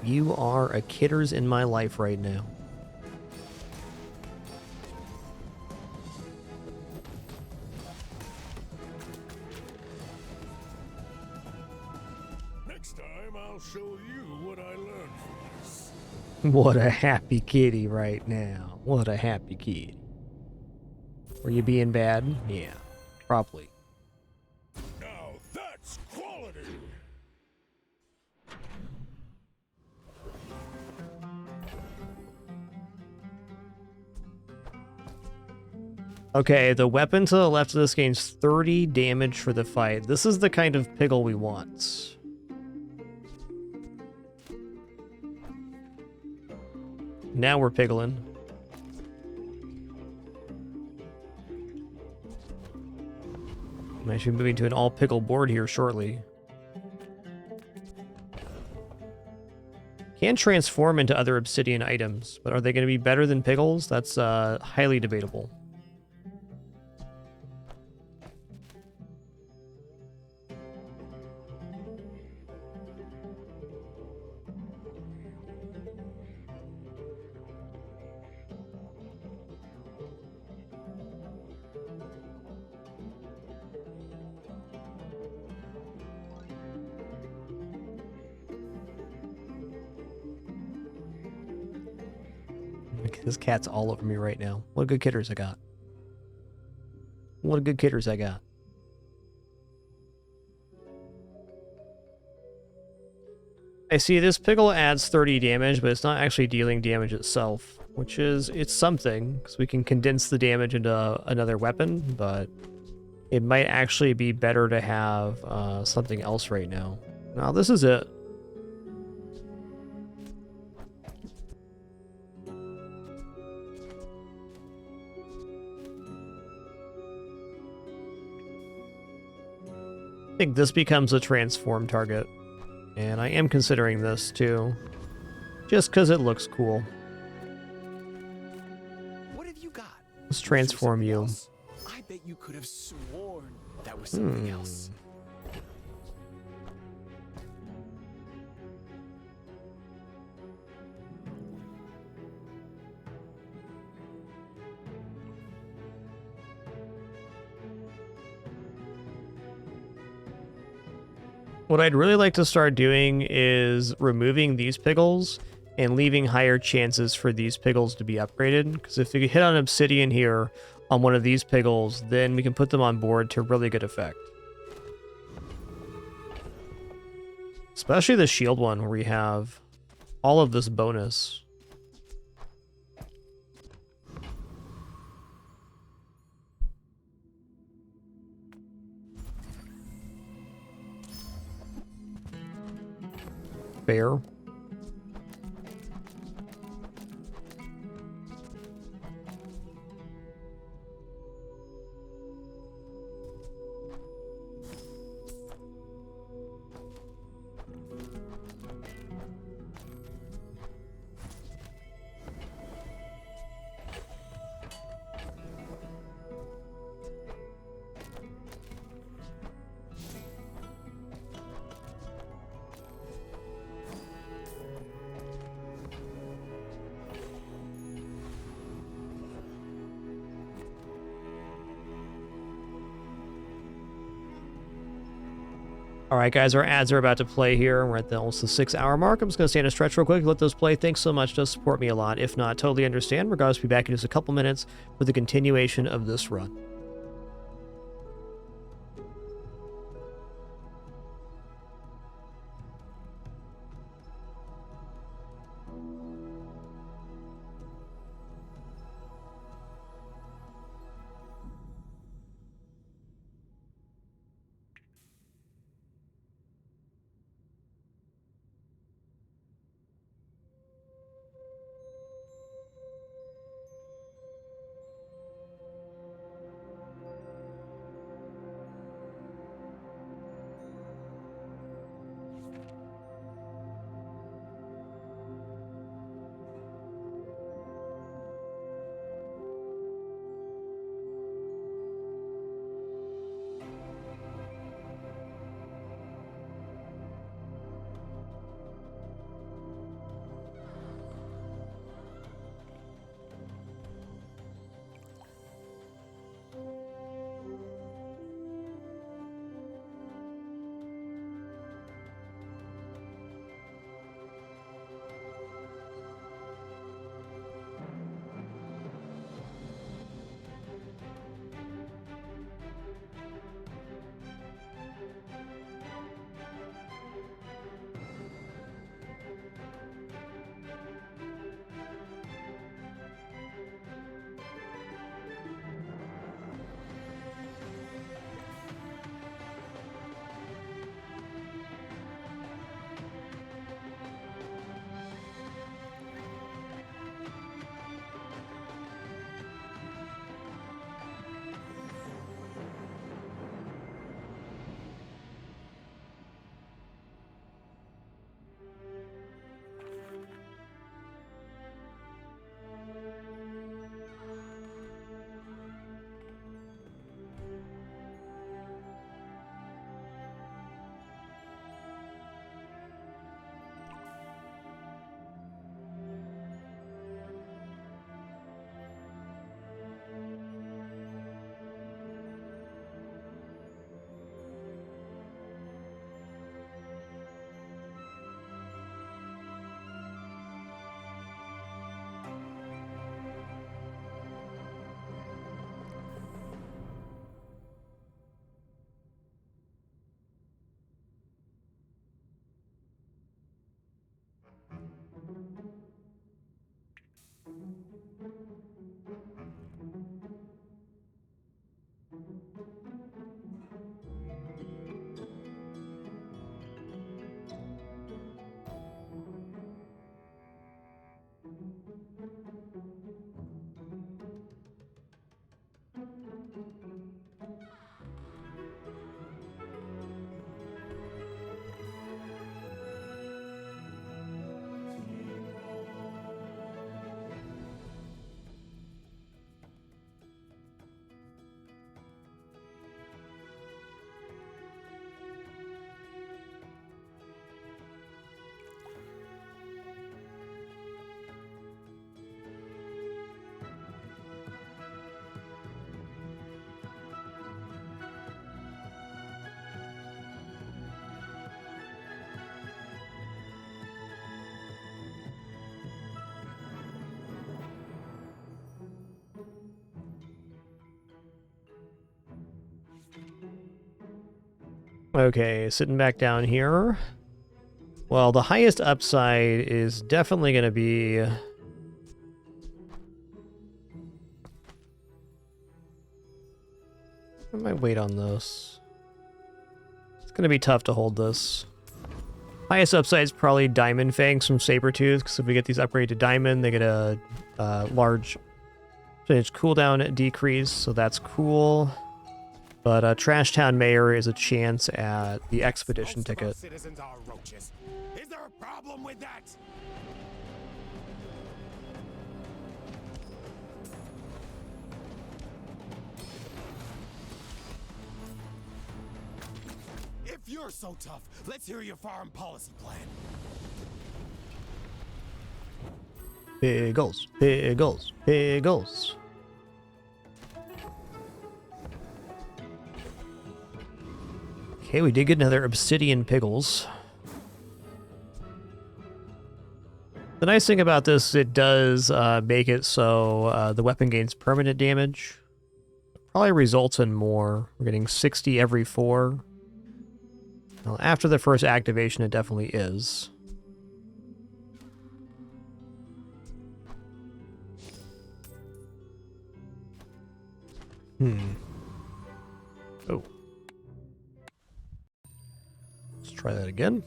You are a kidders in my life right now. Next time I'll show you what I learned from this. What a happy kitty right now. What a happy kitty. Were you being bad? Yeah, probably. Now that's quality. Okay, the weapon to the left of this gains 30 damage for the fight. This is the kind of Piggle we want. Now we're piggling. I'm actually moving to an all-Piggle board here shortly. Can transform into other obsidian items, but are they going to be better than Piggles? That's highly debatable. This cat's all over me right now. What good kidders I got. What good kidders I got. I see this Piggle adds 30 damage, but it's not actually dealing damage itself, which is, it's something, because we can condense the damage into another weapon, but it might actually be better to have something else right now. Now, this is it. I think this becomes a transform target, and I am considering this too, just because it looks cool. What have you got? Let's transform you. I bet you could have sworn that was something else. What I'd really like to start doing is removing these Piggles and leaving higher chances for these Piggles to be upgraded. Because if we hit on Obsidian here on one of these Piggles, then we can put them on board to really good effect. Especially the shield one where we have all of this bonus. Fair. All right, guys, our ads are about to play here. We're at almost the 6-hour mark. I'm just going to stand a stretch real quick, let those play. Thanks so much. It does support me a lot. If not, totally understand. Regardless, be back in just a couple minutes for the continuation of this run. Okay, sitting back down here. Well, the highest upside is definitely going to be... I might wait on this. It's going to be tough to hold this. Highest upside is probably Diamond Fangs from Sabretooth, because if we get these upgraded to Diamond, they get a large percentage cooldown decrease, so that's cool. But Trash Town Mayor is a chance at the Expedition ticket. Citizens are roaches. Is there a problem with that? If you're so tough, let's hear your foreign policy plan. Piggles, Piggles, Piggles. Okay, we did get another obsidian Piggles. The nice thing about this is it does make it so the weapon gains permanent damage. Probably results in more. We're getting 60 every 4. Well, after the first activation, it definitely is. Oh. Let's try that again.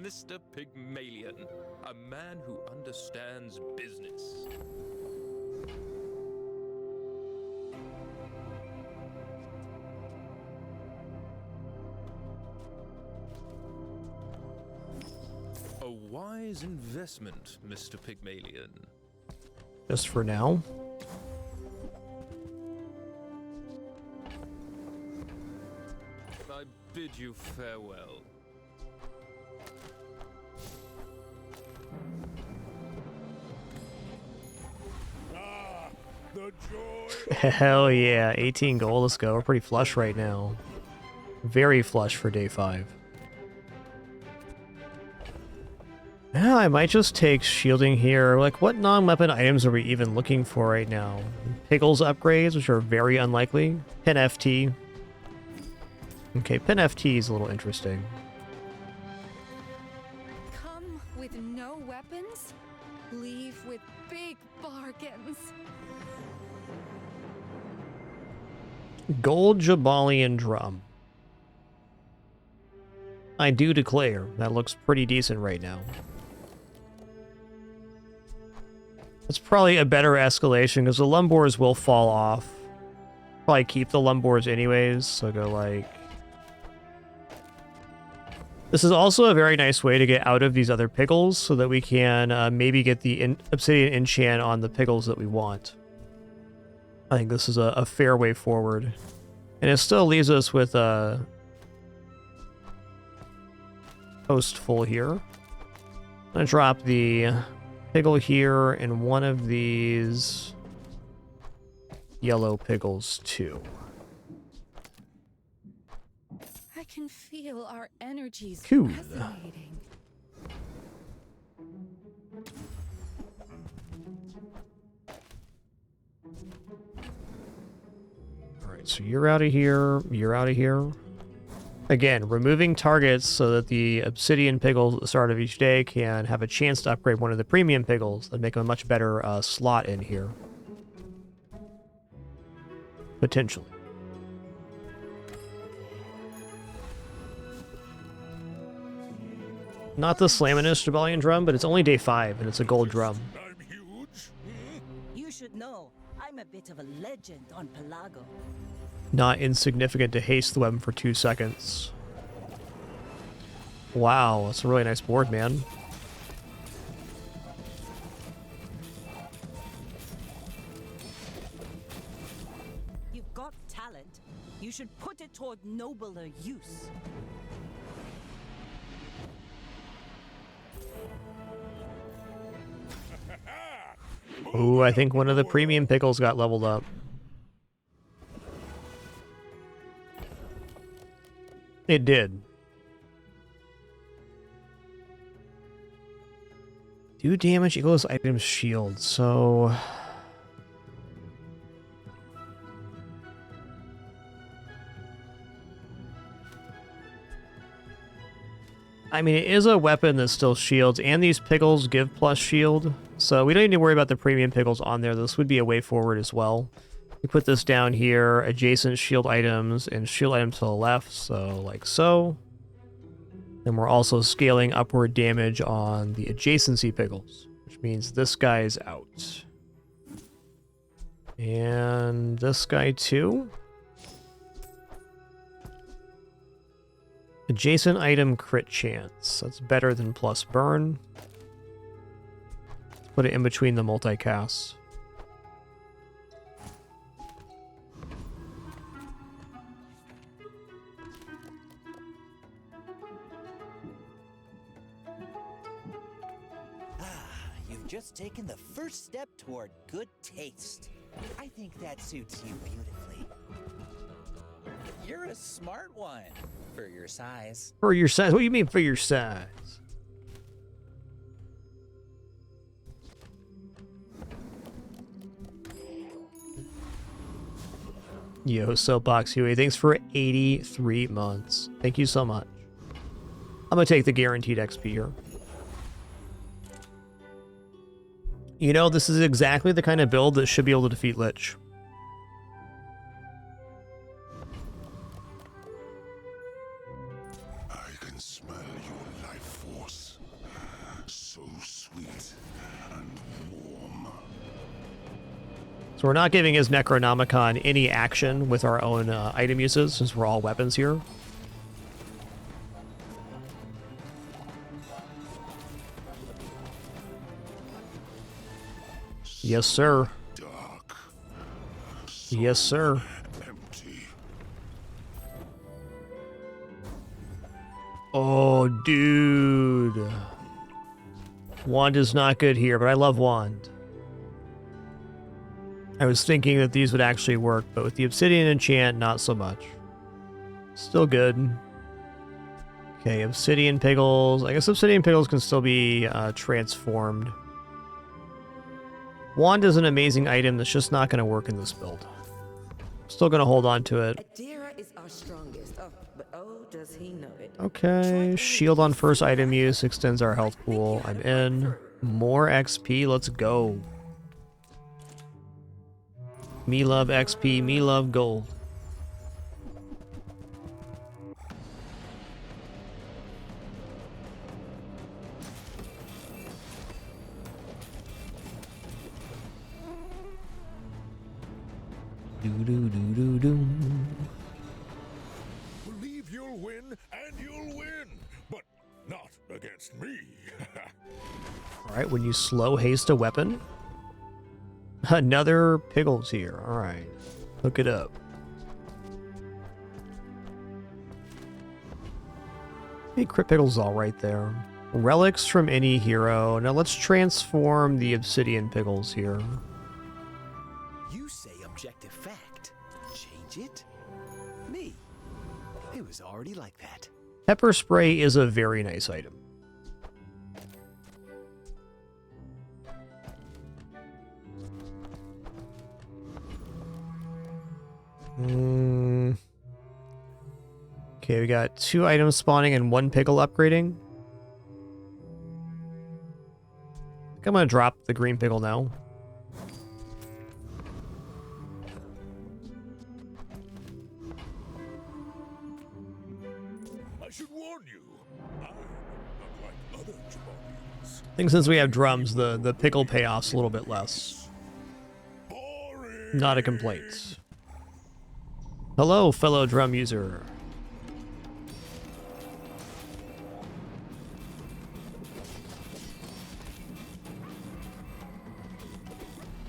Mr. Pygmalion, a man who understands business. A wise investment, Mr. Pygmalion. Just for now. I bid you farewell. The joy. Hell yeah, 18 gold, let's go. We're pretty flush right now. Very flush for day 5. Yeah, I might just take shielding here. Like, what non-weapon items are we even looking for right now? Piggles upgrades, which are very unlikely. Pin FT. Okay, Pin FT is a little interesting. Come with no weapons, leave with big bargains. Gold Jabalian Drum. I do declare, that looks pretty decent right now. It's probably a better escalation, because the Lumbors will fall off. Probably keep the Lumbors anyways, so go like... This is also a very nice way to get out of these other Piggles, so that we can maybe get the Obsidian enchant on the Piggles that we want. I think this is a fair way forward. And it still leaves us with a post full here. I'm going to drop the Piggle here and one of these yellow Piggles too. I can feel our energies Cool. resonating. Alright, so you're out of here, you're out of here. Again, removing targets so that the Obsidian Piggles at the start of each day can have a chance to upgrade one of the premium Piggles that make them a much better slot in here. Potentially. Not the Slaminous Jabalian Drum, but it's only day 5 and it's a gold drum. You should know, I'm a bit of a legend on Pelago. Not insignificant to haste the weapon for 2 seconds. Wow, that's a really nice board, man. You've got talent. You should put it toward nobler use. Ooh, I think one of the premium Piggles got leveled up. It did. Do damage equals item's shield, so... I mean, it is a weapon that still shields, and these Piggles give plus shield, so we don't need to worry about the premium Piggles on there. This would be a way forward as well. We put this down here, adjacent shield items, and shield items to the left, so like so. Then we're also scaling upward damage on the adjacency Piggles, which means this guy is out. And this guy too. Adjacent item crit chance. That's better than plus burn. Put it in between the multicasts. You've just taken the first step toward good taste. I think that suits you beautifully. You're a smart one for your size. For your size? What do you mean for your size? Yo, Soapbox Huey, thanks for 83 months. Thank you so much. I'm gonna take the guaranteed XP here. You know, this is exactly the kind of build that should be able to defeat Lich. I can smell your life force. So sweet and warm. So we're not giving his Necronomicon any action with our own item uses, since we're all weapons here. Yes, sir. Dark. Yes, sir. Empty. Oh, dude. Wand is not good here, but I love Wand. I was thinking that these would actually work, but with the Obsidian enchant, not so much. Still good. Okay, Obsidian Piggles. I guess Obsidian Piggles can still be transformed. Wand is an amazing item that's just not going to work in this build. Still going to hold on to it. Adira is our strongest. Oh, but oh, does he know it? Okay, shield on first item use extends our health pool. I'm in. More XP, let's go. Me love XP, me love gold. Do-do-do-do-do. Believe you'll win, and you'll win, but not against me. Alright, when you slow haste a weapon. Another Piggles here. Alright. Look it up. Hey, Crit Piggles all right there. Relics from any hero. Now let's transform the Obsidian Piggles here. You say objective fact. Change it? Me. It was already like that. Pepper Spray is a very nice item. Okay, we got 2 items spawning and 1 Piggle upgrading. I think I'm gonna drop the green Piggle now. I should warn you, I'm unlike other Jabarians. I think since we have drums, the Piggle payoff's a little bit less. Not a complaint. Hello, fellow drum user.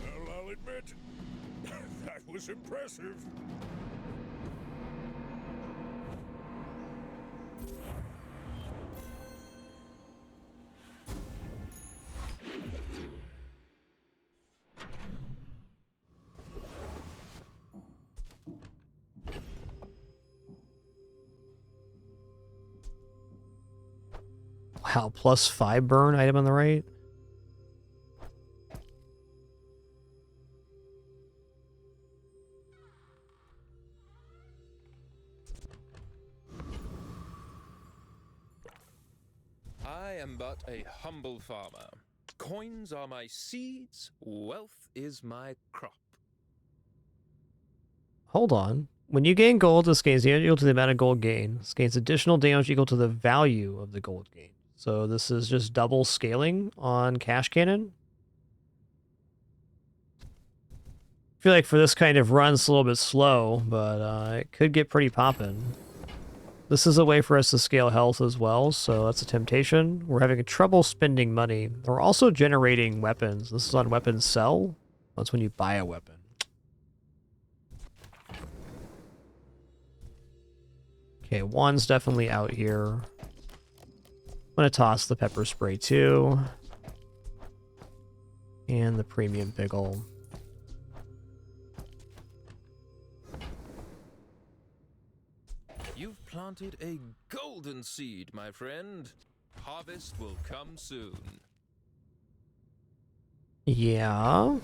Well, I'll admit, that was impressive. Wow, +5 burn item on the right. I am but a humble farmer. Coins are my seeds, wealth is my crop. Hold on. When you gain gold, this gains damage equal to the amount of gold gained. This gains additional damage equal to the value of the gold gained. So this is just double scaling on Cash Cannon. I feel like for this kind of run, it's a little bit slow, but it could get pretty poppin'. This is a way for us to scale health as well, so that's a temptation. We're having trouble spending money. We're also generating weapons. This is on weapons sell. That's when you buy a weapon. Okay, one's definitely out here. I'm gonna toss the pepper spray too. And the premium Piggle. You've planted a golden seed, my friend. Harvest will come soon. Yeah.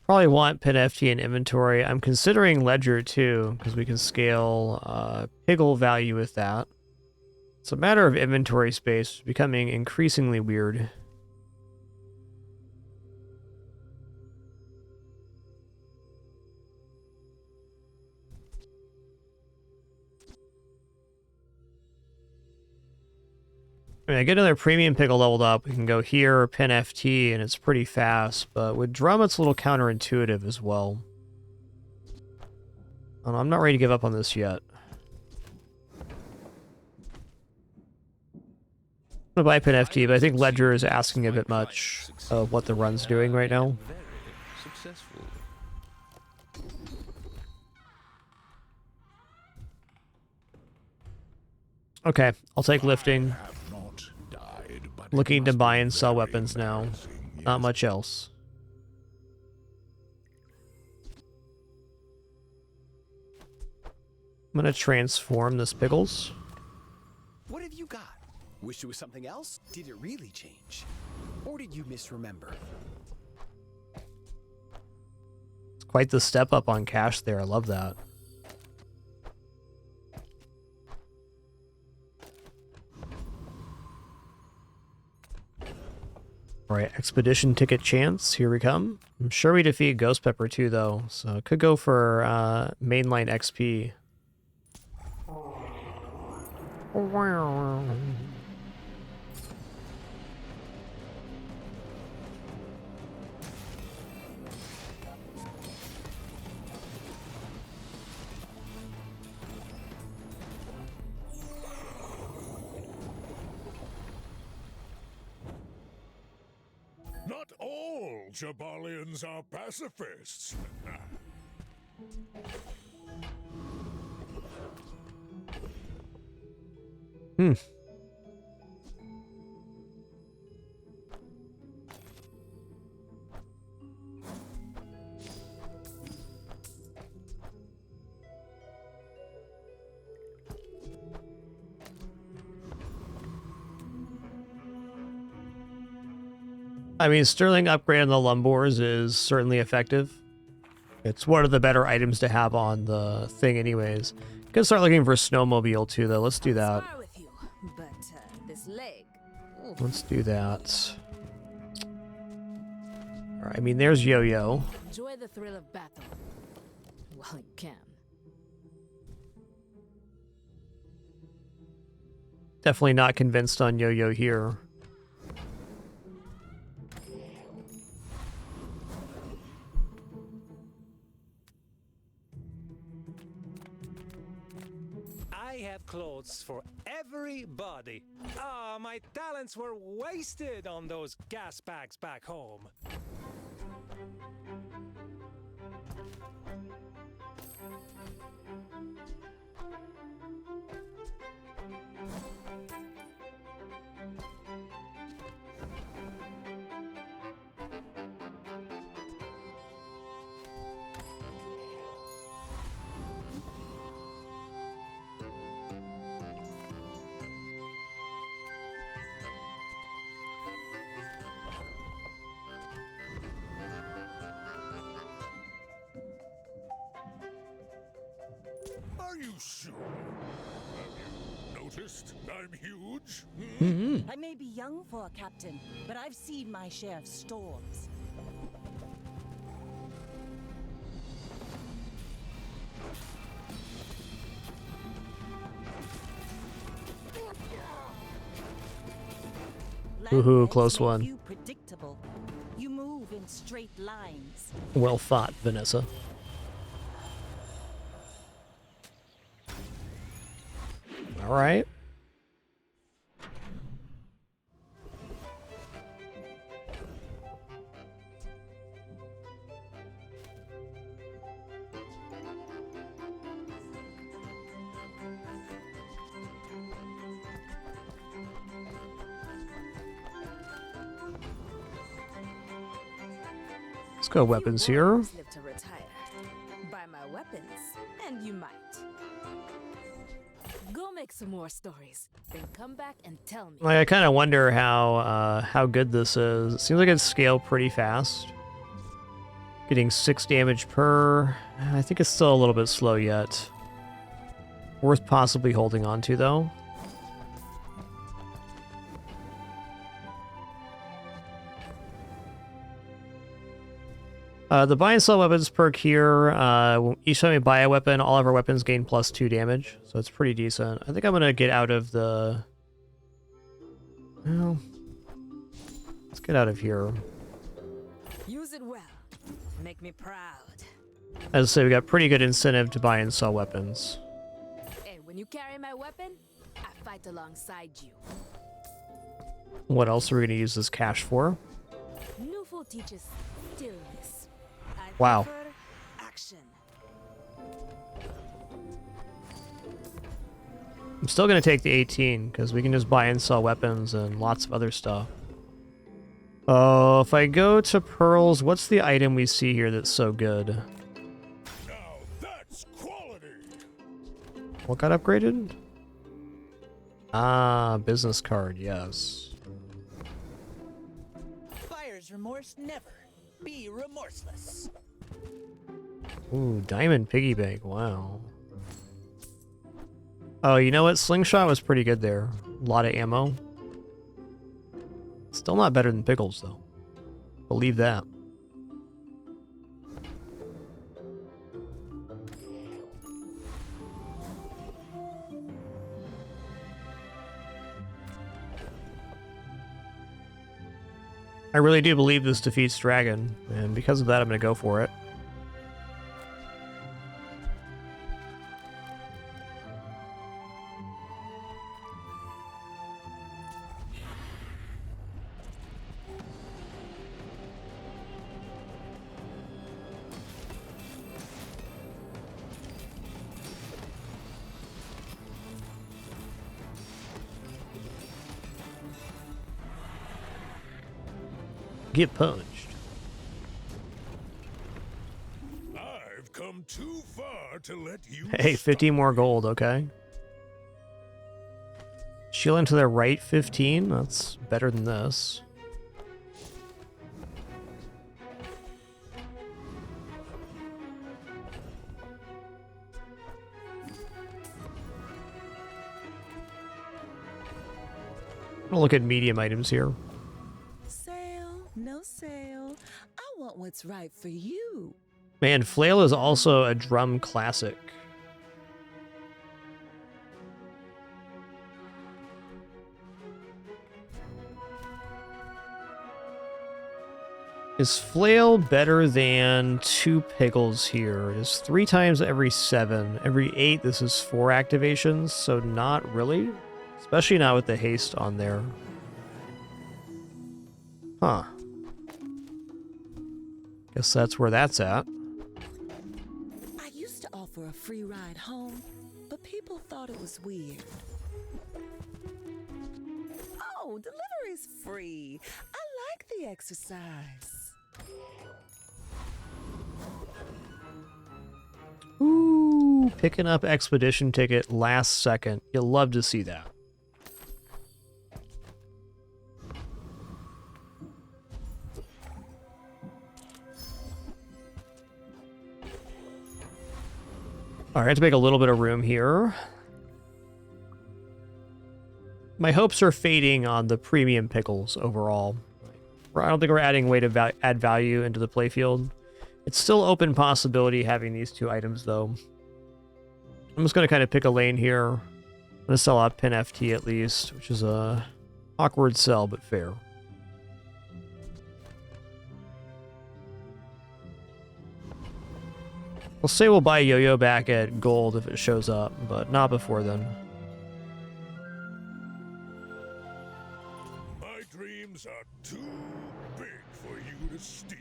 Probably want pin FT in inventory. I'm considering Ledger too, because we can scale Piggle value with that. It's a matter of inventory space, becoming increasingly weird. I mean, I get another premium Piggle leveled up. We can go here, pin FT, and it's pretty fast. But with drum, it's a little counterintuitive as well. I'm not ready to give up on this yet. I'm gonna buy pin FT, but I think Ledger is asking a bit much of what the run's doing right now. Successful. Okay, I'll take lifting. Looking to buy and sell weapons now. Not much else. I'm gonna transform this Piggles. What have you got? Wish it was something else? Did it really change? Or did you misremember? It's quite the step up on cash there. I love that. Alright, expedition ticket chance. Here we come. I'm sure we defeat Ghost Pepper too, though. So it could go for mainline XP. Wow. Not all Jabalians are pacifists. I mean, Sterling upgrade on the Lumbors is certainly effective. It's one of the better items to have on the thing anyways. Gonna start looking for Snowmobile too, though. Let's do that. But this leg. Let's do that. Alright, I mean, there's Yo-Yo. Enjoy the thrill of battle while you can. Definitely not convinced on Yo-Yo here. I have clothes for everybody. Ah, my talents were wasted on those gas bags back home. Are you sure? Have you noticed I'm huge? I may be young for a captain, but I've seen my share of storms. Woohoo, close one. You predictable. You move in in straight lines. Well fought, Vanessa. All right. Let's go weapons here. Live to retire. Buy my weapons, and you might. Go make some more stories, then come back and tell me. Like, I kind of wonder how good this is. It seems like it's scaled pretty fast. Getting 6 damage per. I think it's still a little bit slow yet. Worth possibly holding on to, though. The buy and sell weapons perk here, each time we buy a weapon, all of our weapons gain +2 damage, so it's pretty decent. I think I'm going to get out of the... Well, let's get out of here. Use it well. Make me proud. As I say, we got pretty good incentive to buy and sell weapons. Hey, when you carry my weapon, I fight alongside you. What else are we going to use this cash for? Nufo teaches stillness. I Wow. prefer action. I'm still going to take the 18, because we can just buy and sell weapons and lots of other stuff. Oh, if I go to pearls, what's the item we see here that's so good? Now that's quality. What got upgraded? Ah, business card, yes. Buyer's remorse never. Be remorseless. Ooh, diamond piggy bank, wow. Oh, you know what? Slingshot was pretty good there. A lot of ammo. Still not better than Pickles, though. Believe that. I really do believe this defeats Dragon, and because of that, I'm going to go for it. Get punched. I've come too far to let you. Hey, 50 more gold, okay. Shielding to the right, 15. That's better than this. I'm gonna look at medium items here. No sale. I want what's right for you. Man, Flail is also a drum classic. Is Flail better than 2 Piggles here? It is 3 times every 7. Every 8, this is 4 activations, so not really. Especially not with the haste on there. Huh. Guess that's where that's at. I used to offer a free ride home, but people thought it was weird. Oh, delivery's free. I like the exercise. Ooh, picking up expedition ticket last second. You'll love to see that. All right, to make a little bit of room here. My hopes are fading on the premium Pickles overall. I don't think we're adding way to add value into the playfield. It's still open possibility having these 2 items, though. I'm just going to kind of pick a lane here. I'm going to sell out Pin FT at least, which is a awkward sell, but fair. We'll say we'll buy Yo-Yo back at gold if it shows up, but not before then. My dreams are too big for you to steal.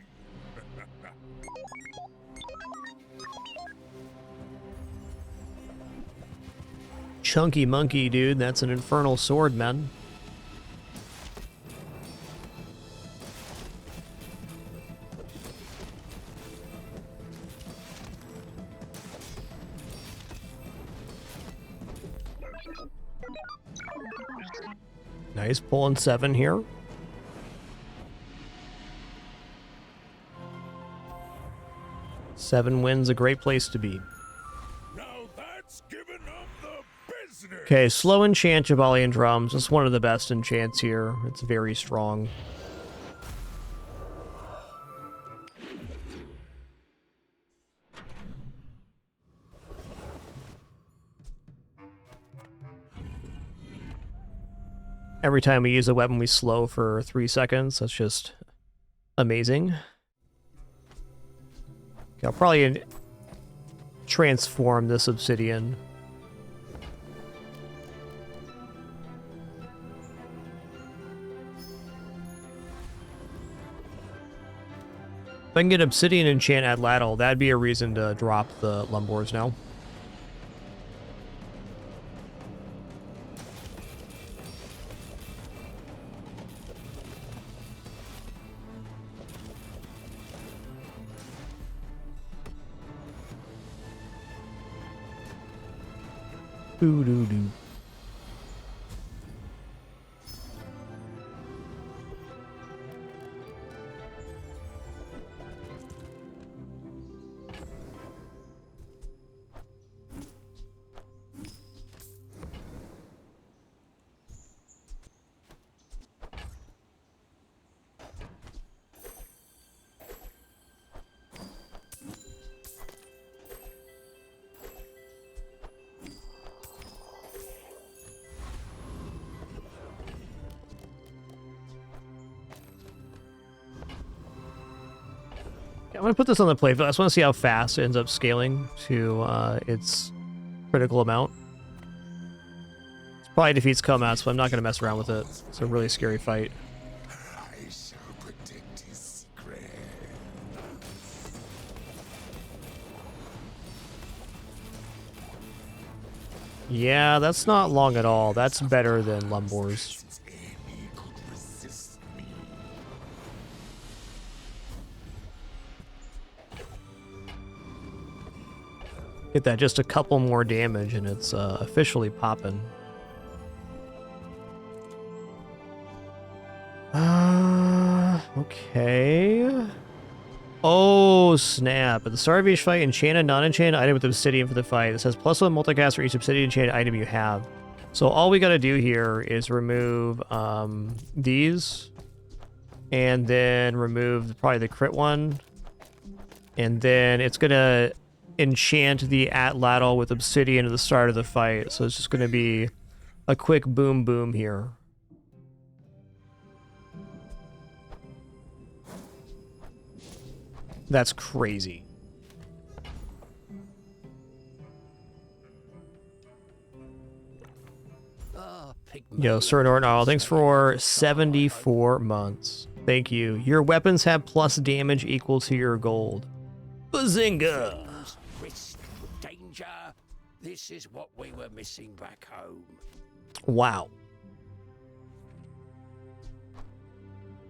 Chunky monkey, dude. That's an infernal sword, man. Nice, pulling 7 here. Seven wins, a great place to be. Now that's giving up the business. Okay, slow enchant Jabali and drums. It's one of the best enchants here. It's very strong. Every time we use a weapon, we slow for 3 seconds. That's just amazing. Okay, I'll probably transform this obsidian. If I can get obsidian enchant at Lattle, that'd be a reason to drop the Lumbors now. Doo-doo-doo. I'm going to put this on the playfield. I just want to see how fast it ends up scaling to its critical amount. It probably defeats Comas, but I'm not going to mess around with it. It's a really scary fight. I shall protect his secret. Yeah, that's not long at all. That's better than Lumbors. Get that just a couple more damage and it's officially popping. Okay. Oh, snap. At the start of each fight, enchant a non-enchanted item with obsidian for the fight. This has +1 multicast for each obsidian enchanted item you have. So all we gotta do here is remove these. And then remove probably the crit one. And then it's gonna enchant the Atlatl with obsidian at the start of the fight. So it's just going to be a quick boom boom here. That's crazy. Yo, Sir Norton, thanks for 74 months. Thank you. Your weapons have plus damage equal to your gold. Bazinga! Danger. This is what we were missing back home. Wow.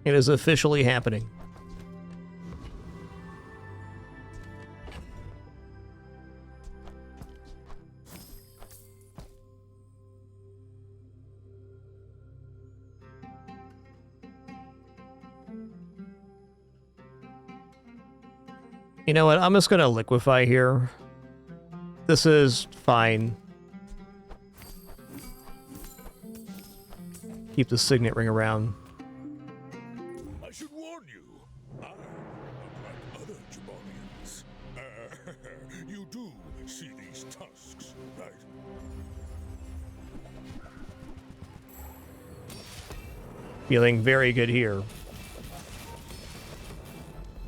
It is officially happening. You know what? I'm just gonna liquefy here. This is fine. Keep the signet ring around. I should warn you, I am not like other Jabalians. You do see these tusks, right? Feeling very good here.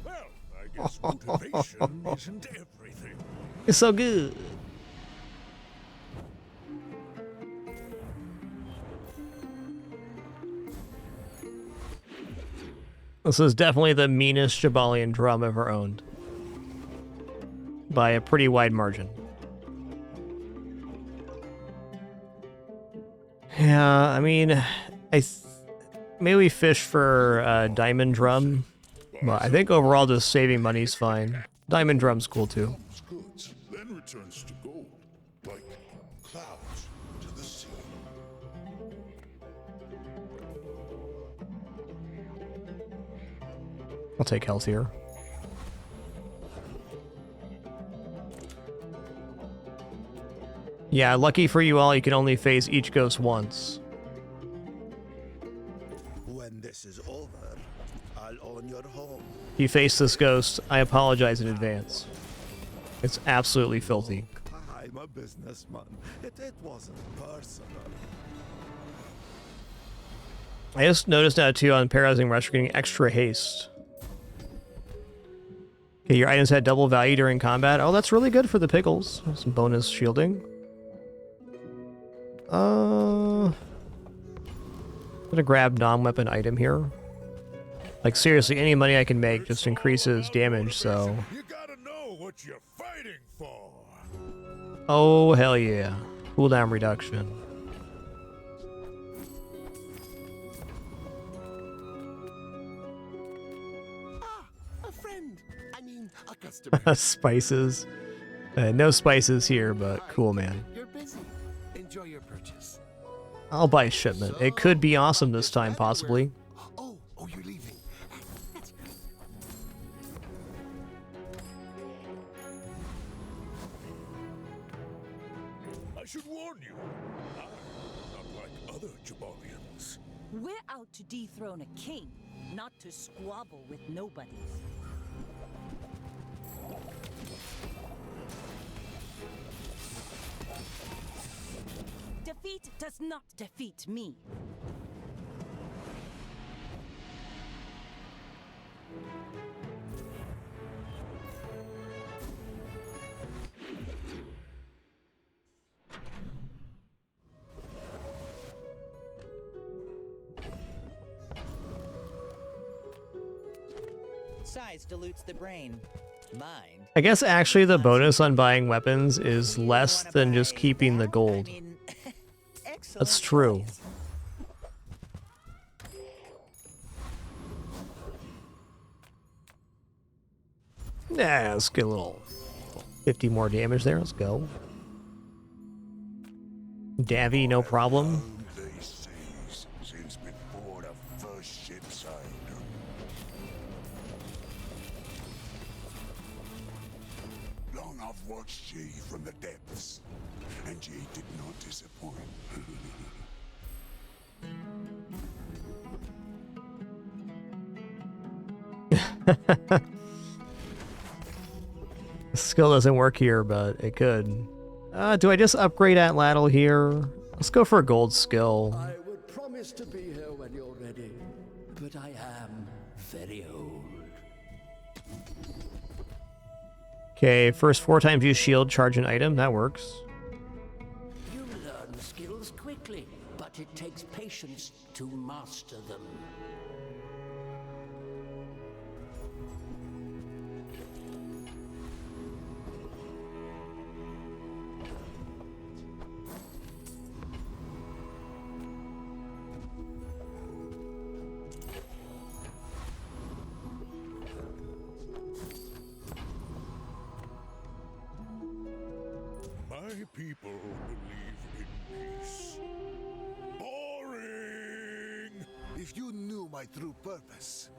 Well, I guess motivation isn't everything. It's so good. This is definitely the meanest Jabalian drum ever owned. By a pretty wide margin. Yeah, I mean, maybe we fish for diamond drum, but I think overall just saving money is fine. Diamond drum's cool too. Goods, then returns to gold, like clouds to the sea. I'll take health here. Yeah, lucky for you all, you can only face each ghost once. When this is over, I'll own your home. If you face this ghost, I apologize in advance. It's absolutely filthy. I'm a businessman. It wasn't personal. I just noticed now too on Paralyzing Rush, you're getting extra haste. Okay, your items had double value during combat. Oh, that's really good for the Piggles. Some bonus shielding. I'm gonna grab non-weapon item here. Like seriously, any money I can make just increases damage, so. You gotta know what you're fighting for. Oh, hell yeah. Cooldown reduction. A friend. I mean, a customer. Spices. No spices here, but cool, man. You're busy. Enjoy your purchase. I'll buy a shipment. It could be awesome this time, possibly. Oh, you're leaving. That's good. I should warn you. I'm not like other Jabalians. We're out to dethrone a king, not to squabble with nobodies. Defeat does not defeat me. Size dilutes the brain. Mind. I guess actually the bonus on buying weapons is less than just keeping the gold. That's true. Yeah, let's get a little 50 more damage there. Let's go. Davy, no problem. Since before the first ship signed. Long I've watched ye from the depths, and ye did not disappoint. Skill doesn't work here, but it could. Do I just upgrade Atlatl here? Let's go for a gold skill. I would promise to be here when you're ready, but I am very old. Okay, first 4 times use shield, charge an item. That works. You learn skills quickly, but it takes patience to master them. My people believe in peace. Boring! If you knew my true purpose,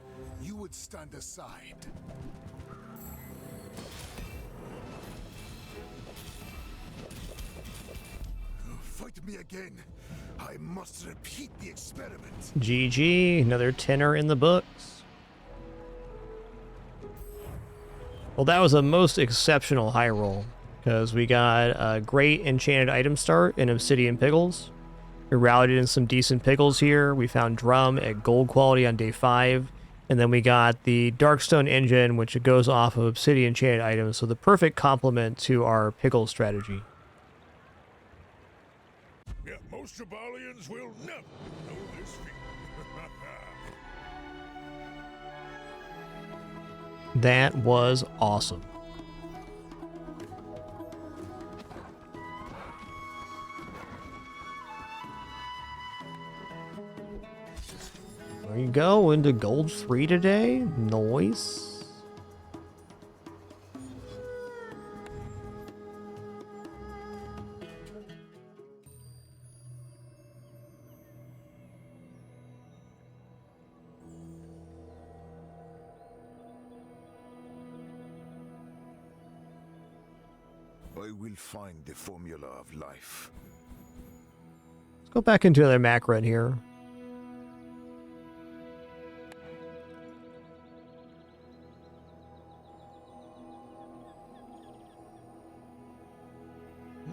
you would stand aside. Fight me again. I must repeat the experiment. GG, another tenner in the books. Well, that was a most exceptional high roll, because we got a great enchanted item start in Obsidian Piggles. We routed in some decent Piggles here. We found Drum at gold quality on day 5. And then we got the Darkstone engine, which goes off of obsidian enchanted items, so the perfect complement to our Piggle strategy. Yeah, most Jabalians will never know this feat. That was awesome. There you go, into gold 3 today. Nice. I will find the formula of life. Let's go back into another Mac run here.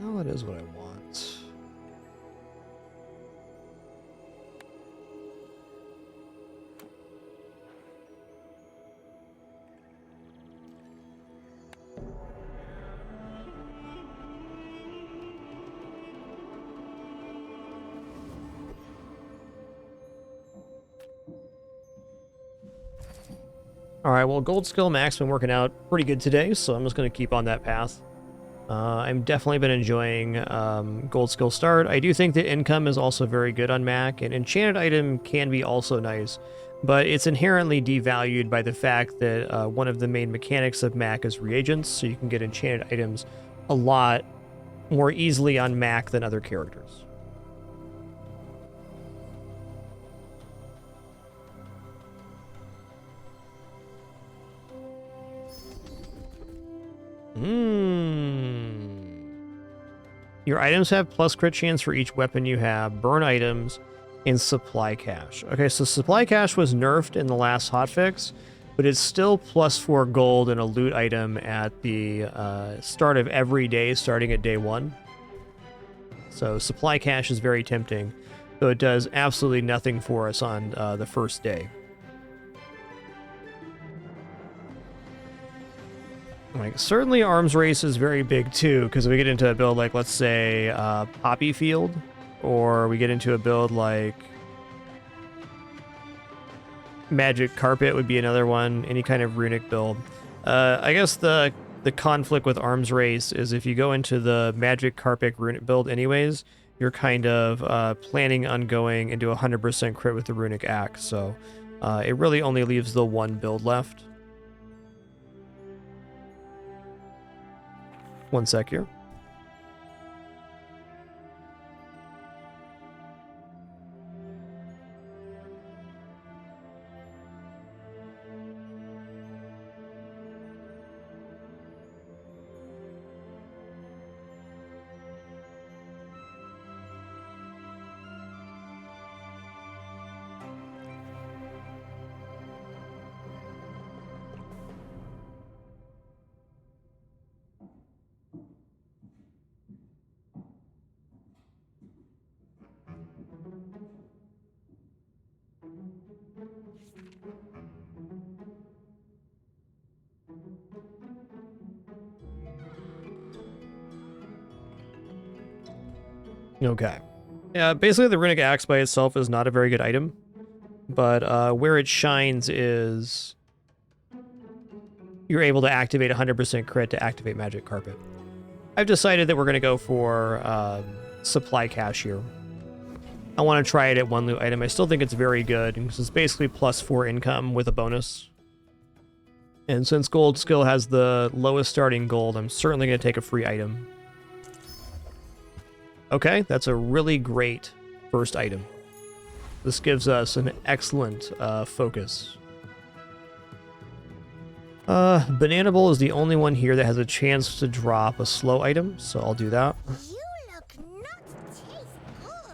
Well, it is what I want. Alright, well, gold skill max been working out pretty good today, so I'm just going to keep on that path. I've definitely been enjoying gold skill start. I do think the income is also very good on Mac, and enchanted item can be also nice, but it's inherently devalued by the fact that one of the main mechanics of Mac is reagents, so you can get enchanted items a lot more easily on Mac than other characters. Your items have plus crit chance for each weapon you have, burn items, and supply cache. Okay, so supply cache was nerfed in the last hotfix, but it's still plus 4 gold in a loot item at the start of every day, starting at day 1. So supply cache is very tempting, though it does absolutely nothing for us on the first day. Like, certainly arms race is very big too, because we get into a build like, let's say, Poppy Field, or we get into a build like Magic Carpet would be another one, any kind of runic build. I guess the conflict with arms race is if you go into the Magic Carpet runic build anyways, you're kind of planning on going into 100% crit with the runic axe, so it really only leaves the one build left. One sec here. Okay. Yeah, basically the runic axe by itself is not a very good item, but where it shines is you're able to activate 100% crit to activate Magic Carpet. I've decided that we're going to go for supply cache here. I want to try it at one loot item. I still think it's very good, because it's basically plus 4 income with a bonus. And since gold skill has the lowest starting gold, I'm certainly going to take a free item. Okay, that's a really great first item. This gives us an excellent focus. Banana Bowl is the only one here that has a chance to drop a slow item, so I'll do that. You look not taste good.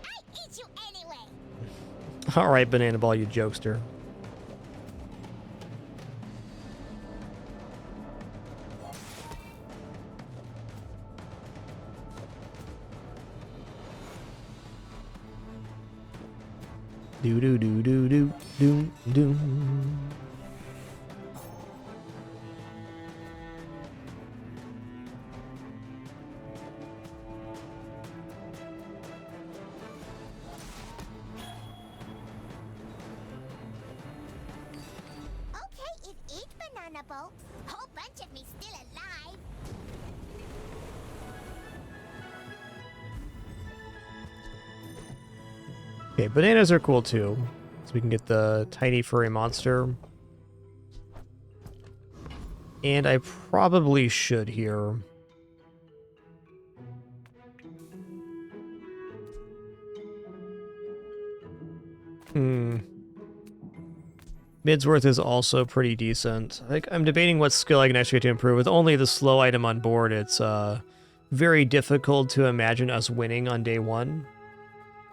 I eat you anyway. Alright, Banana Ball, you jokester. Do do do do do do do. Okay, eat banana boat. Whole bunch of me still alive. Okay, bananas are cool too. So we can get the tiny furry monster. And I probably should here. Midsworth is also pretty decent. I'm debating what skill I can actually get to improve. With only the slow item on board, it's very difficult to imagine us winning on day one.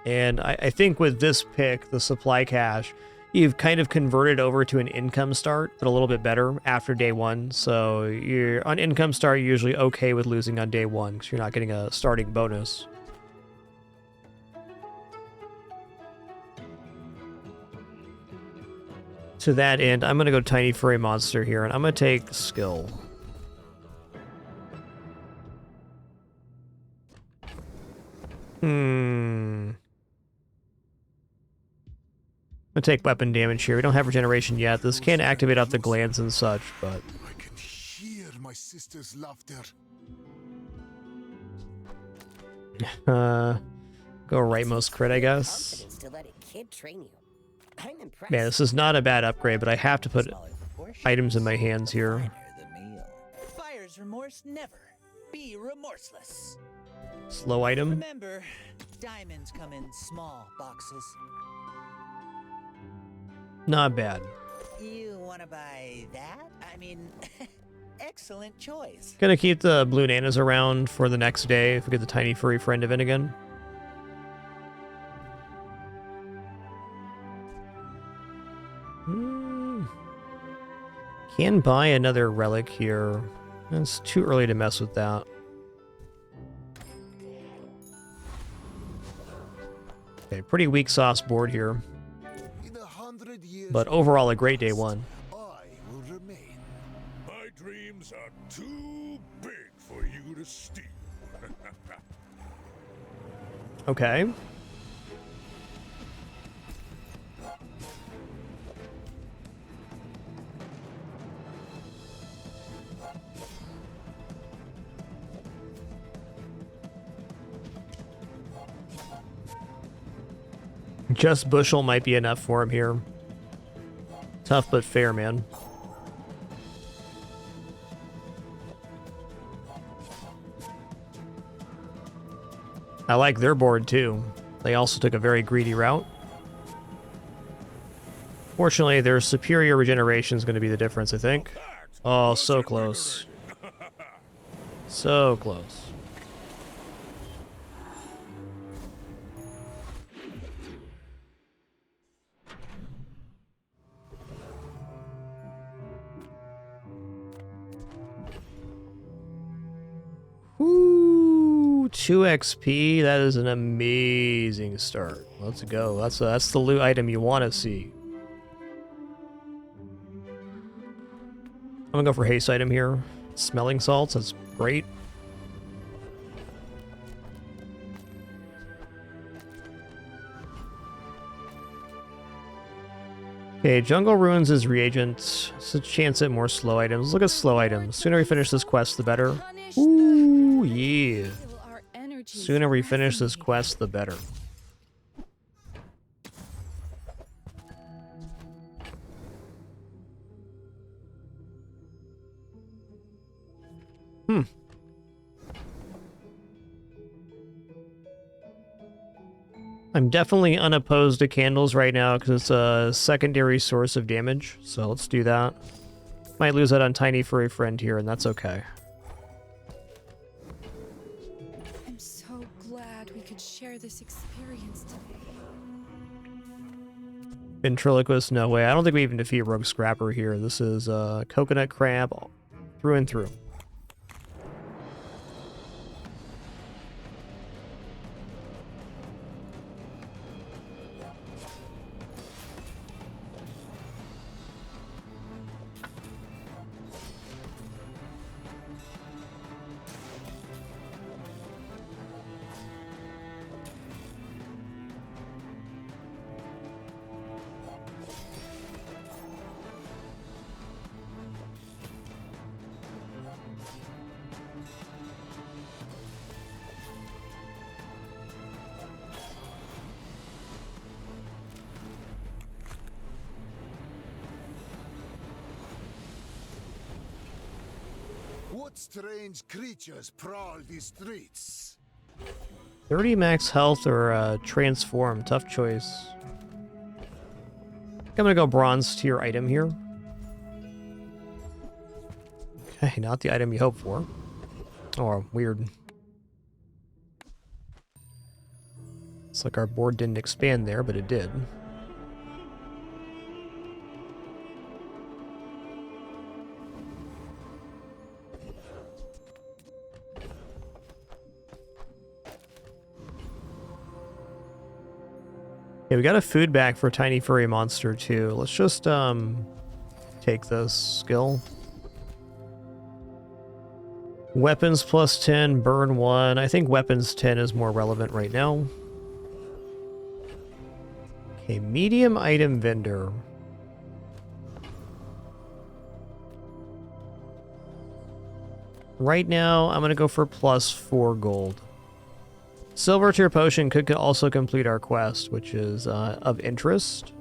And I think with this pick, the supply cache, you've kind of converted over to an income start, but a little bit better after day one. So you're on income start, you're usually okay with losing on day one because you're not getting a starting bonus. To that end, I'm going to go Tiny Furry Monster here, and I'm going to take Skill. I'm going to take weapon damage here. We don't have regeneration yet. This can activate out the glands and such, but... I can hear my sister's laughter. Go rightmost crit, I guess. Confidence to let a kid train you. I'm impressed. Man, this is not a bad upgrade, but I have to put items in my hands here. Buyer's remorse never. Be remorseless. Slow item. Remember, diamonds come in small boxes. Not bad. You want to buy that? I mean, excellent choice. Gonna keep the blue nanas around for the next day if we get the tiny furry friend event again. Can buy another relic here. It's too early to mess with that. Okay, pretty weak sauce board here. But overall, a great day one. My dreams are too big for you to steal. Okay. Just bushel might be enough for him here. Tough but fair, man. I like their board too. They also took a very greedy route. Fortunately, their superior regeneration is going to be the difference, I think. Oh, so close. So close. Ooh, 2 XP. That is an amazing start. Let's go. That's the loot item you want to see. I'm gonna go for haste item here. Smelling salts. That's great. Okay, Jungle Ruins is reagent. It's a chance at more slow items. Look at slow items. Sooner we finish this quest, the better. Ooh, yeah. Sooner we finish this quest, the better. I'm definitely unopposed to candles right now because it's a secondary source of damage, so let's do that. Might lose that on Tiny Furry Friend here, and that's okay. I'm so glad we could share this experience today. Ventriloquist, no way. I don't think we even defeat Rogue Scrapper here. This is Coconut Crab through and through. What strange creatures prowl these streets? 30 max health or transform. Tough choice. I'm gonna go bronze tier item here. Okay, not the item you hope for. Oh, weird. It's like our board didn't expand there, but it did. Okay, we got a food back for Tiny Furry Monster too. Let's just take this skill. Weapons plus 10, burn 1. I think weapons 10 is more relevant right now. Okay, medium item vendor. Right now, I'm going to go for plus 4 gold. Silver tier potion could also complete our quest, which is of interest.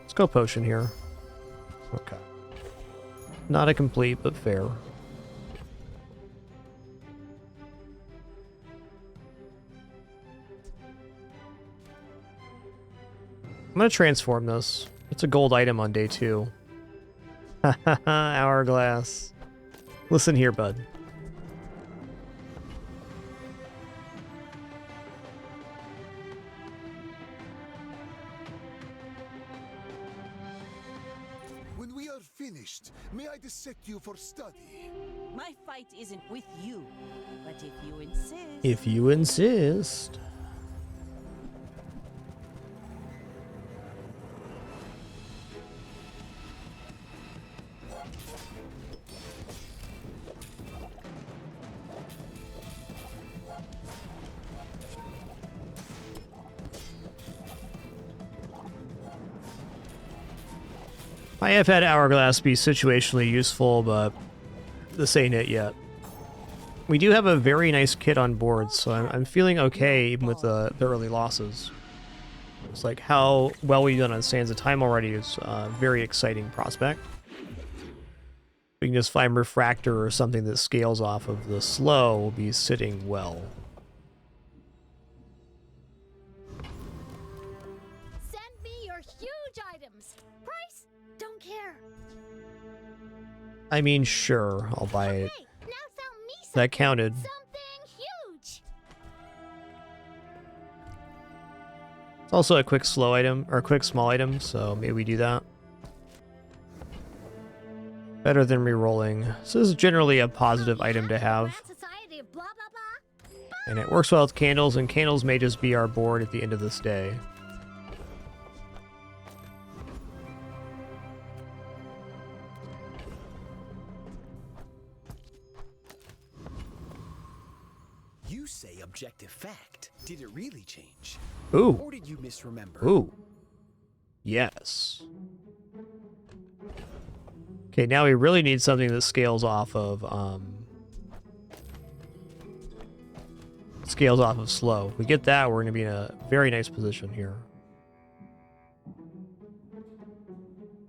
Let's go potion here. Okay. Not a complete, but fair. I'm gonna transform this. It's a gold item on day 2. Hourglass. Listen here, bud. When we are finished, may I dissect you for study? My fight isn't with you, but if you insist. If you insist. I have had Hourglass be situationally useful, but this ain't it yet. We do have a very nice kit on board, so I'm feeling okay even with the early losses. It's like how well we've done on Sands of Time already is a very exciting prospect. We can just find Refractor or something that scales off of the slow will be sitting well. Send me your huge items. Price? Don't care. I mean, sure, I'll buy it. Hey, now sell me That counted. something huge. It's also a quick slow item, or a quick small item, so maybe we do that. Better than re-rolling. So this is generally a positive item to have. And it works well with candles, and candles may just be our board at the end of this day. You say objective fact. Did it really change? Ooh. Or did you misremember? Ooh. Yes. Okay, now we really need something that scales off of slow. If we get that, we're gonna be in a very nice position here.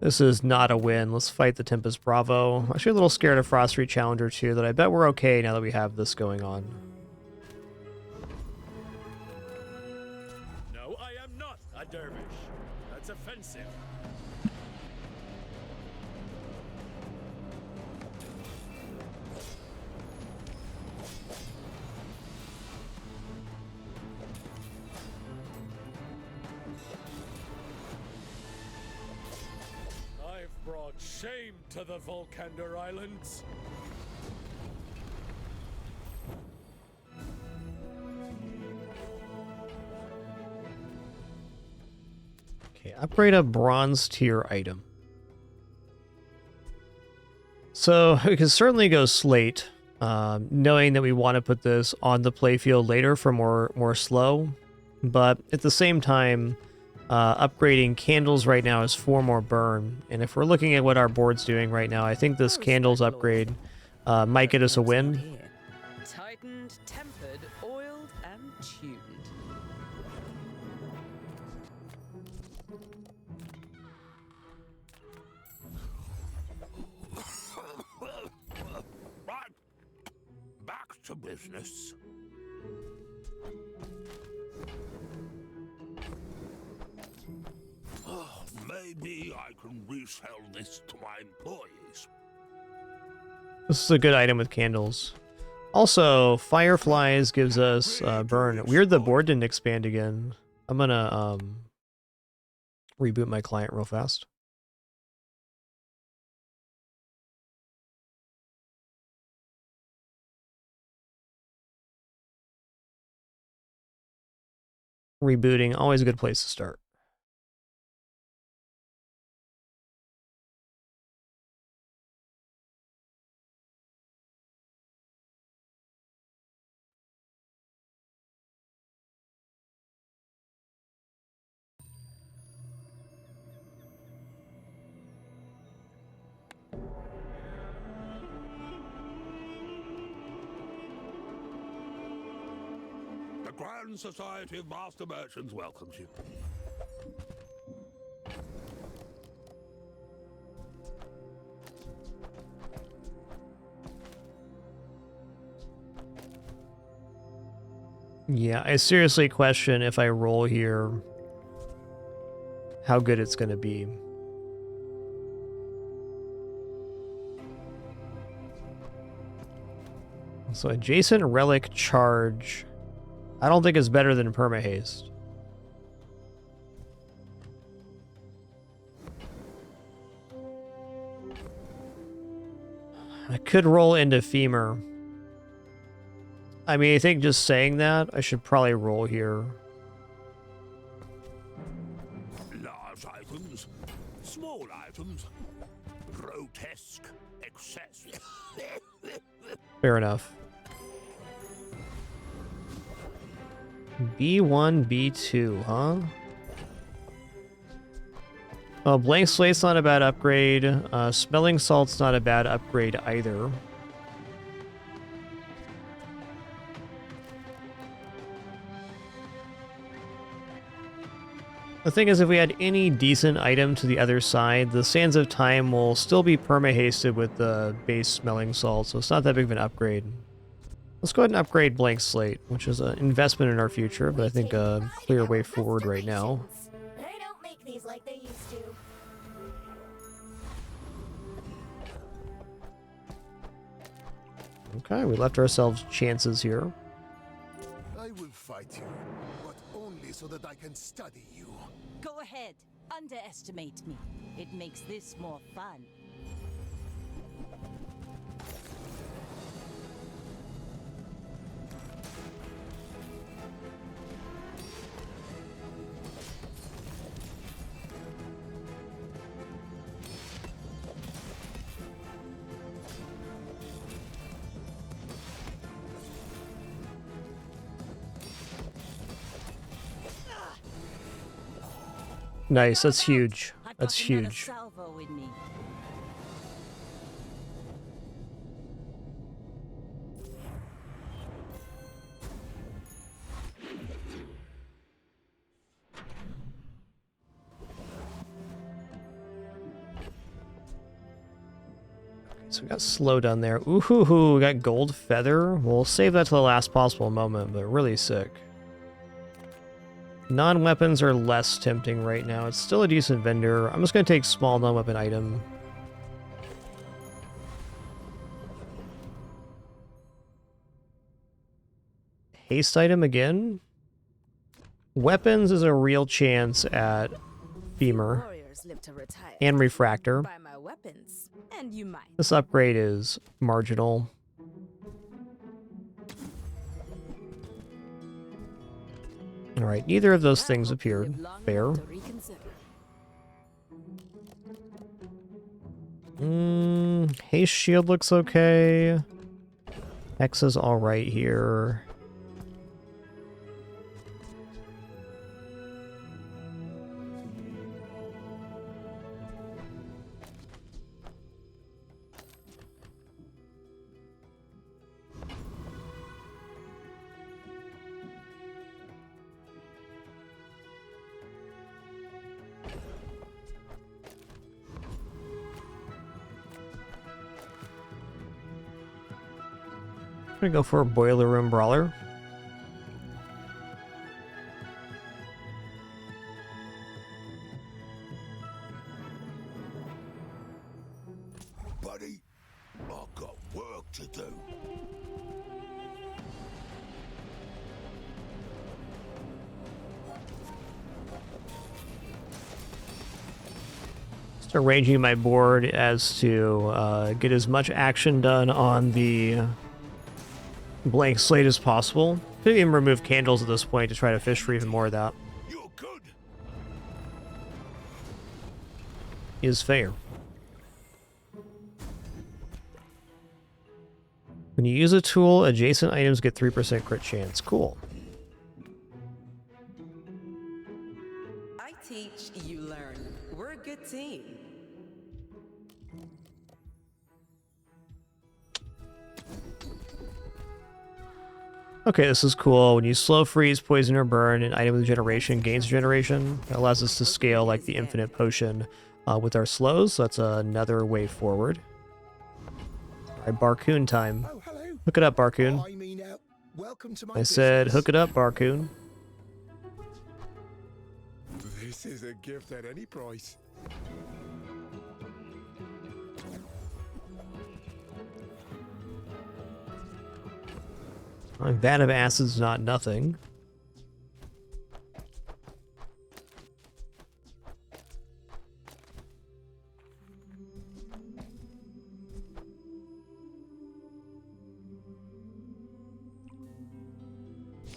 This is not a win. Let's fight the Tempest Bravo. I'm actually a little scared of Frost Street Challenger too, that I bet we're okay now that we have this going on. No, I am not a dervish. That's offensive. I've brought shame to the Volcander Islands. Okay, upgrade a bronze tier item. So we can certainly go Slate, knowing that we want to put this on the playfield later for more slow. But at the same time, upgrading candles right now is 4 more burn. And if we're looking at what our board's doing right now, I think this candles upgrade might get us a win. Tightened, tempered, oiled, and tuned. to business. Oh, maybe I can resell this to my employees. This is a good item with candles. Also, Fireflies gives us burn. Weird the board didn't expand again. I'm gonna reboot my client real fast. Rebooting, always a good place to start. The Grand Society of Master Merchants welcomes you. Yeah, I seriously question if I roll here, how good it's going to be. So adjacent relic charge, I don't think is better than permahaste. I could roll into femur. I mean, I think just saying that, I should probably roll here. Large items, small items, grotesque excess. Fair enough. B1, B2, huh? Oh, blank slate's not a bad upgrade. Smelling salt's not a bad upgrade either. The thing is, if we add any decent item to the other side, the Sands of Time will still be perma-hasted with the base smelling salt, so it's not that big of an upgrade. Let's go ahead and upgrade Blank Slate, which is an investment in our future, but I think a clear way forward right now. They don't make these like they used to. Okay, we left ourselves chances here. I will fight you, but only so that I can study you. Go ahead. Underestimate me. It makes this more fun. Nice, that's huge. That's huge. Salvo with me. So we got slow down there. Ooh, hoo, hoo, we got gold feather. We'll save that to the last possible moment, but really sick. Non-weapons are less tempting right now. It's still a decent vendor. I'm just going to take small non-weapon item. Haste item again. Weapons is a real chance at femur and refractor. Buy my weapons, and you might. This upgrade is marginal. Alright, neither of those things appeared. Fair. Haste shield looks okay. Hex is alright here. gonna go for a boiler room brawler. Buddy, I've got work to do. Just arranging my board as to get as much action done on the blank slate as possible. Could even remove candles at this point to try to fish for even more of that. You're good. Is fair. When you use a tool, adjacent items get 3% crit chance. Cool. I teach, you learn. We're a good team. Okay, this is cool. When you slow freeze, poison, or burn, an item with generation gains generation. It allows us to scale like the infinite potion with our slows, so that's another way forward. Alright, Barcoon time. Hook it up, Barcoon. Welcome to my I said, business. hook it up, Barcoon. This is a gift at any price. A vat of acid's not nothing.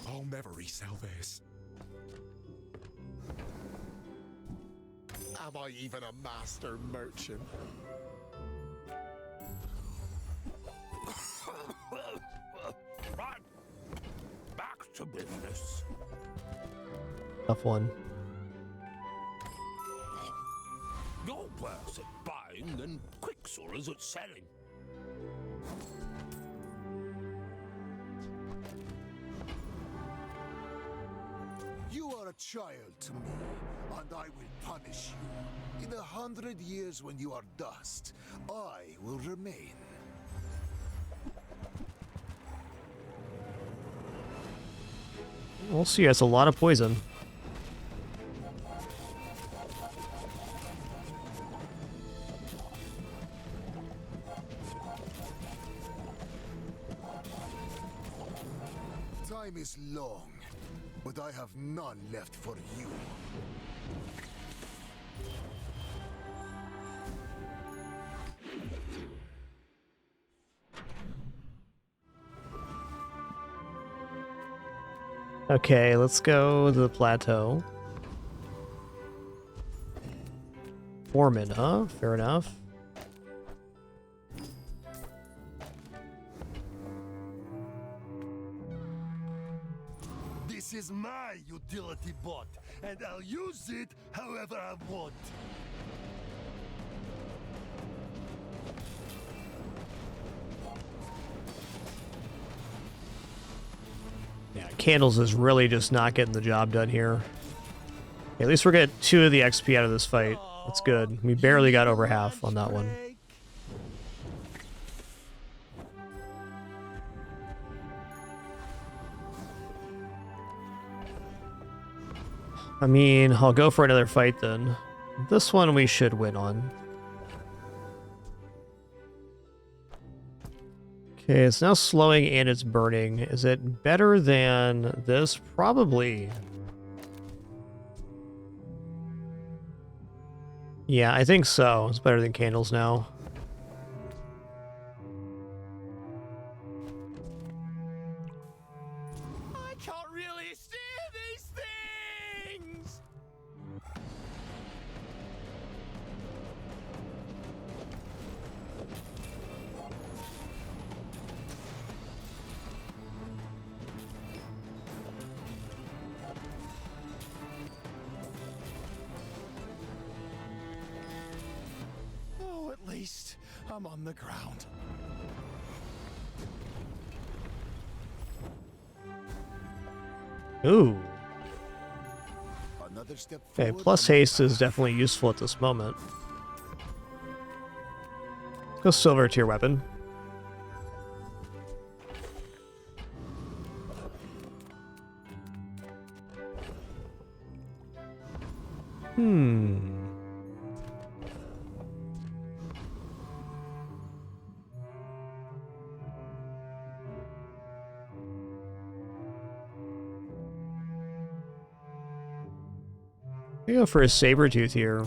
I'll never resell this. Am I even a master merchant? Right. Back to business. Tough one. You're worse at buying than Quicksilver is at selling. You are a child to me, and I will punish you. In 100 years when you are dust, I will remain. We'll see. That's a lot of poison. Time is long, but I have none left for you. Okay, let's go to the plateau. Foreman, huh? Fair enough. This is my utility bot, and I'll use it however I want. Yeah, Candles is really just not getting the job done here. At least we're getting 2 of the XP out of this fight. That's good. We barely got over half on that one. I mean, I'll go for another fight then. This one we should win on. Okay, it's now slowing and it's burning. Is it better than this? Probably. Yeah, I think so. It's better than Candles now. I can't really see these things! Oh, at least I'm on the ground. Ooh. Another step Okay, forward plus on my haste is definitely useful at this moment. Go silver tier weapon. We go for a saber tooth here.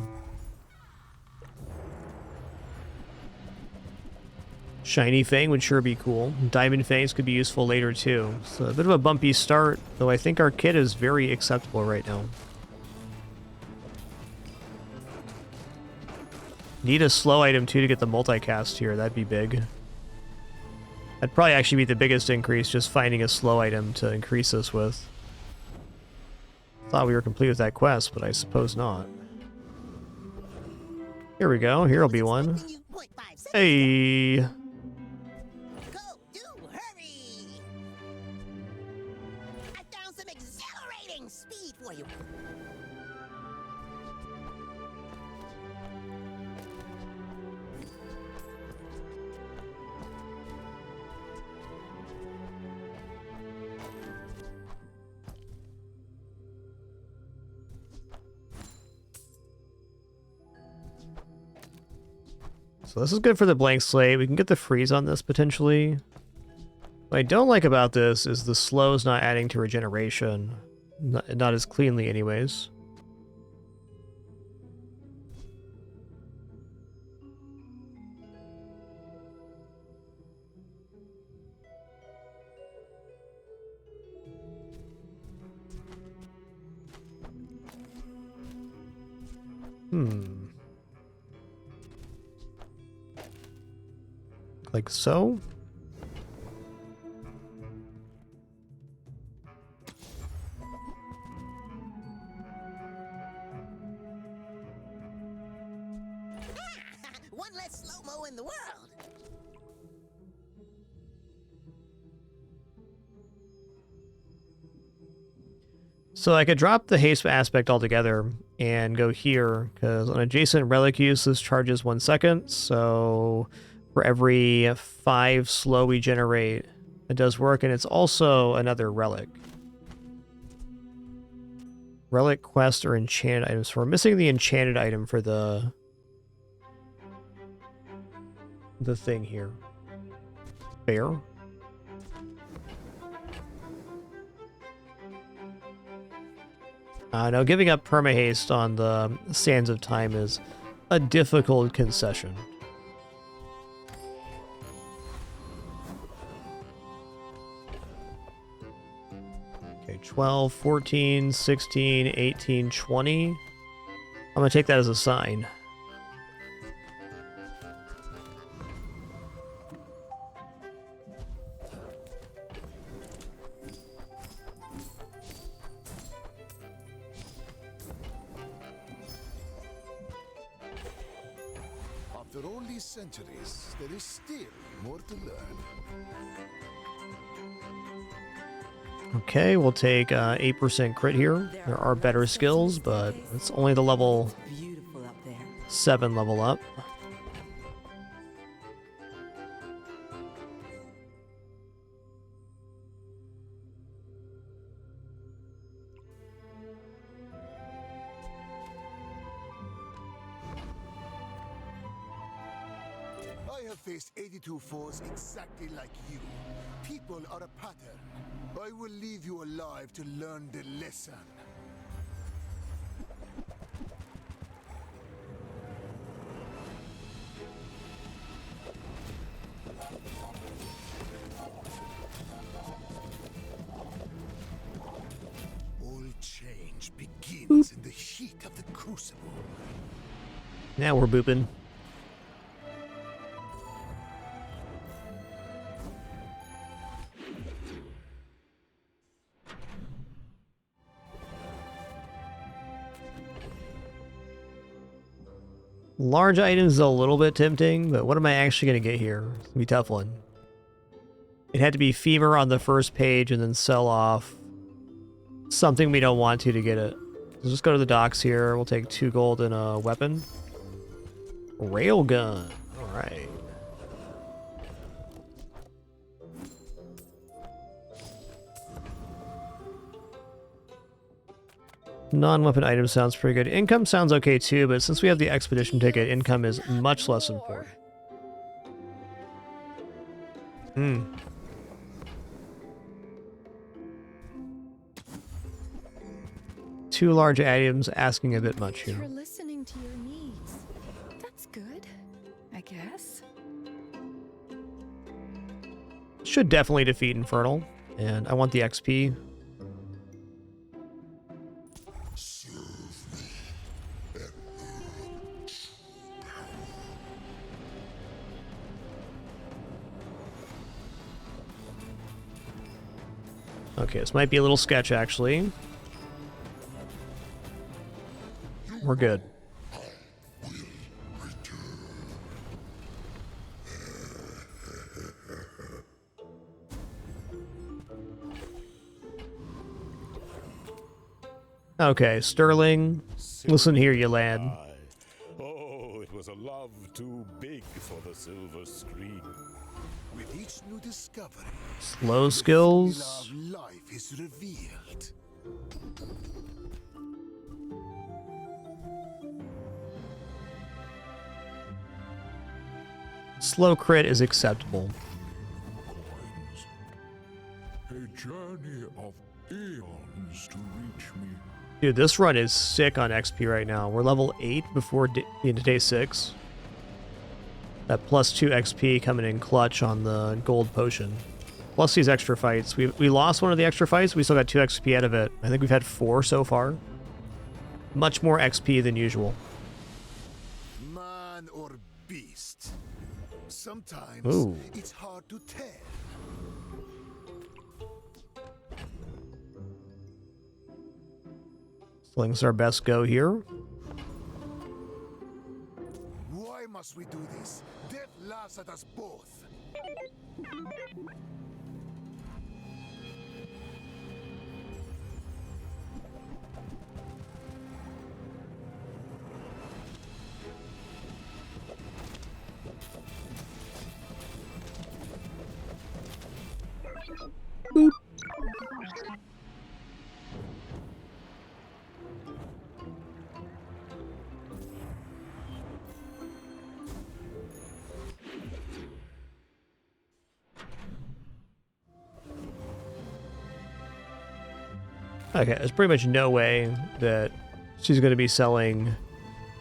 Shiny Fang would sure be cool. Diamond Fangs could be useful later too. So a bit of a bumpy start, though I think our kit is very acceptable right now. Need a slow item too to get the multicast here. That'd be big. That'd probably actually be the biggest increase, just finding a slow item to increase this with. Thought we were complete with that quest, but I suppose not. Here we go. Here'll be one. Hey! Go, do, hurry! I found some exhilarating speed for you. So this is good for the blank slate. We can get the freeze on this potentially. What I don't like about this is the slow's not adding to regeneration. Not as cleanly anyways. Like so. One less slow-mo in the world. So I could drop the haste aspect altogether and go here, because on adjacent relic use, this charges 1 second, so for every 5 slow we generate, it does work, and it's also another relic. Relic quest or enchanted items. So we're missing the enchanted item for the thing here. Fair. No, giving up perma-haste on the Sands of Time is a difficult concession. Okay, 12, 14, 16, 18, 20. I'm going to take that as a sign. After all these centuries, there is still more to learn. Okay, we'll take 8% crit here. There are better skills, but it's only the level 7 level up. I have faced 82 foes exactly like you. People are a pattern. I will leave you alive to learn the lesson. All change begins in the heat of the crucible. Now we're booping. Large items is a little bit tempting, but what am I actually going to get here? It's going to be a tough one. It had to be Fever on the first page and then sell off something we don't want to get it. Let's just go to the docks here. We'll take 2 gold and a weapon. Railgun. Alright. Non-weapon item sounds pretty good. Income sounds okay too, but since we have the expedition ticket, income is much less important. Hmm. Two large items asking a bit much here. You're listening to your needs. That's good, I guess. Should definitely defeat Infernal, and I want the XP. Okay, this might be a little sketch, actually. We're good. Okay, Sterling, listen here, you lad. Oh, it was a love too big for the silver screen. With each new discovery, Slow skills. the formula of life is revealed. Slow crit is acceptable. A journey of eons to reach me. Dude, this run is sick on XP right now. We're level 8 before into day 6. That plus 2 XP coming in clutch on the gold potion. Plus these extra fights. We lost one of the extra fights. We still got 2 XP out of it. I think we've had 4 so far. Much more XP than usual. Man or beast. Sometimes Ooh. it's hard to tell. Sling's our best go here. Why must we do this? Death laughs at us both. Boop. Okay, there's pretty much no way that she's going to be selling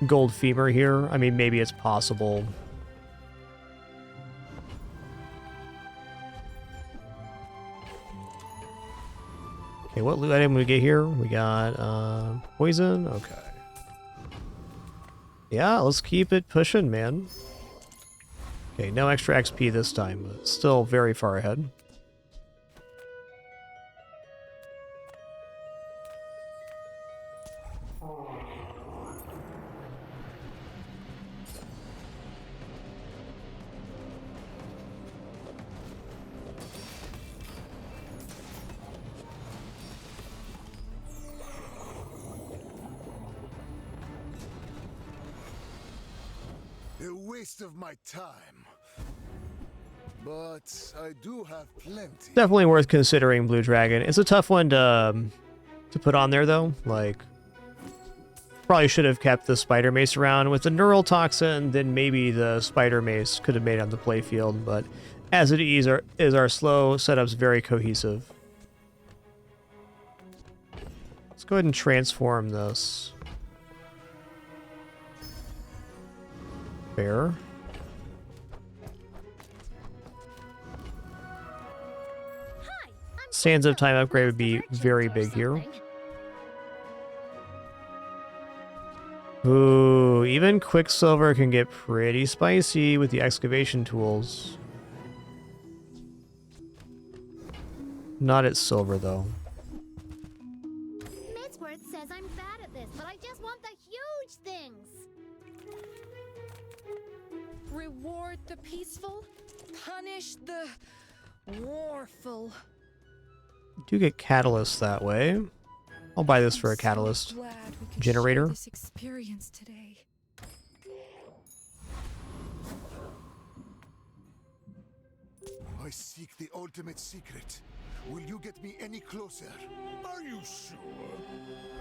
gold femur here. I mean, maybe it's possible. Okay, what loot item we get here? We got poison. Okay. Yeah, let's keep it pushing, man. Okay, no extra XP this time, but still very far ahead. A waste of my time. But I do have plenty. Definitely worth considering Blue Dragon. It's a tough one to put on there, though. Like, probably should have kept the Spider Mace around. With the Neural Toxin, then maybe the Spider Mace could have made it on the playfield. But as it is, our slow setup's very cohesive. Let's go ahead and transform this. Fair. Sands of Time upgrade would be very big here. Ooh, even Quicksilver can get pretty spicy with the excavation tools. Not at silver, though. Midsworth says I'm bad at this, but I just want the huge things. Reward the peaceful, punish the warful. Do get catalyst that way. I'll buy this for a catalyst generator. This experience today. I seek the ultimate secret. Will you get me any closer? Are you sure?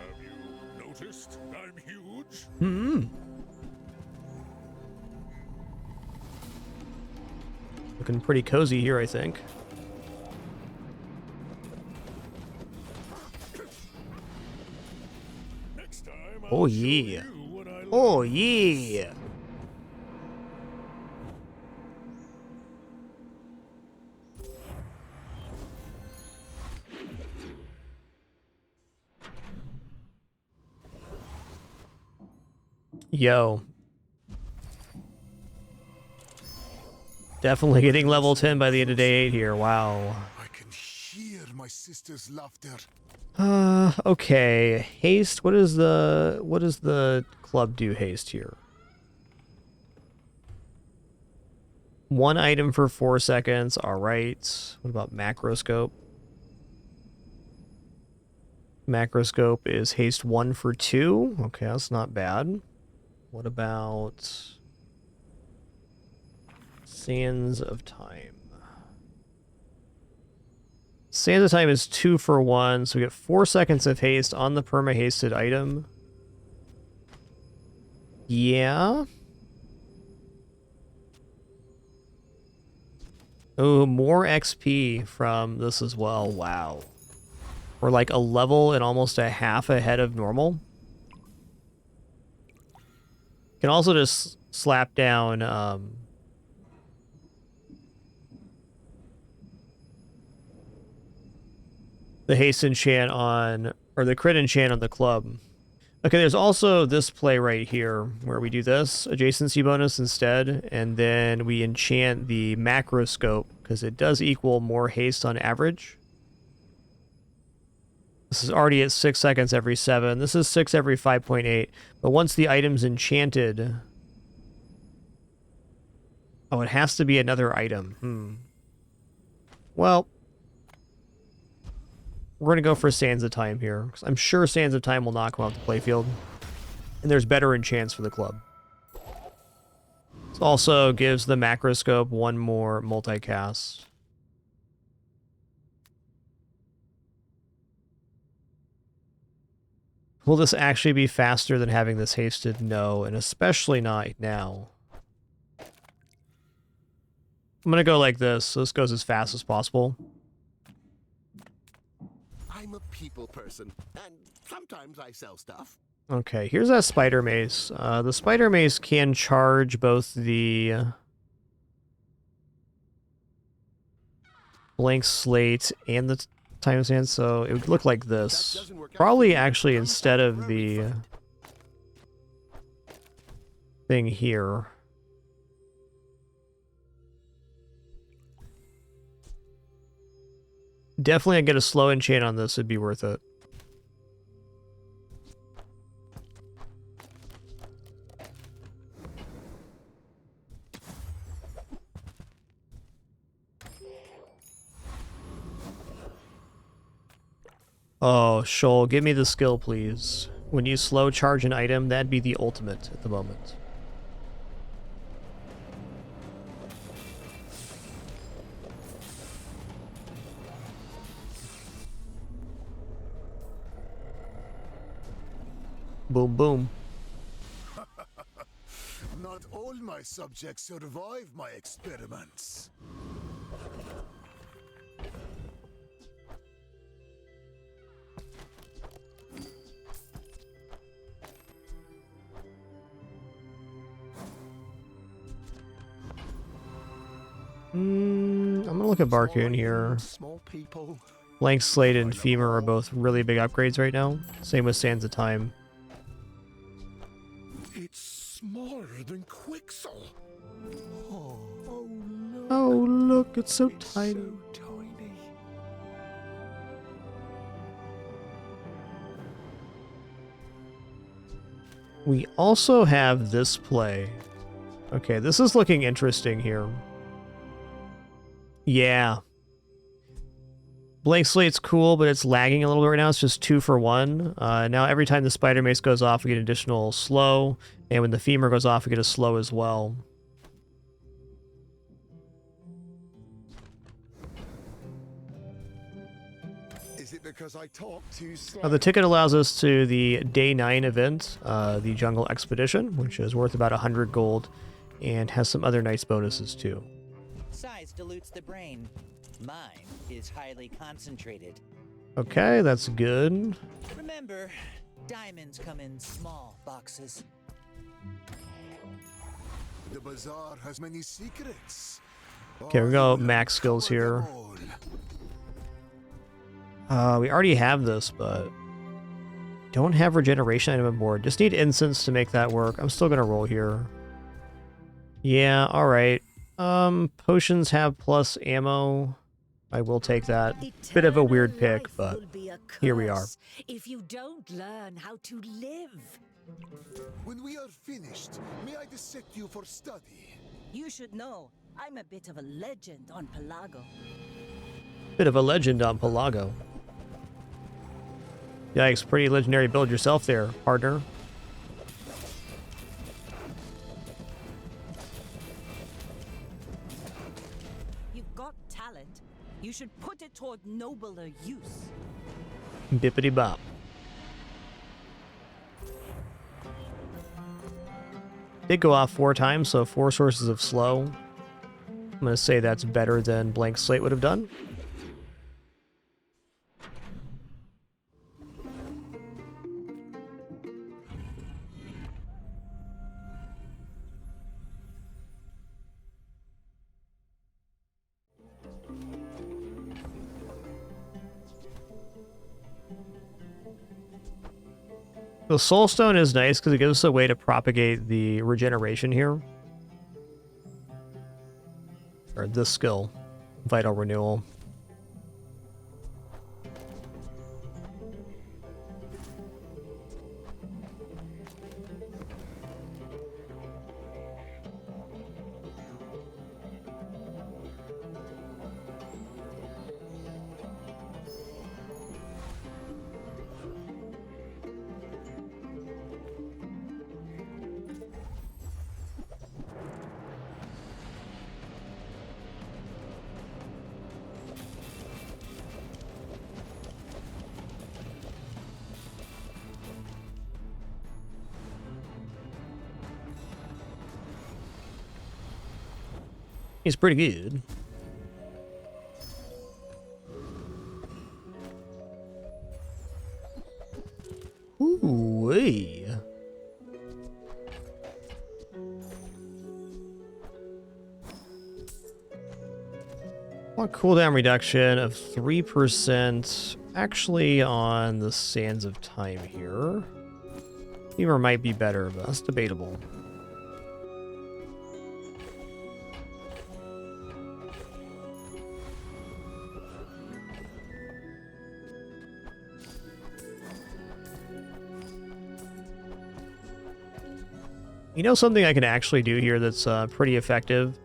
Have you noticed I'm huge? Hmm. Looking pretty cozy here, I think. Next time Oh yeah. Oh yeah. Yo. Definitely getting level 10 by the end of day 8 here. Wow. I can hear my sister's laughter. Okay. Haste, what does the club do haste here? 1 item for 4 seconds. All right. What about macroscope? Macroscope is haste 1 for 2. Okay, that's not bad. What about Sands of Time? Sands of Time is 2 for 1, so we get 4 seconds of haste on the perma-hasted item. Yeah. Oh, more XP from this as well. Wow. We're like a level and almost a half ahead of normal. Can also just slap down the haste enchant on, or the crit enchant on the club. Okay, there's also this play right here where we do this adjacency bonus instead, and then we enchant the macroscope because it does equal more haste on average. This is already at 6 seconds every 7. This is 6 every 5.8. But once the item's enchanted... Oh, it has to be another item. Well, we're going to go for Sands of Time here. 'Cause I'm sure Sands of Time will not come off the playfield. And there's better enchants for the club. This also gives the macroscope 1 more multicast. Will this actually be faster than having this hasted? No, and especially not now. I'm going to go like this, so this goes as fast as possible. I'm a people person, and sometimes I sell stuff. Okay, here's that spider mace. The spider mace can charge both the blank slate and the time sand, so it would look like this. Probably actually instead of the thing here. Definitely I'd get a slow enchant on this, it'd be worth it. Oh, Shoal, give me the skill, please. When you slow charge an item, that'd be the ultimate at the moment. Boom, boom. Not all my subjects survive my experiments. I'm gonna look at Barcoon here. Small people. Blank Slate and Femur are both really big upgrades right now. Same with Sands of Time. It's smaller than Quixel. Oh, no. Oh, look, it's so tiny. So tiny. We also have this play. Okay, this is looking interesting here. Yeah. Blank Slate's cool, but it's lagging a little bit right now. It's just 2 for 1. Now every time the Spider Mace goes off, we get additional slow. And when the Femur goes off, we get a slow as well. Is it because I talk too slow? The ticket allows us to the Day 9 event, the Jungle Expedition, which is worth about 100 gold, and has some other nice bonuses too. Size dilutes the brain. Mine is highly concentrated. Okay, that's good. Remember, diamonds come in small boxes. The bazaar has many secrets. Okay, we go max skills here. We already have this, but don't have regeneration item on board. Just need incense to make that work. I'm still gonna roll here. Yeah, alright. Potions have plus ammo. I will take that. Bit of a weird pick, but here we are. If you don't learn how to live. When we are finished, may I dissect you for study? You should know, I'm a bit of a legend on Pelago. Bit of a legend on Pelago. Yikes, pretty legendary build yourself there, partner. You've got talent. You should put it toward nobler use. Bippity bop. Did go off 4 times, so 4 sources of slow. I'm gonna say that's better than Blank Slate would have done. The Soul Stone is nice because it gives us a way to propagate the regeneration here. Or this skill, Vital Renewal. He's pretty good. Ooh-wee. Want cooldown reduction of 3% actually on the Sands of Time here. Fever might be better, but that's debatable. You know something I can actually do here that's pretty effective?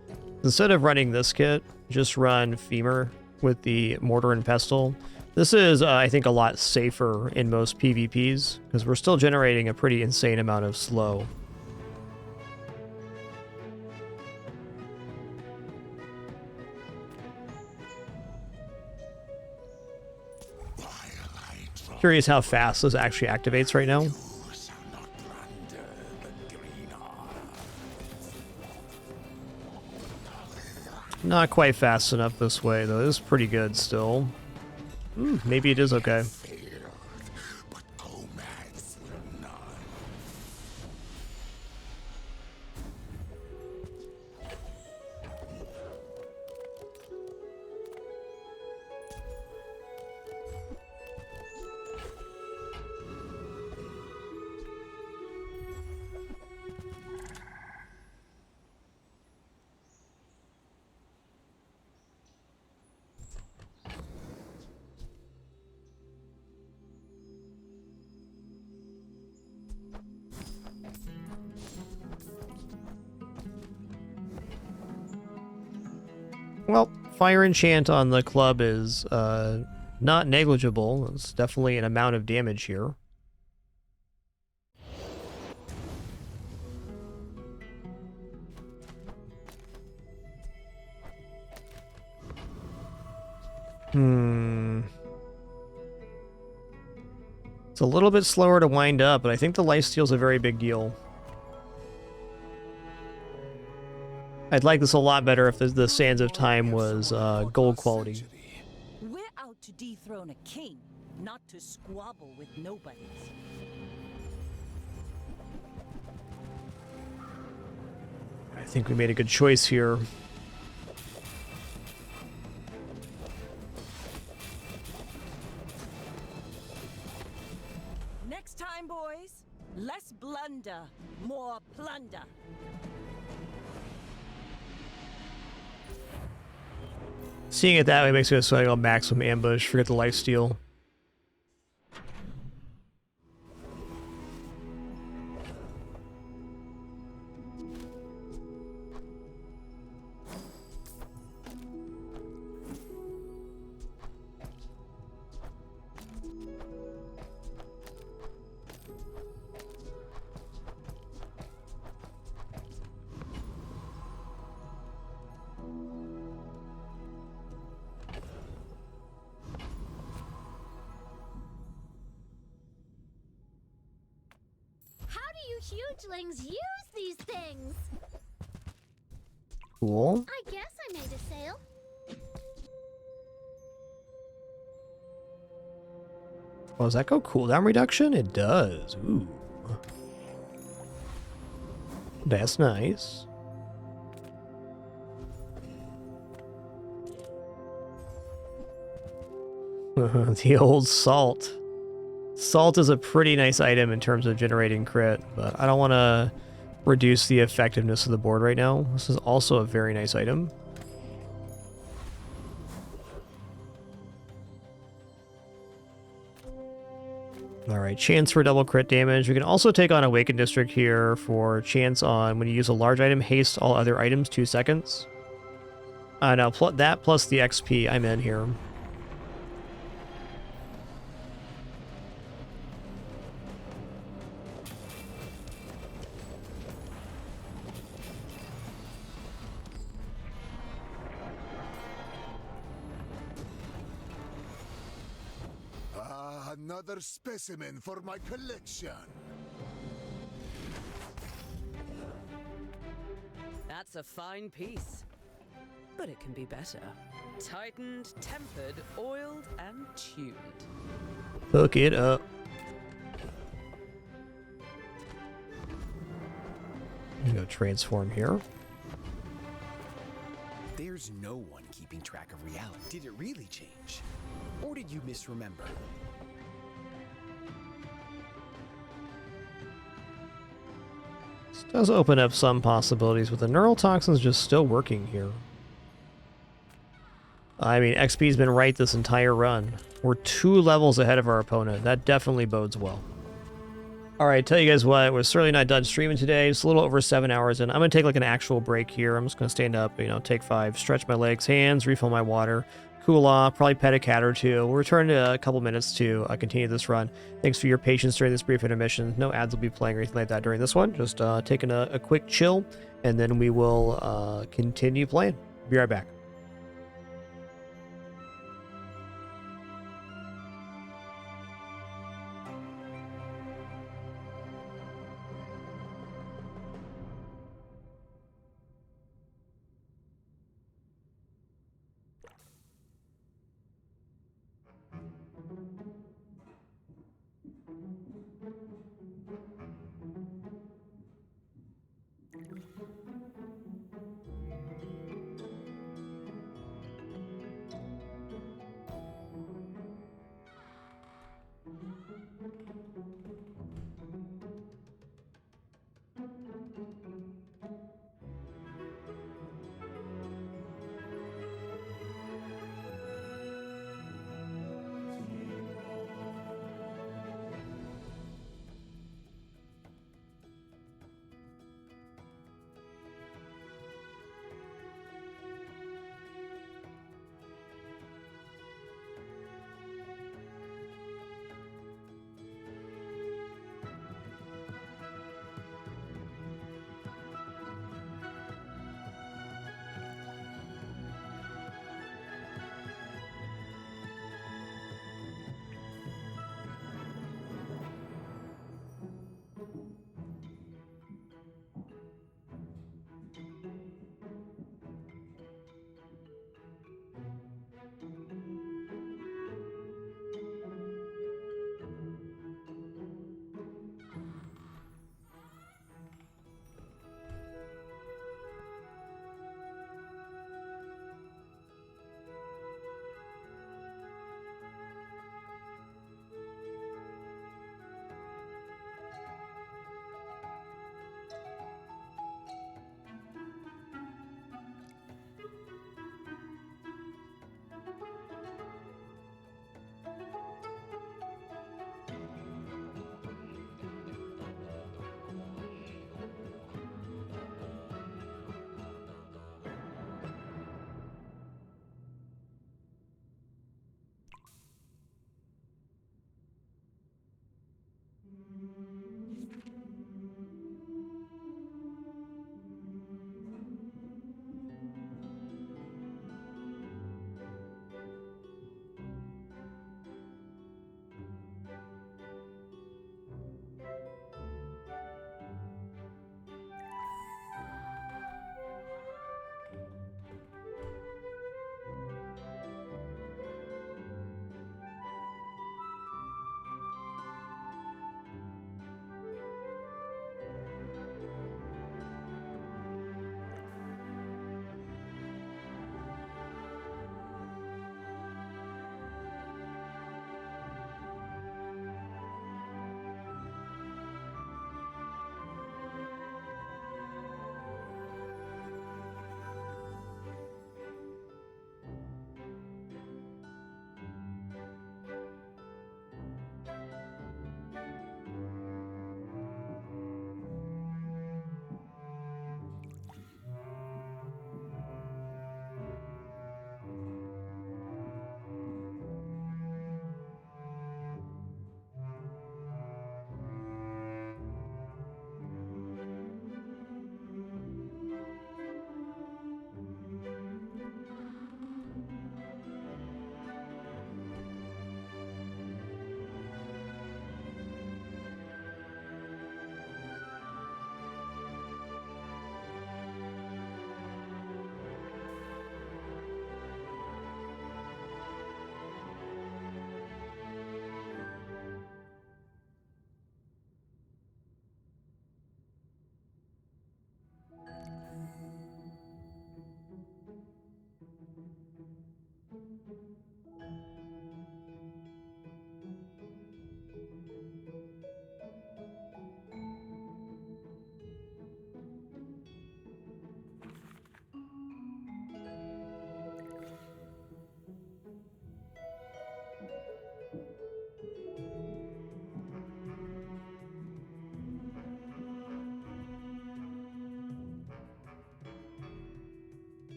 Instead of running this kit, just run Femur with the Mortar and Pestle. This is, I think, a lot safer in most PvPs, because we're still generating a pretty insane amount of slow. Curious how fast this actually activates right now. Not quite fast enough this way, though. It's pretty good still. Maybe it is okay. Well, fire enchant on the club is not negligible. It's definitely an amount of damage here. It's a little bit slower to wind up, but I think the lifesteal's a very big deal. I'd like this a lot better if the Sands of Time was gold quality. We're out to dethrone a king, not to squabble with nobodies. I think we made a good choice here. Next time, boys, less blunder, more plunder. Seeing it that way makes me so I go maximum ambush, forget the lifesteal. Hugelings use these things. Cool. I guess I made a sale. Oh, does that go cooldown reduction? It does. Ooh. That's nice. The old salt. Salt is a pretty nice item in terms of generating crit, but I don't want to reduce the effectiveness of the board right now. This is also a very nice item. Alright, chance for double crit damage. We can also take on Awakened District here for chance on when you use a large item, haste all other items 2 seconds. Now that plus the XP, I'm in here. Another specimen for my collection. That's a fine piece. But it can be better. Tightened, tempered, oiled, and tuned. Hook it up. I'm gonna go transform here. There's no one keeping track of reality. Did it really change? Or did you misremember? This does open up some possibilities, but the neural toxin's just still working here. I mean, XP's been right this entire run. We're 2 levels ahead of our opponent. That definitely bodes well. Alright, tell you guys what, we're certainly not done streaming today. It's a little over 7 hours in. I'm going to take like an actual break here. I'm just going to stand up, take 5, stretch my legs, hands, refill my water, cool off, probably pet a cat or 2. We'll return in a couple minutes to continue this run. Thanks for your patience during this brief intermission. No ads will be playing or anything like that during this one. Just taking a quick chill, and then we will continue playing. Be right back.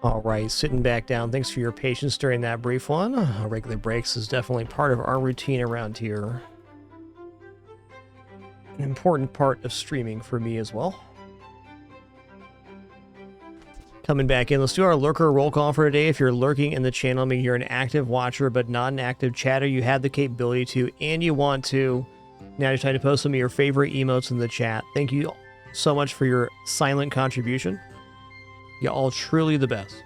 All right, sitting back down. Thanks for your patience during that brief one. Regular breaks is definitely part of our routine around here. An important part of streaming for me as well. Coming back in, let's do our lurker roll call for today. If you're lurking in the channel, meaning you're an active watcher but not an active chatter, you have the capability to, and you want to. Now you're trying to post some of your favorite emotes in the chat. Thank you so much for your silent contribution. You're all truly the best.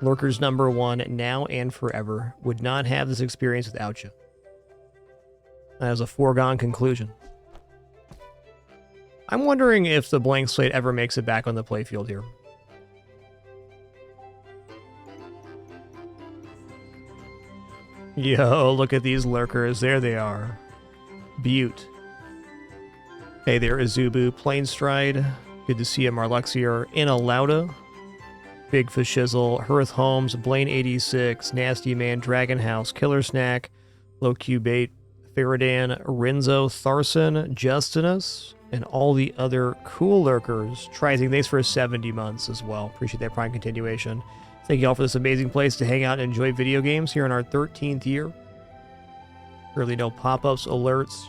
Lurkers number one, now and forever. Would not have this experience without you. That is a foregone conclusion. I'm wondering if the blank slate ever makes it back on the playfield here. Yo, look at these lurkers. There they are. Butte. Hey there, Azubu. Plainstride. Good to see you, Marluxier. Inalauda. Big Fashizzle. Hearth Holmes. Blaine86. Nasty Man. Dragon House. Killer Snack. Low Cubate. Faradan. Renzo. Tharson. Justinus. And all the other cool lurkers. Trizing, thanks for 70 months as well. Appreciate that prime continuation. Thank you all for this amazing place to hang out and enjoy video games here in our 13th year. Really no pop-ups, alerts,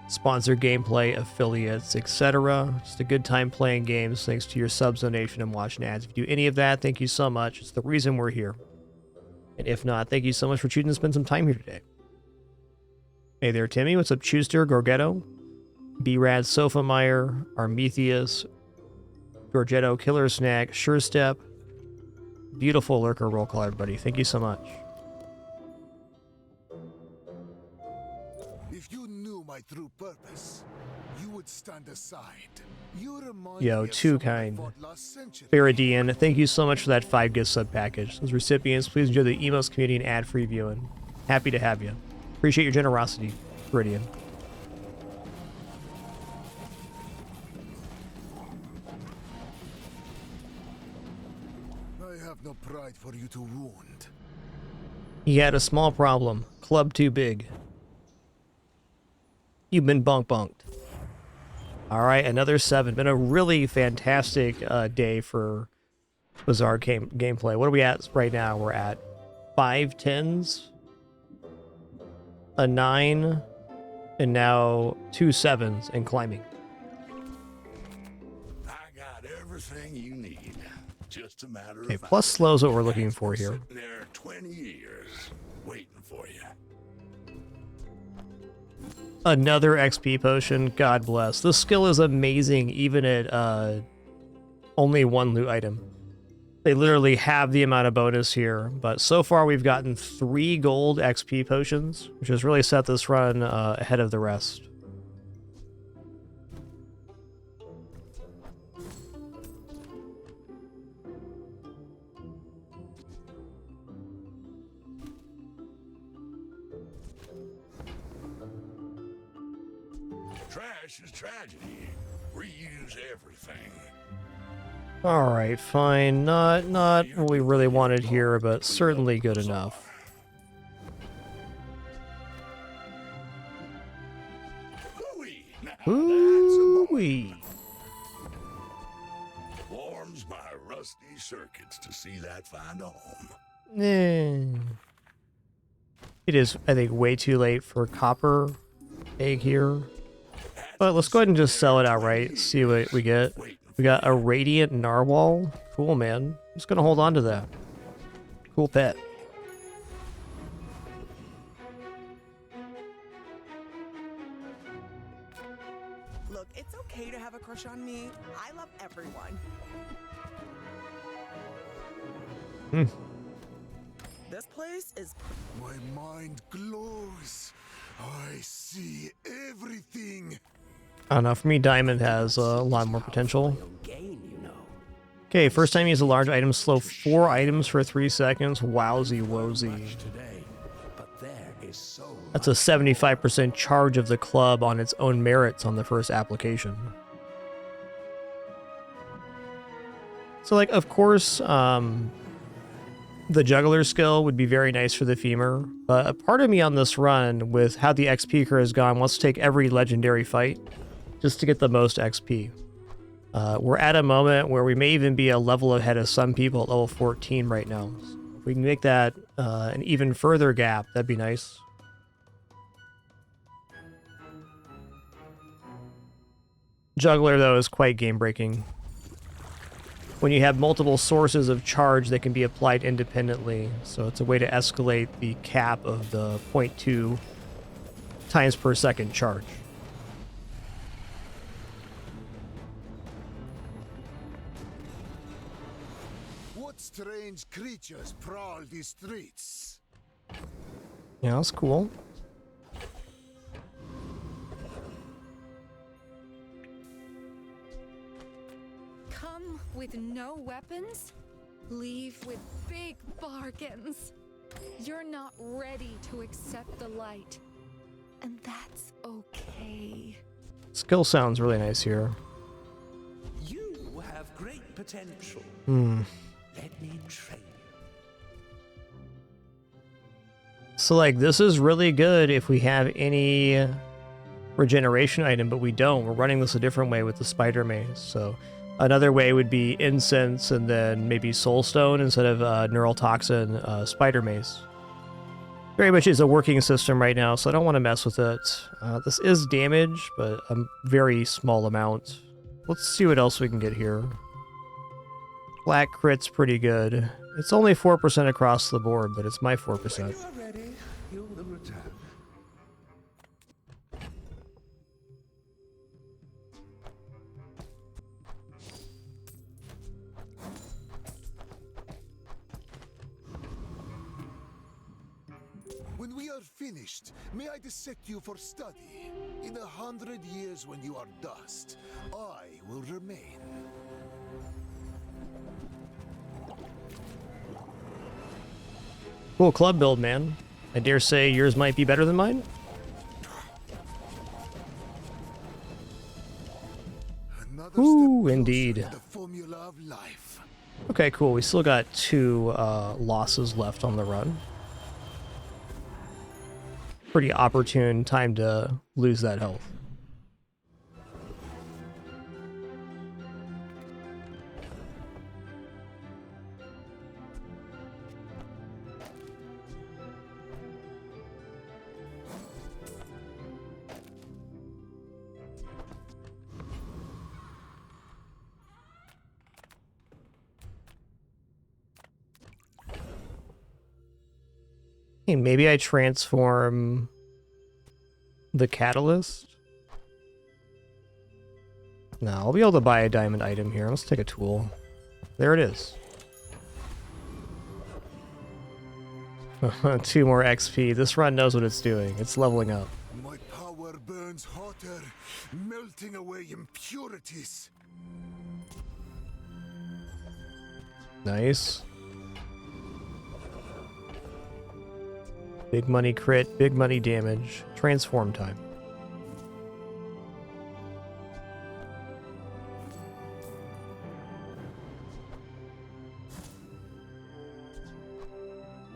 sponsored gameplay, affiliates, etc. Just a good time playing games thanks to your subs, donation, and watching ads. If you do any of that, thank you so much. It's the reason we're here. And if not, thank you so much for choosing to spend some time here today. Hey there, Timmy. What's up, Chuster, Gorgetto, B-Rad, Sofameyer, Armetheus, Gorgetto, Killer Snack, Surestep. Beautiful lurker roll call, everybody. Thank you so much. If you knew my true purpose, you would stand aside. You remind Yo, me of too someone I kind. fought last century. Faradian, thank you so much for that 5 gift sub package. Those recipients, please enjoy the emos community and ad-free viewing. Happy to have you. Appreciate your generosity, Faradian. I have no pride for you to wound. He had a small problem. Club too big. You've been bunked. Alright, another 7. Been a really fantastic day for Bizarre gameplay. What are we at right now? We're at 5 10s, a 9, and now 2 7s and climbing. I got everything you need. Just a matter Okay, of plus slow is what we're looking for here. sitting there 20 years waiting for you. Another XP potion. God bless. This skill is amazing even at only 1 loot item. They literally have the amount of bonus here, but so far we've gotten 3 gold XP potions, which has really set this run ahead of the rest. Trash is tragedy. Reuse everything. Alright, fine. Not what we really wanted here, but certainly good enough. Ooh-wee. Warms my rusty circuits to see that find a home. It is, I think, way too late for copper egg here. But let's go ahead and just sell it outright, see what we get. We got a Radiant Narwhal. Cool, man. I'm just gonna hold on to that. Cool pet. Look, it's okay to have a crush on me. I love everyone. This place is... My mind glows. I see everything. I don't know, for me, Diamond has a lot more potential. Okay, first time you use a large item, slow 4 items for 3 seconds. Wowsy wosy. That's a 75% charge of the club on its own merits on the first application. So, like, of course, the juggler skill would be very nice for the femur, but a part of me on this run, with how the XP curve has gone, wants to take every legendary fight just to get the most XP. We're at a moment where we may even be a level ahead of some people at level 14 right now. So if we can make that an even further gap, that'd be nice. Juggler, though, is quite game-breaking. When you have multiple sources of charge that can be applied independently, so it's a way to escalate the cap of the 0.2 times per second charge. What strange creatures prowl these streets? Yeah, that's cool. Come with no weapons, leave with big bargains. You're not ready to accept the light, and that's okay. Skill sounds really nice here. You have great potential. Let me train you. So, like, this is really good if we have any regeneration item, but we don't. We're running this a different way with the spider maze. So, another way would be incense and then maybe soulstone instead of neural toxin spider maze. Very much is a working system right now, so I don't want to mess with it. This is damage, but a very small amount. Let's see what else we can get here. Black crit's pretty good. It's only 4% across the board, but it's my 4%. When you are ready, you will return. When we are finished, may I dissect you for study? In 100 years when you are dust, I will remain. Cool club build, man. I dare say yours might be better than mine. Ooh, indeed. The formula of life. Okay, cool. We still got 2 losses left on the run. Pretty opportune time to lose that health. Hey, maybe I transform the catalyst? No, I'll be able to buy a diamond item here. Let's take a tool. There it is. 2 more XP. This run knows what it's doing. It's leveling up. My power burns hotter, melting away impurities. Nice. Big money crit, big money damage. Transform time.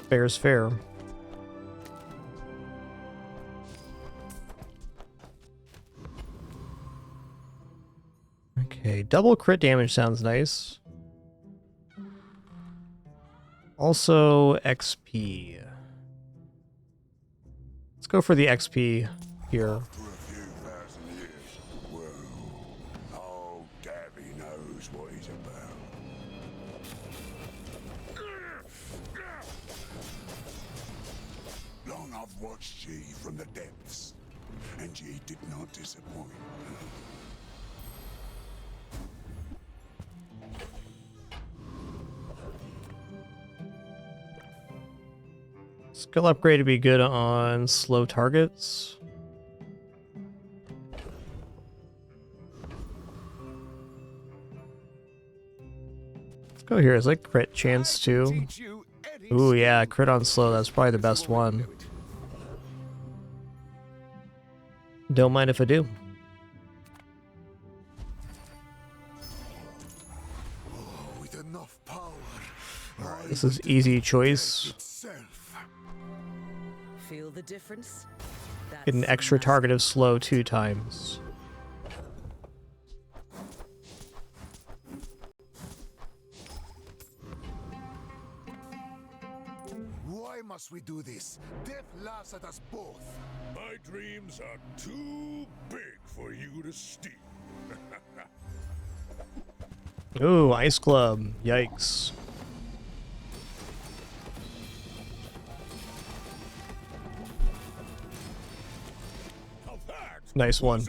Fair's fair. Okay, double crit damage sounds nice. Also, XP. Let's go for the XP here. Oh, Gabby knows what he's about. Long I've watched ye from the depths, and ye did not disappoint. Skill upgrade would be good on slow targets. Let's go here. Is like crit chance too? Ooh, yeah, crit on slow. That's probably the best one. Don't mind if I do. With enough power, This is easy choice. Feel the difference? Get an extra target of slow 2 times. must we do this? Death laughs at us both. My dreams are too big for you to steal. Ooh, Ice Club. Yikes. Nice one.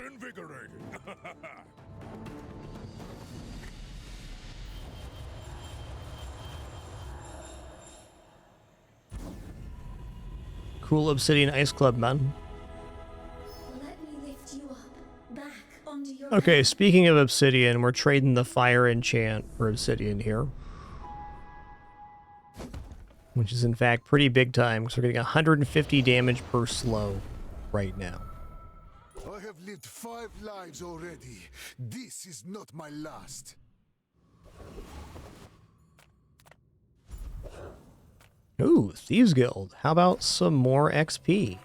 Cool Obsidian Ice Club, man. Let me lift you up, back onto your Okay, speaking of Obsidian, we're trading the Fire Enchant for Obsidian here. Which is in fact pretty big time, because we're getting 150 damage per slow right now. I have lived 5 lives already. This is not my last. Ooh, Thieves Guild. How about some more XP?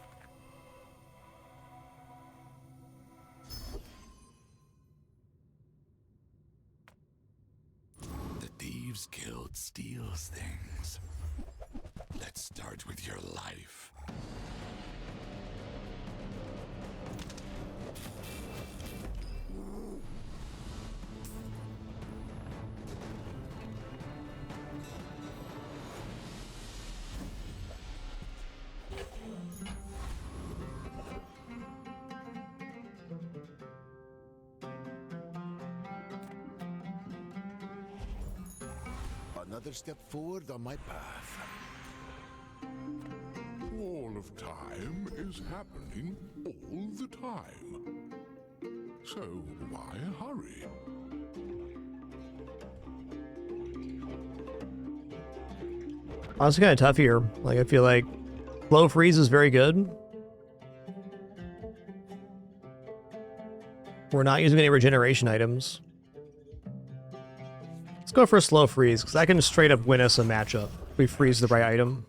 The Thieves Guild steals things. Let's start with your life. Another step forward on my path. All of time is happening all the time. So why hurry? Honestly, kind of tough here. Like, I feel like Slow Freeze is very good. We're not using any regeneration items. Let's go for a Slow Freeze, because I can straight up win us a matchup if we freeze the right item.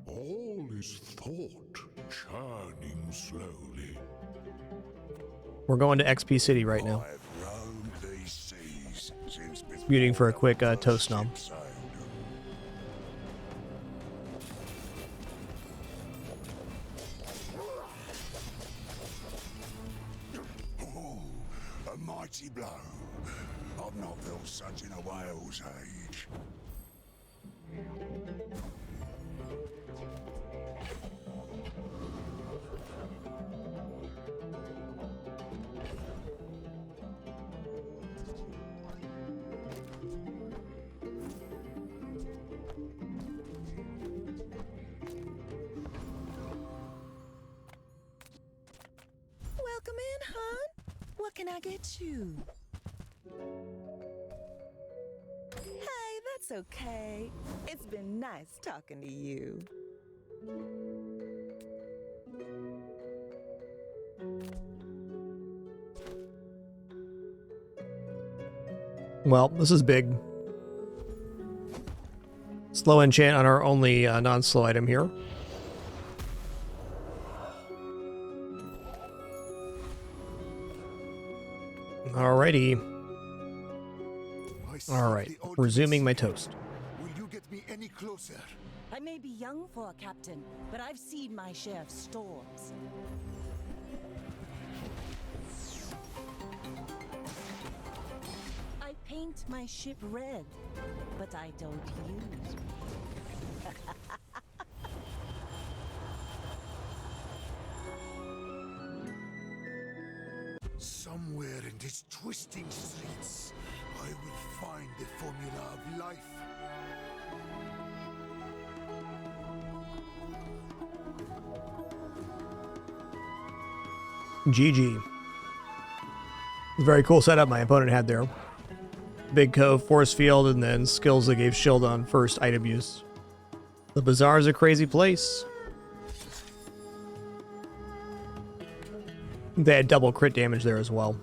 All is thought, churning slowly. We're going to XP City right now. Muting for a quick toast nom. A mighty blow. I've not felt such in a whale's age. Welcome in, hon. What can I get you? Hey, that's okay. It's been nice talking to you. Well, this is big. Slow enchant on our only non-slow item here. Alrighty. Alright, resuming my toast. Will you get me any closer? I may be young for a captain, but I've seen my share of storms. I paint my ship red, but I don't use me. Somewhere in these twisting streets, I will find the formula of life. GG. Very cool setup my opponent had there. Big Cove, Force Field, and then skills that gave shield on first item use. The Bazaar is a crazy place. They had double crit damage there as well.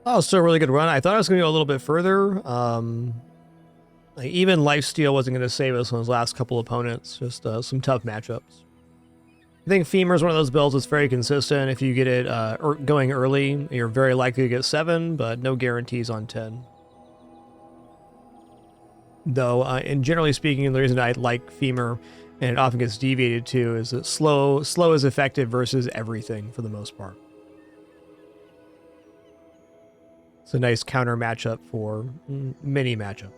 Oh, still a really good run. I thought I was going to go a little bit further. Like even Lifesteal wasn't going to save us on his last couple opponents. Just some tough matchups. I think Femur is one of those builds that's very consistent. If you get it going early, you're very likely to get 7, but no guarantees on 10. Though, and generally speaking, the reason I like Femur, and it often gets deviated to, is that slow is effective versus everything for the most part. It's a nice counter matchup for many matchups.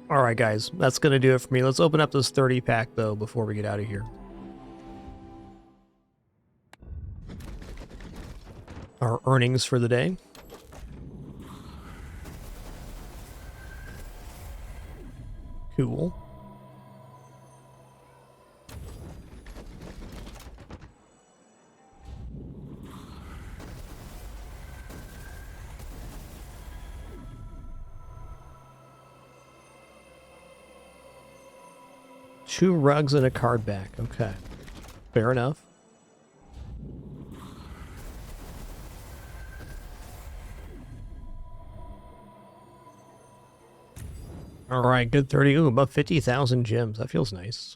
Alright guys, that's going to do it for me. Let's open up this 30 pack though before we get out of here. Our earnings for the day. Cool. Two rugs and a card back. Okay. Fair enough. Alright, good 30. Ooh, above 50,000 gems. That feels nice.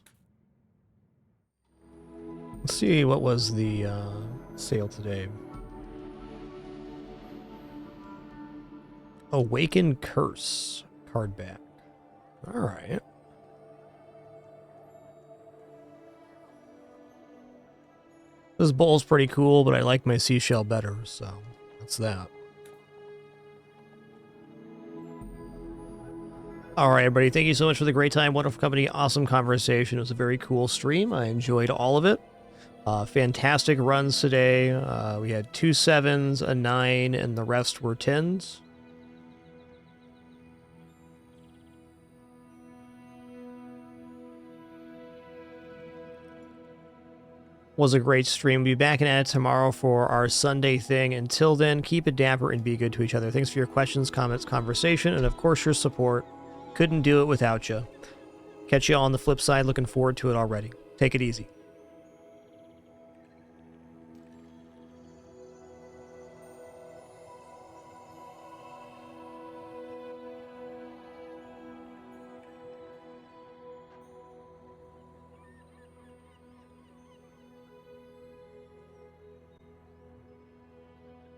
Let's see what was the sale today. Awaken Curse. Card back. Alright. This bowl's pretty cool, but I like my seashell better, so that's that. Alright, everybody, thank you so much for the great time, wonderful company, awesome conversation. It was a very cool stream. I enjoyed all of it. Fantastic runs today. We had 2 7s, a 9, and the rest were 10s. Was a great stream. We'll be back at it tomorrow for our Sunday thing. Until then, keep it dapper and be good to each other. Thanks for your questions, comments, conversation, and of course your support. Couldn't do it without you. Catch you on the flip side. Looking forward to it already. Take it easy.